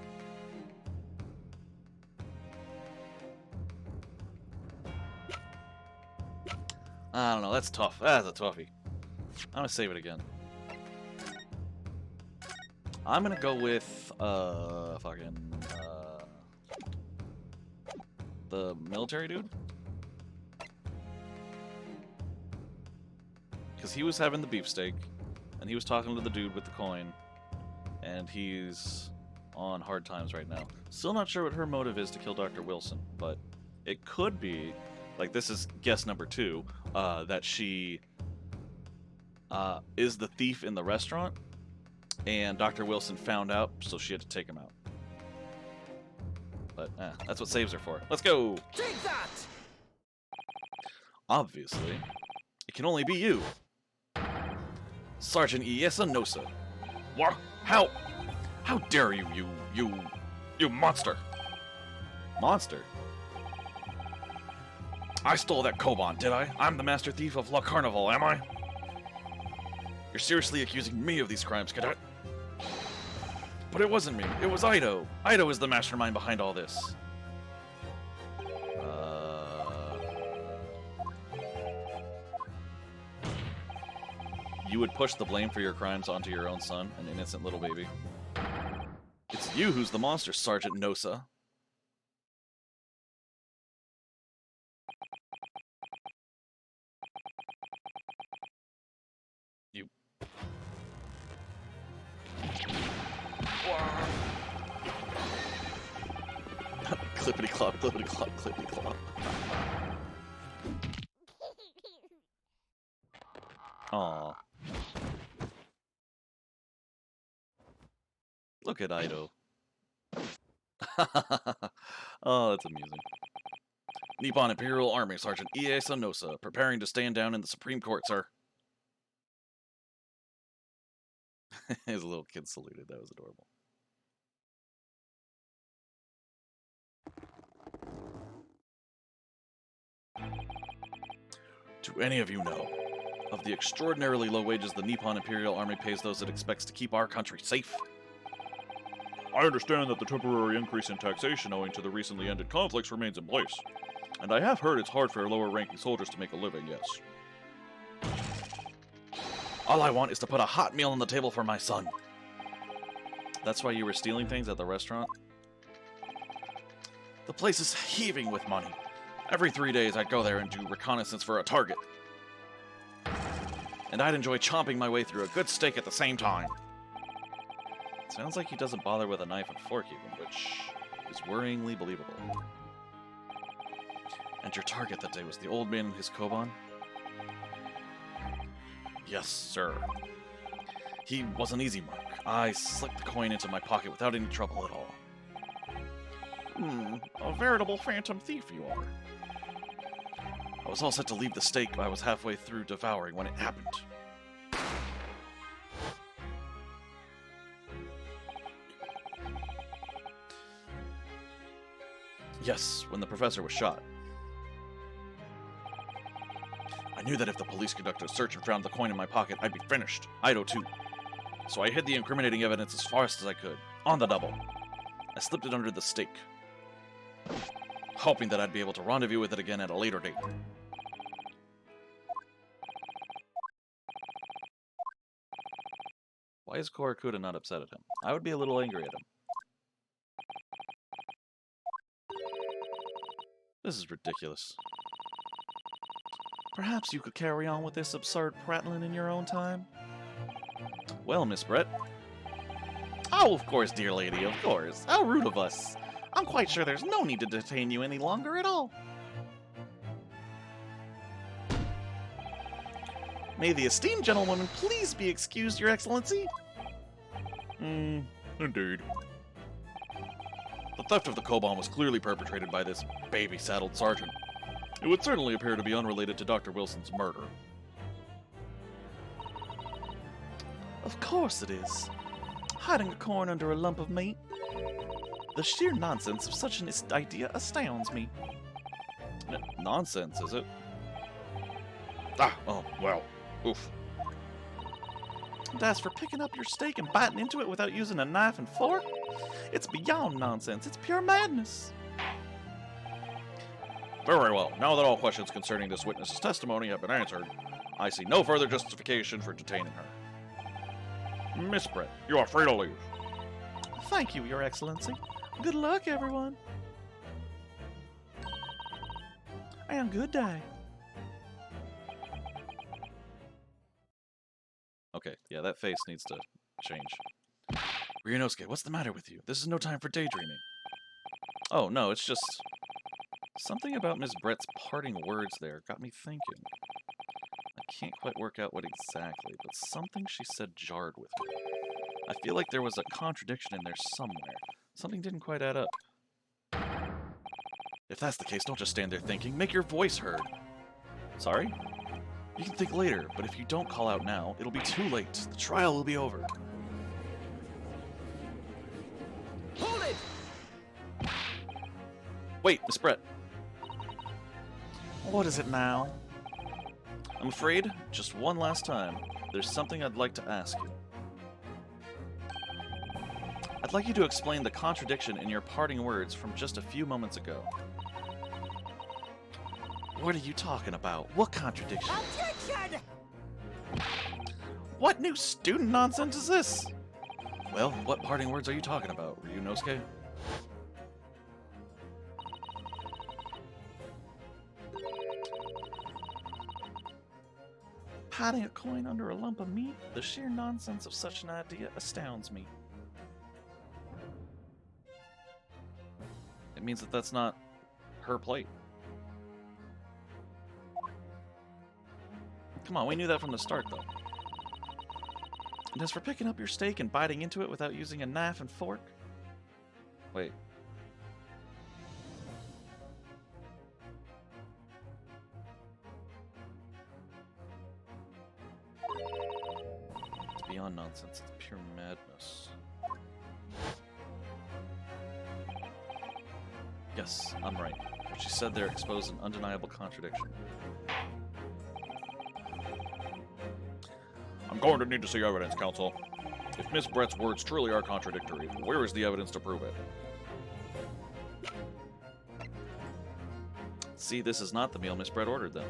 I don't know. That's tough. That's a toughie. I'm gonna save it again. I'm gonna go with the military dude, because he was having the beefsteak, and he was talking to the dude with the coin, and he's on hard times right now. Still not sure what her motive is to kill Dr. Wilson, but it could be, like, this is guess number 2, that she is the thief in the restaurant, and Dr. Wilson found out, so she had to take him out. But that's what saves her for. Let's go! Take that! Obviously, it can only be you, Sergeant Iesa Nosa. What? How dare you, you monster! Monster? I stole that koban, did I? I'm the master thief of La Carnival, am I? You're seriously accusing me of these crimes, cadet? But it wasn't me, it was Ido. Ido is the mastermind behind all this. You would push the blame for your crimes onto your own son, an innocent little baby. It's you who's the monster, Sergeant Nosa. You. Clippity clop, clippity clop, clippity clop. Aww. Look at Ido. Oh, that's amusing. Nippon Imperial Army Sergeant Iesa Nosa, preparing to stand down in the Supreme Court, sir. His little kid saluted. That was adorable. Do any of you know of the extraordinarily low wages the Nippon Imperial Army pays those it expects to keep our country safe? I understand that the temporary increase in taxation owing to the recently ended conflicts remains in place. And I have heard it's hard for lower-ranking soldiers to make a living, yes. All I want is to put a hot meal on the table for my son. That's why you were stealing things at the restaurant? The place is heaving with money. Every 3 days I'd go there and do reconnaissance for a target. And I'd enjoy chomping my way through a good steak at the same time. Sounds like he doesn't bother with a knife and fork even, which is worryingly believable. And your target that day was the old man and his koban? Yes, sir. He was an easy mark. I slipped the coin into my pocket without any trouble at all. A veritable phantom thief you are. I was all set to leave the steak, but I was halfway through devouring when it happened. Yes, when the professor was shot. I knew that if the police conducted a search and found the coin in my pocket, I'd be finished. Ido too. So I hid the incriminating evidence as fast as I could, on the double. I slipped it under the steak, hoping that I'd be able to rendezvous with it again at a later date. Why is Korakuda not upset at him? I would be a little angry at him. This is ridiculous. Perhaps you could carry on with this absurd prattling in your own time? Well, Miss Brett. Oh, of course, dear lady, of course. How rude of us. I'm quite sure there's no need to detain you any longer at all. May the esteemed gentlewoman please be excused, Your Excellency. Indeed. The theft of the Koban was clearly perpetrated by this baby-saddled sergeant. It would certainly appear to be unrelated to Dr. Wilson's murder. Of course it is. Hiding a coin under a lump of meat. The sheer nonsense of such an idea astounds me. Nonsense, is it? Oh, well. Oof. And as for picking up your steak and biting into it without using a knife and fork, it's beyond nonsense. It's pure madness. Very well. Now that all questions concerning this witness's testimony have been answered, I see no further justification for detaining her. Miss Brett, you are free to leave. Thank you, Your Excellency. Good luck, everyone. And good day. Okay, yeah, that face needs to change. Ryunosuke, what's the matter with you? This is no time for daydreaming. Oh, no, it's just... something about Miss Brett's parting words there got me thinking. I can't quite work out what exactly, but something she said jarred with me. I feel like there was a contradiction in there somewhere. Something didn't quite add up. If that's the case, don't just stand there thinking. Make your voice heard. Sorry? You can think later, but if you don't call out now, it'll be too late. The trial will be over. Hold it! Wait, Miss Brett. What is it now? I'm afraid, just one last time, there's something I'd like to ask you. I'd like you to explain the contradiction in your parting words from just a few moments ago. What are you talking about? What contradiction? Objection! What new student nonsense is this? Well, what parting words are you talking about, Ryunosuke? Hiding a coin under a lump of meat? The sheer nonsense of such an idea astounds me. It means that that's not her plate. Come on, we knew that from the start, though. And as for picking up your steak and biting into it without using a knife and fork? Wait. It's beyond nonsense. It's pure madness. Yes, I'm right. What she said there exposed an undeniable contradiction. I'm going to need to see evidence, counsel. If Miss Brett's words truly are contradictory, where is the evidence to prove it? See, this is not the meal Miss Brett ordered, then.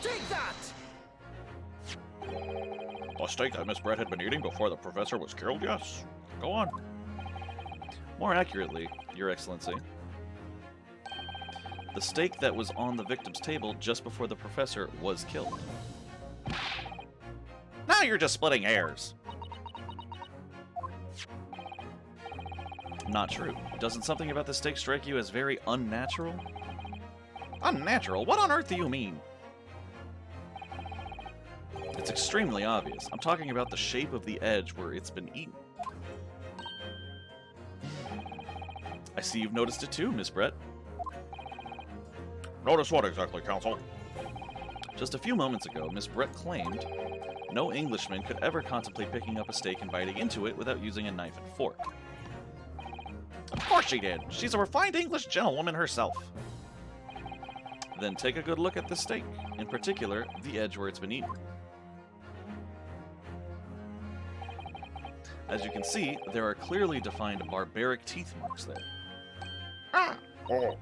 Take that! A steak that Miss Brett had been eating before the professor was killed? Yes. Go on. More accurately, Your Excellency, the steak that was on the victim's table just before the professor was killed. Now you're just splitting hairs. Not true. Doesn't something about the steak strike you as very unnatural? Unnatural? What on earth do you mean? It's extremely obvious. I'm talking about the shape of the edge where it's been eaten. I see you've noticed it too, Miss Brett. Notice what exactly, counsel? Just a few moments ago, Miss Brett claimed no Englishman could ever contemplate picking up a steak and biting into it without using a knife and fork. Of course she did. She's a refined English gentlewoman herself. Then take a good look at the steak, in particular, the edge where it's been eaten. As you can see, there are clearly defined barbaric teeth marks there. Ah! Oh.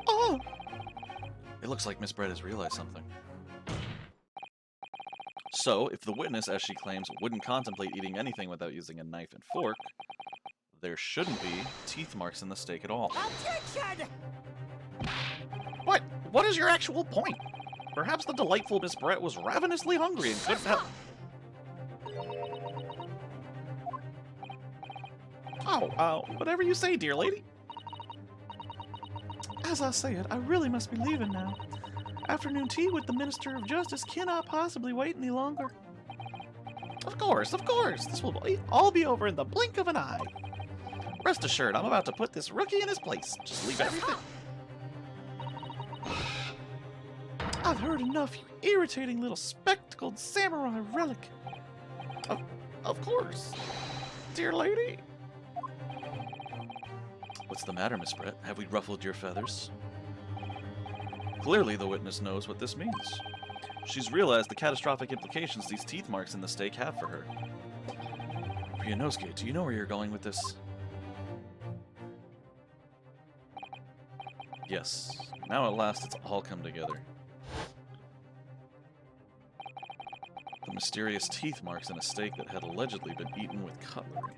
Oh! It looks like Miss Brett has realized something. So, if the witness, as she claims, wouldn't contemplate eating anything without using a knife and fork, there shouldn't be teeth marks in the steak at all. Objection! What is your actual point? Perhaps the delightful Miss Brett was ravenously hungry and couldn't help. Oh, whatever you say, dear lady. As I said, I really must be leaving now. Afternoon tea with the Minister of Justice cannot possibly wait any longer. Of course. This will all be over in the blink of an eye. Rest assured, I'm about to put this rookie in his place. Just leave everything. I've heard enough, you irritating little spectacled samurai relic. Of course. Dear lady. What's the matter, Miss Brett? Have we ruffled your feathers? Clearly, the witness knows what this means. She's realized the catastrophic implications these teeth marks in the stake have for her. Ryunosuke, do you know where you're going with this? Yes. Now at last it's all come together. The mysterious teeth marks in a steak that had allegedly been eaten with cutlery.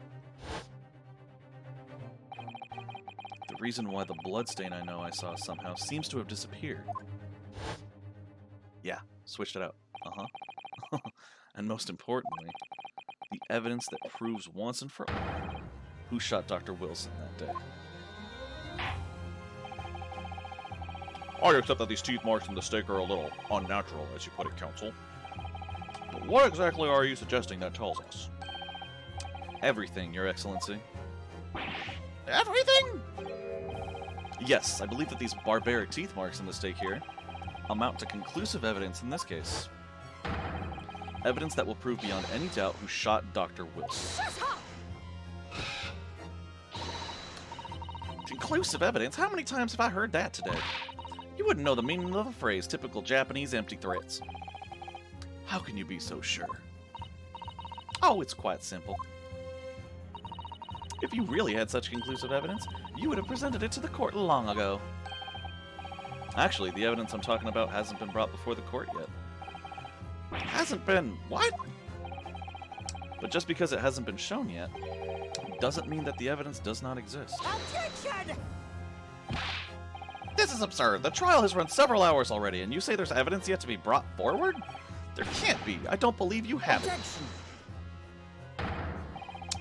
The reason why the bloodstain I know I saw somehow seems to have disappeared. Yeah, switched it out. Uh-huh. And most importantly, the evidence that proves once and for all who shot Dr. Wilson that day. I accept that these teeth marks in the steak are a little unnatural, as you put it, Counsel. But what exactly are you suggesting that tells us? Everything, Your Excellency. Everything? Yes, I believe that these barbaric teeth marks in the steak here amount to conclusive evidence in this case. Evidence that will prove beyond any doubt who shot Dr. Wilson. Conclusive evidence? How many times have I heard that today? You wouldn't know the meaning of the phrase, typical Japanese empty threats. How can you be so sure? Oh, it's quite simple. If you really had such conclusive evidence, you would have presented it to the court long ago. Actually, the evidence I'm talking about hasn't been brought before the court yet. Hasn't been what? But just because it hasn't been shown yet, doesn't mean that the evidence does not exist. Objection! This is absurd. The trial has run several hours already, and you say there's evidence yet to be brought forward? There can't be. I don't believe you have it. Objection!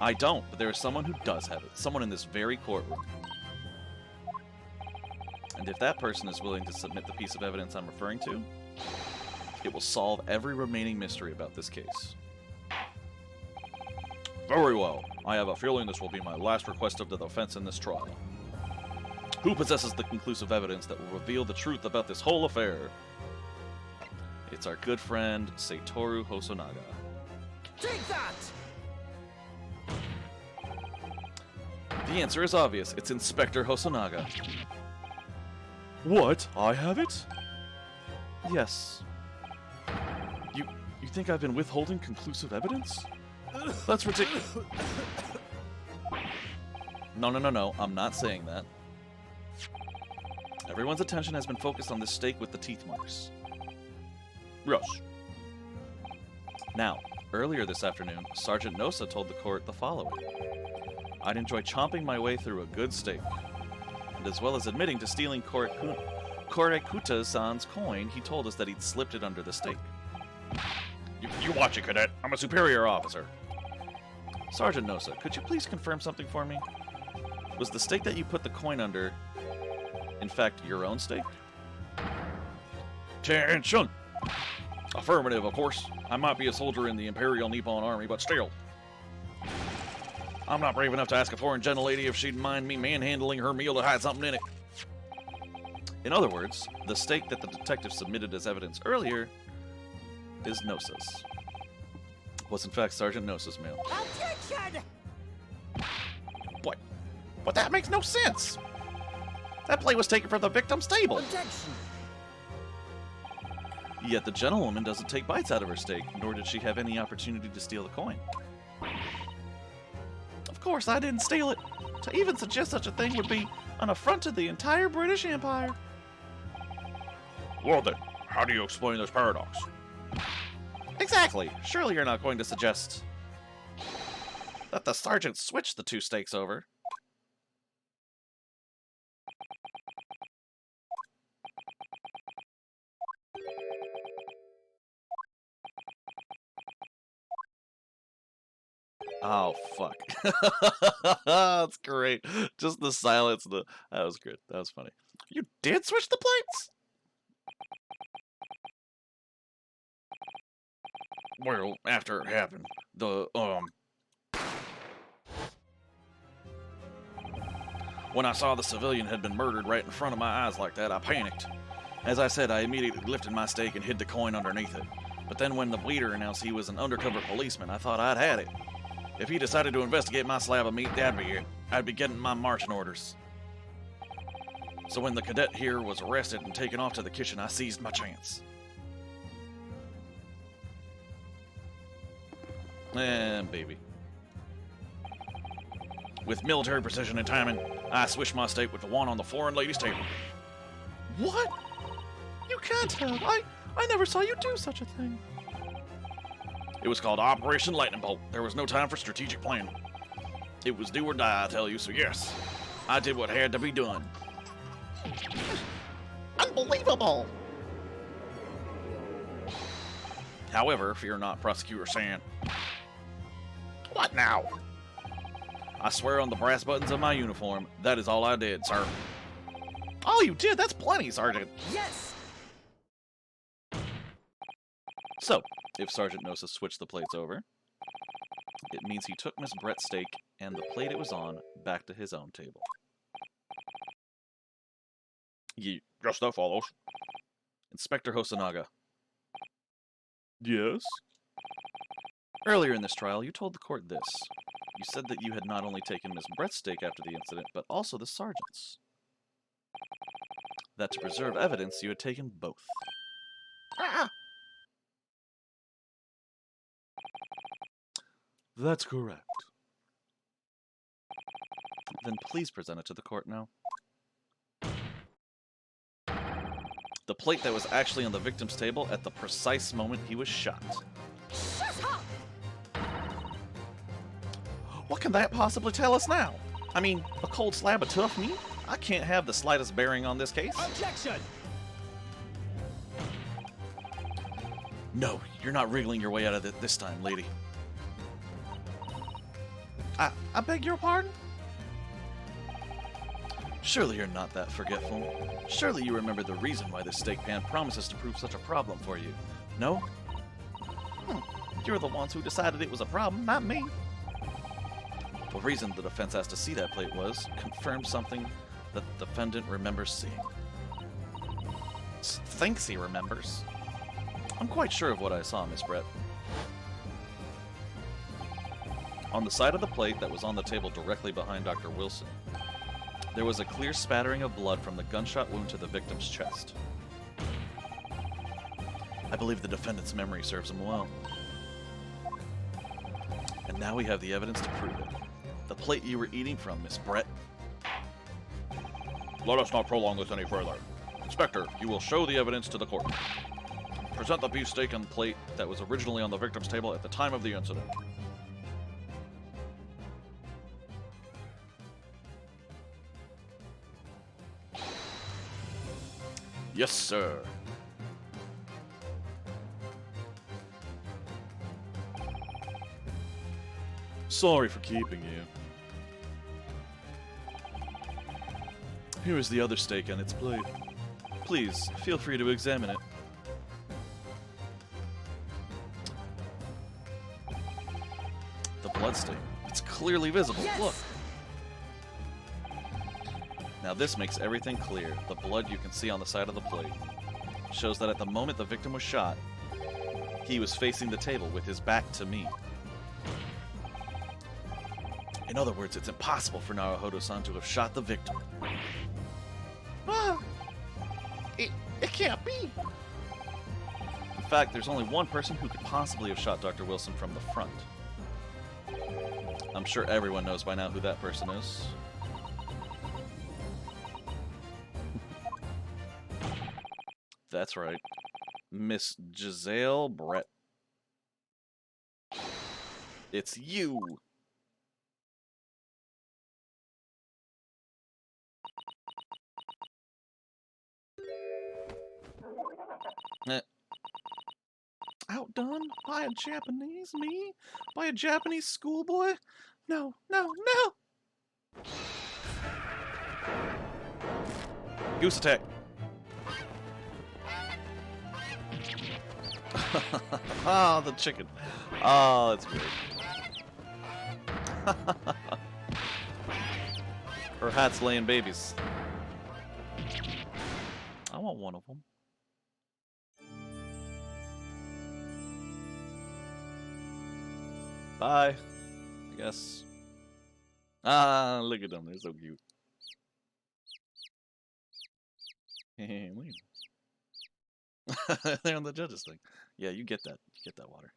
I don't, but there is someone who does have it. Someone in this very courtroom. And if that person is willing to submit the piece of evidence I'm referring to, it will solve every remaining mystery about this case. Very well. I have a feeling this will be my last request of the defense in this trial. Who possesses the conclusive evidence that will reveal the truth about this whole affair? It's our good friend, Satoru Hosonaga. Take that! The answer is obvious. It's Inspector Hosonaga. What? I have it? Yes. You think I've been withholding conclusive evidence? That's ridiculous. No. I'm not saying that. Everyone's attention has been focused on this steak with the teeth marks. Yes. Now, earlier this afternoon, Sergeant Nosa told the court the following. I'd enjoy chomping my way through a good steak. And as well as admitting to stealing Korekuta-san's coin, he told us that he'd slipped it under the steak. You watch it, Cadet. I'm a superior officer. Sergeant Nosa, could you please confirm something for me? Was the steak that you put the coin under, in fact, your own steak? Attention! Affirmative, of course. I might be a soldier in the Imperial Nippon Army, but still. I'm not brave enough to ask a foreign gentlelady if she'd mind me manhandling her meal that had something in it. In other words, the steak that the detective submitted as evidence earlier is Nosa's. Was in fact Sergeant Nosa's meal. Objection! What? But that makes no sense! That plate was taken from the victim's table! Objection! Yet the gentlewoman doesn't take bites out of her steak, nor did she have any opportunity to steal the coin. Of course, I didn't steal it. To even suggest such a thing would be an affront to the entire British Empire. Well then, how do you explain this paradox? Exactly. Surely you're not going to suggest that the sergeant switched the two steaks over. Oh, fuck. That's great. Just the silence. That was good. That was funny. You did switch the plates? Well, after it happened, when I saw the civilian had been murdered right in front of my eyes like that, I panicked. As I said, I immediately lifted my stake and hid the coin underneath it. But then when the waiter announced he was an undercover policeman, I thought I'd had it. If he decided to investigate my slab of meat, that'd be it. I'd be getting my marching orders. So when the cadet here was arrested and taken off to the kitchen, I seized my chance. Baby. With military precision and timing, I swished my stake with the one on the foreign lady's table. What? You can't have. I never saw you do such a thing. It was called Operation Lightning Bolt. There was no time for strategic planning. It was do or die, I tell you, so yes, I did what had to be done. Unbelievable! However, fear not, Prosecutor Sand. What now? I swear on the brass buttons of my uniform, that is all I did, sir. All you did, that's plenty, Sergeant. Yes! So, if Sergeant Gnosis switched the plates over, it means he took Miss Brett's steak and the plate it was on back to his own table. Yes, that follows. Inspector Hosonaga, Yes? earlier in this trial, you told the court this. You said that you had not only taken Miss Brett's steak after the incident, but also the sergeant's. That to preserve evidence, you had taken both. Ah! That's correct. Then please present it to the court now. The plate that was actually on the victim's table at the precise moment he was shot. Shut up! What can that possibly tell us now? I mean, a cold slab of tough meat? I can't have the slightest bearing on this case. Objection! No, you're not wriggling your way out of it this time, lady. I beg your pardon? Surely you're not that forgetful. Surely you remember the reason why this steak pan promises to prove such a problem for you. No? You're the ones who decided it was a problem, not me. The reason the defense asked to see that plate was confirm something that the defendant remembers seeing. Thinks he remembers. I'm quite sure of what I saw, Miss Brett. On the side of the plate that was on the table directly behind Dr. Wilson, there was a clear spattering of blood from the gunshot wound to the victim's chest. I believe the defendant's memory serves him well. And now we have the evidence to prove it. The plate you were eating from, Miss Brett. Let us not prolong this any further. Inspector, you will show the evidence to the court. Present the beefsteak and plate that was originally on the victim's table at the time of the incident. Yes, sir. Sorry for keeping you. Here is the other steak on its plate. Please, feel free to examine it. The bloodstain. It's clearly visible. Yes! Look. Now this makes everything clear. The blood you can see on the side of the plate shows that at the moment the victim was shot, he was facing the table with his back to me. In other words, it's impossible for Naruhodo-san to have shot the victim. Ah! It can't be. In fact, there's only one person who could possibly have shot Dr. Wilson from the front. I'm sure everyone knows by now who that person is. That's right. Miss Giselle Brett. It's you! outdone by a Japanese? Me? By a Japanese schoolboy? No, no, no! Goose attack. Ah, the chicken. Oh, that's great. Her hat's laying babies. I want one of them. Bye, I guess. Ah, look at them. They're so cute. Look at them. They're on the judges thing. Yeah, you get that. You get that water.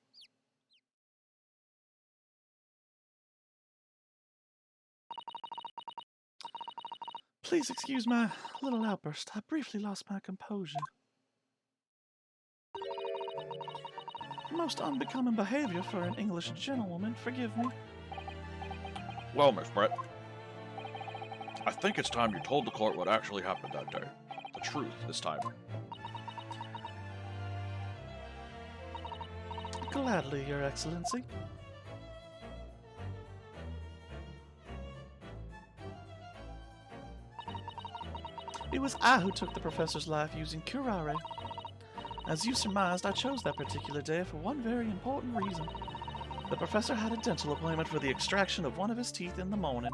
Please excuse my little outburst. I briefly lost my composure. Most unbecoming behavior for an English gentlewoman. Forgive me. Well, Miss Brett, I think it's time you told the court what actually happened that day. The truth this time. Gladly, Your Excellency. It was I who took the professor's life using curare. As you surmised, I chose that particular day for one very important reason. The professor had a dental appointment for the extraction of one of his teeth in the morning.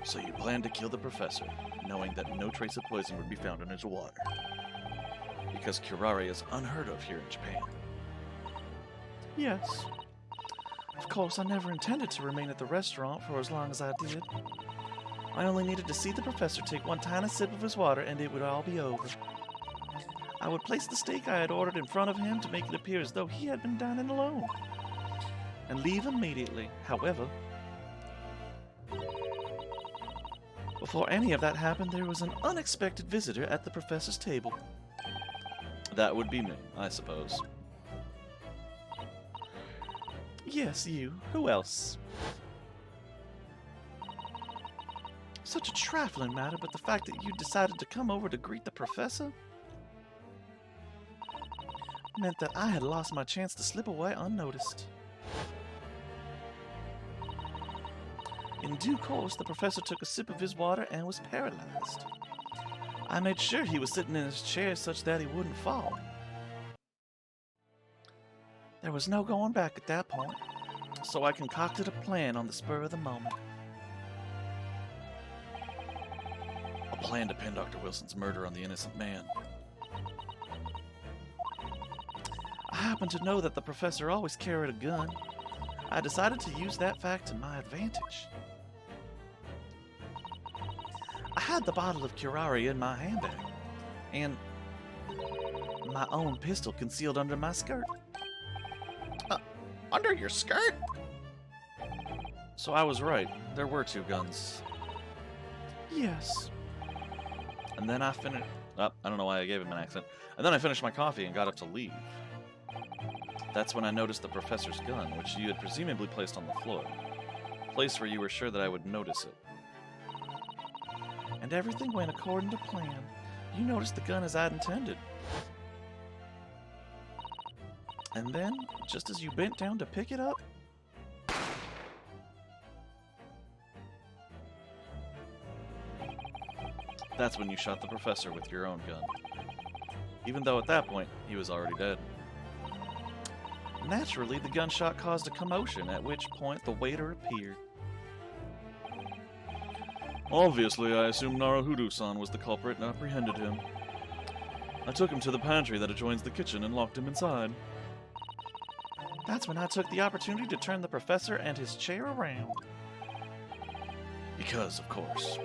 So you planned to kill the professor, knowing that no trace of poison would be found in his water. Because curare is unheard of here in Japan. Yes. Of course, I never intended to remain at the restaurant for as long as I did. I only needed to see the professor take one tiny sip of his water and it would all be over. I would place the steak I had ordered in front of him to make it appear as though he had been dining alone, and leave immediately. However, before any of that happened, there was an unexpected visitor at the professor's table. That would be me, I suppose. Yes, you. Who else? Such a trifling matter, but the fact that you decided to come over to greet the professor meant that I had lost my chance to slip away unnoticed. In due course, the professor took a sip of his water and was paralyzed. I made sure he was sitting in his chair such that he wouldn't fall. There was no going back at that point, so I concocted a plan on the spur of the moment. A plan to pin Dr. Wilson's murder on the innocent man. I happened to know that the professor always carried a gun. I decided to use that fact to my advantage. I had the bottle of curare in my handbag, and my own pistol concealed under my skirt. Under your skirt? So I was right. There were two guns. Yes. And then I finished... Oh, I don't know why I gave him an accent. And then I finished my coffee and got up to leave. That's when I noticed the professor's gun, which you had presumably placed on the floor. A place where you were sure that I would notice it. And everything went according to plan. You noticed the gun as I'd intended. And then, just as you bent down to pick it up, that's when you shot the professor with your own gun. Even though at that point, he was already dead. naturally the gunshot caused a commotion, at which point the waiter appeared. Obviously, I assumed Naruhodo-san was the culprit and apprehended him. I took him to the pantry that adjoins the kitchen and locked him inside. That's when I took the opportunity to turn the professor and his chair around. Because, of course,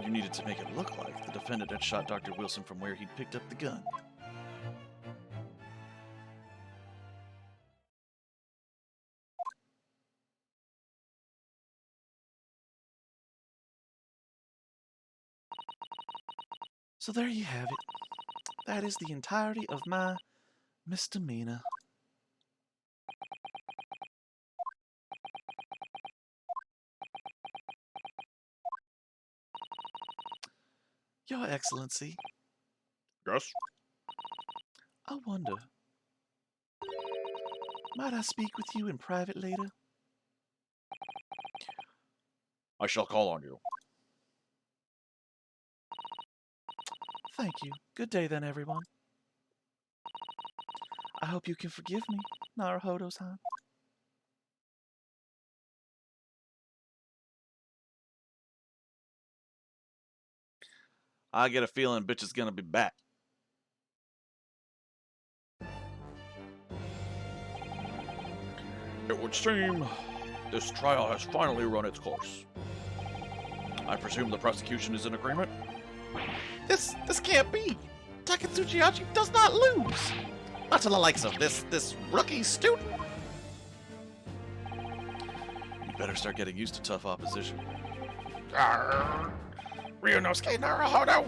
you needed to make it look like the defendant had shot Dr. Wilson from where he'd picked up the gun. So there you have it. That is the entirety of my misdemeanor. Your Excellency, Yes? I wonder, Might I speak with you in private later? I shall call on you. Thank you. Good day then, everyone. I hope you can forgive me, Naruhodo-san. I get a feeling bitch is gonna be back. It would seem this trial has finally run its course. I presume the prosecution is in agreement? This can't be. Takatsuchi Hachi does not lose. Not to the likes of this rookie student. You better start getting used to tough opposition. Arrgh. Ryunosuke Naruhodo.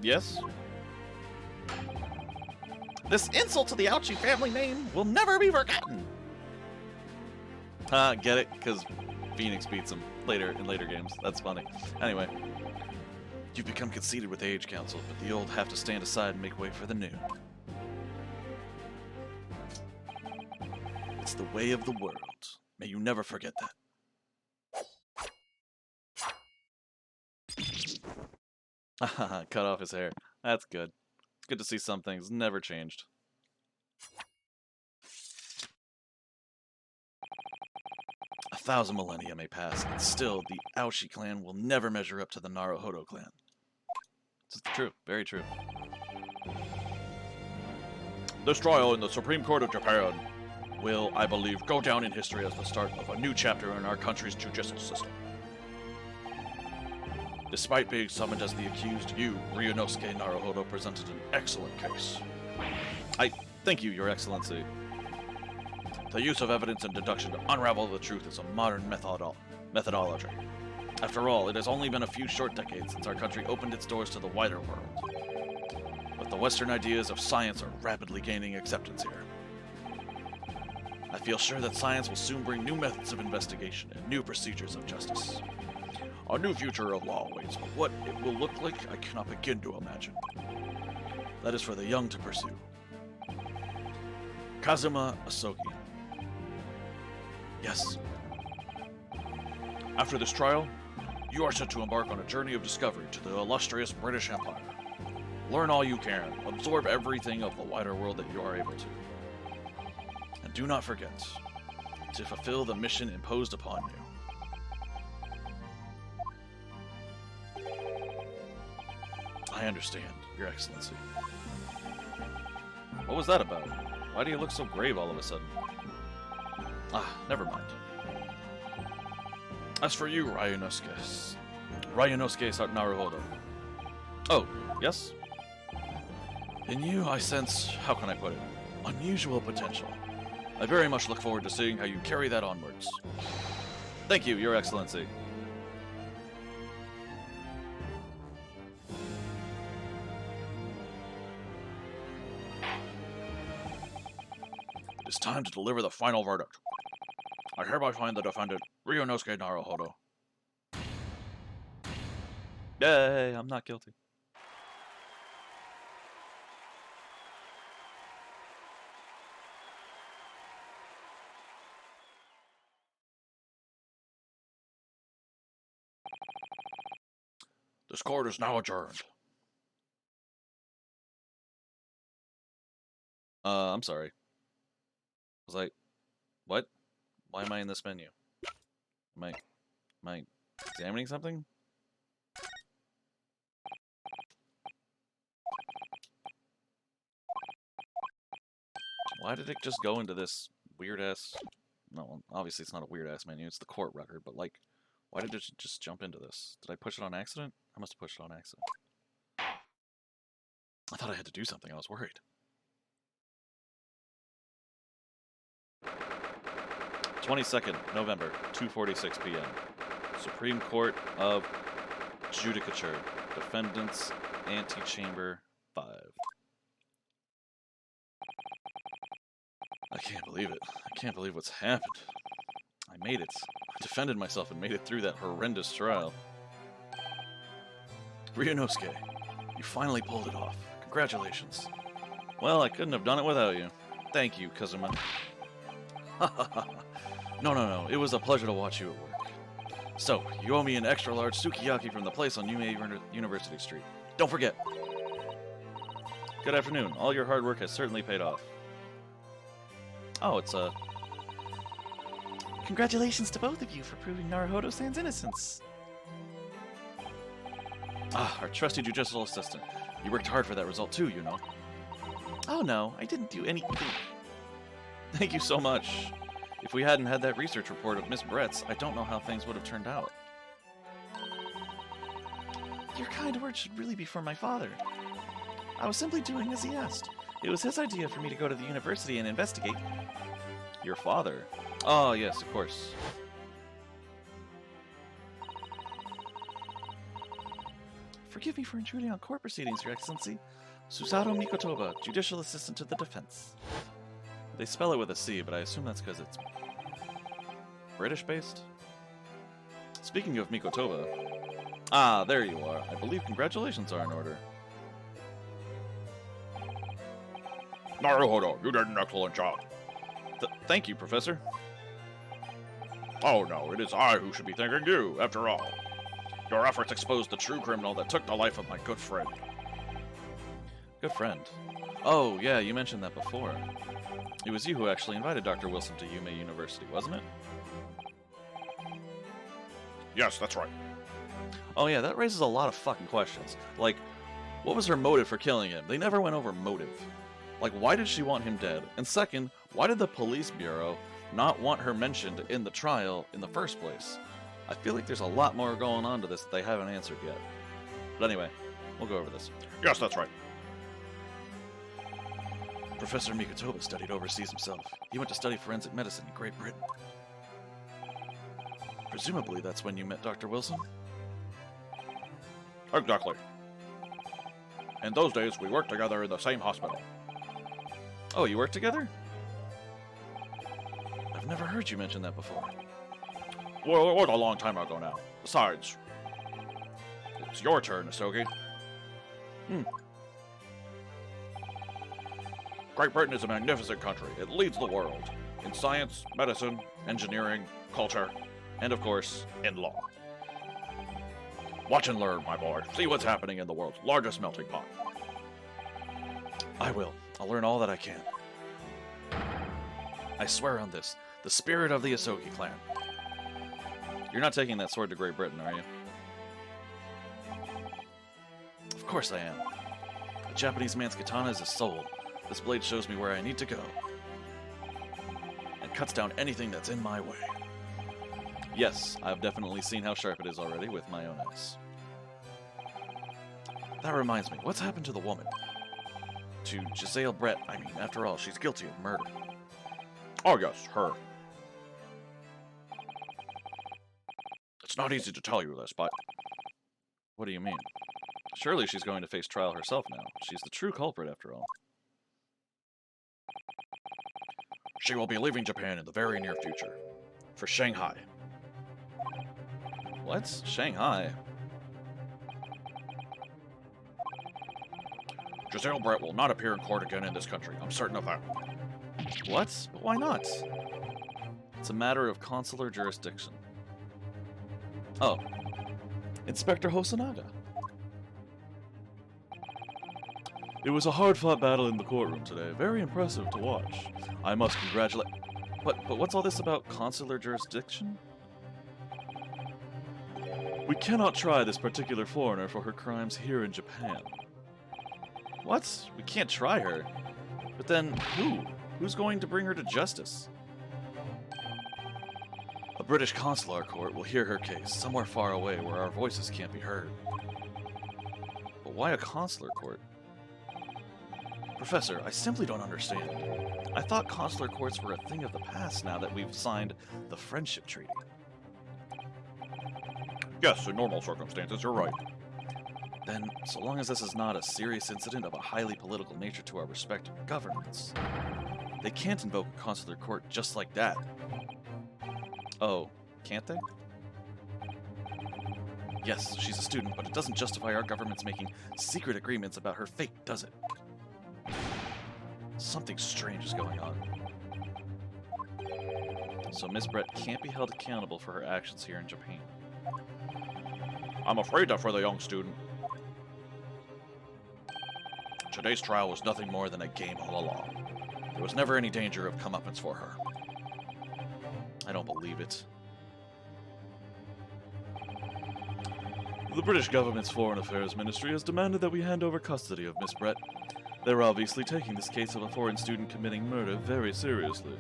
Yes? This insult to the Aochi family name will never be forgotten. Get it? Because Phoenix beats him in later games. That's funny. Anyway, you've become conceited with the Age Council, but the old have to stand aside and make way for the new. It's the way of the world. May you never forget that. Cut off his hair. That's good. It's good to see some things never changed. A 1,000 millennia may pass, and still the Aoshi clan will never measure up to the Naruhodo clan. It's true. Very true. This trial in the Supreme Court of Japan will, I believe, go down in history as the start of a new chapter in our country's judicial system. Despite being summoned as the accused, you, Ryunosuke Naruhodo, presented an excellent case. Thank you, Your Excellency. The use of evidence and deduction to unravel the truth is a modern methodology. After all, it has only been a few short decades since our country opened its doors to the wider world. But the Western ideas of science are rapidly gaining acceptance here. I feel sure that science will soon bring new methods of investigation and new procedures of justice. A new future of law awaits, but what it will look like, I cannot begin to imagine. That is for the young to pursue. Kazuma Asogi. Yes. After this trial, you are set to embark on a journey of discovery to the illustrious British Empire. Learn all you can, absorb everything of the wider world that you are able to. And do not forget to fulfill the mission imposed upon you. I understand, Your Excellency. What was that about? Why do you look so grave all of a sudden? Never mind. As for you, Ryunosuke Naruhodo. Oh, yes? In you, I sense, how can I put it, unusual potential. I very much look forward to seeing how you carry that onwards. Thank you, Your Excellency. It is time to deliver the final verdict. I hereby find the defendant, Ryunosuke Naruhodo. Yay, I'm not guilty. This court is now adjourned. I'm sorry. Was I... What? Why am I in this menu? Am I examining something? Why did it just go into this weird-ass... No, obviously it's not a weird-ass menu, it's the court record, but like, why did it just jump into this? Did I push it on accident? I must have pushed it on accident. I thought I had to do something, I was worried. 22nd November, 2:46 p.m. Supreme Court of Judicature, Defendants, Antechamber 5. I can't believe it. I can't believe what's happened. I made it. I defended myself and made it through that horrendous trial. Ryunosuke, you finally pulled it off. Congratulations. Well, I couldn't have done it without you. Thank you, Kazuma. No. It was a pleasure to watch you at work. So, you owe me an extra large sukiyaki from the place on University Street. Don't forget. Good afternoon. All your hard work has certainly paid off. Oh, it's a... Congratulations to both of you for proving Naruhodo-san's innocence. Ah, our trusty judicial assistant. You worked hard for that result too, you know. Oh no, I didn't do anything. Thank you so much. If we hadn't had that research report of Miss Brett's, I don't know how things would have turned out. Your kind words should really be for my father. I was simply doing as he asked. It was his idea for me to go to the university and investigate. Your father? Oh, yes, of course. Forgive me for intruding on court proceedings, Your Excellency. Susato Mikotoba, Judicial Assistant to the Defense. They spell it with a C, but I assume that's because it's British-based? Speaking of Mikotoba... Ah, there you are. I believe congratulations are in order. Naruhodo, you did an excellent job. Thank you, Professor. Oh no, it is I who should be thanking you, after all. Your efforts exposed the true criminal that took the life of my good friend. Good friend. Oh, yeah, you mentioned that before. It was you who actually invited Dr. Wilson to Yume University, wasn't it? Yes, that's right. Oh yeah, that raises a lot of fucking questions. Like, what was her motive for killing him? They never went over motive. Like, why did she want him dead? And second, why did the police bureau not want her mentioned in the trial in the first place? I feel like there's a lot more going on to this that they haven't answered yet. But anyway, we'll go over this. Yes, that's right. Professor Mikotoba studied overseas himself. He went to study forensic medicine in Great Britain. Presumably that's when you met Dr. Wilson? Exactly. In those days, we worked together in the same hospital. Oh, you work together? I've never heard you mention that before. Well, it was a long time ago now. Besides, it's your turn, Asogi. Great Britain is a magnificent country. It leads the world in science, medicine, engineering, culture, and of course, in law. Watch and learn, my boy. See what's happening in the world's largest melting pot. I will. I'll learn all that I can. I swear on this, the spirit of the Asogi clan. You're not taking that sword to Great Britain, are you? Of course I am. A Japanese man's katana is his soul. This blade shows me where I need to go. And cuts down anything that's in my way. Yes, I've definitely seen how sharp it is already with my own eyes. That reminds me, what's happened to the woman? To Giselle Brett, I mean, after all, she's guilty of murder. Oh yes, her. It's not easy to tell you this, but... What do you mean? Surely she's going to face trial herself now. She's the true culprit, after all. She will be leaving Japan in the very near future. For Shanghai. What? Shanghai? Giselle Brett will not appear in court again in this country. I'm certain of that. What? But why not? It's a matter of consular jurisdiction. Oh. Inspector Hosonaga. It was a hard-fought battle in the courtroom today. Very impressive to watch. I must congratulate... But what's all this about consular jurisdiction? We cannot try this particular foreigner for her crimes here in Japan. What? We can't try her? But then, who? Who's going to bring her to justice? A British consular court will hear her case somewhere far away where our voices can't be heard. But why a consular court? Professor, I simply don't understand. I thought consular courts were a thing of the past now that we've signed the Friendship Treaty. Yes, in normal circumstances, you're right. Then, so long as this is not a serious incident of a highly political nature to our respective governments, they can't invoke a consular court just like that. Oh, can't they? Yes, she's a student, but it doesn't justify our governments making secret agreements about her fate, does it? Something strange is going on. So Miss Brett can't be held accountable for her actions here in Japan. I'm afraid that for the young student. Today's trial was nothing more than a game all along. There was never any danger of comeuppance for her. I don't believe it. The British government's Foreign Affairs Ministry has demanded that we hand over custody of Miss Brett. They're obviously taking this case of a foreign student committing murder very seriously.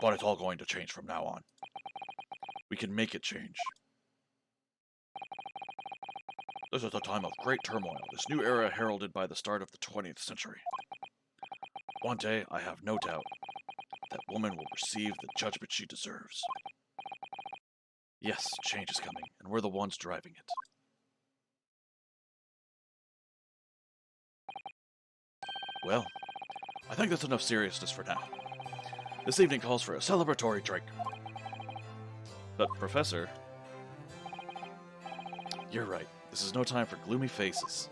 But it's all going to change from now on. We can make it change. This is a time of great turmoil, this new era heralded by the start of the 20th century. One day, I have no doubt, that woman will receive the judgment she deserves. Yes, change is coming, and we're the ones driving it. Well, I think that's enough seriousness for now. This evening calls for a celebratory drink. But, Professor... You're right. This is no time for gloomy faces.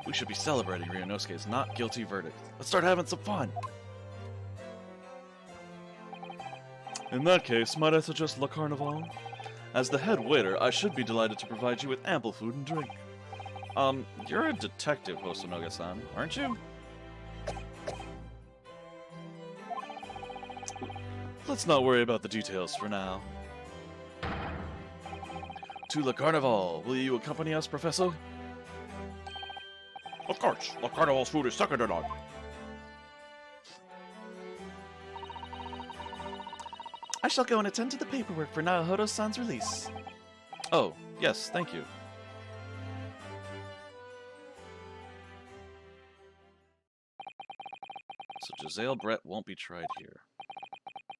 We should be celebrating Ryunosuke's not guilty verdict. Let's start having some fun! In that case, might I suggest Le Carnival? As the head waiter, I should be delighted to provide you with ample food and drink. You're a detective, Hosonoga-san, aren't you? Let's not worry about the details for now. To Le Carnival, will you accompany us, Professor? Of course, the Carnival's food is second to none. I shall go and attend to the paperwork for Naohiro-san's release. Oh, yes, thank you. So Giselle Brett won't be tried here.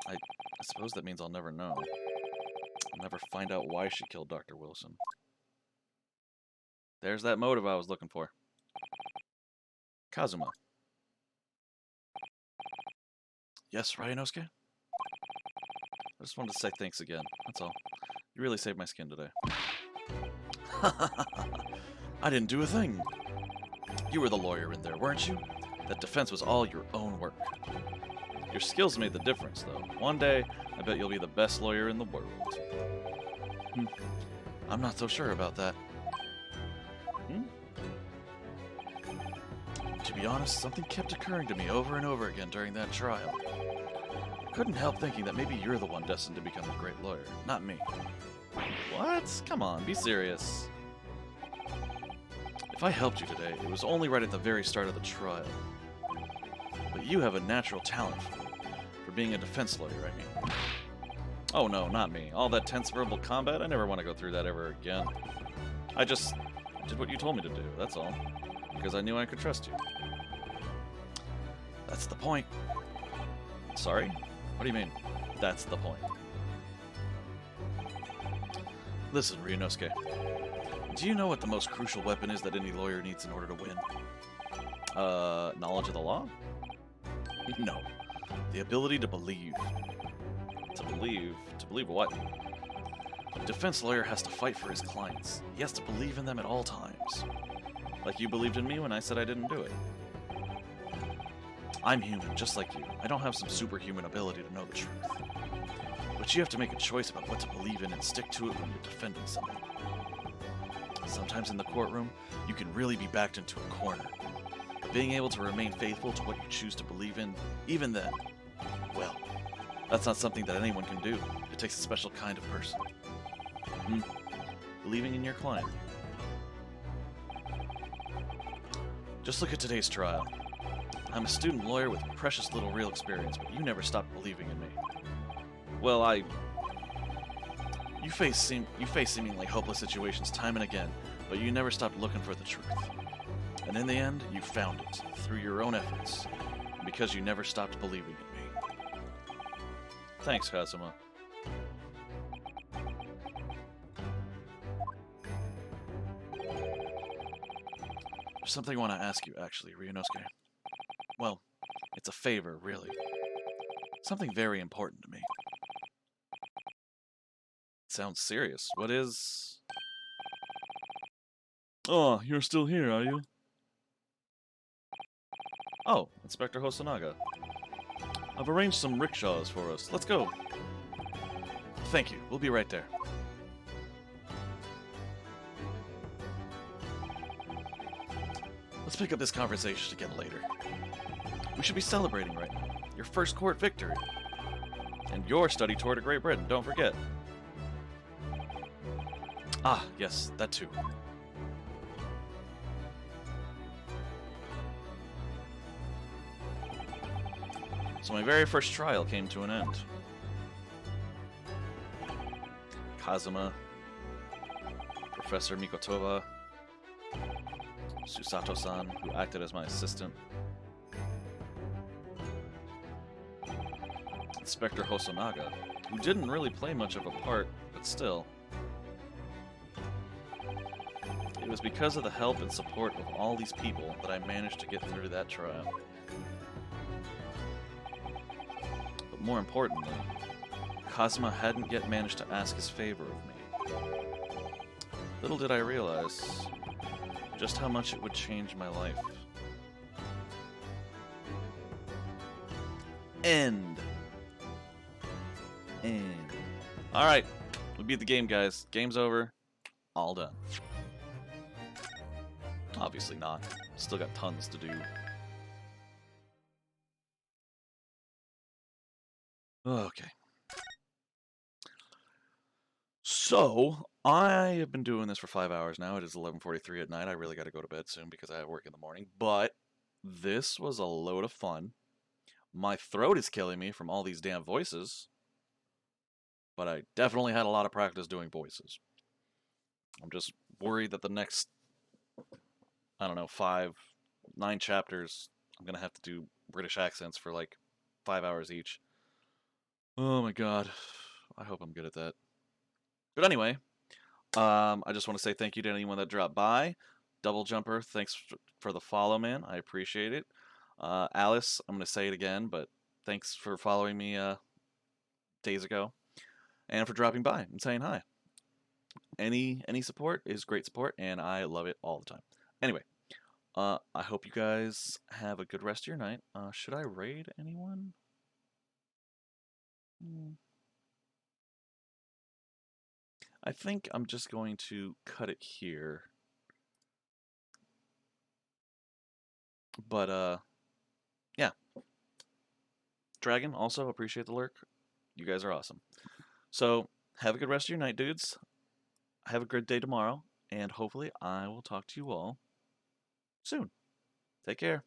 I suppose that means I'll never know. I'll never find out why she killed Dr. Wilson. There's that motive I was looking for. Kazuma. Yes, Ryunosuke? I just wanted to say thanks again, that's all. You really saved my skin today. I didn't do a thing. You were the lawyer in there, weren't you? That defense was all your own work. Your skills made the difference, though. One day, I bet you'll be the best lawyer in the world. I'm not so sure about that. To be honest, something kept occurring to me over and over again during that trial. I couldn't help thinking that maybe you're the one destined to become a great lawyer, not me. What? Come on, be serious. If I helped you today, it was only right at the very start of the trial. But you have a natural talent for being a defense lawyer, I mean. Oh no, not me. All that tense verbal combat, I never want to go through that ever again. I just did what you told me to do, that's all. Because I knew I could trust you. That's the point. Sorry? What do you mean, that's the point? Listen, Ryunosuke. Do you know what the most crucial weapon is that any lawyer needs in order to win? Knowledge of the law? No. The ability to believe. To believe? To believe what? A defense lawyer has to fight for his clients. He has to believe in them at all times. Like you believed in me when I said I didn't do it. I'm human, just like you. I don't have some superhuman ability to know the truth. But you have to make a choice about what to believe in and stick to it when you're defending someone. Sometimes in the courtroom, you can really be backed into a corner. But being able to remain faithful to what you choose to believe in, even then, well, that's not something that anyone can do. It takes a special kind of person. Believing in your client. Just look at today's trial. I'm a student lawyer with precious little real experience, but you never stopped believing in me. Well, You face seemingly hopeless situations time and again, but you never stopped looking for the truth. And in the end, you found it, through your own efforts, because you never stopped believing in me. Thanks, Kazuma. There's something I want to ask you, actually, Ryunosuke. Well, it's a favor, really. Something very important to me. Sounds serious. What is... Oh, you're still here, are you? Oh, Inspector Hosonaga. I've arranged some rickshaws for us. Let's go. Thank you. We'll be right there. Let's pick up this conversation again later. We should be celebrating right now. Your first court victory. And your study tour to Great Britain, don't forget. Ah, yes, that too. So my very first trial came to an end. Kazuma, Professor Mikotova, Susato-san, who acted as my assistant, Inspector Hosonaga, who didn't really play much of a part, but still. It was because of the help and support of all these people that I managed to get through that trial. But more importantly, Kazuma hadn't yet managed to ask his favor of me. Little did I realize just how much it would change my life. End. Alright, we beat the game, guys. Game's over. All done. Obviously not. Still got tons to do. Okay. So, I have been doing this for 5 hours now. It is 11:43 at night. I really got to go to bed soon because I have work in the morning. But this was a load of fun. My throat is killing me from all these damn voices. But I definitely had a lot of practice doing voices. I'm just worried that the next, I don't know, 9 chapters, I'm going to have to do British accents for like 5 hours each. Oh my god. I hope I'm good at that. But anyway, I just want to say thank you to anyone that dropped by. Double Jumper, thanks for the follow, man. I appreciate it. Alice, I'm going to say it again, but thanks for following me days ago. And for dropping by and saying hi. Any support is great support, and I love it all the time. Anyway, I hope you guys have a good rest of your night. Should I raid anyone? I think I'm just going to cut it here. But, yeah. Dragon, also appreciate the lurk. You guys are awesome. So, have a good rest of your night, dudes. Have a good day tomorrow, and hopefully I will talk to you all soon. Take care.